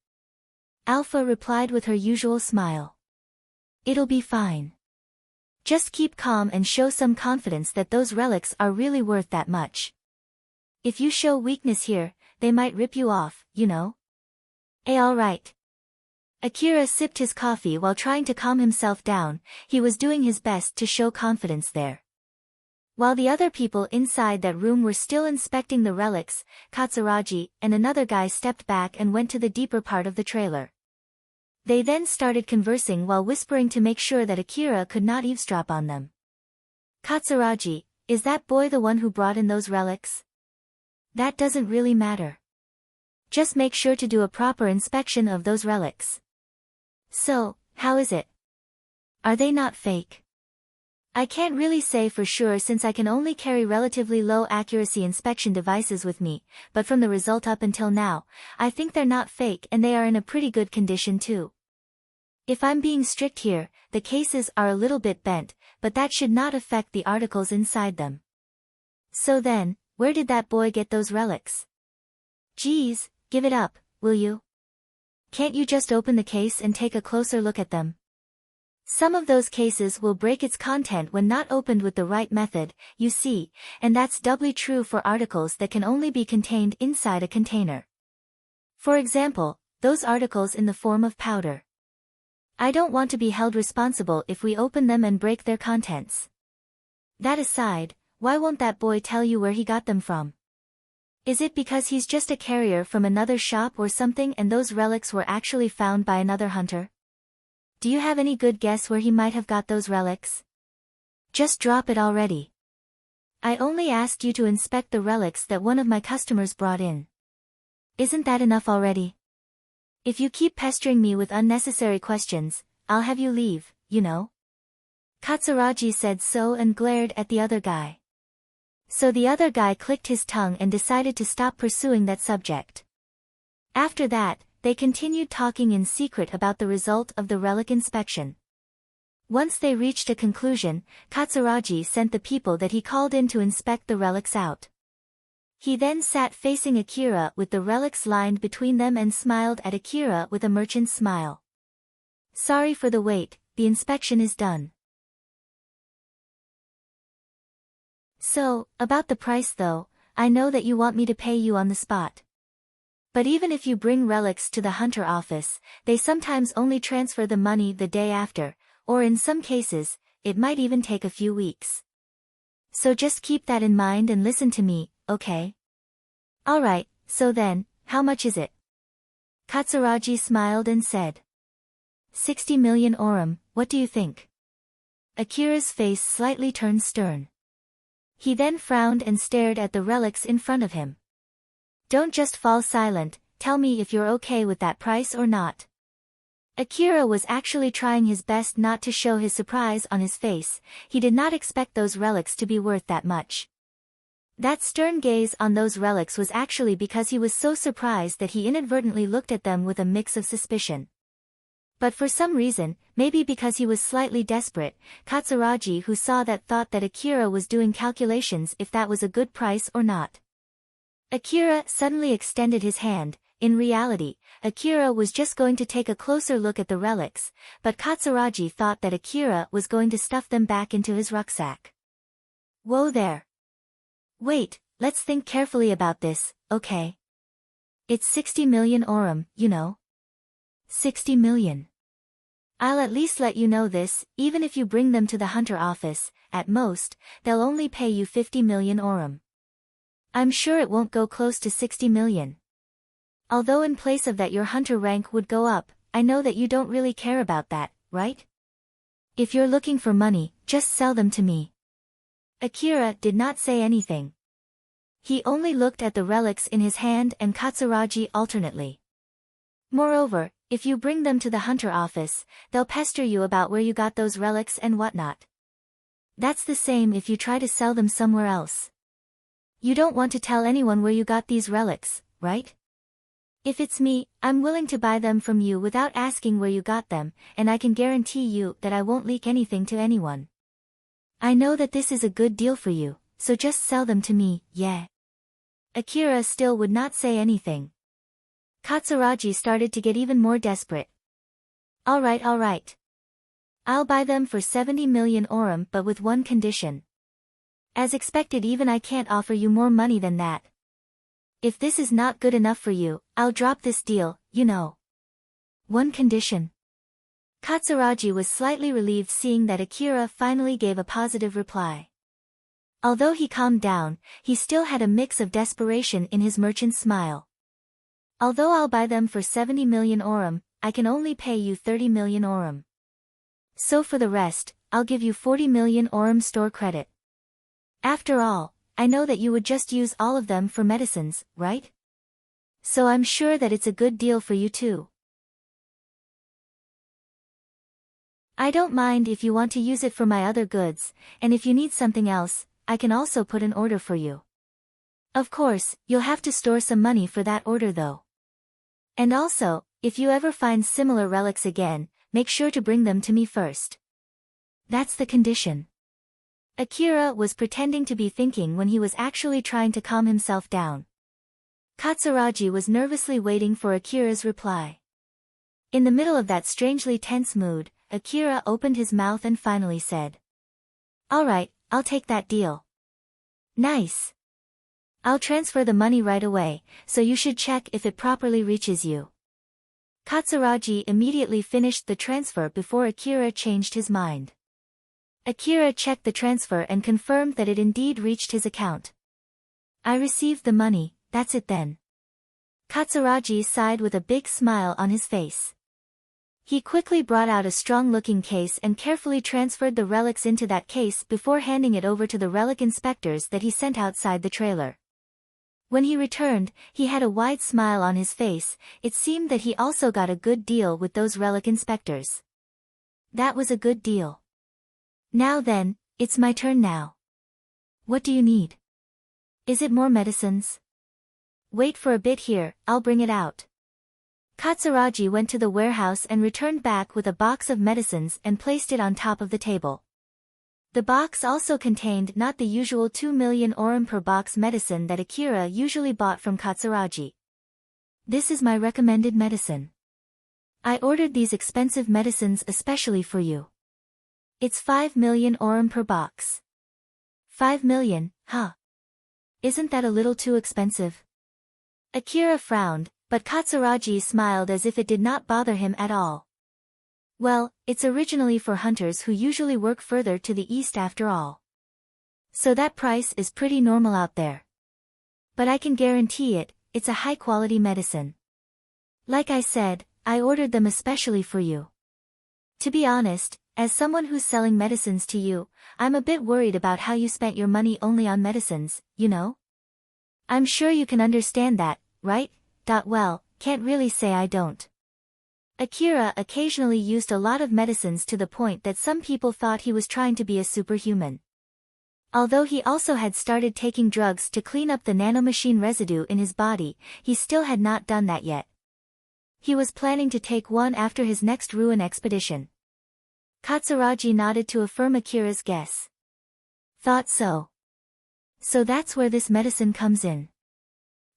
Alpha replied with her usual smile. It'll be fine. Just keep calm and show some confidence that those relics are really worth that much. If you show weakness here, they might rip you off, you know? Alright. Akira sipped his coffee while trying to calm himself down, he was doing his best to show confidence there. While the other people inside that room were still inspecting the relics, Katsuragi and another guy stepped back and went to the deeper part of the trailer. They then started conversing while whispering to make sure that Akira could not eavesdrop on them. Katsuragi, is that boy the one who brought in those relics? That doesn't really matter. Just make sure to do a proper inspection of those relics. So, how is it? Are they not fake? I can't really say for sure since I can only carry relatively low accuracy inspection devices with me, but from the result up until now, I think they're not fake and they are in a pretty good condition too. If I'm being strict here, the cases are a little bit bent, but that should not affect the articles inside them. So then, where did that boy get those relics? Geez, give it up, will you? Can't you just open the case and take a closer look at them? Some of those cases will break its content when not opened with the right method, you see, and that's doubly true for articles that can only be contained inside a container. For example, those articles in the form of powder. I don't want to be held responsible if we open them and break their contents. That aside, why won't that boy tell you where he got them from? Is it because he's just a carrier from another shop or something and those relics were actually found by another hunter? Do you have any good guess where he might have got those relics? Just drop it already. I only asked you to inspect the relics that one of my customers brought in. Isn't that enough already? If you keep pestering me with unnecessary questions, I'll have you leave, you know? Katsuragi said so and glared at the other guy. So the other guy clicked his tongue and decided to stop pursuing that subject. After that, they continued talking in secret about the result of the relic inspection. Once they reached a conclusion, Katsuragi sent the people that he called in to inspect the relics out. He then sat facing Akira with the relics lined between them and smiled at Akira with a merchant's smile. Sorry for the wait, the inspection is done. So, about the price though, I know that you want me to pay you on the spot. But even if you bring relics to the hunter office, they sometimes only transfer the money the day after, or in some cases, it might even take a few weeks. So just keep that in mind and listen to me, okay? Alright, so then, how much is it? Katsuragi smiled and said. 60 million orum, what do you think? Akira's face slightly turned stern. He then frowned and stared at the relics in front of him. Don't just fall silent, tell me if you're okay with that price or not. Akira was actually trying his best not to show his surprise on his face, he did not expect those relics to be worth that much. That stern gaze on those relics was actually because he was so surprised that he inadvertently looked at them with a mix of suspicion. But for some reason, maybe because he was slightly desperate, Katsuragi who saw that thought that Akira was doing calculations if that was a good price or not. Akira suddenly extended his hand. In reality, Akira was just going to take a closer look at the relics, but Katsuragi thought that Akira was going to stuff them back into his rucksack. Whoa there. Wait, let's think carefully about this, okay? It's 60 million orum, you know. 60 million. I'll at least let you know this, even if you bring them to the hunter office, at most, they'll only pay you 50 million orum. I'm sure it won't go close to 60 million. Although in place of that your hunter rank would go up, I know that you don't really care about that, right? If you're looking for money, just sell them to me. Akira did not say anything. He only looked at the relics in his hand and Katsuragi alternately. Moreover, if you bring them to the hunter office, they'll pester you about where you got those relics and whatnot. That's the same if you try to sell them somewhere else. You don't want to tell anyone where you got these relics, right? If it's me, I'm willing to buy them from you without asking where you got them, and I can guarantee you that I won't leak anything to anyone. I know that this is a good deal for you, so just sell them to me, yeah. Akira still would not say anything. Katsuragi started to get even more desperate. Alright. I'll buy them for 70 million orum but with one condition. As expected, even I can't offer you more money than that. If this is not good enough for you, I'll drop this deal, you know. One condition. Katsuragi was slightly relieved seeing that Akira finally gave a positive reply. Although he calmed down, he still had a mix of desperation in his merchant's smile. Although I'll buy them for 70 million orum, I can only pay you 30 million orum. So for the rest, I'll give you 40 million orum store credit. After all, I know that you would just use all of them for medicines, right? So I'm sure that it's a good deal for you too. I don't mind if you want to use it for my other goods, and if you need something else, I can also put an order for you. Of course, you'll have to store some money for that order though. And also, if you ever find similar relics again, make sure to bring them to me first. That's the condition. Akira was pretending to be thinking when he was actually trying to calm himself down. Katsuragi was nervously waiting for Akira's reply. In the middle of that strangely tense mood, Akira opened his mouth and finally said, "All right, I'll take that deal." "Nice. I'll transfer the money right away, so you should check if it properly reaches you." Katsuragi immediately finished the transfer before Akira changed his mind. Akira checked the transfer and confirmed that it indeed reached his account. "I received the money, that's it then." Katsuragi sighed with a big smile on his face. He quickly brought out a strong-looking case and carefully transferred the relics into that case before handing it over to the relic inspectors that he sent outside the trailer. When he returned, he had a wide smile on his face. It seemed that he also got a good deal with those relic inspectors. That was a good deal. Now then, it's my turn now. What do you need? Is it more medicines? Wait for a bit here, I'll bring it out. Katsuragi went to the warehouse and returned back with a box of medicines and placed it on top of the table. The box also contained not the usual 2 million orum per box medicine that Akira usually bought from Katsuragi. "This is my recommended medicine. I ordered these expensive medicines especially for you. It's 5 million orum per box." 5 million, huh? Isn't that a little too expensive? Akira frowned, but Katsuragi smiled as if it did not bother him at all. "Well, it's originally for hunters who usually work further to the east after all. So that price is pretty normal out there. But I can guarantee it, it's a high-quality medicine. Like I said, I ordered them especially for you. To be honest, as someone who's selling medicines to you, I'm a bit worried about how you spent your money only on medicines, you know? I'm sure you can understand that, right? Well, can't really say I don't." Akira occasionally used a lot of medicines to the point that some people thought he was trying to be a superhuman. Although he also had started taking drugs to clean up the nanomachine residue in his body, he still had not done that yet. He was planning to take one after his next ruin expedition. Katsuragi nodded to affirm Akira's guess. "Thought so. So that's where this medicine comes in.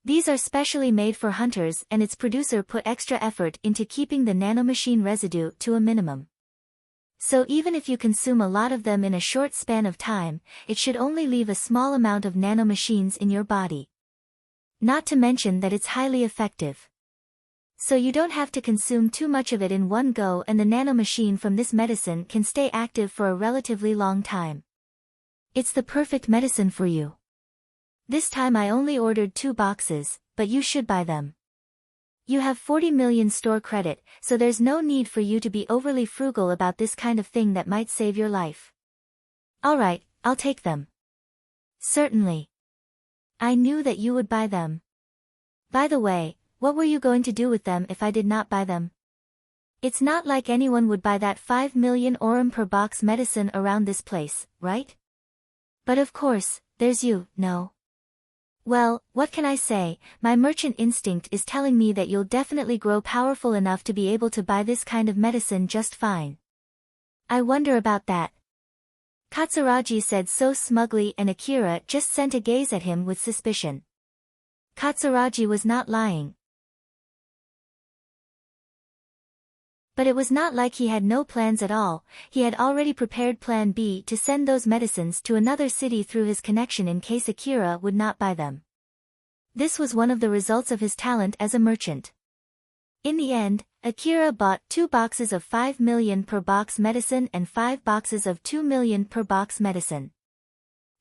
These are specially made for hunters and its producer put extra effort into keeping the nanomachine residue to a minimum. So even if you consume a lot of them in a short span of time, it should only leave a small amount of nanomachines in your body. Not to mention that it's highly effective. So you don't have to consume too much of it in one go, and the nanomachine from this medicine can stay active for a relatively long time. It's the perfect medicine for you. This time I only ordered 2 boxes, but you should buy them. You have 40 million store credit, so there's no need for you to be overly frugal about this kind of thing that might save your life." "All right, I'll take them." "Certainly. I knew that you would buy them. By the way, what were you going to do with them if I did not buy them? It's not like anyone would buy that 5 million orum per box medicine around this place, right? But of course, there's you, no? Well, what can I say, my merchant instinct is telling me that you'll definitely grow powerful enough to be able to buy this kind of medicine just fine. I wonder about that." Katsuragi said so smugly, and Akira just sent a gaze at him with suspicion. Katsuragi was not lying. But it was not like he had no plans at all. He had already prepared Plan B to send those medicines to another city through his connection in case Akira would not buy them. This was one of the results of his talent as a merchant. In the end, Akira bought 2 boxes of 5 million per box medicine and 5 boxes of 2 million per box medicine.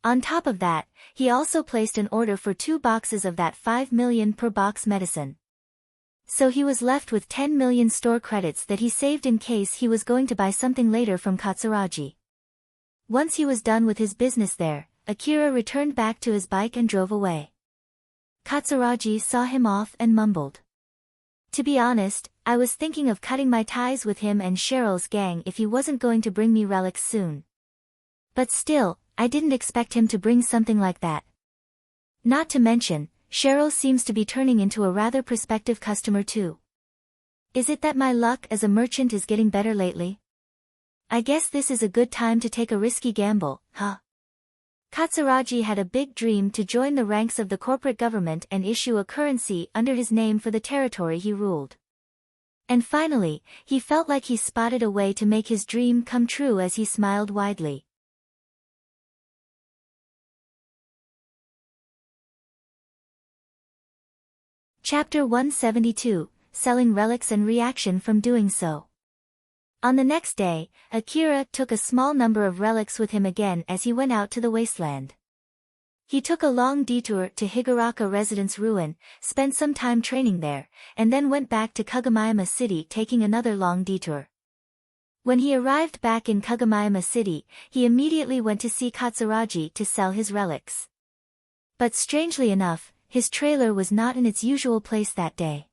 On top of that, he also placed an order for 2 boxes of that 5 million per box medicine. So he was left with 10 million store credits that he saved in case he was going to buy something later from Katsuragi. Once he was done with his business there, Akira returned back to his bike and drove away. Katsuragi saw him off and mumbled. To be honest, I was thinking of cutting my ties with him and Cheryl's gang if he wasn't going to bring me relics soon. But still, I didn't expect him to bring something like that. Not to mention, Cheryl seems to be turning into a rather prospective customer too. Is it that my luck as a merchant is getting better lately? I guess this is a good time to take a risky gamble, huh? Katsuragi had a big dream to join the ranks of the corporate government and issue a currency under his name for the territory he ruled. And finally, he felt like he spotted a way to make his dream come true as he smiled widely. Chapter 172, Selling Relics and Reaction from Doing So. On the next day, Akira took a small number of relics with him again as he went out to the wasteland. He took a long detour to Higuraka Residence Ruin, spent some time training there, and then went back to Kagomiyama City taking another long detour. When he arrived back in Kagomiyama City, he immediately went to see Katsuragi to sell his relics. But strangely enough, his trailer was not in its usual place that day.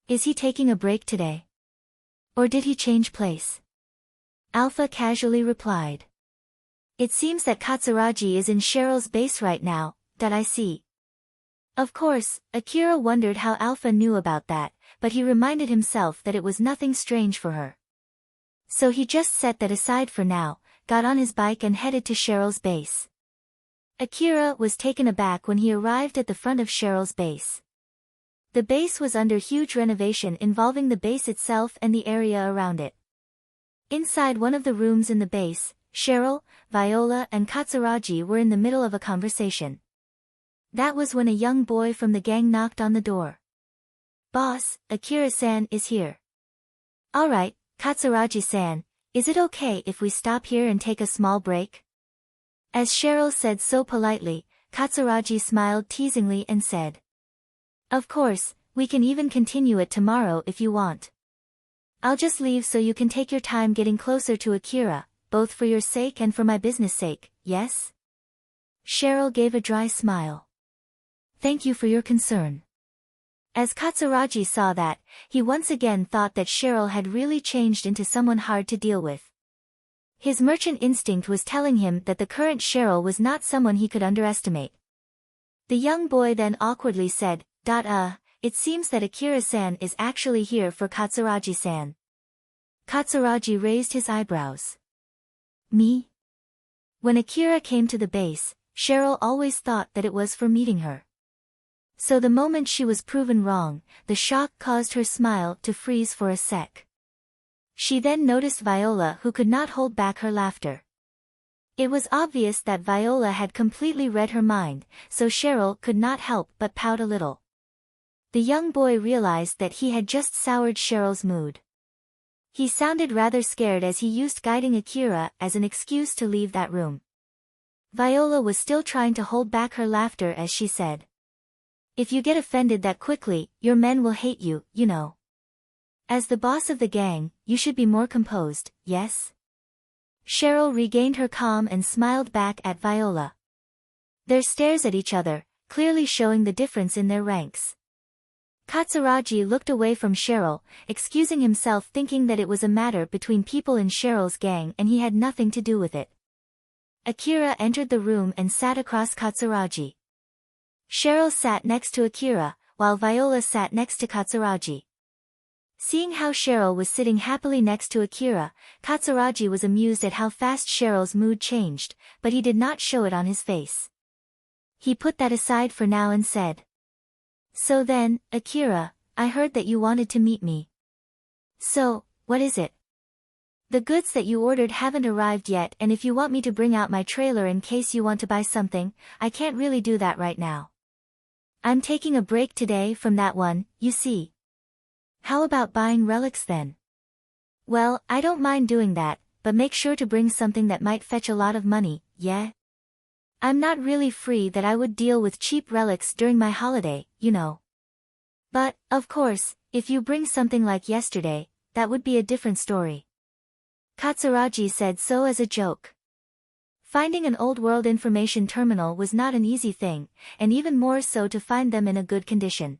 Is he taking a break today? Or did he change place? Alpha casually replied. It seems that Katsuragi is in Cheryl's base right now, that I see. Of course, Akira wondered how Alpha knew about that, but he reminded himself that it was nothing strange for her. So he just set that aside for now, got on his bike and headed to Cheryl's base. Akira was taken aback when he arrived at the front of Cheryl's base. The base was under huge renovation involving the base itself and the area around it. Inside one of the rooms in the base, Cheryl, Viola and Katsuragi were in the middle of a conversation. That was when a young boy from the gang knocked on the door. "Boss, Akira-san is here." "Alright, Katsuragi-san, is it okay if we stop here and take a small break?" As Cheryl said so politely, Katsuragi smiled teasingly and said, "Of course, we can even continue it tomorrow if you want. I'll just leave so you can take your time getting closer to Akira, both for your sake and for my business sake, yes?" Cheryl gave a dry smile. "Thank you for your concern." As Katsuragi saw that, he once again thought that Cheryl had really changed into someone hard to deal with. His merchant instinct was telling him that the current Cheryl was not someone he could underestimate. The young boy then awkwardly said, It seems that Akira-san is actually here for Katsuragi-san." Katsuragi raised his eyebrows. "Me?" When Akira came to the base, Cheryl always thought that it was for meeting her. So the moment she was proven wrong, the shock caused her smile to freeze for a sec. She then noticed Viola, who could not hold back her laughter. It was obvious that Viola had completely read her mind, so Cheryl could not help but pout a little. The young boy realized that he had just soured Cheryl's mood. He sounded rather scared as he used guiding Akira as an excuse to leave that room. Viola was still trying to hold back her laughter as she said, "If you get offended that quickly, your men will hate you, you know. As the boss of the gang, you should be more composed, yes?" Cheryl regained her calm and smiled back at Viola. Their stares at each other, clearly showing the difference in their ranks. Katsuragi looked away from Cheryl, excusing himself thinking that it was a matter between people in Cheryl's gang and he had nothing to do with it. Akira entered the room and sat across Katsuragi. Cheryl sat next to Akira, while Viola sat next to Katsuragi. Seeing how Cheryl was sitting happily next to Akira, Katsuragi was amused at how fast Cheryl's mood changed, but he did not show it on his face. He put that aside for now and said, "So then, Akira, I heard that you wanted to meet me. So, what is it? The goods that you ordered haven't arrived yet, and if you want me to bring out my trailer in case you want to buy something, I can't really do that right now. I'm taking a break today from that one, you see. How about buying relics then?" "Well, I don't mind doing that, but make sure to bring something that might fetch a lot of money, yeah?" I'm not really free that I would deal with cheap relics during my holiday, you know. But, of course, if you bring something like yesterday, that would be a different story. Katsuragi said so as a joke. Finding an old-world information terminal was not an easy thing, and even more so to find them in a good condition.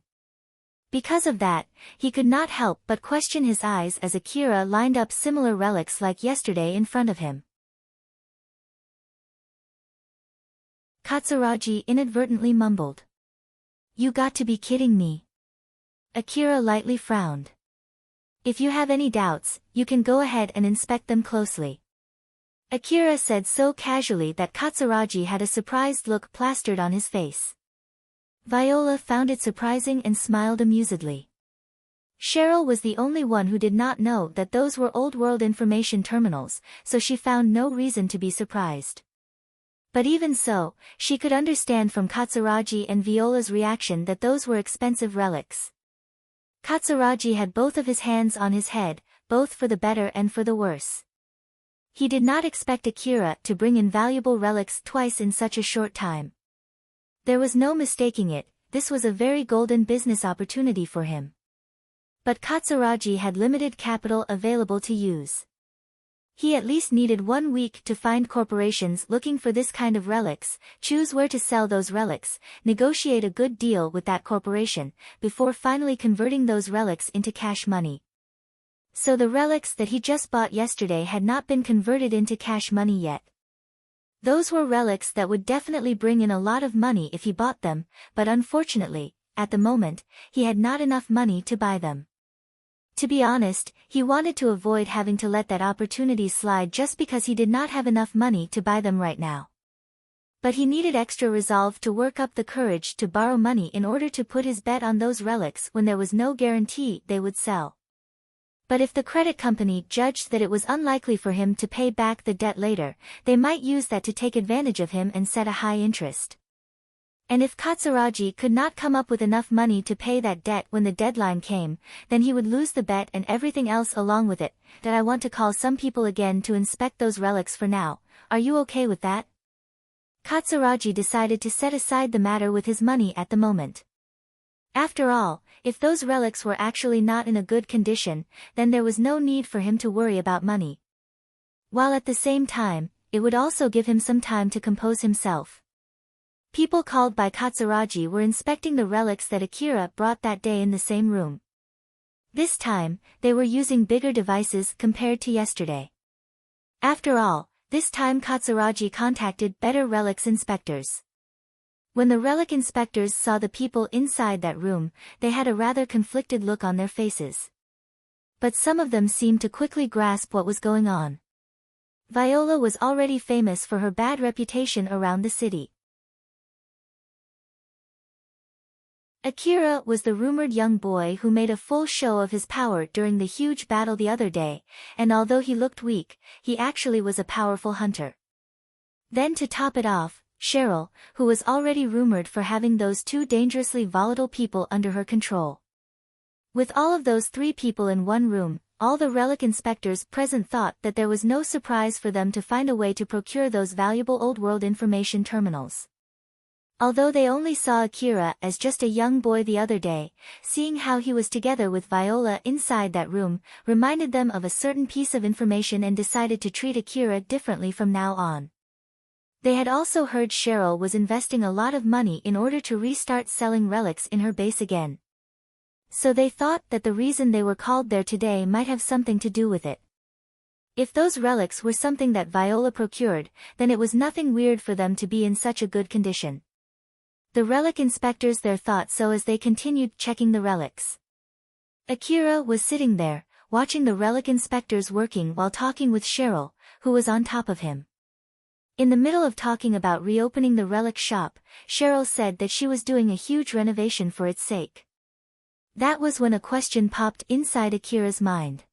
Because of that, he could not help but question his eyes as Akira lined up similar relics like yesterday in front of him. Katsuragi inadvertently mumbled. "You got to be kidding me." Akira lightly frowned. "If you have any doubts, you can go ahead and inspect them closely." Akira said so casually that Katsuragi had a surprised look plastered on his face. Viola found it surprising and smiled amusedly. Cheryl was the only one who did not know that those were old-world information terminals, so she found no reason to be surprised. But even so, she could understand from Katsuragi and Viola's reaction that those were expensive relics. Katsuragi had both of his hands on his head, both for the better and for the worse. He did not expect Akira to bring in valuable relics twice in such a short time. There was no mistaking it, this was a very golden business opportunity for him. But Katsuragi had limited capital available to use. He at least needed 1 week to find corporations looking for this kind of relics, choose where to sell those relics, negotiate a good deal with that corporation, before finally converting those relics into cash money. So the relics that he just bought yesterday had not been converted into cash money yet. Those were relics that would definitely bring in a lot of money if he bought them, but unfortunately, at the moment, he had not enough money to buy them. To be honest, he wanted to avoid having to let that opportunity slide just because he did not have enough money to buy them right now. But he needed extra resolve to work up the courage to borrow money in order to put his bet on those relics when there was no guarantee they would sell. But if the credit company judged that it was unlikely for him to pay back the debt later, they might use that to take advantage of him and set a high interest. And if Katsuragi could not come up with enough money to pay that debt when the deadline came, then he would lose the bet and everything else along with it. That I want to call some people again to inspect those relics for now. Are you okay with that? Katsuragi decided to set aside the matter with his money at the moment. After all, if those relics were actually not in a good condition, then there was no need for him to worry about money. While at the same time, it would also give him some time to compose himself. People called by Katsuragi were inspecting the relics that Akira brought that day in the same room. This time, they were using bigger devices compared to yesterday. After all, this time Katsuragi contacted better relics inspectors. When the relic inspectors saw the people inside that room, they had a rather conflicted look on their faces. But some of them seemed to quickly grasp what was going on. Viola was already famous for her bad reputation around the city. Akira was the rumored young boy who made a full show of his power during the huge battle the other day, and although he looked weak, he actually was a powerful hunter. Then to top it off, Cheryl, who was already rumored for having those two dangerously volatile people under her control. With all of those three people in one room, all the relic inspectors present thought that there was no surprise for them to find a way to procure those valuable old-world information terminals. Although they only saw Akira as just a young boy the other day, seeing how he was together with Viola inside that room reminded them of a certain piece of information and decided to treat Akira differently from now on. They had also heard Cheryl was investing a lot of money in order to restart selling relics in her base again. So they thought that the reason they were called there today might have something to do with it. If those relics were something that Viola procured, then it was nothing weird for them to be in such a good condition. The relic inspectors there thought so as they continued checking the relics. Akira was sitting there, watching the relic inspectors working while talking with Cheryl, who was on top of him. In the middle of talking about reopening the relic shop, Cheryl said that she was doing a huge renovation for its sake. That was when a question popped inside Akira's mind.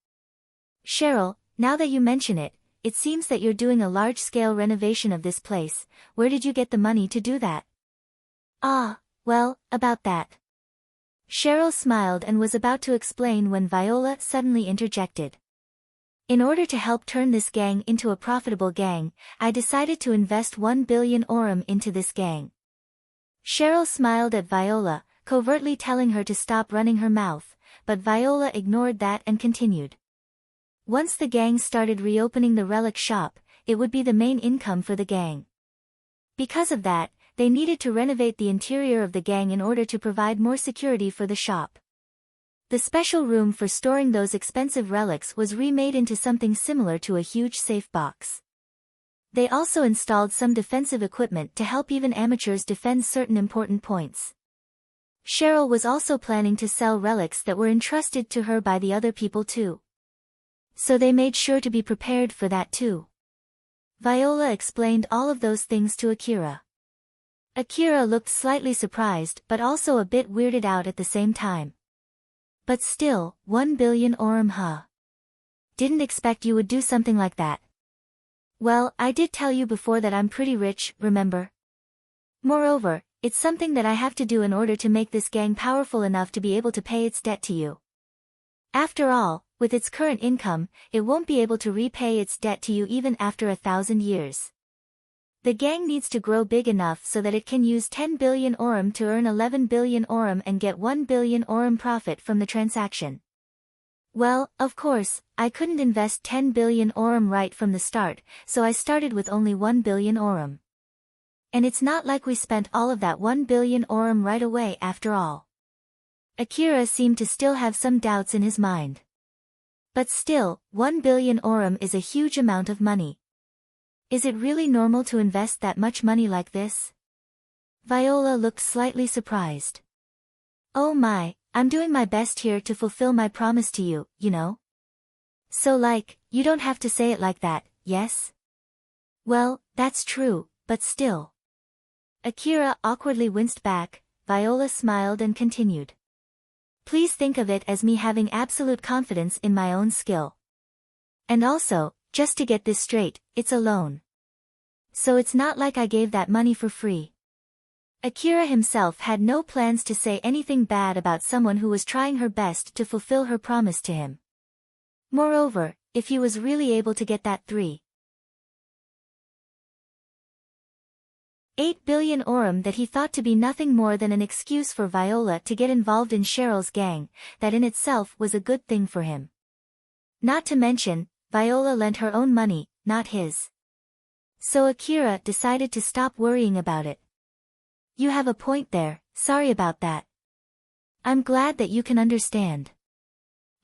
Cheryl, now that you mention it, it seems that you're doing a large-scale renovation of this place. Where did you get the money to do that? Ah, well, about that. Cheryl smiled and was about to explain when Viola suddenly interjected. In order to help turn this gang into a profitable gang, I decided to invest 1 billion Aurum into this gang. Cheryl smiled at Viola, covertly telling her to stop running her mouth, but Viola ignored that and continued. Once the gang started reopening the relic shop, it would be the main income for the gang. Because of that, they needed to renovate the interior of the gang in order to provide more security for the shop. The special room for storing those expensive relics was remade into something similar to a huge safe box. They also installed some defensive equipment to help even amateurs defend certain important points. Cheryl was also planning to sell relics that were entrusted to her by the other people too. So they made sure to be prepared for that too. Viola explained all of those things to Akira. Akira looked slightly surprised but also a bit weirded out at the same time. But still, 1 billion Aurum, huh? Didn't expect you would do something like that. Well, I did tell you before that I'm pretty rich, remember? Moreover, it's something that I have to do in order to make this gang powerful enough to be able to pay its debt to you. After all, with its current income, it won't be able to repay its debt to you even after 1,000 years. The gang needs to grow big enough so that it can use 10 billion Aurum to earn 11 billion Aurum and get 1 billion Aurum profit from the transaction. Well, of course, I couldn't invest 10 billion Aurum right from the start, so I started with only 1 billion Aurum. And it's not like we spent all of that 1 billion Aurum right away after all. Akira seemed to still have some doubts in his mind. But still, 1 billion Aurum is a huge amount of money. Is it really normal to invest that much money like this? Viola looked slightly surprised. Oh my, I'm doing my best here to fulfill my promise to you, you know? So like, you don't have to say it like that, yes? Well, that's true, but still. Akira awkwardly winced back. Viola smiled and continued. Please think of it as me having absolute confidence in my own skill. And also, just to get this straight, it's a loan. So it's not like I gave that money for free. Akira himself had no plans to say anything bad about someone who was trying her best to fulfill her promise to him. Moreover, if he was really able to get that 3.8 billion Aurum that he thought to be nothing more than an excuse for Viola to get involved in Cheryl's gang, that in itself was a good thing for him. Not to mention, Viola lent her own money, not his. So Akira decided to stop worrying about it. You have a point there, sorry about that. I'm glad that you can understand.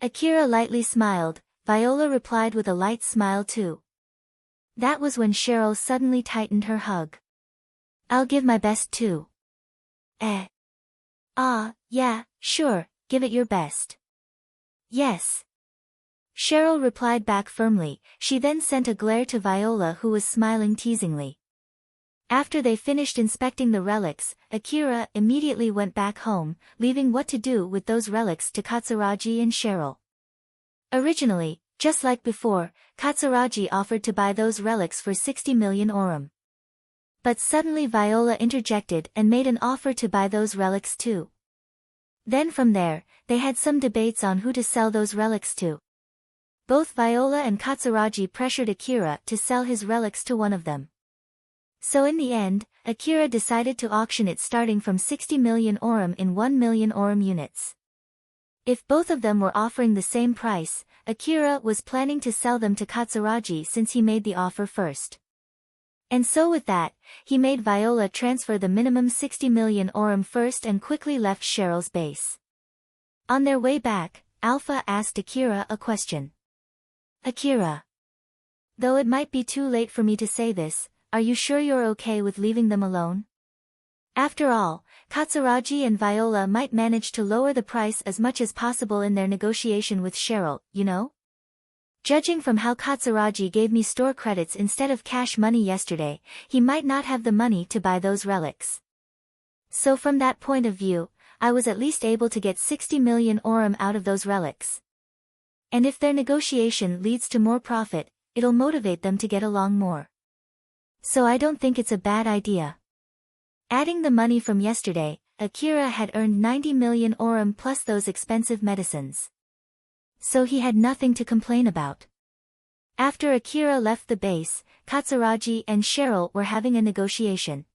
Akira lightly smiled. Viola replied with a light smile too. That was when Cheryl suddenly tightened her hug. I'll give my best too. Yeah, sure, give it your best. Yes. Cheryl replied back firmly. She then sent a glare to Viola who was smiling teasingly. After they finished inspecting the relics, Akira immediately went back home, leaving what to do with those relics to Katsuragi and Cheryl. Originally, just like before, Katsuragi offered to buy those relics for 60 million Aurum. But suddenly Viola interjected and made an offer to buy those relics too. Then from there, they had some debates on who to sell those relics to. Both Viola and Katsuragi pressured Akira to sell his relics to one of them. So in the end, Akira decided to auction it starting from 60 million Aurum in 1 million Aurum units. If both of them were offering the same price, Akira was planning to sell them to Katsuragi since he made the offer first. And so with that, he made Viola transfer the minimum 60 million Aurum first and quickly left Cheryl's base. On their way back, Alpha asked Akira a question. Akira. Though it might be too late for me to say this, are you sure you're okay with leaving them alone? After all, Katsuragi and Viola might manage to lower the price as much as possible in their negotiation with Cheryl, you know? Judging from how Katsuragi gave me store credits instead of cash money yesterday, he might not have the money to buy those relics. So from that point of view, I was at least able to get 60 million Aurum out of those relics. And if their negotiation leads to more profit, it'll motivate them to get along more. So I don't think it's a bad idea. Adding the money from yesterday, Akira had earned 90 million Aurum plus those expensive medicines. So he had nothing to complain about. After Akira left the base, Katsuragi and Cheryl were having a negotiation.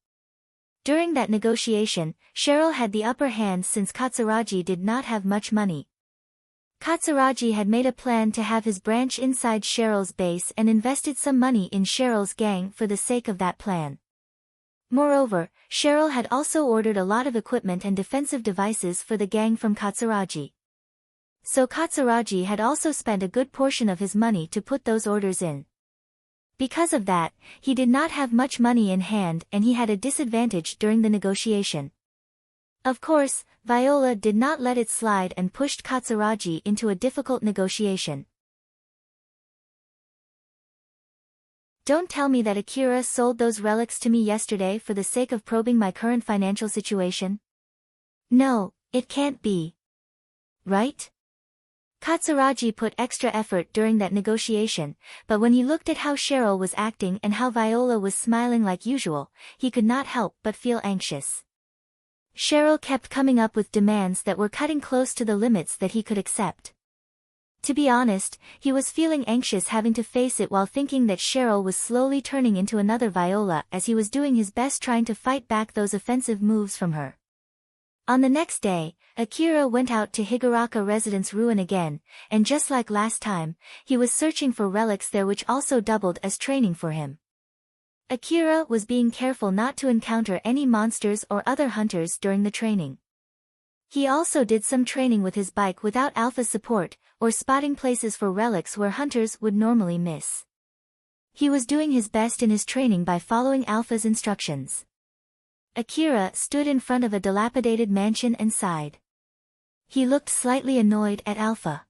During that negotiation, Cheryl had the upper hand since Katsuragi did not have much money. Katsuragi had made a plan to have his branch inside Cheryl's base and invested some money in Cheryl's gang for the sake of that plan. Moreover, Cheryl had also ordered a lot of equipment and defensive devices for the gang from Katsuragi. So Katsuragi had also spent a good portion of his money to put those orders in. Because of that, he did not have much money in hand and he had a disadvantage during the negotiation. Of course, Viola did not let it slide and pushed Katsuragi into a difficult negotiation. Don't tell me that Akira sold those relics to me yesterday for the sake of probing my current financial situation? No, it can't be. Right? Katsuragi put extra effort during that negotiation, but when he looked at how Cheryl was acting and how Viola was smiling like usual, he could not help but feel anxious. Cheryl kept coming up with demands that were cutting close to the limits that he could accept. To be honest, he was feeling anxious having to face it while thinking that Cheryl was slowly turning into another Viola as he was doing his best trying to fight back those offensive moves from her. On the next day, Akira went out to Higuraka Residence Ruin again, and just like last time, he was searching for relics there which also doubled as training for him. Akira was being careful not to encounter any monsters or other hunters during the training. He also did some training with his bike without Alpha support, or spotting places for relics where hunters would normally miss. He was doing his best in his training by following Alpha's instructions. Akira stood in front of a dilapidated mansion and sighed. He looked slightly annoyed at Alpha.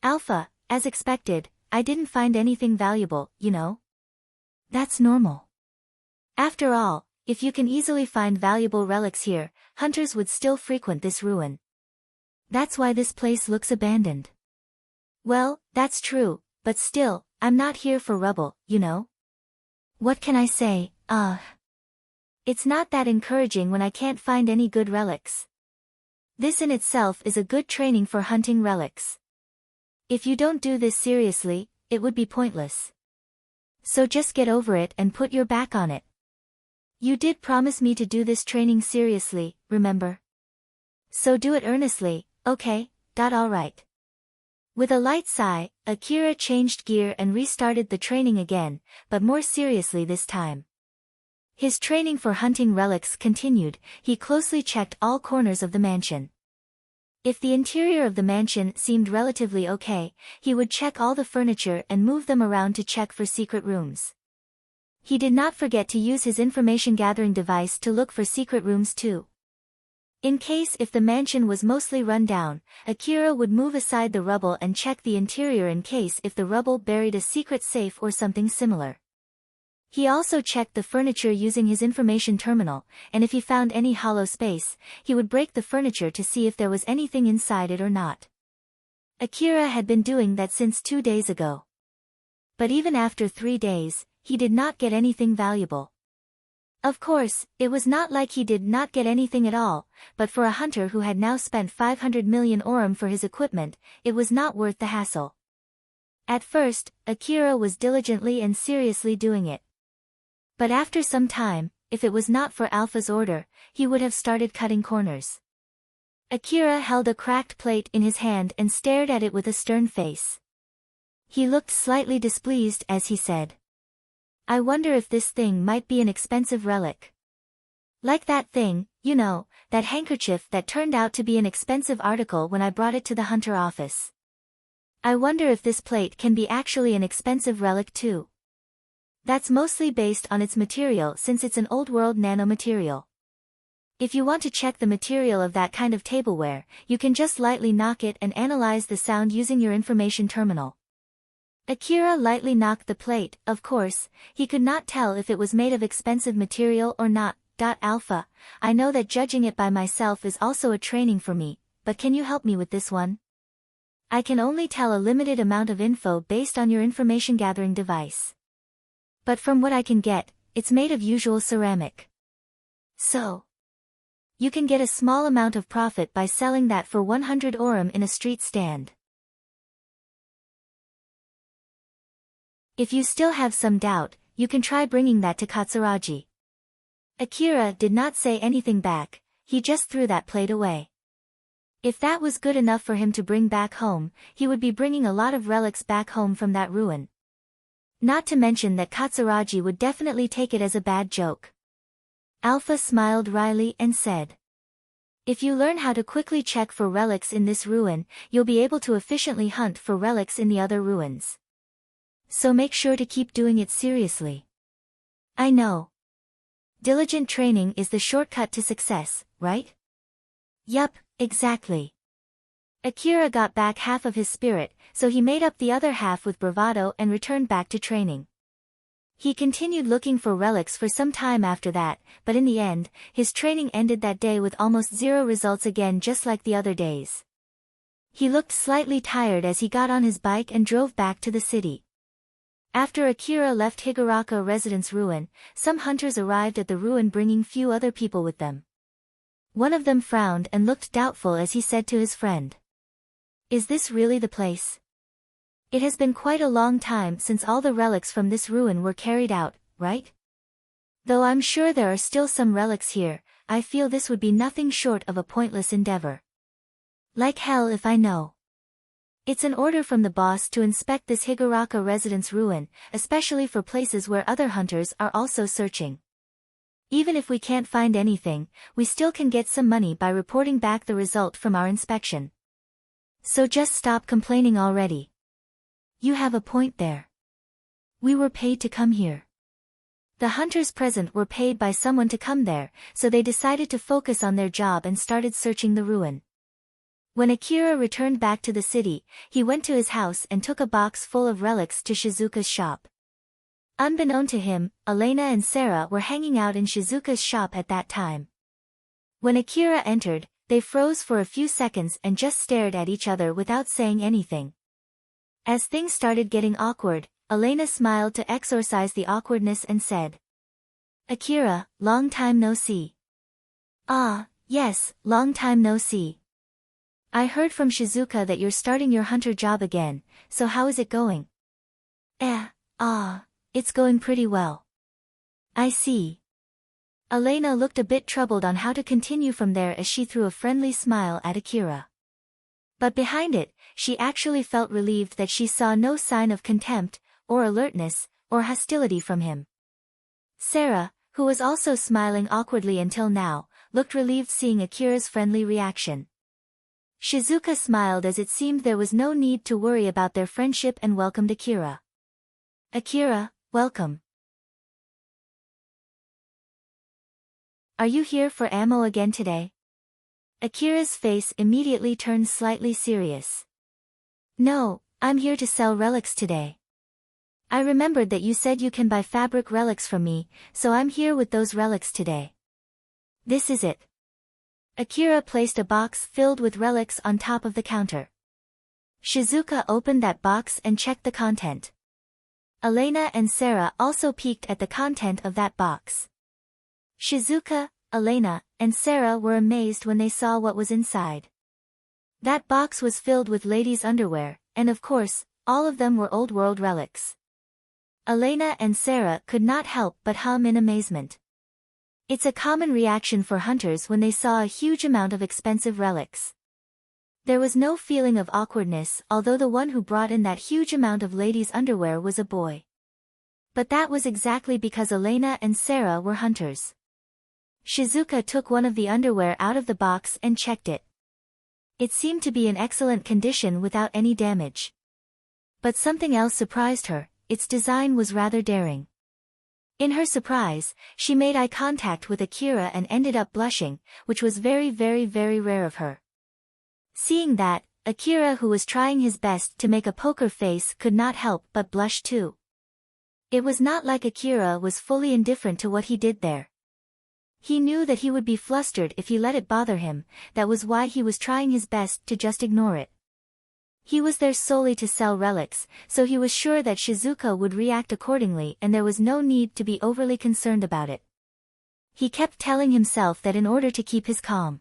Alpha, as expected, I didn't find anything valuable, you know? That's normal. After all, if you can easily find valuable relics here, hunters would still frequent this ruin. That's why this place looks abandoned. Well, that's true, but still, I'm not here for rubble, you know? What can I say, It's not that encouraging when I can't find any good relics. This in itself is a good training for hunting relics. If you don't do this seriously, it would be pointless. So just get over it and put your back on it. You did promise me to do this training seriously, remember? So do it earnestly, okay, alright. With a light sigh, Akira changed gear and restarted the training again, but more seriously this time. His training for hunting relics continued. He closely checked all corners of the mansion. If the interior of the mansion seemed relatively okay, he would check all the furniture and move them around to check for secret rooms. He did not forget to use his information-gathering device to look for secret rooms too. In case if the mansion was mostly run down, Akira would move aside the rubble and check the interior in case if the rubble buried a secret safe or something similar. He also checked the furniture using his information terminal, and if he found any hollow space, he would break the furniture to see if there was anything inside it or not. Akira had been doing that since 2 days ago. But even after 3 days, he did not get anything valuable. Of course, it was not like he did not get anything at all, but for a hunter who had now spent 500 million orum for his equipment, it was not worth the hassle. At first, Akira was diligently and seriously doing it. But after some time, if it was not for Alpha's order, he would have started cutting corners. Akira held a cracked plate in his hand and stared at it with a stern face. He looked slightly displeased as he said, I wonder if this thing might be an expensive relic. Like that thing, you know, that handkerchief that turned out to be an expensive article when I brought it to the hunter office. I wonder if this plate can be actually an expensive relic too. That's mostly based on its material since it's an old-world nanomaterial. If you want to check the material of that kind of tableware, you can just lightly knock it and analyze the sound using your information terminal. Akira lightly knocked the plate. Of course, he could not tell if it was made of expensive material or not. Alpha, I know that judging it by myself is also a training for me, but can you help me with this one? I can only tell a limited amount of info based on your information gathering device. But from what I can get, it's made of usual ceramic. So, you can get a small amount of profit by selling that for 100 orum in a street stand. If you still have some doubt, you can try bringing that to Katsuragi. Akira did not say anything back, he just threw that plate away. If that was good enough for him to bring back home, he would be bringing a lot of relics back home from that ruin. Not to mention that Katsuragi would definitely take it as a bad joke. Alpha smiled wryly and said, "If you learn how to quickly check for relics in this ruin, you'll be able to efficiently hunt for relics in the other ruins. So make sure to keep doing it seriously." "I know. Diligent training is the shortcut to success, right?" "Yup, exactly." Akira got back half of his spirit, so he made up the other half with bravado and returned back to training. He continued looking for relics for some time after that, but in the end, his training ended that day with almost zero results again, just like the other days. He looked slightly tired as he got on his bike and drove back to the city. After Akira left Higuraka Residence ruin, some hunters arrived at the ruin bringing few other people with them. One of them frowned and looked doubtful as he said to his friend, "Is this really the place? It has been quite a long time since all the relics from this ruin were carried out, right? Though I'm sure there are still some relics here, I feel this would be nothing short of a pointless endeavor. Like hell if I know. It's an order from the boss to inspect this Higuraka Residence ruin, especially for places where other hunters are also searching. Even if we can't find anything, we still can get some money by reporting back the result from our inspection. So just stop complaining already. You have a point there. We were paid to come here." The hunters present were paid by someone to come there, so they decided to focus on their job and started searching the ruin. When Akira returned back to the city, he went to his house and took a box full of relics to Shizuka's shop. Unbeknown to him, Elena and Sarah were hanging out in Shizuka's shop at that time. When Akira entered, they froze for a few seconds and just stared at each other without saying anything. As things started getting awkward, Elena smiled to exorcise the awkwardness and said, "Akira, long time no see." "Ah, yes, long time no see. I heard from Shizuka that you're starting your hunter job again, so how is it going?" It's going pretty well." "I see." Elena looked a bit troubled on how to continue from there as she threw a friendly smile at Akira. But behind it, she actually felt relieved that she saw no sign of contempt, or alertness, or hostility from him. Sarah, who was also smiling awkwardly until now, looked relieved seeing Akira's friendly reaction. Shizuka smiled as it seemed there was no need to worry about their friendship and welcomed Akira. "Akira, welcome. Are you here for ammo again today?" Akira's face immediately turned slightly serious. "No, I'm here to sell relics today. I remembered that you said you can buy fabric relics from me, so I'm here with those relics today. This is it." Akira placed a box filled with relics on top of the counter. Shizuka opened that box and checked the content. Elena and Sarah also peeked at the content of that box. Shizuka, Elena, and Sarah were amazed when they saw what was inside. That box was filled with ladies' underwear, and of course, all of them were old-world relics. Elena and Sarah could not help but hum in amazement. It's a common reaction for hunters when they saw a huge amount of expensive relics. There was no feeling of awkwardness, although the one who brought in that huge amount of ladies' underwear was a boy. But that was exactly because Elena and Sarah were hunters. Shizuka took one of the underwear out of the box and checked it. It seemed to be in excellent condition without any damage. But something else surprised her, its design was rather daring. In her surprise, she made eye contact with Akira and ended up blushing, which was very rare of her. Seeing that, Akira, who was trying his best to make a poker face, could not help but blush too. It was not like Akira was fully indifferent to what he did there. He knew that he would be flustered if he let it bother him, that was why he was trying his best to just ignore it. He was there solely to sell relics, so he was sure that Shizuka would react accordingly and there was no need to be overly concerned about it. He kept telling himself that in order to keep his calm.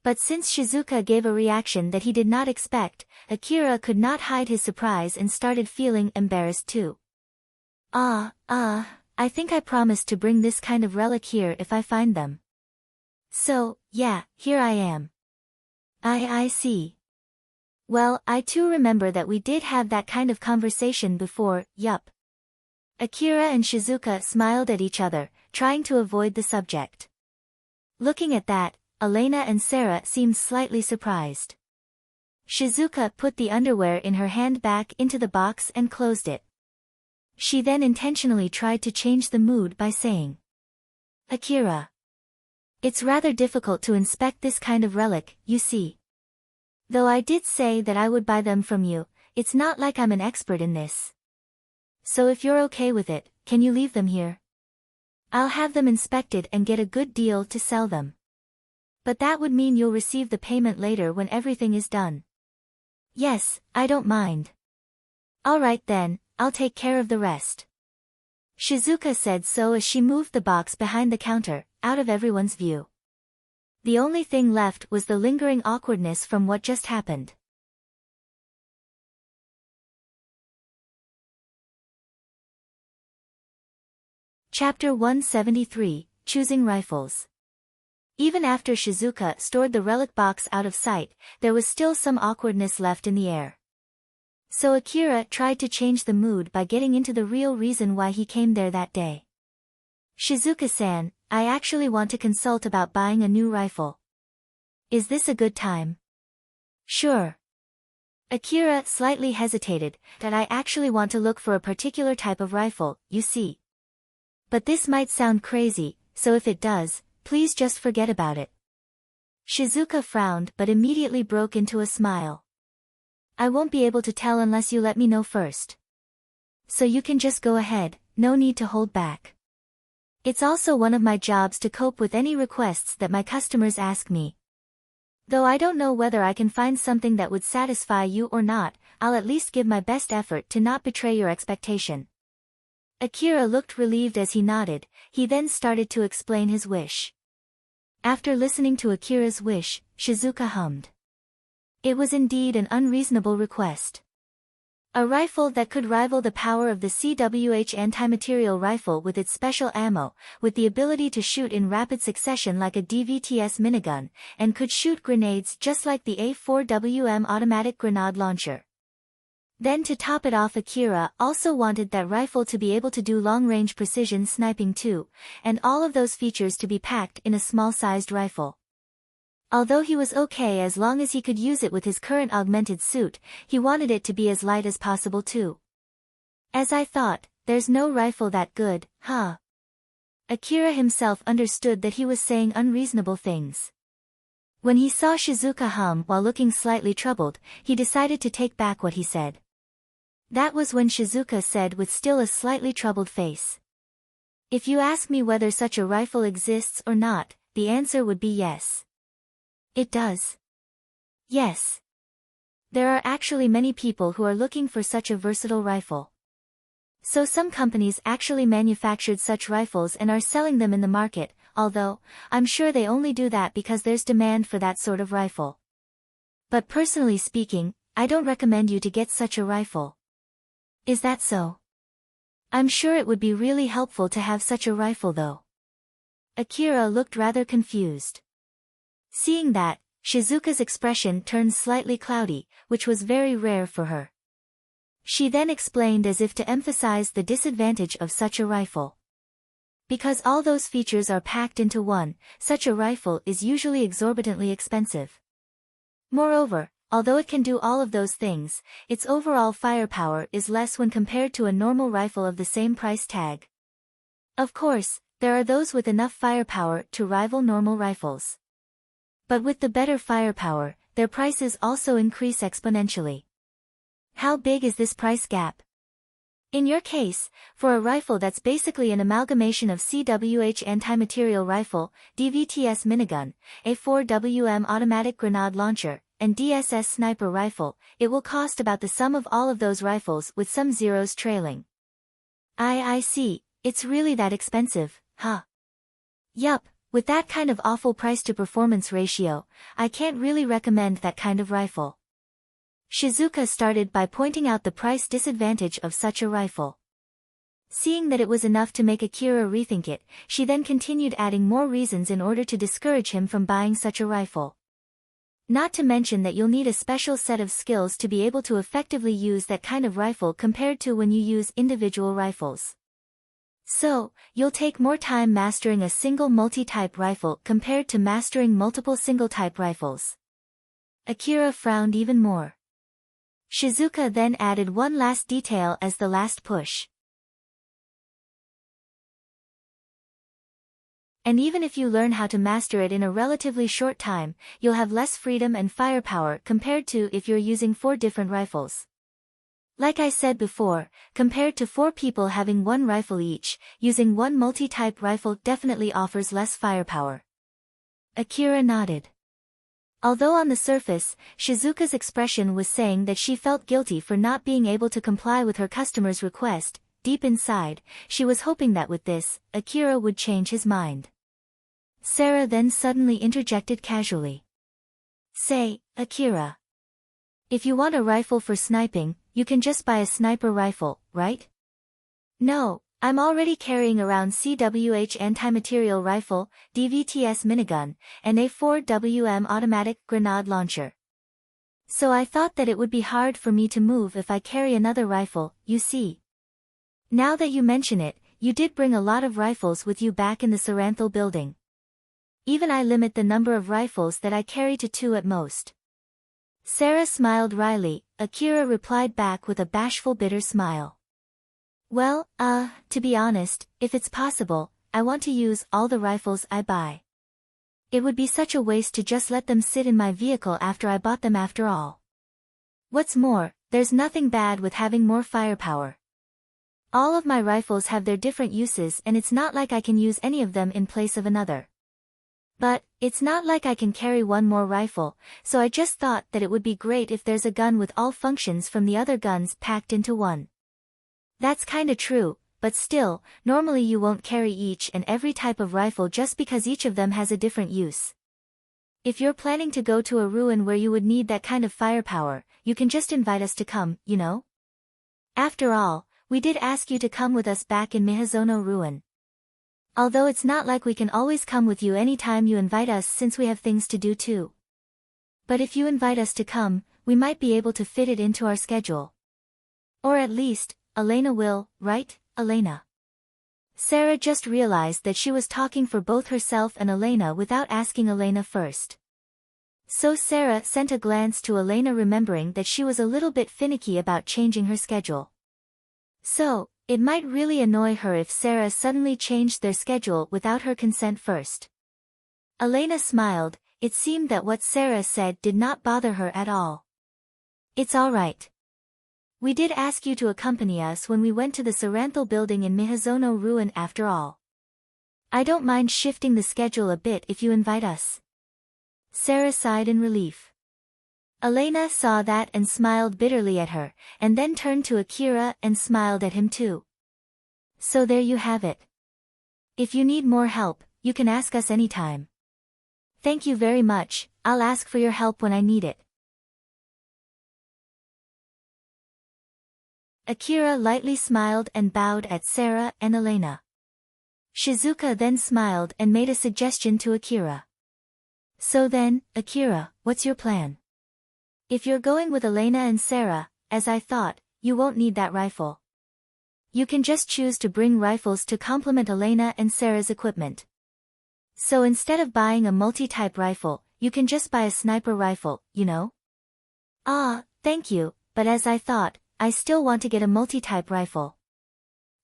But since Shizuka gave a reaction that he did not expect, Akira could not hide his surprise and started feeling embarrassed too. I think I promised to bring this kind of relic here if I find them. So, yeah, here I am. I see. Well, I too remember that we did have that kind of conversation before, yup. Akira and Shizuka smiled at each other, trying to avoid the subject. Looking at that, Elena and Sarah seemed slightly surprised. Shizuka put the underwear in her hand back into the box and closed it. She then intentionally tried to change the mood by saying, Akira. It's rather difficult to inspect this kind of relic, you see. Though I did say that I would buy them from you, it's not like I'm an expert in this. So if you're okay with it, can you leave them here? I'll have them inspected and get a good deal to sell them. But that would mean you'll receive the payment later when everything is done. Yes, I don't mind. Alright then, I'll take care of the rest. Shizuka said so as she moved the box behind the counter, out of everyone's view. The only thing left was the lingering awkwardness from what just happened. Chapter 173, Choosing Rifles. Even after Shizuka stored the relic box out of sight, there was still some awkwardness left in the air. So Akira tried to change the mood by getting into the real reason why he came there that day. Shizuka-san, I actually want to consult about buying a new rifle. Is this a good time? Sure. Akira slightly hesitated, that I actually want to look for a particular type of rifle, you see. But this might sound crazy, so if it does, please just forget about it. Shizuka frowned but immediately broke into a smile. I won't be able to tell unless you let me know first. So you can just go ahead, no need to hold back. It's also one of my jobs to cope with any requests that my customers ask me. Though I don't know whether I can find something that would satisfy you or not, I'll at least give my best effort to not betray your expectation. Akira looked relieved as he nodded, he then started to explain his wish. After listening to Akira's wish, Shizuka hummed. It was indeed an unreasonable request. A rifle that could rival the power of the CWH anti-material rifle with its special ammo, with the ability to shoot in rapid succession like a DVTS minigun, and could shoot grenades just like the A4WM automatic grenade launcher. Then to top it off, Akira also wanted that rifle to be able to do long-range precision sniping too, and all of those features to be packed in a small-sized rifle. Although he was okay as long as he could use it with his current augmented suit, he wanted it to be as light as possible too. As I thought, there's no rifle that good, huh? Akira himself understood that he was saying unreasonable things. When he saw Shizuka hum while looking slightly troubled, he decided to take back what he said. That was when Shizuka said with still a slightly troubled face. If you ask me whether such a rifle exists or not, the answer would be yes. It does. Yes. There are actually many people who are looking for such a versatile rifle. So some companies actually manufactured such rifles and are selling them in the market, although, I'm sure they only do that because there's demand for that sort of rifle. But personally speaking, I don't recommend you to get such a rifle. Is that so? I'm sure it would be really helpful to have such a rifle though. Akira looked rather confused. Seeing that, Shizuka's expression turned slightly cloudy, which was very rare for her. She then explained as if to emphasize the disadvantage of such a rifle. Because all those features are packed into one, such a rifle is usually exorbitantly expensive. Moreover, although it can do all of those things, its overall firepower is less when compared to a normal rifle of the same price tag. Of course, there are those with enough firepower to rival normal rifles. But with the better firepower, their prices also increase exponentially. How big is this price gap? In your case, for a rifle that's basically an amalgamation of CWH anti-material rifle, DVTS minigun, A4WM automatic grenade launcher, and DSS sniper rifle, it will cost about the sum of all of those rifles with some zeros trailing. I see, it's really that expensive, huh? Yup. With that kind of awful price-to-performance ratio, I can't really recommend that kind of rifle. Shizuka started by pointing out the price disadvantage of such a rifle. Seeing that it was enough to make Akira rethink it, she then continued adding more reasons in order to discourage him from buying such a rifle. Not to mention that you'll need a special set of skills to be able to effectively use that kind of rifle compared to when you use individual rifles. So, you'll take more time mastering a single multi-type rifle compared to mastering multiple single-type rifles. Akira frowned even more. Shizuka then added one last detail as the last push. And even if you learn how to master it in a relatively short time, you'll have less freedom and firepower compared to if you're using 4 different rifles. Like I said before, compared to 4 people having 1 rifle each, using one multi-type rifle definitely offers less firepower. Akira nodded. Although on the surface, Shizuka's expression was saying that she felt guilty for not being able to comply with her customer's request, deep inside, she was hoping that with this, Akira would change his mind. Sarah then suddenly interjected casually. Say, Akira. If you want a rifle for sniping, you can just buy a sniper rifle, right? No, I'm already carrying around CWH anti-material rifle, DVTS minigun, and a 4WM automatic grenade launcher. So I thought that it would be hard for me to move if I carry another rifle, you see. Now that you mention it, you did bring a lot of rifles with you back in the Saranthal building. Even I limit the number of rifles that I carry to 2 at most. Sarah smiled wryly. Akira replied back with a bashful bitter smile. Well, to be honest, if it's possible, I want to use all the rifles I buy. It would be such a waste to just let them sit in my vehicle after I bought them after all. What's more, there's nothing bad with having more firepower. All of my rifles have their different uses and it's not like I can use any of them in place of another. But, it's not like I can carry one more rifle, so I just thought that it would be great if there's a gun with all functions from the other guns packed into one. That's kinda true, but still, normally you won't carry each and every type of rifle just because each of them has a different use. If you're planning to go to a ruin where you would need that kind of firepower, you can just invite us to come, you know? After all, we did ask you to come with us back in Mihazono Ruin. Although it's not like we can always come with you anytime you invite us since we have things to do too. But if you invite us to come, we might be able to fit it into our schedule. Or at least, Elena will, right, Elena? Sarah just realized that she was talking for both herself and Elena without asking Elena first. So Sarah sent a glance to Elena, remembering that she was a little bit finicky about changing her schedule. So, it might really annoy her if Sarah suddenly changed their schedule without her consent first. Elena smiled. It seemed that what Sarah said did not bother her at all. It's all right. We did ask you to accompany us when we went to the Saranthal building in Mihazono Ruin after all. I don't mind shifting the schedule a bit if you invite us. Sarah sighed in relief. Elena saw that and smiled bitterly at her, and then turned to Akira and smiled at him too. So there you have it. If you need more help, you can ask us anytime. Thank you very much, I'll ask for your help when I need it. Akira lightly smiled and bowed at Sarah and Elena. Shizuka then smiled and made a suggestion to Akira. So then, Akira, what's your plan? If you're going with Elena and Sarah, as I thought, you won't need that rifle. You can just choose to bring rifles to complement Elena and Sarah's equipment. So instead of buying a multi-type rifle, you can just buy a sniper rifle, you know? Ah, thank you, but as I thought, I still want to get a multi-type rifle.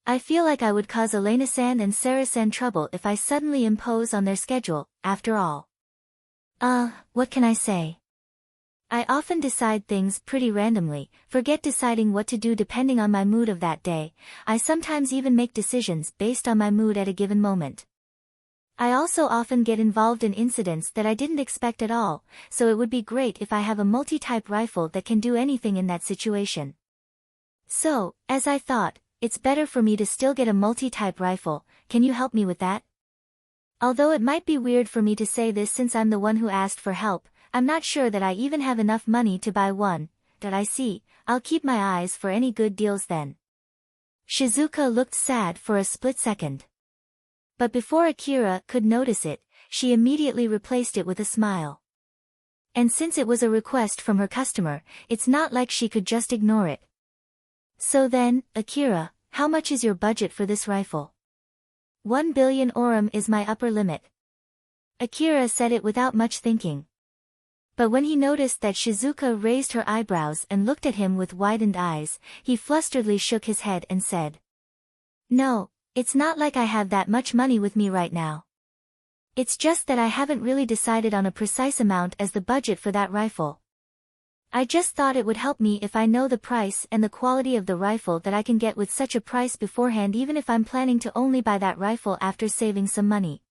I feel like I would cause Elena-san and Sarah-san trouble if I suddenly impose on their schedule, after all. What can I say? I often decide things pretty randomly, forget deciding what to do depending on my mood of that day. I sometimes even make decisions based on my mood at a given moment. I also often get involved in incidents that I didn't expect at all, so it would be great if I have a multi-type rifle that can do anything in that situation. So, as I thought, it's better for me to still get a multi-type rifle. Can you help me with that? Although it might be weird for me to say this since I'm the one who asked for help, I'm not sure that I even have enough money to buy one. That I see, I'll keep my eyes for any good deals then. Shizuka looked sad for a split second. But before Akira could notice it, she immediately replaced it with a smile. And since it was a request from her customer, it's not like she could just ignore it. So then, Akira, how much is your budget for this rifle? 1 billion orum is my upper limit. Akira said it without much thinking. But when he noticed that Shizuka raised her eyebrows and looked at him with widened eyes, he flusteredly shook his head and said, "No, it's not like I have that much money with me right now. It's just that I haven't really decided on a precise amount as the budget for that rifle. I just thought it would help me if I know the price and the quality of the rifle that I can get with such a price beforehand, even if I'm planning to only buy that rifle after saving some money."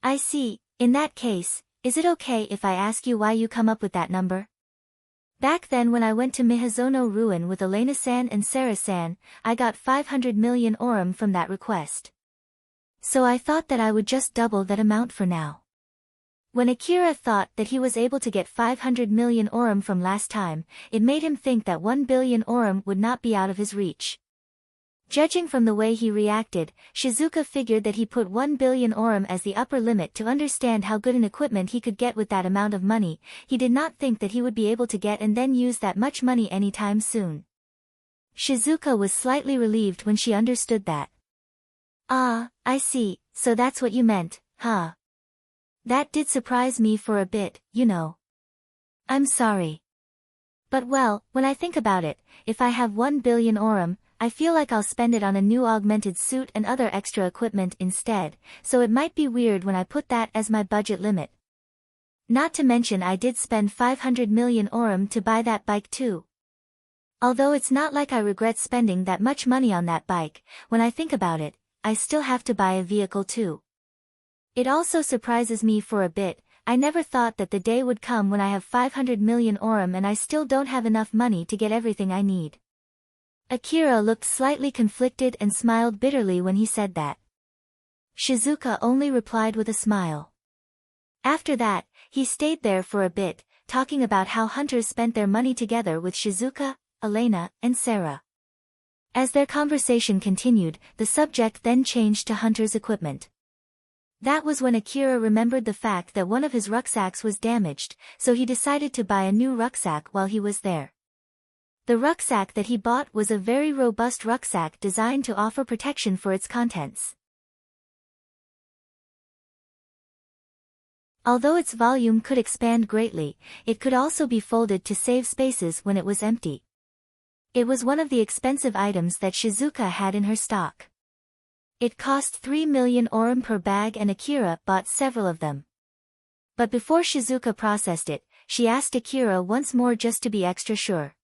"I see. In that case, is it okay if I ask you why you come up with that number? Back then when I went to Mihazono Ruin with Elena-san and Sarah-san, I got 500 million orum from that request. So I thought that I would just double that amount for now." When Akira thought that he was able to get 500 million orum from last time, it made him think that 1 billion orum would not be out of his reach. Judging from the way he reacted, Shizuka figured that he put 1 billion orum as the upper limit to understand how good an equipment he could get with that amount of money. He did not think that he would be able to get and then use that much money anytime soon. Shizuka was slightly relieved when she understood that. "Ah, I see, so that's what you meant, huh? That did surprise me for a bit, you know. I'm sorry. But well, when I think about it, if I have 1 billion orum, I feel like I'll spend it on a new augmented suit and other extra equipment instead, so it might be weird when I put that as my budget limit. Not to mention I did spend 500 million orum to buy that bike too. Although it's not like I regret spending that much money on that bike, when I think about it, I still have to buy a vehicle too. It also surprises me for a bit. I never thought that the day would come when I have 500 million orum and I still don't have enough money to get everything I need." Akira looked slightly conflicted and smiled bitterly when he said that. Shizuka only replied with a smile. After that, he stayed there for a bit, talking about how hunters spent their money together with Shizuka, Elena, and Sarah. As their conversation continued, the subject then changed to hunters' equipment. That was when Akira remembered the fact that one of his rucksacks was damaged, so he decided to buy a new rucksack while he was there. The rucksack that he bought was a very robust rucksack designed to offer protection for its contents. Although its volume could expand greatly, it could also be folded to save spaces when it was empty. It was one of the expensive items that Shizuka had in her stock. It cost 3 million orum per bag and Akira bought several of them. But before Shizuka processed it, she asked Akira once more just to be extra sure.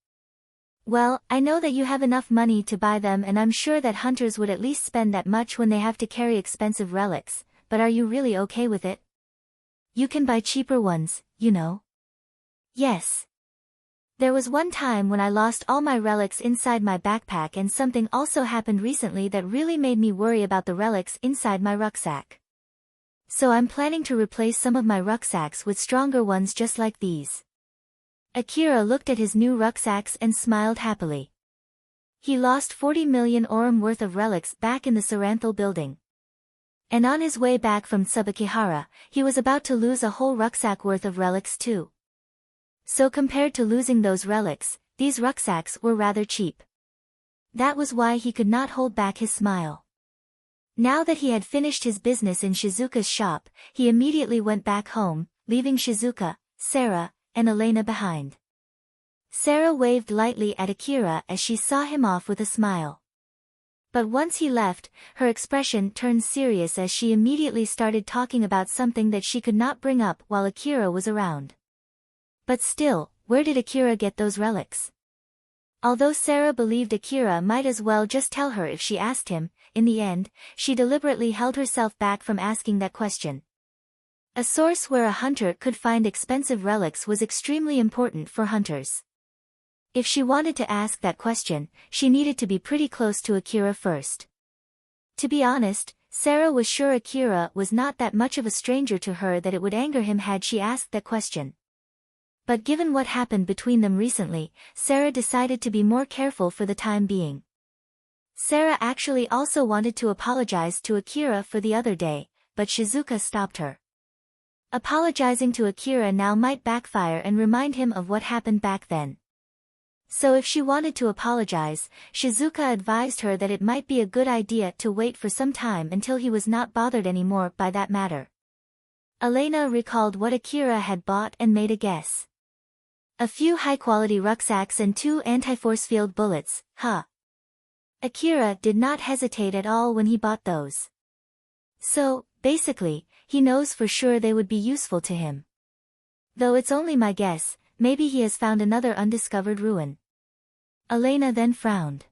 "Well, I know that you have enough money to buy them and I'm sure that hunters would at least spend that much when they have to carry expensive relics, but are you really okay with it? You can buy cheaper ones, you know." "Yes. There was one time when I lost all my relics inside my backpack and something also happened recently that really made me worry about the relics inside my rucksack. So I'm planning to replace some of my rucksacks with stronger ones just like these." Akira looked at his new rucksacks and smiled happily. He lost 40 million orum worth of relics back in the Saranthal building. And on his way back from Tsubakihara, he was about to lose a whole rucksack worth of relics too. So compared to losing those relics, these rucksacks were rather cheap. That was why he could not hold back his smile. Now that he had finished his business in Shizuka's shop, he immediately went back home, leaving Shizuka, Sarah, and Elena behind. Sarah waved lightly at Akira as she saw him off with a smile. But once he left, her expression turned serious as she immediately started talking about something that she could not bring up while Akira was around. But still, where did Akira get those relics? Although Sarah believed Akira might as well just tell her if she asked him, in the end, she deliberately held herself back from asking that question. A source where a hunter could find expensive relics was extremely important for hunters. If she wanted to ask that question, she needed to be pretty close to Akira first. To be honest, Sarah was sure Akira was not that much of a stranger to her that it would anger him had she asked that question. But given what happened between them recently, Sarah decided to be more careful for the time being. Sarah actually also wanted to apologize to Akira for the other day, but Shizuka stopped her. Apologizing to Akira now might backfire and remind him of what happened back then. So if she wanted to apologize, Shizuka advised her that it might be a good idea to wait for some time until he was not bothered anymore by that matter. Elena recalled what Akira had bought and made a guess. A few high-quality rucksacks and 2 anti-force field bullets, huh? Akira did not hesitate at all when he bought those. So, basically, he knows for sure they would be useful to him. Though it's only my guess, maybe he has found another undiscovered ruin. Elena then frowned.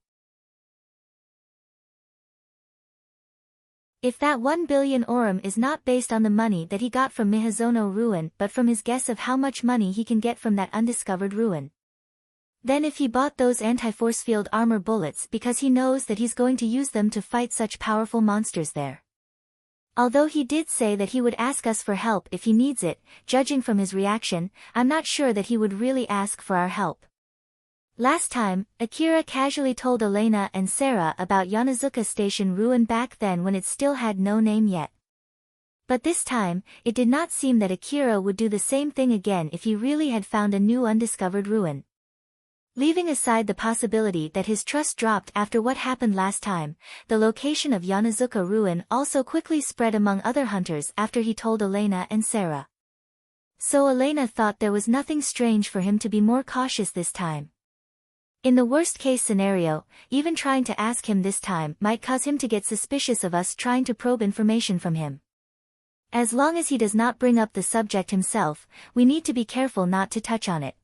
If that 1 billion orum is not based on the money that he got from Miyazono ruin but from his guess of how much money he can get from that undiscovered ruin. Then if he bought those anti-force field armor bullets because he knows that he's going to use them to fight such powerful monsters there. Although he did say that he would ask us for help if he needs it, judging from his reaction, I'm not sure that he would really ask for our help. Last time, Akira casually told Elena and Sarah about Yonezuka Station ruin back then when it still had no name yet. But this time, it did not seem that Akira would do the same thing again if he really had found a new undiscovered ruin. Leaving aside the possibility that his trust dropped after what happened last time, the location of Yonezuka ruin also quickly spread among other hunters after he told Elena and Sarah. So Elena thought there was nothing strange for him to be more cautious this time. In the worst-case scenario, even trying to ask him this time might cause him to get suspicious of us trying to probe information from him. As long as he does not bring up the subject himself, we need to be careful not to touch on it.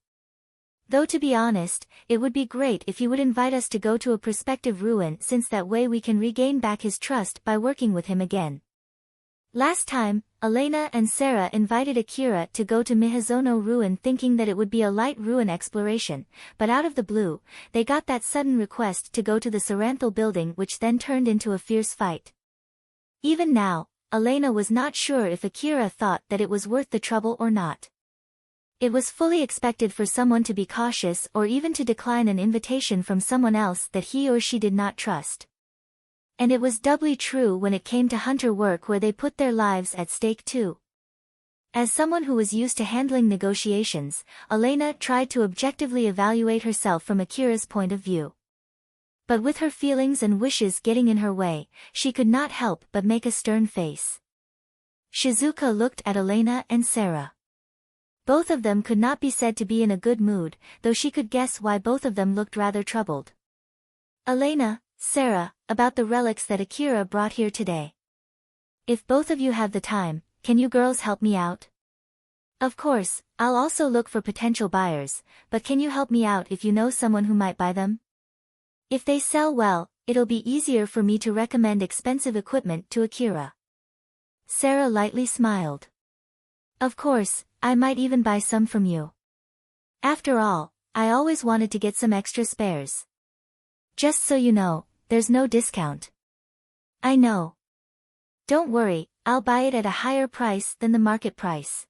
Though to be honest, it would be great if he would invite us to go to a prospective ruin since that way we can regain back his trust by working with him again. Last time, Elena and Sarah invited Akira to go to Miyazono ruin thinking that it would be a light ruin exploration, but out of the blue, they got that sudden request to go to the Saranthal building which then turned into a fierce fight. Even now, Elena was not sure if Akira thought that it was worth the trouble or not. It was fully expected for someone to be cautious or even to decline an invitation from someone else that he or she did not trust. And it was doubly true when it came to hunter work where they put their lives at stake too. As someone who was used to handling negotiations, Elena tried to objectively evaluate herself from Akira's point of view. But with her feelings and wishes getting in her way, she could not help but make a stern face. Shizuka looked at Elena and Sarah. Both of them could not be said to be in a good mood, though she could guess why both of them looked rather troubled. Elena, Sarah, about the relics that Akira brought here today. If both of you have the time, can you girls help me out? Of course, I'll also look for potential buyers, but can you help me out if you know someone who might buy them? If they sell well, it'll be easier for me to recommend expensive equipment to Akira. Sarah lightly smiled. Of course, I might even buy some from you. After all, I always wanted to get some extra spares. Just so you know, there's no discount. I know. Don't worry, I'll buy it at a higher price than the market price.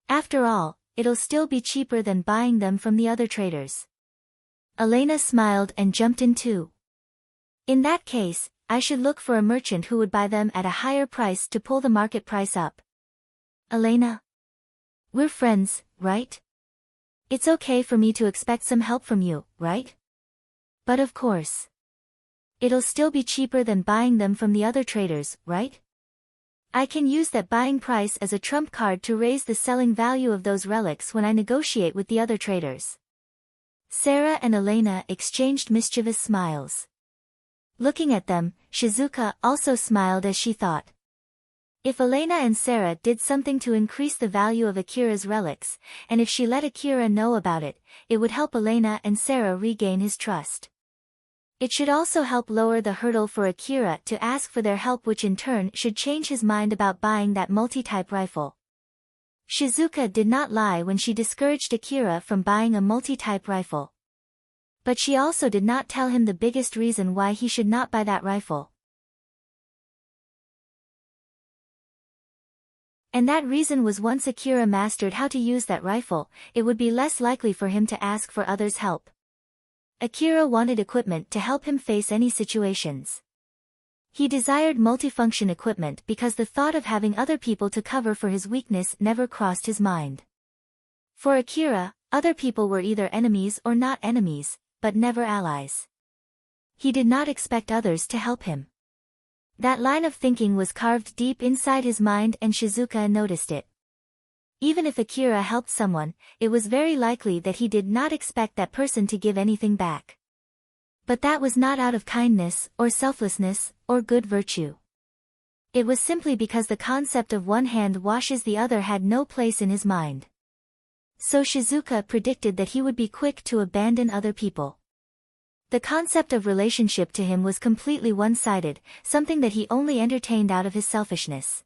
After all, it'll still be cheaper than buying them from the other traders. Elena smiled and jumped in too. In that case, I should look for a merchant who would buy them at a higher price to pull the market price up. Elena? We're friends, right? It's okay for me to expect some help from you, right? But of course. It'll still be cheaper than buying them from the other traders, right? I can use that buying price as a trump card to raise the selling value of those relics when I negotiate with the other traders. Sarah and Elena exchanged mischievous smiles. Looking at them, Shizuka also smiled as she thought. If Elena and Sarah did something to increase the value of Akira's relics, and if she let Akira know about it, it would help Elena and Sarah regain his trust. It should also help lower the hurdle for Akira to ask for their help, which in turn should change his mind about buying that multi-type rifle. Shizuka did not lie when she discouraged Akira from buying a multi-type rifle. But she also did not tell him the biggest reason why he should not buy that rifle. And that reason was once Akira mastered how to use that rifle, it would be less likely for him to ask for others' help. Akira wanted equipment to help him face any situations. He desired multifunction equipment because the thought of having other people to cover for his weakness never crossed his mind. For Akira, other people were either enemies or not enemies, but never allies. He did not expect others to help him. That line of thinking was carved deep inside his mind, and Shizuka noticed it. Even if Akira helped someone, it was very likely that he did not expect that person to give anything back. But that was not out of kindness, or selflessness, or good virtue. It was simply because the concept of one hand washes the other had no place in his mind. So Shizuka predicted that he would be quick to abandon other people. The concept of relationship to him was completely one-sided, something that he only entertained out of his selfishness.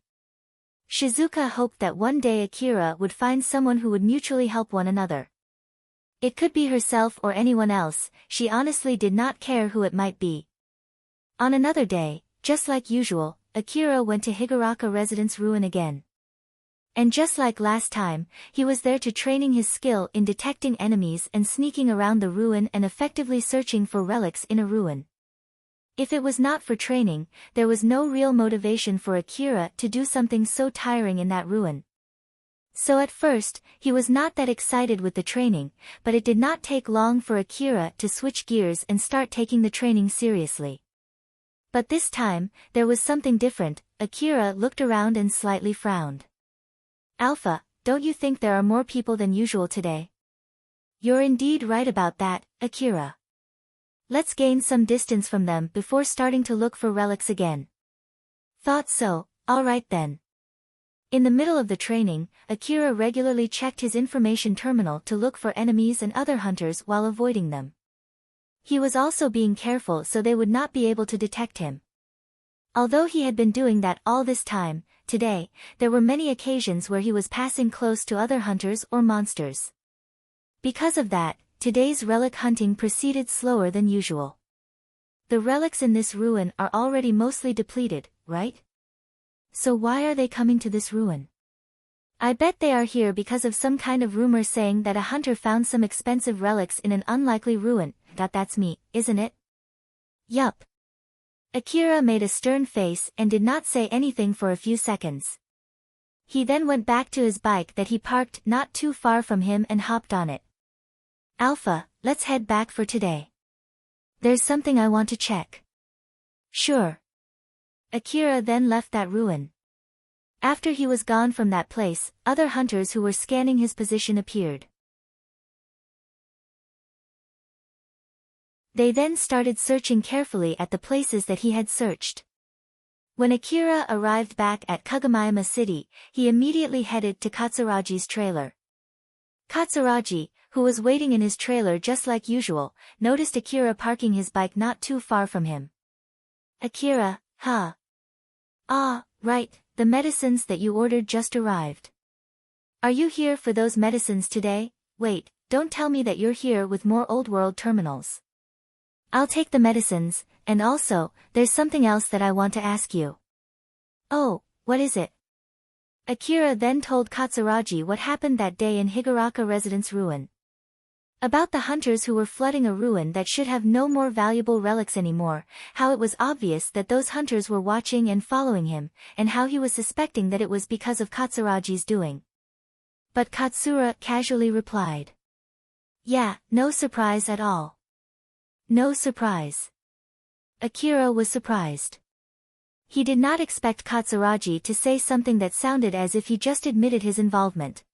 Shizuka hoped that one day Akira would find someone who would mutually help one another. It could be herself or anyone else, she honestly did not care who it might be. On another day, just like usual, Akira went to Higuraka Residence Ruin again. And just like last time, he was there to training his skill in detecting enemies and sneaking around the ruin and effectively searching for relics in a ruin. If it was not for training, there was no real motivation for Akira to do something so tiring in that ruin. So at first, he was not that excited with the training, but it did not take long for Akira to switch gears and start taking the training seriously. But this time, there was something different. Akira looked around and slightly frowned. Alpha, don't you think there are more people than usual today? You're indeed right about that, Akira. Let's gain some distance from them before starting to look for relics again. Thought so, alright then. In the middle of the training, Akira regularly checked his information terminal to look for enemies and other hunters while avoiding them. He was also being careful so they would not be able to detect him. Although he had been doing that all this time, today, there were many occasions where he was passing close to other hunters or monsters. Because of that, today's relic hunting proceeded slower than usual. The relics in this ruin are already mostly depleted, right? So why are they coming to this ruin? I bet they are here because of some kind of rumor saying that a hunter found some expensive relics in an unlikely ruin. That's me, isn't it? Yup. Akira made a stern face and did not say anything for a few seconds. He then went back to his bike that he parked not too far from him and hopped on it. Alpha, let's head back for today. There's something I want to check. Sure. Akira then left that ruin. After he was gone from that place, other hunters who were scanning his position appeared. They then started searching carefully at the places that he had searched. When Akira arrived back at Kagomiyama City, he immediately headed to Katsuragi's trailer. Katsuragi, who was waiting in his trailer just like usual, noticed Akira parking his bike not too far from him. Akira, huh? Ah, right, the medicines that you ordered just arrived. Are you here for those medicines today? Wait, don't tell me that you're here with more old world terminals. I'll take the medicines, and also, there's something else that I want to ask you. Oh, what is it? Akira then told Katsuragi what happened that day in Higuraka Residence Ruin. About the hunters who were flooding a ruin that should have no more valuable relics anymore, how it was obvious that those hunters were watching and following him, and how he was suspecting that it was because of Katsuragi's doing. But Katsura casually replied. Yeah, no surprise at all. No surprise. Akira was surprised. He did not expect Katsuragi to say something that sounded as if he just admitted his involvement.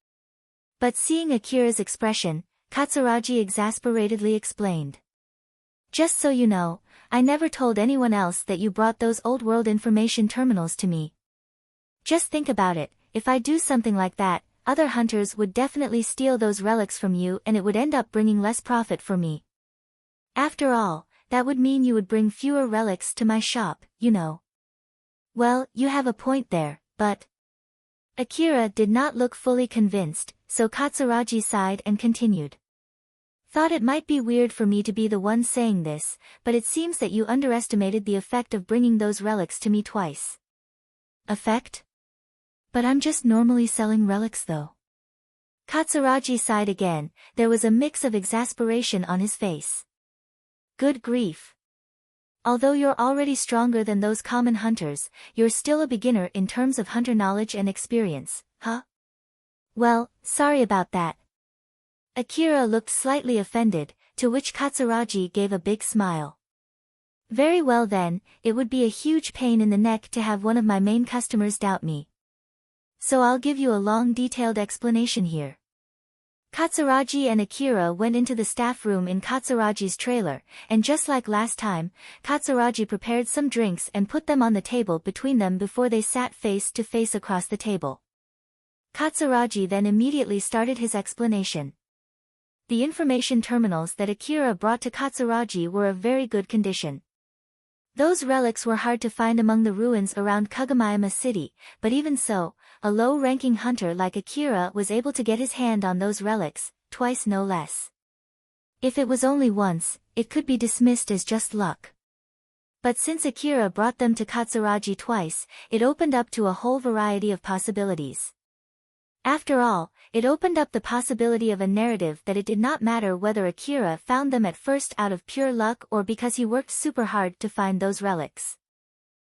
But seeing Akira's expression, Katsuragi exasperatedly explained. Just so you know, I never told anyone else that you brought those old world information terminals to me. Just think about it, if I do something like that, other hunters would definitely steal those relics from you and it would end up bringing less profit for me. After all, that would mean you would bring fewer relics to my shop, you know. Well, you have a point there, but... Akira did not look fully convinced, so Katsuragi sighed and continued. Thought it might be weird for me to be the one saying this, but it seems that you underestimated the effect of bringing those relics to me twice. Effect? But I'm just normally selling relics though. Katsuragi sighed again, there was a mix of exasperation on his face. Good grief. Although you're already stronger than those common hunters, you're still a beginner in terms of hunter knowledge and experience, huh? Well, sorry about that. Akira looked slightly offended, to which Katsuragi gave a big smile. Very well then, it would be a huge pain in the neck to have one of my main customers doubt me. So I'll give you a long detailed explanation here. Katsuragi and Akira went into the staff room in Katsuragi's trailer, and just like last time, Katsuragi prepared some drinks and put them on the table between them before they sat face to face across the table. Katsuragi then immediately started his explanation. The information terminals that Akira brought to Katsuragi were of very good condition. Those relics were hard to find among the ruins around Kagomayama City, but even so, a low-ranking hunter like Akira was able to get his hand on those relics, twice no less. If it was only once, it could be dismissed as just luck. But since Akira brought them to Katsuragi twice, it opened up to a whole variety of possibilities. After all, it opened up the possibility of a narrative that it did not matter whether Akira found them at first out of pure luck or because he worked super hard to find those relics.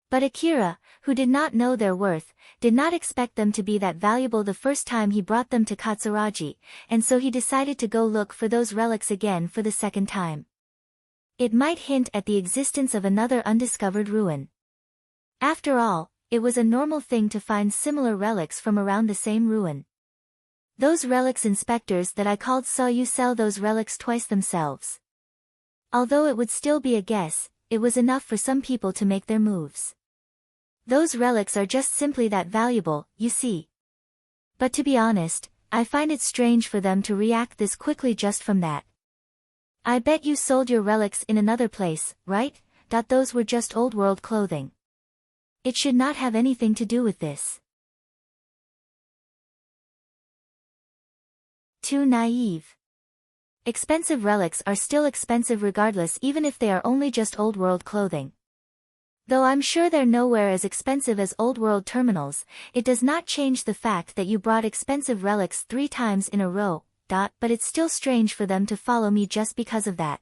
But Akira, who did not know their worth, did not expect them to be that valuable the first time he brought them to Katsuragi, and so he decided to go look for those relics again for the second time. It might hint at the existence of another undiscovered ruin. After all, it was a normal thing to find similar relics from around the same ruin. Those relics inspectors that I called saw you sell those relics twice themselves. Although it would still be a guess, it was enough for some people to make their moves. Those relics are just simply that valuable, you see. But to be honest, I find it strange for them to react this quickly just from that. I bet you sold your relics in another place, right? Those were just old-world clothing. It should not have anything to do with this. Too naive. Expensive relics are still expensive regardless even if they are only just old-world clothing. Though I'm sure they're nowhere as expensive as old-world terminals, it does not change the fact that you brought expensive relics 3 times in a row, but it's still strange for them to follow me just because of that.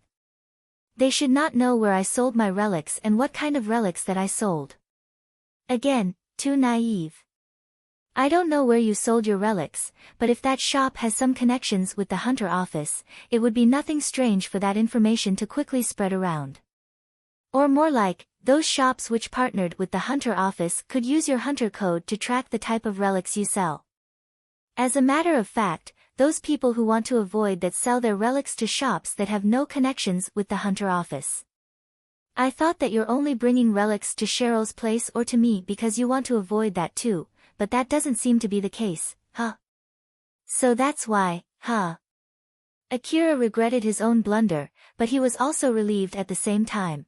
They should not know where I sold my relics and what kind of relics that I sold. Again, too naive. I don't know where you sold your relics, but if that shop has some connections with the hunter office, it would be nothing strange for that information to quickly spread around. Or more like, those shops which partnered with the hunter office could use your hunter code to track the type of relics you sell. As a matter of fact, those people who want to avoid that sell their relics to shops that have no connections with the hunter office. I thought that you're only bringing relics to Cheryl's place or to me because you want to avoid that too, but that doesn't seem to be the case, huh? So that's why, huh? Akira regretted his own blunder, but he was also relieved at the same time.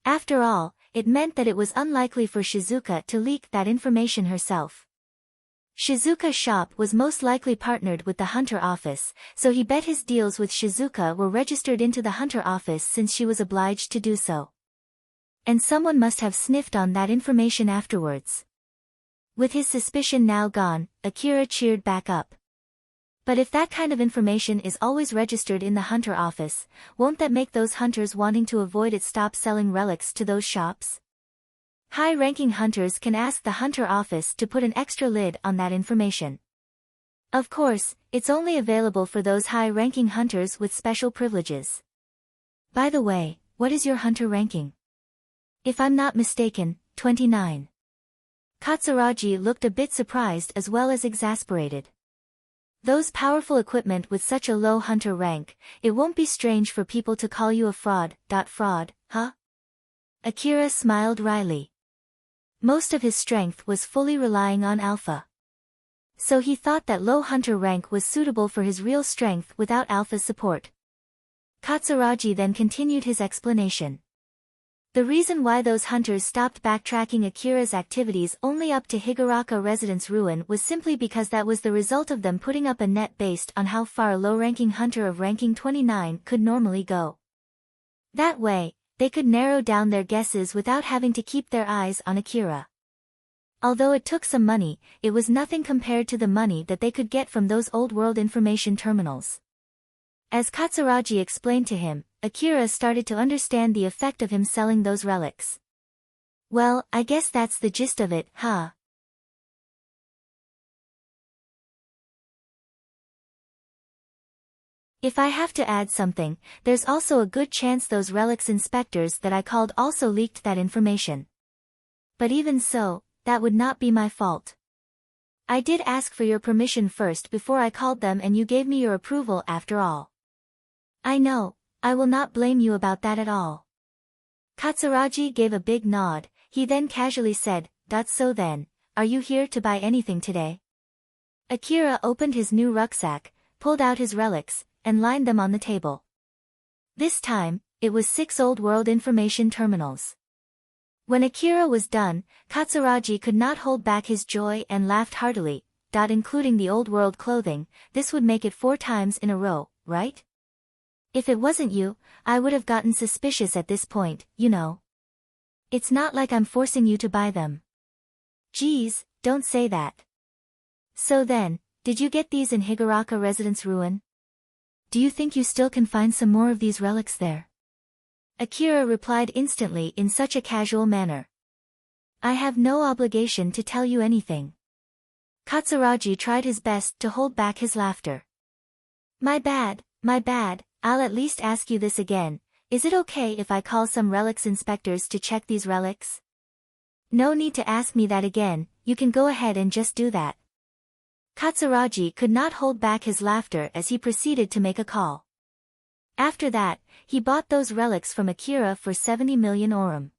After all, it meant that it was unlikely for Shizuka to leak that information herself. Shizuka's shop was most likely partnered with the hunter office, so he bet his deals with Shizuka were registered into the hunter office since she was obliged to do so. And someone must have sniffed on that information afterwards. With his suspicion now gone, Akira cheered back up. But if that kind of information is always registered in the hunter office, won't that make those hunters wanting to avoid it stop selling relics to those shops? High-ranking hunters can ask the hunter office to put an extra lid on that information. Of course, it's only available for those high-ranking hunters with special privileges. By the way, what is your hunter ranking? If I'm not mistaken, 29. Katsuragi looked a bit surprised as well as exasperated. Those powerful equipment with such a low hunter rank, it won't be strange for people to call you a fraud, huh? Akira smiled wryly. Most of his strength was fully relying on alpha. So he thought that low hunter rank was suitable for his real strength without alpha's support. Katsuragi then continued his explanation. The reason why those hunters stopped backtracking Akira's activities only up to Higuraka Residence Ruin was simply because that was the result of them putting up a net based on how far a low-ranking hunter of ranking 29 could normally go. That way, they could narrow down their guesses without having to keep their eyes on Akira. Although it took some money, it was nothing compared to the money that they could get from those old-world information terminals. As Katsuragi explained to him, Akira started to understand the effect of him selling those relics. Well, I guess that's the gist of it, huh? If I have to add something, there's also a good chance those relics inspectors that I called also leaked that information. But even so, that would not be my fault. I did ask for your permission first before I called them and you gave me your approval after all. I know, I will not blame you about that at all. Katsuragi gave a big nod, he then casually said, So then, are you here to buy anything today? Akira opened his new rucksack, pulled out his relics, and lined them on the table. This time, it was 6 old world information terminals. When Akira was done, Katsuragi could not hold back his joy and laughed heartily, including the old world clothing, this would make it 4 times in a row, right? If it wasn't you, I would have gotten suspicious at this point, you know. It's not like I'm forcing you to buy them. Geez, don't say that. So then, did you get these in Higuraka Residence Ruin? Do you think you still can find some more of these relics there? Akira replied instantly in such a casual manner. I have no obligation to tell you anything. Katsuragi tried his best to hold back his laughter. My bad, I'll at least ask you this again, is it okay if I call some relics inspectors to check these relics? No need to ask me that again, you can go ahead and just do that. Katsuragi could not hold back his laughter as he proceeded to make a call. After that, he bought those relics from Akira for 70 million orum.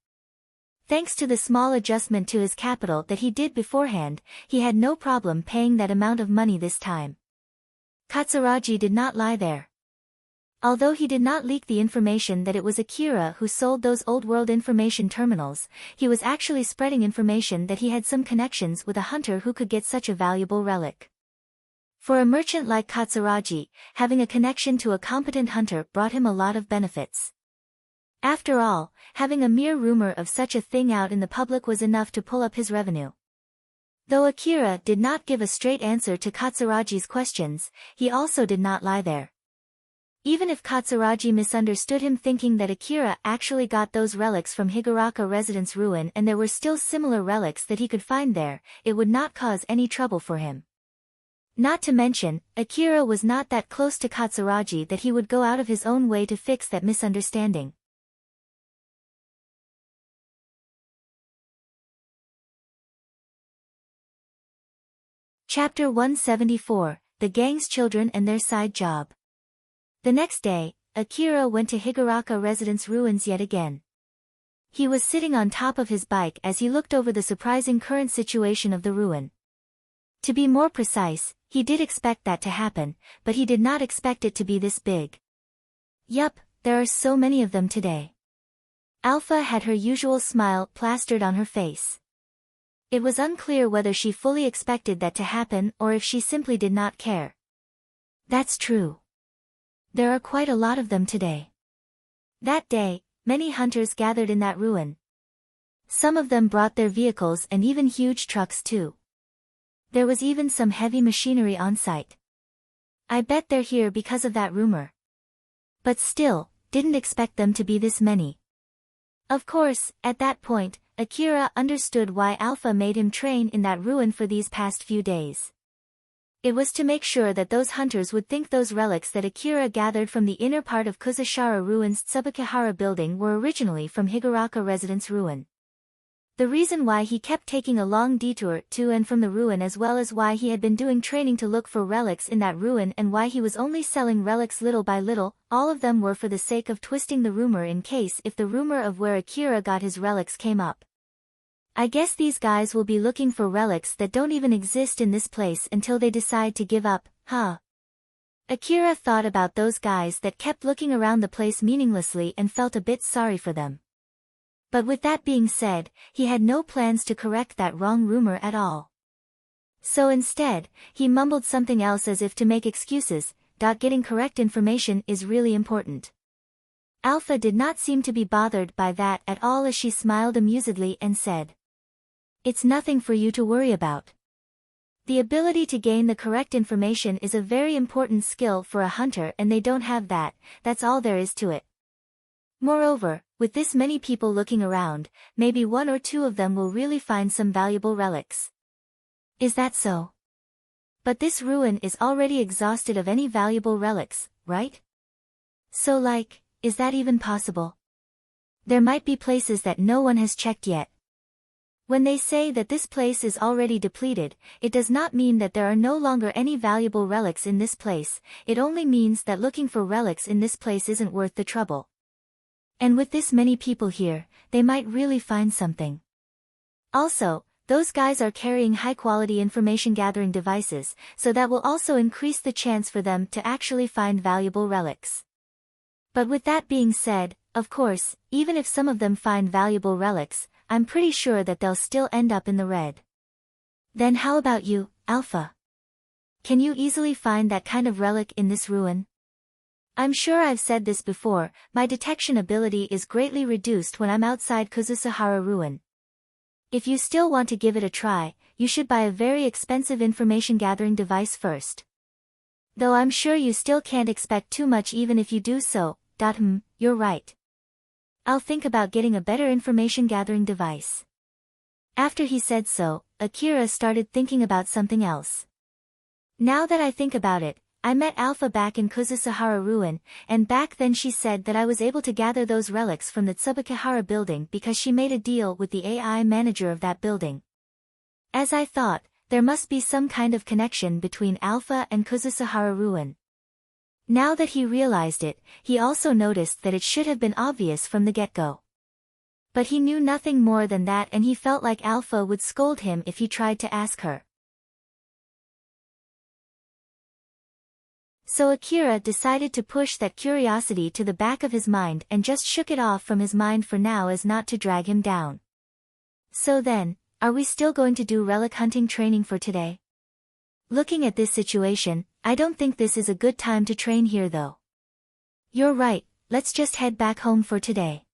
Thanks to the small adjustment to his capital that he did beforehand, he had no problem paying that amount of money this time. Katsuragi did not lie there. Although he did not leak the information that it was Akira who sold those old world information terminals, he was actually spreading information that he had some connections with a hunter who could get such a valuable relic. For a merchant like Katsuragi, having a connection to a competent hunter brought him a lot of benefits. After all, having a mere rumor of such a thing out in the public was enough to pull up his revenue. Though Akira did not give a straight answer to Katsuragi's questions, he also did not lie there. Even if Katsuragi misunderstood him thinking that Akira actually got those relics from Higuraka Residence Ruin and there were still similar relics that he could find there, it would not cause any trouble for him. Not to mention, Akira was not that close to Katsuragi that he would go out of his own way to fix that misunderstanding. Chapter 174, The Gang's Children and Their Side Job. The next day, Akira went to Higuraka Residence Ruins yet again. He was sitting on top of his bike as he looked over the surprising current situation of the ruin. To be more precise, he did expect that to happen, but he did not expect it to be this big. Yup, there are so many of them today. Alpha had her usual smile plastered on her face. It was unclear whether she fully expected that to happen or if she simply did not care. That's true. There are quite a lot of them today. That day, many hunters gathered in that ruin. Some of them brought their vehicles and even huge trucks too. There was even some heavy machinery on site. I bet they're here because of that rumor. But still, didn't expect them to be this many. Of course, at that point, Akira understood why Alpha made him train in that ruin for these past few days. It was to make sure that those hunters would think those relics that Akira gathered from the inner part of Kuzushara Ruin's Tsubakihara building were originally from Higuraka Residence Ruin. The reason why he kept taking a long detour to and from the ruin as well as why he had been doing training to look for relics in that ruin and why he was only selling relics little by little, all of them were for the sake of twisting the rumor in case if the rumor of where Akira got his relics came up. I guess these guys will be looking for relics that don't even exist in this place until they decide to give up, huh? Akira thought about those guys that kept looking around the place meaninglessly and felt a bit sorry for them. But with that being said, he had no plans to correct that wrong rumor at all. So instead, he mumbled something else as if to make excuses. Getting correct information is really important. Alpha did not seem to be bothered by that at all as she smiled amusedly and said, "It's nothing for you to worry about. The ability to gain the correct information is a very important skill for a hunter and they don't have that, that's all there is to it. Moreover, with this many people looking around, maybe one or two of them will really find some valuable relics. Is that so? But this ruin is already exhausted of any valuable relics, right? So is that even possible? There might be places that no one has checked yet. When they say that this place is already depleted, it does not mean that there are no longer any valuable relics in this place, it only means that looking for relics in this place isn't worth the trouble. And with this many people here, they might really find something. Also, those guys are carrying high-quality information-gathering devices, so that will also increase the chance for them to actually find valuable relics. But with that being said, of course, even if some of them find valuable relics, I'm pretty sure that they'll still end up in the red. Then how about you, Alpha? Can you easily find that kind of relic in this ruin? I'm sure I've said this before, my detection ability is greatly reduced when I'm outside Kuzusuhara ruin. If you still want to give it a try, you should buy a very expensive information-gathering device first. Though I'm sure you still can't expect too much even if you do so. You're right. I'll think about getting a better information-gathering device. After he said so, Akira started thinking about something else. Now that I think about it, I met Alpha back in Kuzusuhara ruin, and back then she said that I was able to gather those relics from the Tsubakihara building because she made a deal with the AI manager of that building. As I thought, there must be some kind of connection between Alpha and Kuzusuhara ruin. Now that he realized it, he also noticed that it should have been obvious from the get-go. But he knew nothing more than that, and he felt like Alpha would scold him if he tried to ask her. So Akira decided to push that curiosity to the back of his mind and just shook it off from his mind for now as not to drag him down. So then, are we still going to do relic hunting training for today? Looking at this situation, I don't think this is a good time to train here though. You're right, let's just head back home for today.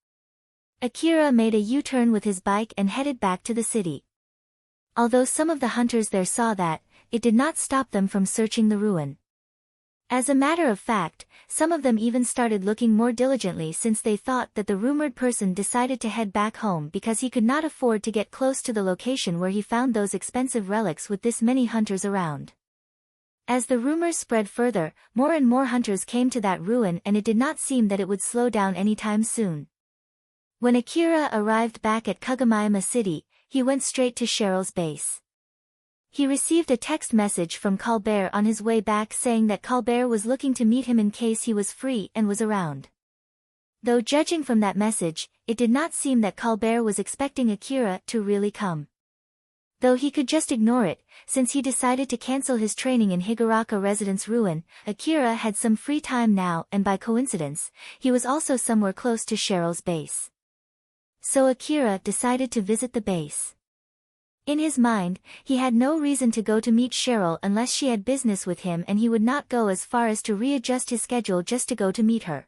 Akira made a U-turn with his bike and headed back to the city. Although some of the hunters there saw that, it did not stop them from searching the ruin. As a matter of fact, some of them even started looking more diligently since they thought that the rumored person decided to head back home because he could not afford to get close to the location where he found those expensive relics with this many hunters around. As the rumors spread further, more and more hunters came to that ruin, and it did not seem that it would slow down anytime soon. When Akira arrived back at Kagamayama City, he went straight to Cheryl's base. He received a text message from Colbert on his way back saying that Colbert was looking to meet him in case he was free and was around. Though judging from that message, it did not seem that Colbert was expecting Akira to really come. Though he could just ignore it, since he decided to cancel his training in Higuraka Residence Ruin, Akira had some free time now, and by coincidence, he was also somewhere close to Cheryl's base. So Akira decided to visit the base. In his mind, he had no reason to go to meet Cheryl unless she had business with him, and he would not go as far as to readjust his schedule just to go to meet her.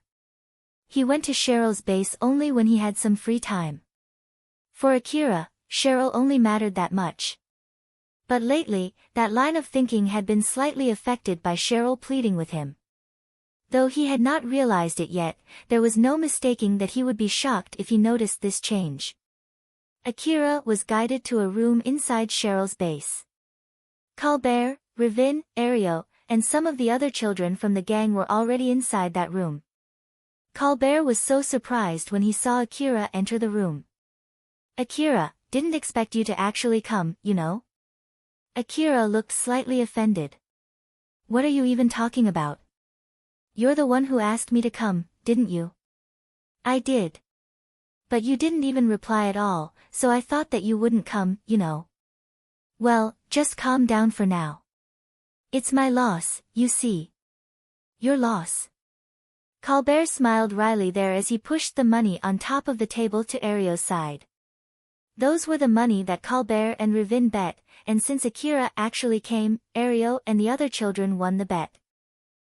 He went to Cheryl's base only when he had some free time. For Akira, Cheryl only mattered that much. But lately, that line of thinking had been slightly affected by Cheryl pleading with him. Though he had not realized it yet, there was no mistaking that he would be shocked if he noticed this change. Akira was guided to a room inside Cheryl's base. Colbert, Ravin, Ario, and some of the other children from the gang were already inside that room. Colbert was so surprised when he saw Akira enter the room. Akira, didn't expect you to actually come, you know? Akira looked slightly offended. What are you even talking about? You're the one who asked me to come, didn't you? I did. But you didn't even reply at all, so I thought that you wouldn't come, you know. Well, just calm down for now. It's my loss, you see. Your loss. Colbert smiled wryly there as he pushed the money on top of the table to Ario's side. Those were the money that Colbert and Ravin bet, and since Akira actually came, Ario and the other children won the bet.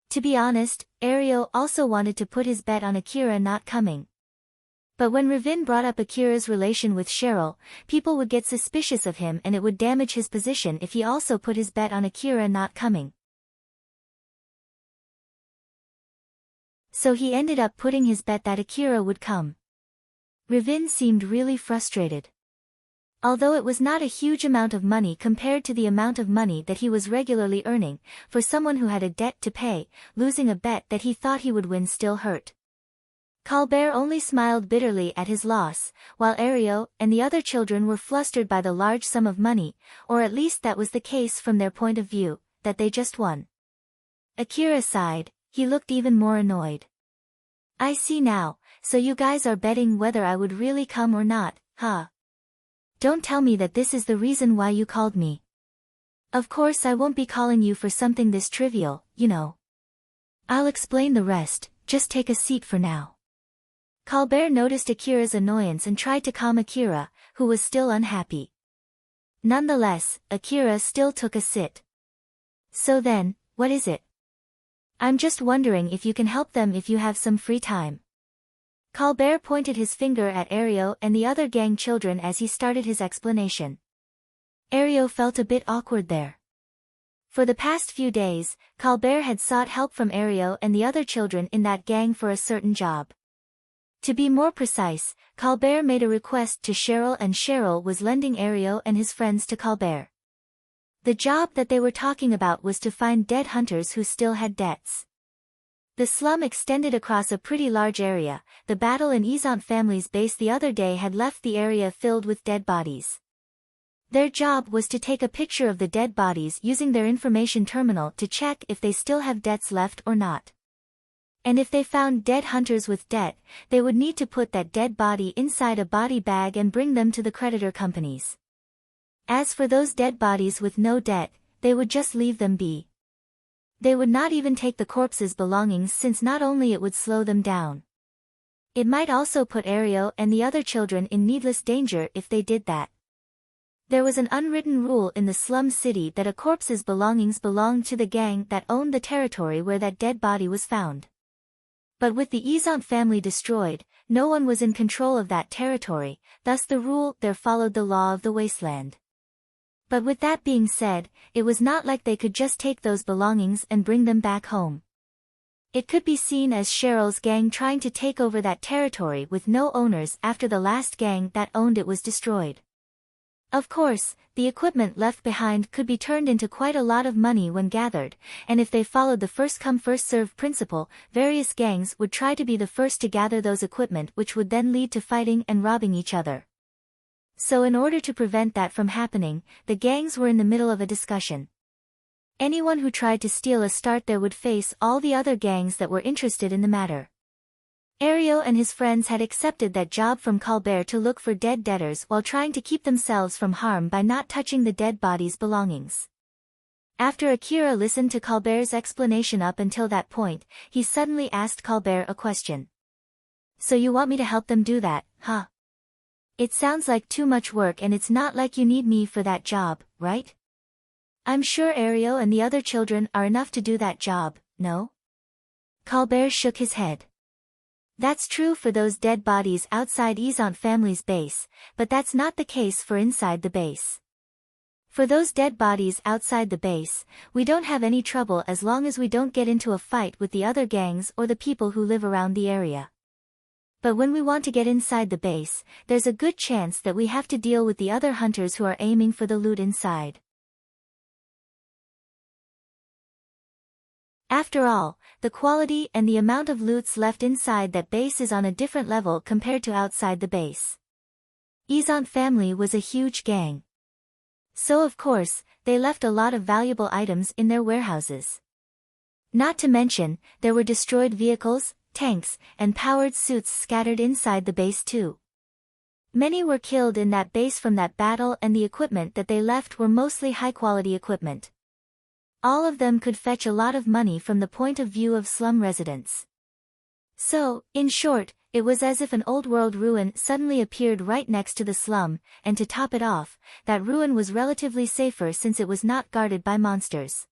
To be honest, Ario also wanted to put his bet on Akira not coming. But when Ravin brought up Akira's relation with Cheryl, people would get suspicious of him, and it would damage his position if he also put his bet on Akira not coming. So he ended up putting his bet that Akira would come. Ravin seemed really frustrated. Although it was not a huge amount of money compared to the amount of money that he was regularly earning, for someone who had a debt to pay, losing a bet that he thought he would win still hurt. Colbert only smiled bitterly at his loss, while Ario and the other children were flustered by the large sum of money, or at least that was the case from their point of view, that they just won. Akira sighed. He looked even more annoyed. I see now, so you guys are betting whether I would really come or not, huh? Don't tell me that this is the reason why you called me. Of course I won't be calling you for something this trivial, you know. I'll explain the rest, just take a seat for now. Colbert noticed Akira's annoyance and tried to calm Akira, who was still unhappy. Nonetheless, Akira still took a sit. So then, what is it? I'm just wondering if you can help them if you have some free time. Colbert pointed his finger at Ario and the other gang children as he started his explanation. Ario felt a bit awkward there. For the past few days, Colbert had sought help from Ario and the other children in that gang for a certain job. To be more precise, Colbert made a request to Cheryl and Cheryl was lending Ario and his friends to Colbert. The job that they were talking about was to find dead hunters who still had debts. The slum extended across a pretty large area. The battle in Isant family's base the other day had left the area filled with dead bodies. Their job was to take a picture of the dead bodies using their information terminal to check if they still have debts left or not. And if they found dead hunters with debt, they would need to put that dead body inside a body bag and bring them to the creditor companies. As for those dead bodies with no debt, they would just leave them be. They would not even take the corpse's belongings since not only it would slow them down. It might also put Ario and the other children in needless danger if they did that. There was an unwritten rule in the slum city that a corpse's belongings belonged to the gang that owned the territory where that dead body was found. But with the Isant family destroyed, no one was in control of that territory, thus the rule there followed the law of the wasteland. But with that being said, it was not like they could just take those belongings and bring them back home. It could be seen as Cheryl's gang trying to take over that territory with no owners after the last gang that owned it was destroyed. Of course, the equipment left behind could be turned into quite a lot of money when gathered, and if they followed the first-come first-served principle, various gangs would try to be the first to gather those equipment, which would then lead to fighting and robbing each other. So in order to prevent that from happening, the gangs were in the middle of a discussion. Anyone who tried to steal a start there would face all the other gangs that were interested in the matter. Ario and his friends had accepted that job from Colbert to look for dead debtors while trying to keep themselves from harm by not touching the dead body's belongings. After Akira listened to Colbert's explanation up until that point, he suddenly asked Colbert a question. So you want me to help them do that, huh? It sounds like too much work and it's not like you need me for that job, right? I'm sure Ario and the other children are enough to do that job, no? Colbert shook his head. That's true for those dead bodies outside Isant family's base, but that's not the case for inside the base. For those dead bodies outside the base, we don't have any trouble as long as we don't get into a fight with the other gangs or the people who live around the area. But when we want to get inside the base, there's a good chance that we have to deal with the other hunters who are aiming for the loot inside. After all, the quality and the amount of loots left inside that base is on a different level compared to outside the base. Isant family was a huge gang. So of course, they left a lot of valuable items in their warehouses. Not to mention, there were destroyed vehicles, tanks, and powered suits scattered inside the base too. Many were killed in that base from that battle and the equipment that they left were mostly high-quality equipment. All of them could fetch a lot of money from the point of view of slum residents. So, in short, it was as if an old-world ruin suddenly appeared right next to the slum, and to top it off, that ruin was relatively safer since it was not guarded by monsters.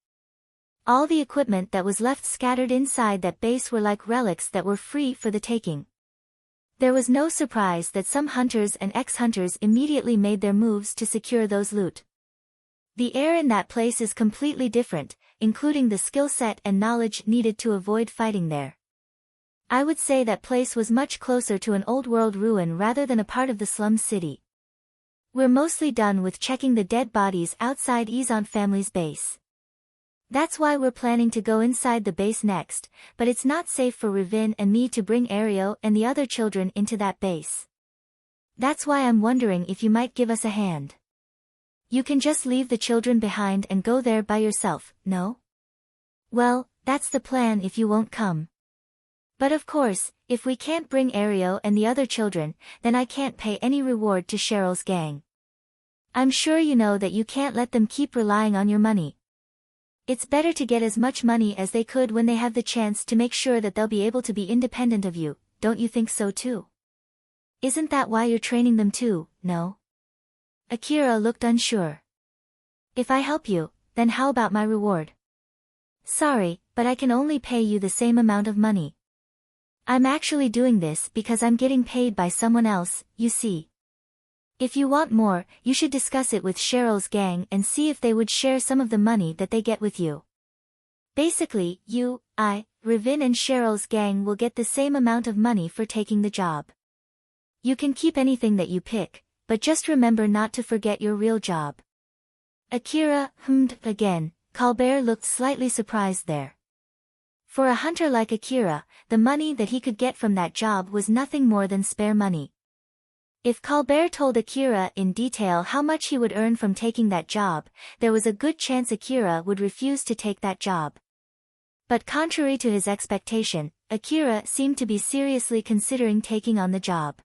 All the equipment that was left scattered inside that base were like relics that were free for the taking. There was no surprise that some hunters and ex-hunters immediately made their moves to secure those loot. The air in that place is completely different, including the skill set and knowledge needed to avoid fighting there. I would say that place was much closer to an old-world ruin rather than a part of the slum city. We're mostly done with checking the dead bodies outside Izant family's base. That's why we're planning to go inside the base next, but it's not safe for Ravin and me to bring Ario and the other children into that base. That's why I'm wondering if you might give us a hand. You can just leave the children behind and go there by yourself, no? Well, that's the plan if you won't come. But of course, if we can't bring Ario and the other children, then I can't pay any reward to Cheryl's gang. I'm sure you know that you can't let them keep relying on your money. It's better to get as much money as they could when they have the chance to make sure that they'll be able to be independent of you, don't you think so too? Isn't that why you're training them too, no? Akira looked unsure. If I help you, then how about my reward? Sorry, but I can only pay you the same amount of money. I'm actually doing this because I'm getting paid by someone else, you see. If you want more, you should discuss it with Cheryl's gang and see if they would share some of the money that they get with you. Basically, you, I, Ravin and Cheryl's gang will get the same amount of money for taking the job. You can keep anything that you pick, but just remember not to forget your real job. Akira hummed again. Colbert looked slightly surprised there. For a hunter like Akira, the money that he could get from that job was nothing more than spare money. If Colbert told Akira in detail how much he would earn from taking that job, there was a good chance Akira would refuse to take that job. But contrary to his expectation, Akira seemed to be seriously considering taking on the job.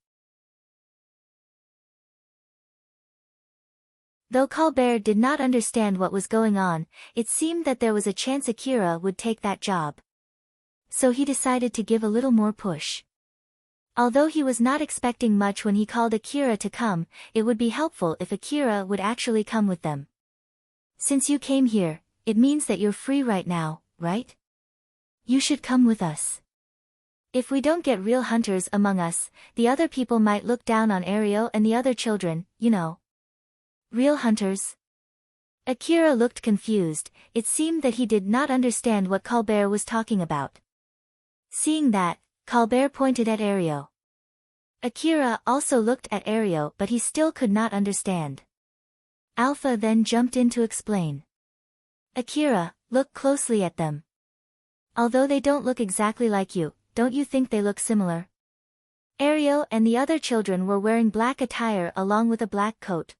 Though Colbert did not understand what was going on, it seemed that there was a chance Akira would take that job. So he decided to give a little more push. Although he was not expecting much when he called Akira to come, it would be helpful if Akira would actually come with them. Since you came here, it means that you're free right now, right? You should come with us. If we don't get real hunters among us, the other people might look down on Ario and the other children, you know. Real hunters? Akira looked confused. It seemed that he did not understand what Colbert was talking about. Seeing that, Colbert pointed at Ario. Akira also looked at Ario, but he still could not understand. Alpha then jumped in to explain. Akira, look closely at them. Although they don't look exactly like you, don't you think they look similar? Ario and the other children were wearing black attire along with a black coat.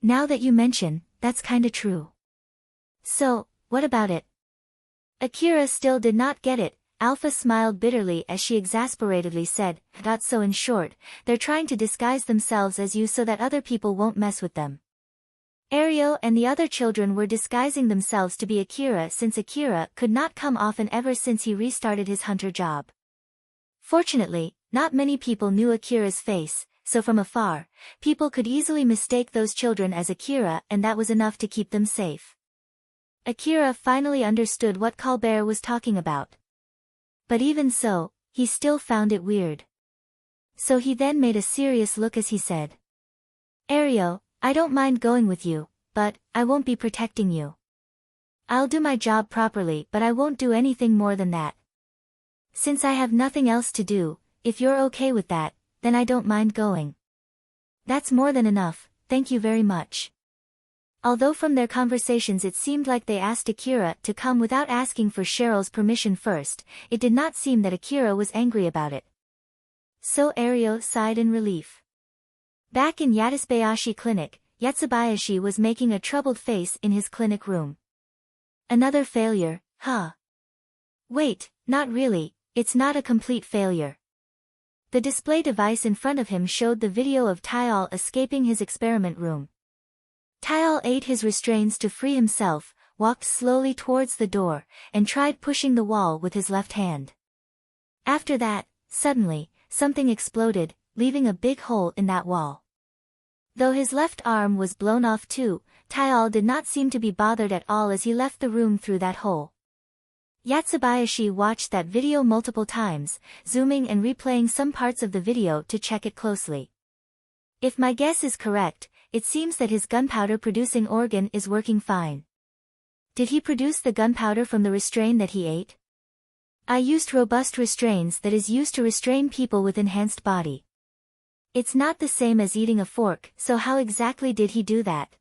Now that you mention, that's kinda true. So, what about it? Akira still did not get it. Alpha smiled bitterly as she exasperatedly said, so in short, they're trying to disguise themselves as you so that other people won't mess with them. Ario and the other children were disguising themselves to be Akira since Akira could not come often ever since he restarted his hunter job. Fortunately, not many people knew Akira's face, so from afar, people could easily mistake those children as Akira, and that was enough to keep them safe. Akira finally understood what Colbert was talking about. But even so, he still found it weird. So he then made a serious look as he said. Ario, I don't mind going with you, but I won't be protecting you. I'll do my job properly, but I won't do anything more than that. Since I have nothing else to do, if you're okay with that, then I don't mind going. That's more than enough, thank you very much. Although from their conversations it seemed like they asked Akira to come without asking for Cheryl's permission first, it did not seem that Akira was angry about it. So Ario sighed in relief. Back in Yatsubayashi Clinic, Yatsubayashi was making a troubled face in his clinic room. Another failure, huh? Wait, not really, it's not a complete failure. The display device in front of him showed the video of Tyal escaping his experiment room. Tyal ate his restraints to free himself, walked slowly towards the door, and tried pushing the wall with his left hand. After that, suddenly, something exploded, leaving a big hole in that wall. Though his left arm was blown off too, Tyal did not seem to be bothered at all as he left the room through that hole. Yatsubayashi watched that video multiple times, zooming and replaying some parts of the video to check it closely. If my guess is correct, it seems that his gunpowder-producing organ is working fine. Did he produce the gunpowder from the restraint that he ate? I used robust restraints that is used to restrain people with enhanced body. It's not the same as eating a fork, so how exactly did he do that?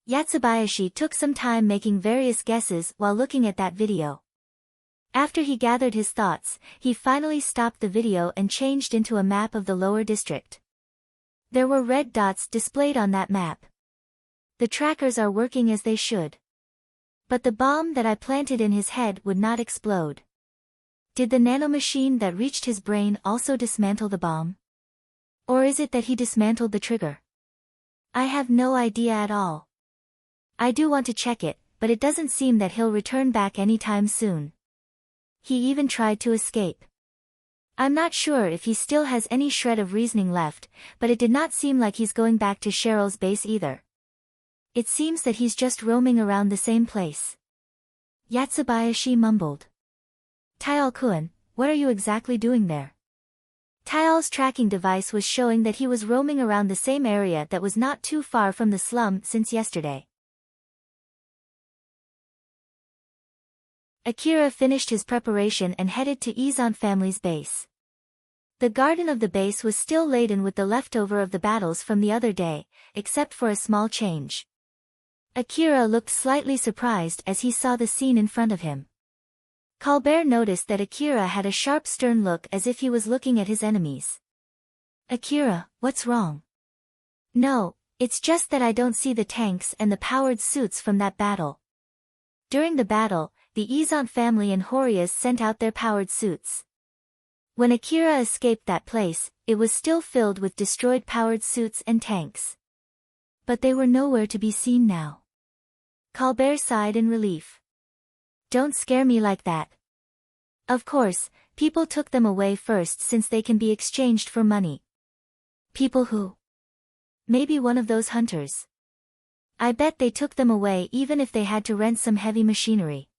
Yatsubayashi took some time making various guesses while looking at that video. After he gathered his thoughts, he finally stopped the video and changed into a map of the lower district. There were red dots displayed on that map. The trackers are working as they should. But the bomb that I planted in his head would not explode. Did the nanomachine that reached his brain also dismantle the bomb? Or is it that he dismantled the trigger? I have no idea at all. I do want to check it, but it doesn't seem that he'll return back anytime soon. He even tried to escape. I'm not sure if he still has any shred of reasoning left, but it did not seem like he's going back to Cheryl's base either. It seems that he's just roaming around the same place. Yatsubayashi mumbled. Taial-kun, what are you exactly doing there? Taial's tracking device was showing that he was roaming around the same area that was not too far from the slum since yesterday. Akira finished his preparation and headed to Izan family's base. The garden of the base was still laden with the leftover of the battles from the other day, except for a small change. Akira looked slightly surprised as he saw the scene in front of him. Colbert noticed that Akira had a sharp stern look as if he was looking at his enemies. Akira, what's wrong? No, it's just that I don't see the tanks and the powered suits from that battle. During the battle, the Izan family and Horias sent out their powered suits. When Akira escaped that place, it was still filled with destroyed powered suits and tanks. But they were nowhere to be seen now. Colbert sighed in relief. Don't scare me like that. Of course, people took them away first since they can be exchanged for money. People who? Maybe one of those hunters. I bet they took them away even if they had to rent some heavy machinery.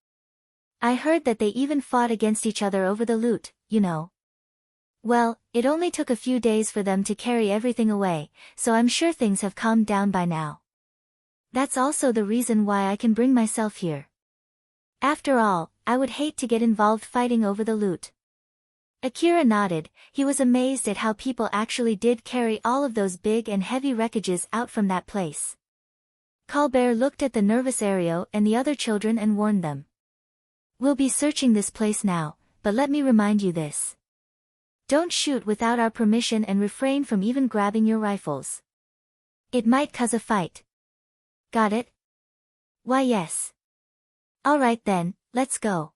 I heard that they even fought against each other over the loot, you know. Well, it only took a few days for them to carry everything away, so I'm sure things have calmed down by now. That's also the reason why I can bring myself here. After all, I would hate to get involved fighting over the loot. Akira nodded. He was amazed at how people actually did carry all of those big and heavy wreckages out from that place. Colbert looked at the nervous Ario and the other children and warned them. We'll be searching this place now, but let me remind you this. Don't shoot without our permission and refrain from even grabbing your rifles. It might cause a fight. Got it? Why yes. Alright then, let's go.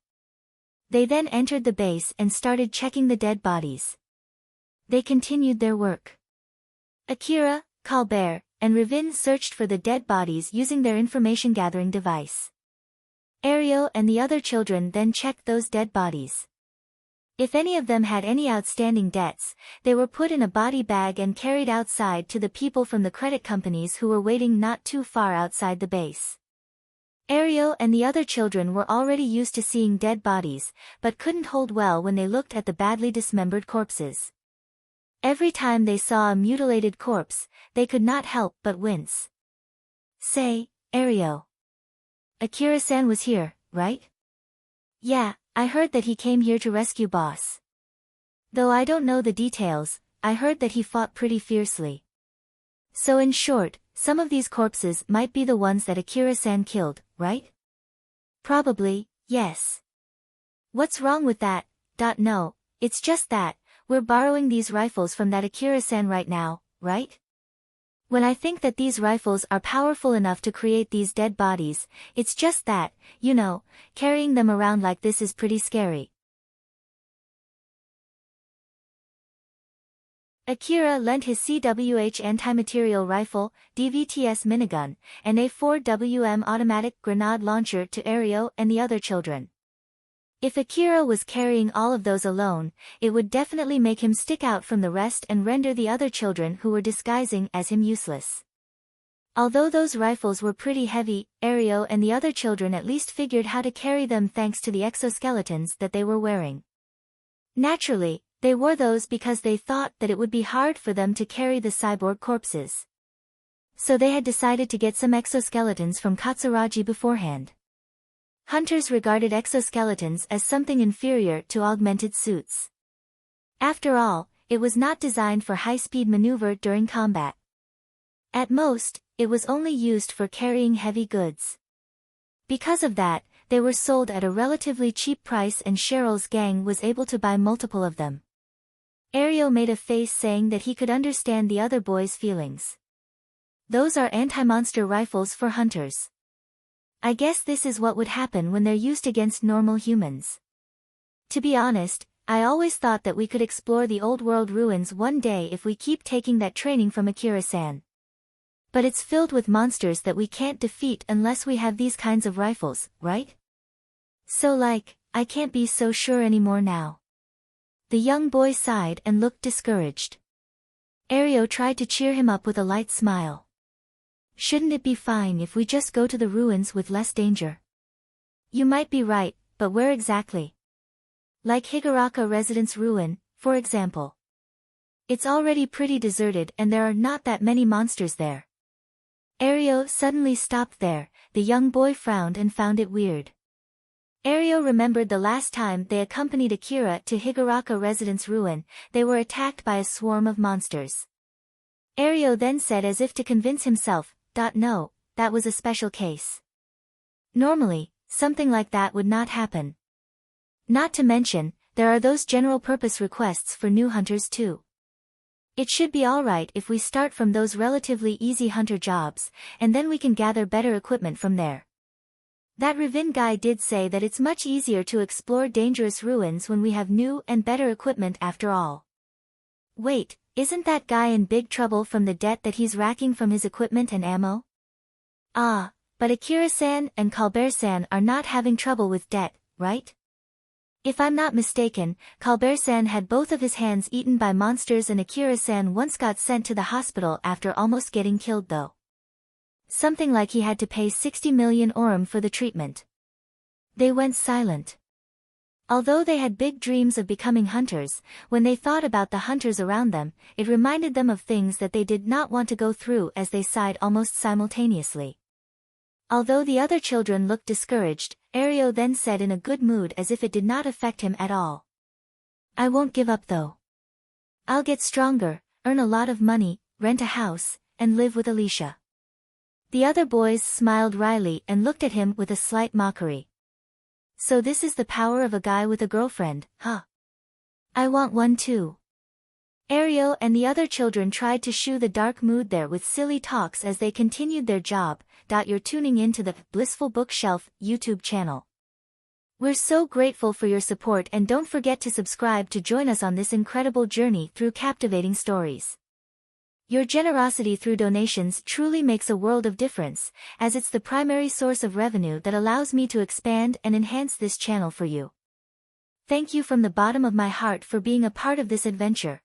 They then entered the base and started checking the dead bodies. They continued their work. Akira, Colbert, and Ravin searched for the dead bodies using their information-gathering device. Ario and the other children then checked those dead bodies. If any of them had any outstanding debts, they were put in a body bag and carried outside to the people from the credit companies who were waiting not too far outside the base. Ario and the other children were already used to seeing dead bodies, but couldn't hold well when they looked at the badly dismembered corpses. Every time they saw a mutilated corpse, they could not help but wince. Say, Ario. Akira-san was here, right? Yeah, I heard that he came here to rescue Boss. Though I don't know the details, I heard that he fought pretty fiercely. So in short, some of these corpses might be the ones that Akira-san killed, right? Probably, yes. What's wrong with that? No, it's just that, we're borrowing these rifles from that Akira-san right now, right? When I think that these rifles are powerful enough to create these dead bodies, it's just that, you know, carrying them around like this is pretty scary. Akira lent his CWH anti-material rifle, DVTS minigun, and a 4WM automatic grenade launcher to Ario and the other children. If Akira was carrying all of those alone, it would definitely make him stick out from the rest and render the other children who were disguising as him useless. Although those rifles were pretty heavy, Ario and the other children at least figured how to carry them thanks to the exoskeletons that they were wearing. Naturally, they wore those because they thought that it would be hard for them to carry the cyborg corpses. So they had decided to get some exoskeletons from Katsuragi beforehand. Hunters regarded exoskeletons as something inferior to augmented suits. After all, it was not designed for high-speed maneuver during combat. At most, it was only used for carrying heavy goods. Because of that, they were sold at a relatively cheap price and Cheryl's gang was able to buy multiple of them. Ario made a face saying that he could understand the other boy's feelings. Those are anti-monster rifles for hunters. I guess this is what would happen when they're used against normal humans. To be honest, I always thought that we could explore the old world ruins one day if we keep taking that training from Akira-san. But it's filled with monsters that we can't defeat unless we have these kinds of rifles, right? So I can't be so sure anymore now. The young boy sighed and looked discouraged. Ario tried to cheer him up with a light smile. Shouldn't it be fine if we just go to the ruins with less danger? You might be right, but where exactly? Like Higuraka Residence Ruin, for example. It's already pretty deserted and there are not that many monsters there. Ario suddenly stopped there. The young boy frowned and found it weird. Ario remembered the last time they accompanied Akira to Higuraka Residence Ruin, they were attacked by a swarm of monsters. Ario then said as if to convince himself, no, that was a special case. Normally, something like that would not happen. Not to mention, there are those general-purpose requests for new hunters too. It should be alright if we start from those relatively easy hunter jobs, and then we can gather better equipment from there. That Ravin guy did say that it's much easier to explore dangerous ruins when we have new and better equipment after all. Wait, isn't that guy in big trouble from the debt that he's racking from his equipment and ammo? Ah, but Akira-san and Kalber-san are not having trouble with debt, right? If I'm not mistaken, Kalber-san had both of his hands eaten by monsters and Akira-san once got sent to the hospital after almost getting killed though. Something like he had to pay 60 million orum for the treatment. They went silent. Although they had big dreams of becoming hunters, when they thought about the hunters around them, it reminded them of things that they did not want to go through as they sighed almost simultaneously. Although the other children looked discouraged, Ario then said in a good mood as if it did not affect him at all. I won't give up though. I'll get stronger, earn a lot of money, rent a house, and live with Alicia. The other boys smiled wryly and looked at him with a slight mockery. So this is the power of a guy with a girlfriend, huh? I want one too. Ario and the other children tried to shoo the dark mood there with silly talks as they continued their job. You're tuning in to the Blissful Bookshelf YouTube channel. We're so grateful for your support and don't forget to subscribe to join us on this incredible journey through captivating stories. Your generosity through donations truly makes a world of difference, as it's the primary source of revenue that allows me to expand and enhance this channel for you. Thank you from the bottom of my heart for being a part of this adventure.